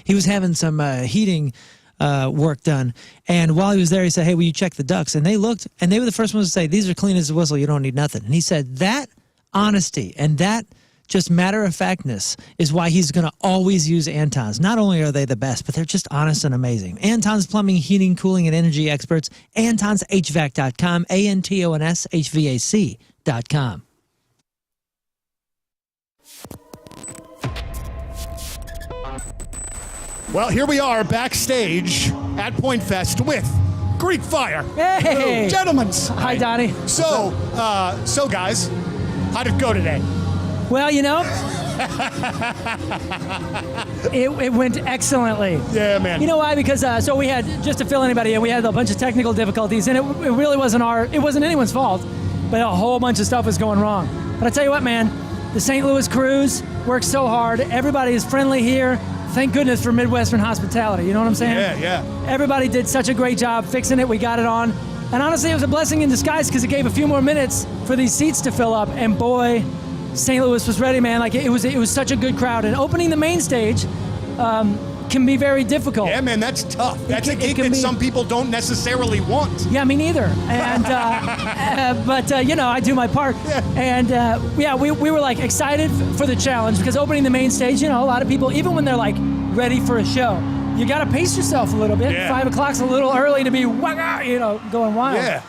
He was having some heating work done, and while he was there, he said, "Hey, will you check the ducts?" And they looked, and they were the first ones to say, "These are clean as a whistle. You don't need nothing." And he said that honesty and that just matter-of-factness is why he's going to always use Antons. Not only are they the best, but they're just honest and amazing. Antons Plumbing, Heating, Cooling, and Energy Experts. AntonsHVAC.com. ANTONSHVAC.com. Well, here we are backstage at Point Fest with Greek Fire. Hey! Gentlemen. Hi, Donnie. So guys, how'd it go today? Well, you know, it went excellently. Yeah, man. You know why? Because so we had, just to fill anybody in, we had a bunch of technical difficulties, and it really wasn't anyone's fault, but a whole bunch of stuff was going wrong. But I tell you what, man, the St. Louis crews worked so hard. Everybody is friendly here. Thank goodness for Midwestern hospitality. You know what I'm saying? Yeah. Everybody did such a great job fixing it. We got it on. And honestly, it was a blessing in disguise because it gave a few more minutes for these seats to fill up. And boy, St. Louis was ready, man. Like it was such a good crowd. And opening the main stage can be very difficult. Yeah, man, that's tough. That's a gig that some people don't necessarily want. Yeah, me neither. And but you know, I do my part. Yeah. And we were like excited for the challenge because opening the main stage, you know, a lot of people, even when they're like ready for a show, you got to pace yourself a little bit. Yeah. 5 o'clock's a little early to be, going wild. Yeah.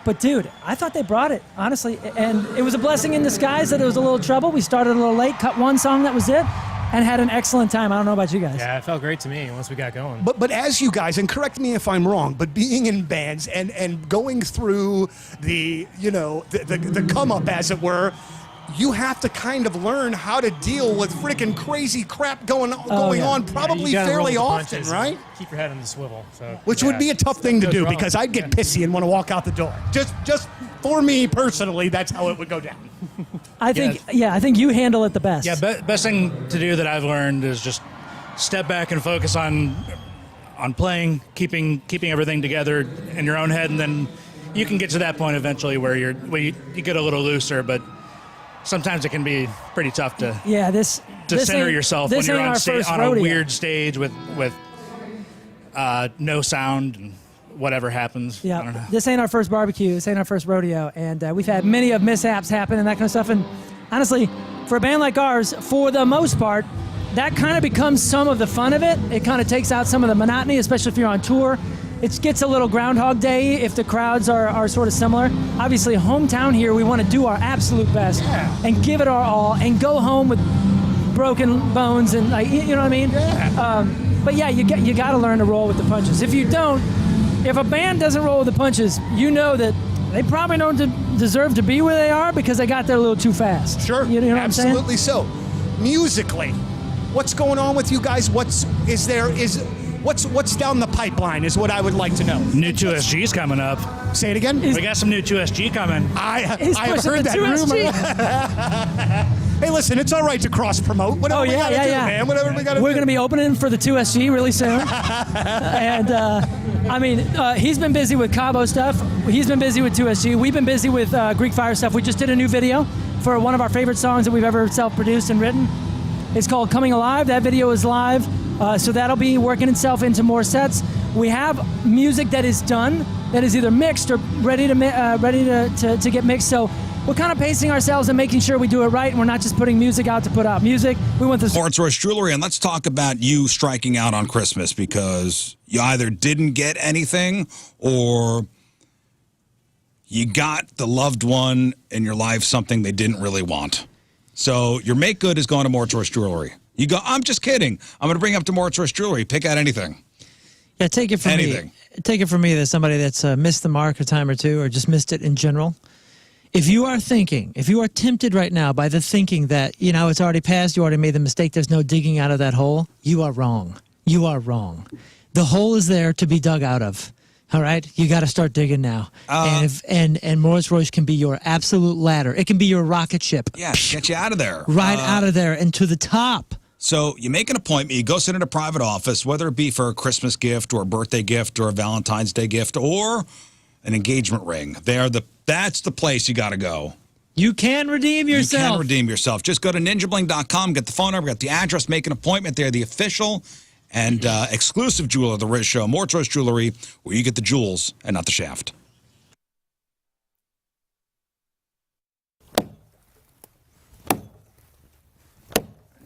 But dude, I thought they brought it, honestly. And it was a blessing in disguise that it was a little trouble. We started a little late, cut one song, that was it, and had an excellent time. I don't know about you guys. Yeah, it felt great to me once we got going. But as you guys, and correct me if I'm wrong, but being in bands and going through the come up, as it were, you have to kind of learn how to deal with freaking crazy crap going on probably fairly often, right? Keep your head on the swivel. Which would be a tough thing to do because I'd get pissy and want to walk out the door. Just for me personally, that's how it would go down. I think you handle it the best. Yeah, best thing to do that I've learned is just step back and focus on playing, keeping everything together in your own head, and then you can get to that point eventually where you get a little looser, but sometimes it can be pretty tough to center yourself when you're on a weird stage with no sound and whatever happens. Yeah, I don't know. This ain't our first barbecue. This ain't our first rodeo, and we've had many of mishaps happen and that kind of stuff. And honestly, for a band like ours, for the most part, that kind of becomes some of the fun of it. It kind of takes out some of the monotony, especially if you're on tour. It gets a little Groundhog Day if the crowds are sort of similar. Obviously, hometown here, we want to do our absolute best and give it our all and go home with broken bones and, like, you know what I mean? Yeah. But yeah, you got to learn to roll with the punches. If you don't, if a band doesn't roll with the punches, you know that they probably don't deserve to be where they are because they got there a little too fast. Sure, you know what I'm saying? Absolutely so. Musically, what's going on with you guys? What's down the pipeline is what I would like to know. New 2SG's coming up. Say it again. We got some new 2SG coming. I have heard that rumor. Hey, listen, it's all right to cross promote. Whatever we gotta do, man. Whatever we gotta do. We're gonna be opening for the 2SG really soon. And I mean, he's been busy with Cabo stuff. He's been busy with 2SG. We've been busy with Greek Fire stuff. We just did a new video for one of our favorite songs that we've ever self-produced and written. It's called Coming Alive. That video is live. So that'll be working itself into more sets. We have music that is done, that is either mixed or ready to get mixed. So we're kind of pacing ourselves and making sure we do it right, and we're not just putting music out to put out music. We want this. Lawrence Royce Jewelry, and let's talk about you striking out on Christmas, because you either didn't get anything or you got the loved one in your life something they didn't really want. So your make good is going to Lawrence Royce Jewelry. You go, I'm just kidding. I'm going to bring up to Lawrence Royce Jewelry. Pick out anything. Yeah, take it from me. Take it from me that somebody that's missed the mark a time or two or just missed it in general. If you are tempted right now by the thinking that, it's already passed, you already made the mistake, there's no digging out of that hole, you are wrong. You are wrong. The hole is there to be dug out of. All right, you got to start digging now. And Morris Royce can be your absolute ladder. It can be your rocket ship. Yeah, get you out of there. Right out of there and to the top. So you make an appointment, you go sit in a private office, whether it be for a Christmas gift or a birthday gift or a Valentine's Day gift or an engagement ring. That's the place you got to go. You can redeem yourself. You can redeem yourself. Just go to ninjabling.com, get the phone number, get the address, make an appointment. They're the official and exclusive jeweler of the Rizz Show, Morris Royce Jewelry, where you get the jewels and not the shaft.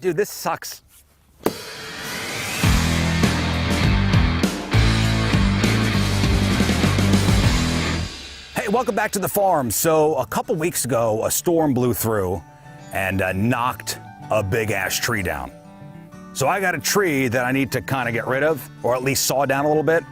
Dude, this sucks. Hey, welcome back to the farm. So a couple weeks ago, a storm blew through and knocked a big-ass tree down. So I got a tree that I need to kind of get rid of, or at least saw down a little bit.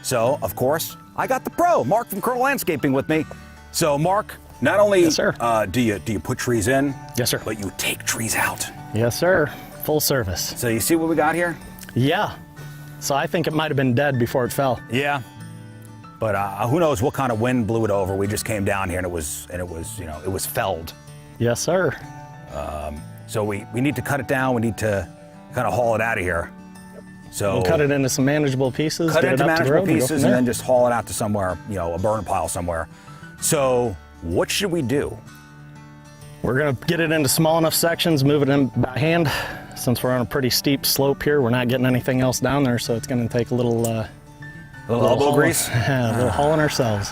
So, of course, I got the pro, Mark from Colonel Landscaping, with me. So, Mark, not only Yes, sir. do you put trees in, Yes, sir. but you take trees out. Yes, sir. Full service. So you see what we got here? Yeah. So I think it might have been dead before it fell. Yeah. But who knows what kind of wind blew it over? We just came down here and it was it was felled. Yes, sir. So we need to cut it down. We need to kind of haul it out of here. So We'll cut it into some manageable pieces. cut it get into up to the manageable road, and go pieces from and there. then just haul it out to somewhere, a burn pile somewhere. So what should we do? We're going to get it into small enough sections, move it in by hand. Since we're on a pretty steep slope here, we're not getting anything else down there, so it's going to take a little elbow hauling- grease? a little hauling ourselves.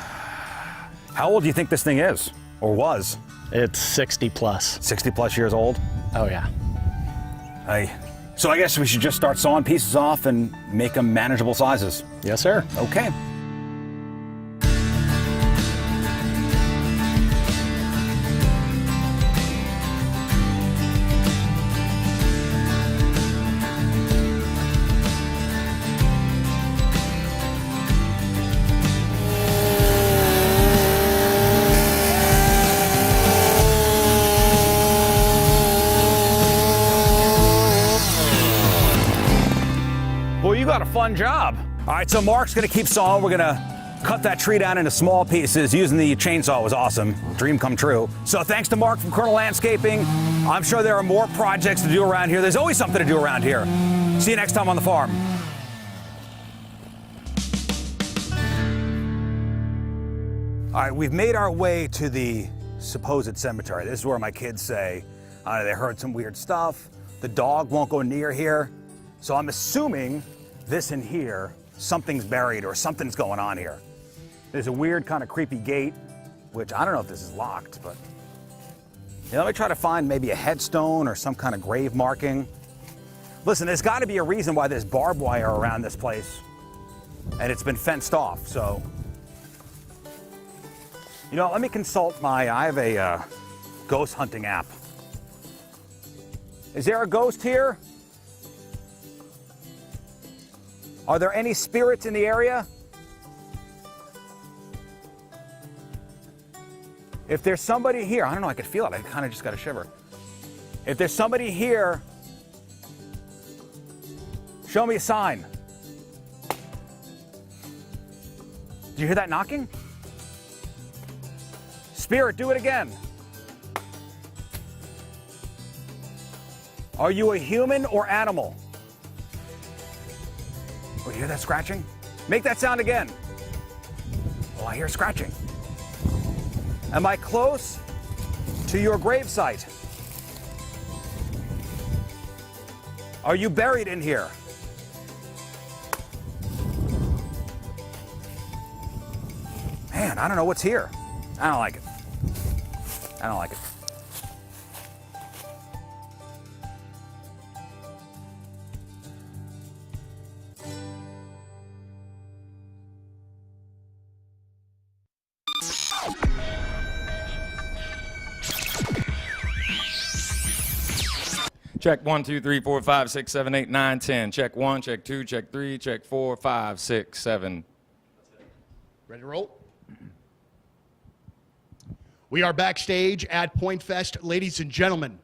How old do you think this thing is, or was? It's 60 plus. 60 plus years old? Oh, yeah. So I guess we should just start sawing pieces off and make them manageable sizes. Yes, sir. Okay. Well, you got a fun job. All right, so Mark's gonna keep sawing. We're gonna cut that tree down into small pieces. Using the chainsaw was awesome. Dream come true. So thanks to Mark from Colonel Landscaping. I'm sure there are more projects to do around here. There's always something to do around here. See you next time on the farm. All right, we've made our way to the supposed cemetery. This is where my kids say they heard some weird stuff. The dog won't go near here. So I'm assuming this in here, something's buried or something's going on here. There's a weird kind of creepy gate, which I don't know if this is locked, but let me try to find maybe a headstone or some kind of grave marking. Listen, there's got to be a reason why there's barbed wire around this place, and it's been fenced off. So, let me consult I have a ghost hunting app. Is there a ghost here? Are there any spirits in the area? If there's somebody here, I don't know, I could feel it. I kind of just got a shiver. If there's somebody here, show me a sign. Did you hear that knocking? Spirit, do it again. Are you a human or animal? Oh, you hear that scratching? Make that sound again. Oh, I hear scratching. Am I close to your gravesite? Are you buried in here? Man, I don't know what's here. I don't like it. I don't like it. Check 1, 2, 3, 4, 5, 6, 7, 8, 9, 10. Check 1, check 2, check 3, check 4, 5, 6, 7. Ready to roll? We are backstage at Point Fest. Ladies and gentlemen,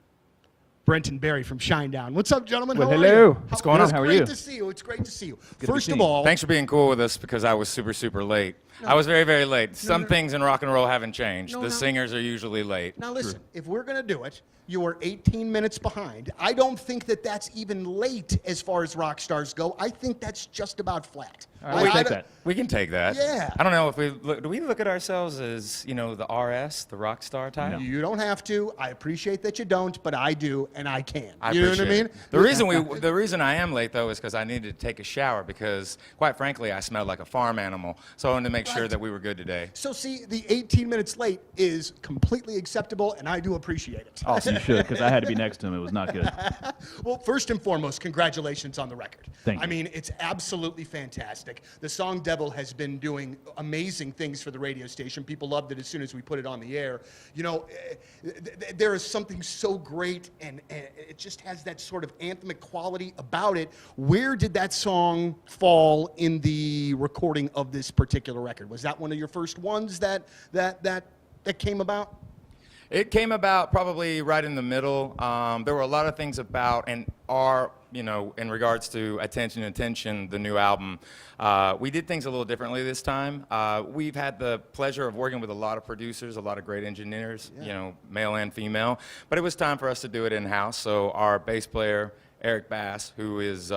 Brenton Berry from Shinedown. What's up, gentlemen? Well, How are hello. you? What's going on? How are you? It's great to see you. It's great to see you. Good to First see of you. all, Thanks for being cool with us because I was super, super late. I was very, very late. Some things in rock and roll haven't changed. No, the no. singers are usually late. now listen, if we're going to do it, you are 18 minutes behind. I don't think that that's even late as far as rock stars go. I think that's just about flat. All right, we'll take that. We can take that. Yeah. I don't know if do we look at ourselves as, the RS, the rock star type? You don't have to. I appreciate that you don't, but I do, and I can. I You know what I appreciate mean? it. The reason I am late though is because I needed to take a shower because, quite frankly, I smelled like a farm animal. So I wanted to make sure Right. that we were good today. So see, the 18 minutes late is completely acceptable, and I do appreciate it. Oh, you should, because I had to be next to him. It was not good. Well, first and foremost, congratulations on the record. Thank you. I mean, it's absolutely fantastic. The song Devil has been doing amazing things for the radio station. People loved it as soon as we put it on the air. There is something so great, and it just has that sort of anthemic quality about it. Where did that song fall in the recording of this particular record? Was that one of your first ones that came about? It came about probably right in the middle. There were a lot of things about in regards to Attention, the new album. We did things a little differently this time. We've had the pleasure of working with a lot of producers, a lot of great engineers, male and female. But it was time for us to do it in-house. So our bass player, Eric Bass, who is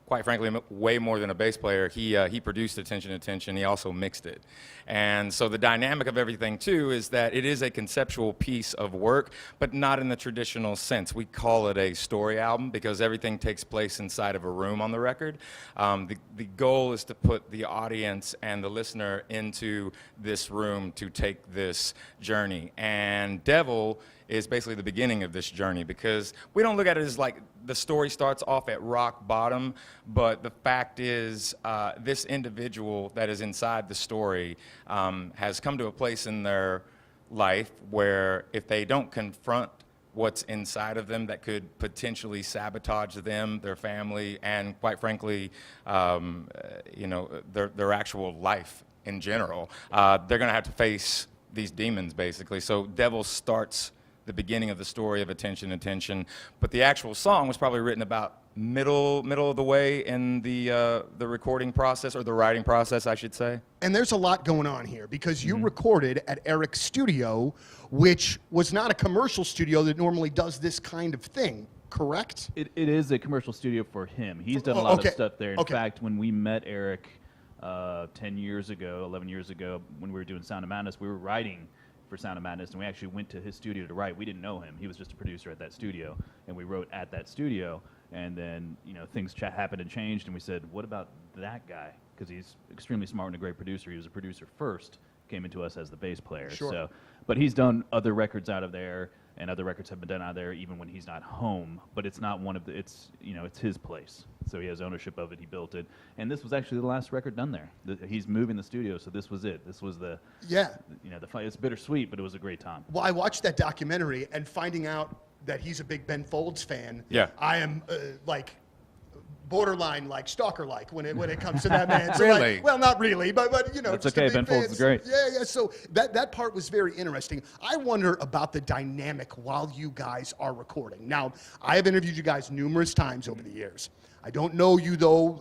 quite frankly, way more than a bass player. He produced Attention. He also mixed it. And so the dynamic of everything, too, is that it is a conceptual piece of work, but not in the traditional sense. We call it a story album because everything takes place inside of a room on the record. The goal is to put the audience and the listener into this room to take this journey. And Devil is basically the beginning of this journey because we don't look at it as like the story starts off at rock bottom, but the fact is this individual that is inside the story has come to a place in their life where if they don't confront what's inside of them that could potentially sabotage them, their family, and quite frankly, their actual life in general, they're going to have to face these demons basically. So Devil starts the beginning of the story of Attention, but the actual song was probably written about middle of the way in the recording process, or the writing process, I should say. And there's a lot going on here because you recorded at Eric's studio, which was not a commercial studio that normally does this kind of thing, correct? It is a commercial studio for him. He's done a lot of stuff there. In Okay. fact, when we met Eric 11 years ago, when we were doing Sound of Madness, we were writing for Sound of Madness, and we actually went to his studio to write. We didn't know him. He was just a producer at that studio, and we wrote at that studio. And then, things happened and changed, and we said, what about that guy? Because he's extremely smart and a great producer. He was a producer first, came into us as the bass player. Sure. So, but he's done other records out of there, and other records have been done out of there even when he's not home. But it's not one of the, it's his place. So he has ownership of it. He built it. And this was actually the last record done there. He's moving the studio, so this was it. This was the, it's bittersweet, but it was a great time. Well, I watched that documentary, and finding out that he's a big Ben Folds fan, Yeah. I am borderline stalker when it comes to that man. So Really? well, not really, but That's just a okay. big Ben fan. Folds is great. Yeah. So that part was very interesting. I wonder about the dynamic while you guys are recording. Now, I have interviewed you guys numerous times over the years. I don't know you though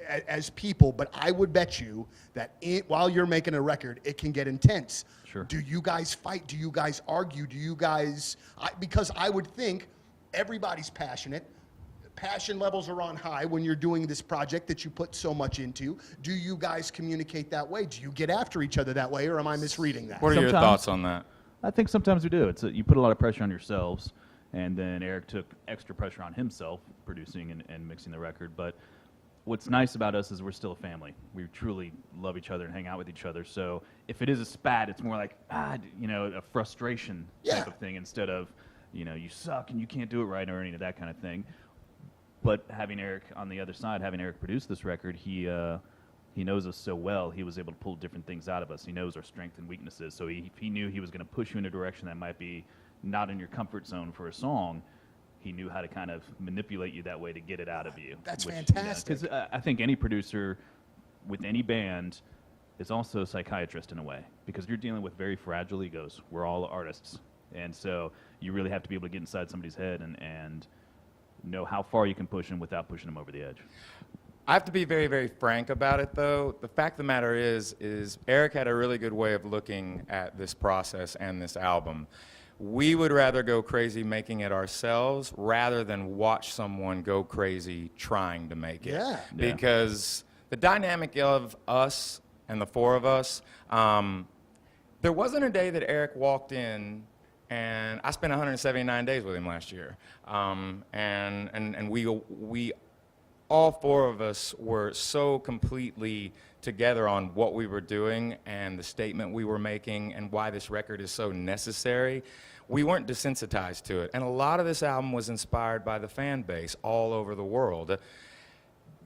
as people, but I would bet you that while you're making a record, it can get intense. Sure. Do you guys fight? Do you guys argue? Do you guys? Because I would think everybody's passionate. Passion levels are on high when you're doing this project that you put so much into. Do you guys communicate that way? Do you get after each other that way, or am I misreading that? What are your thoughts on that? I think sometimes we do. You put a lot of pressure on yourselves, and then Eric took extra pressure on himself producing and mixing the record. But what's nice about us is we're still a family. We truly love each other and hang out with each other. So if it is a spat, it's more like, a frustration type of thing instead of, you suck and you can't do it right or any of that kind of thing. But having Eric on the other side, having Eric produce this record, he knows us so well, he was able to pull different things out of us. He knows our strengths and weaknesses. So he knew he was going to push you in a direction that might be not in your comfort zone for a song. He knew how to kind of manipulate you that way to get it out of you. That's fantastic. Because I think any producer with any band is also a psychiatrist in a way, because you're dealing with very fragile egos. We're all artists. And so you really have to be able to get inside somebody's head and know how far you can push them without pushing them over the edge. I have to be very, very frank about it, though. The fact of the matter is Eric had a really good way of looking at this process and this album. We would rather go crazy making it ourselves rather than watch someone go crazy trying to make it. Yeah. Because the dynamic of us and the four of us, there wasn't a day that Eric walked in, and I spent 179 days with him last year. And we all four of us were so completely together on what we were doing and the statement we were making and why this record is so necessary. We weren't desensitized to it. And a lot of this album was inspired by the fan base all over the world.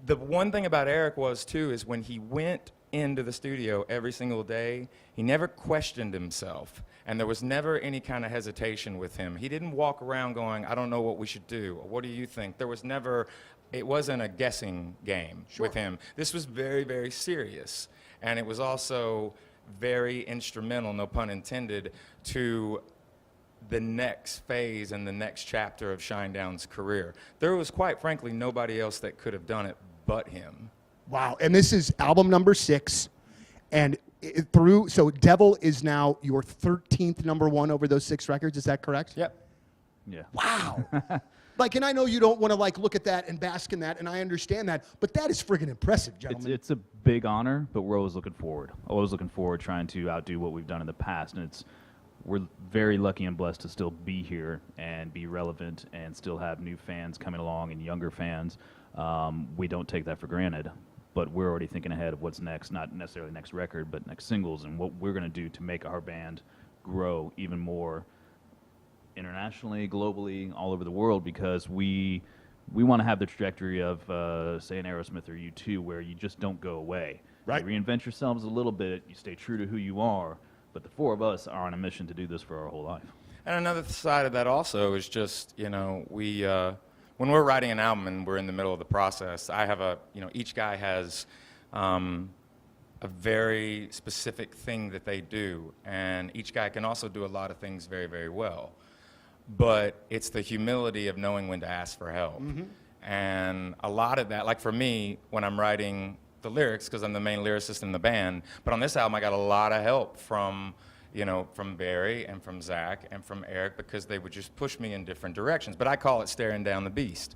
The one thing about Eric was, too, is when he went into the studio every single day, he never questioned himself. And there was never any kind of hesitation with him. He didn't walk around going, I don't know what we should do, or what do you think? There was never, it wasn't a guessing game with him. This was very, very serious. And it was also very instrumental, no pun intended, to the next phase and the next chapter of Shinedown's career. There was, quite frankly, nobody else that could have done it but him. Wow. And this is album number 6. And so Devil is now your 13th number 1 over those 6 records. Is that correct? Yep. Yeah. Wow. And I know you don't want to look at that and bask in that, and I understand that, but that is friggin' impressive, gentlemen. It's a big honor, but we're always looking forward. Always looking forward, trying to outdo what we've done in the past, and we're very lucky and blessed to still be here and be relevant and still have new fans coming along and younger fans. We don't take that for granted, but we're already thinking ahead of what's next, not necessarily next record, but next singles and what we're going to do to make our band grow even more internationally, globally, all over the world, because we want to have the trajectory of, say, an Aerosmith or U2, where you just don't go away. Right. You reinvent yourselves a little bit, you stay true to who you are, but the four of us are on a mission to do this for our whole life. And another side of that also is just, we, when we're writing an album and we're in the middle of the process, I have each guy has a very specific thing that they do, and each guy can also do a lot of things very, very well. But it's the humility of knowing when to ask for help. Mm-hmm. And a lot of that, like for me, when I'm writing the lyrics, because I'm the main lyricist in the band, but on this album I got a lot of help from Barry and from Zach and from Eric, because they would just push me in different directions. But I call it staring down the beast.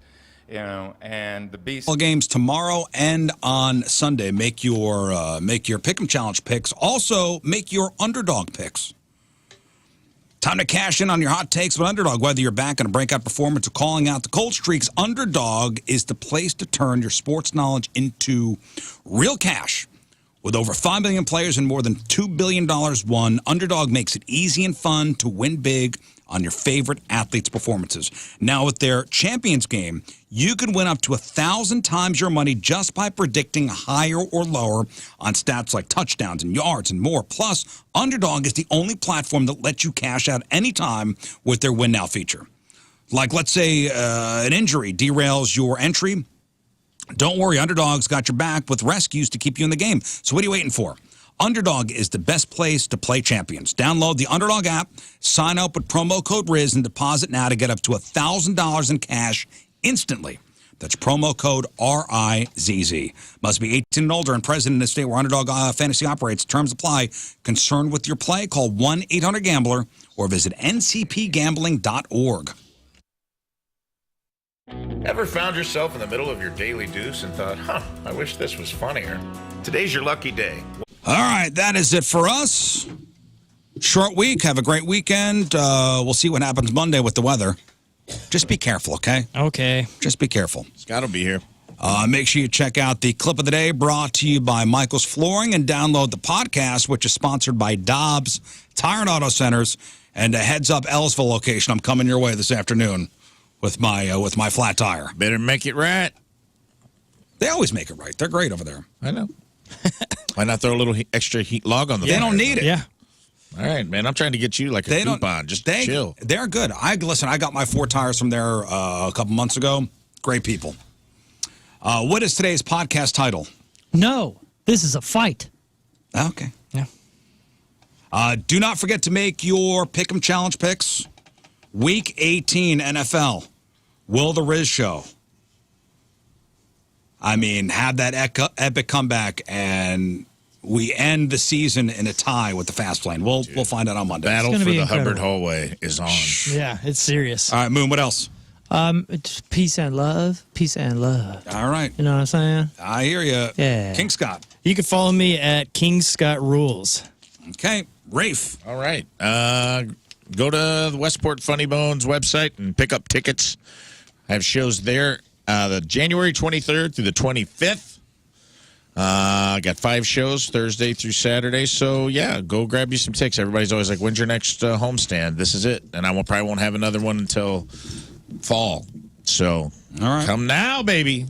And the beast. All games tomorrow and on Sunday. Make your Pick'em Challenge picks. Also, make your underdog picks. Time to cash in on your hot takes with Underdog. Whether you're back in a breakout performance or calling out the cold streaks, Underdog is the place to turn your sports knowledge into real cash. With over 5 million players and more than $2 billion won, Underdog makes it easy and fun to win big on your favorite athletes' performances. Now with their Champions Game, you can win up to 1,000 times your money just by predicting higher or lower on stats like touchdowns and yards and more. Plus, Underdog is the only platform that lets you cash out anytime with their Win Now feature. Like, let's say an injury derails your entry. Don't worry, Underdog's got your back with rescues to keep you in the game. So what are you waiting for? Underdog is the best place to play champions. Download the Underdog app, sign up with promo code Rizz, and deposit now to get up to $1,000 in cash instantly. That's promo code RIZZ. Must be 18 and older and present in the state where Underdog Fantasy operates. Terms apply. Concerned with your play? Call 1-800-GAMBLER or visit ncpgambling.org. Ever found yourself in the middle of your daily deuce and thought, I wish this was funnier? Today's your lucky day. All right, that is it for us. Short week. Have a great weekend. We'll see what happens Monday with the weather. Just be careful, okay? Okay. Just be careful. Scott will be here. Make sure you check out the clip of the day brought to you by Michael's Flooring and download the podcast, which is sponsored by Dobbs Tire and Auto Centers and a Heads Up Ellisville location. I'm coming your way this afternoon with my flat tire. Better make it right. They always make it right. They're great over there. I know. Why not throw a little extra heat log on the They don't need it. Yeah. All right, man. I'm trying to get you like a coupon. Just chill. They're good. I got my 4 tires from there a couple months ago. Great people. What is today's podcast title? No, this is a fight. Okay. Yeah. Do not forget to make your Pick'em Challenge picks. Week 18 NFL. Will the Rizz Show? I mean, have that epic comeback, and we end the season in a tie with the Fast Lane. We'll find out on Monday. Battle for gonna the be Hubbard incredible. hallway is on. Yeah, it's serious. All right, Moon, what else? It's peace and love. Peace and love. All right. You know what I'm saying? I hear you. Yeah. King Scott. You can follow me at King Scott Rules. Okay. Rafe. All right. Go to the Westport Funny Bones website and pick up tickets. I have shows there the January 23rd through the 25th. I got 5 shows Thursday through Saturday. So, yeah, go grab you some tickets. Everybody's always like, when's your next homestand? This is it. And I probably won't have another one until fall. So, All right. come now, baby.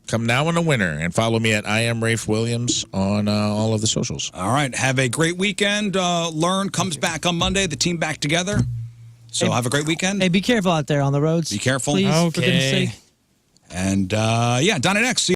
Come now in the winter. And follow me at I am Rafe Williams on all of the socials. All right. Have a great weekend. Lern comes back on Monday. The team back together. So have a great weekend. Hey, be careful out there on the roads. Be careful. Please, for goodness Okay. sake. And, yeah, Donnie next.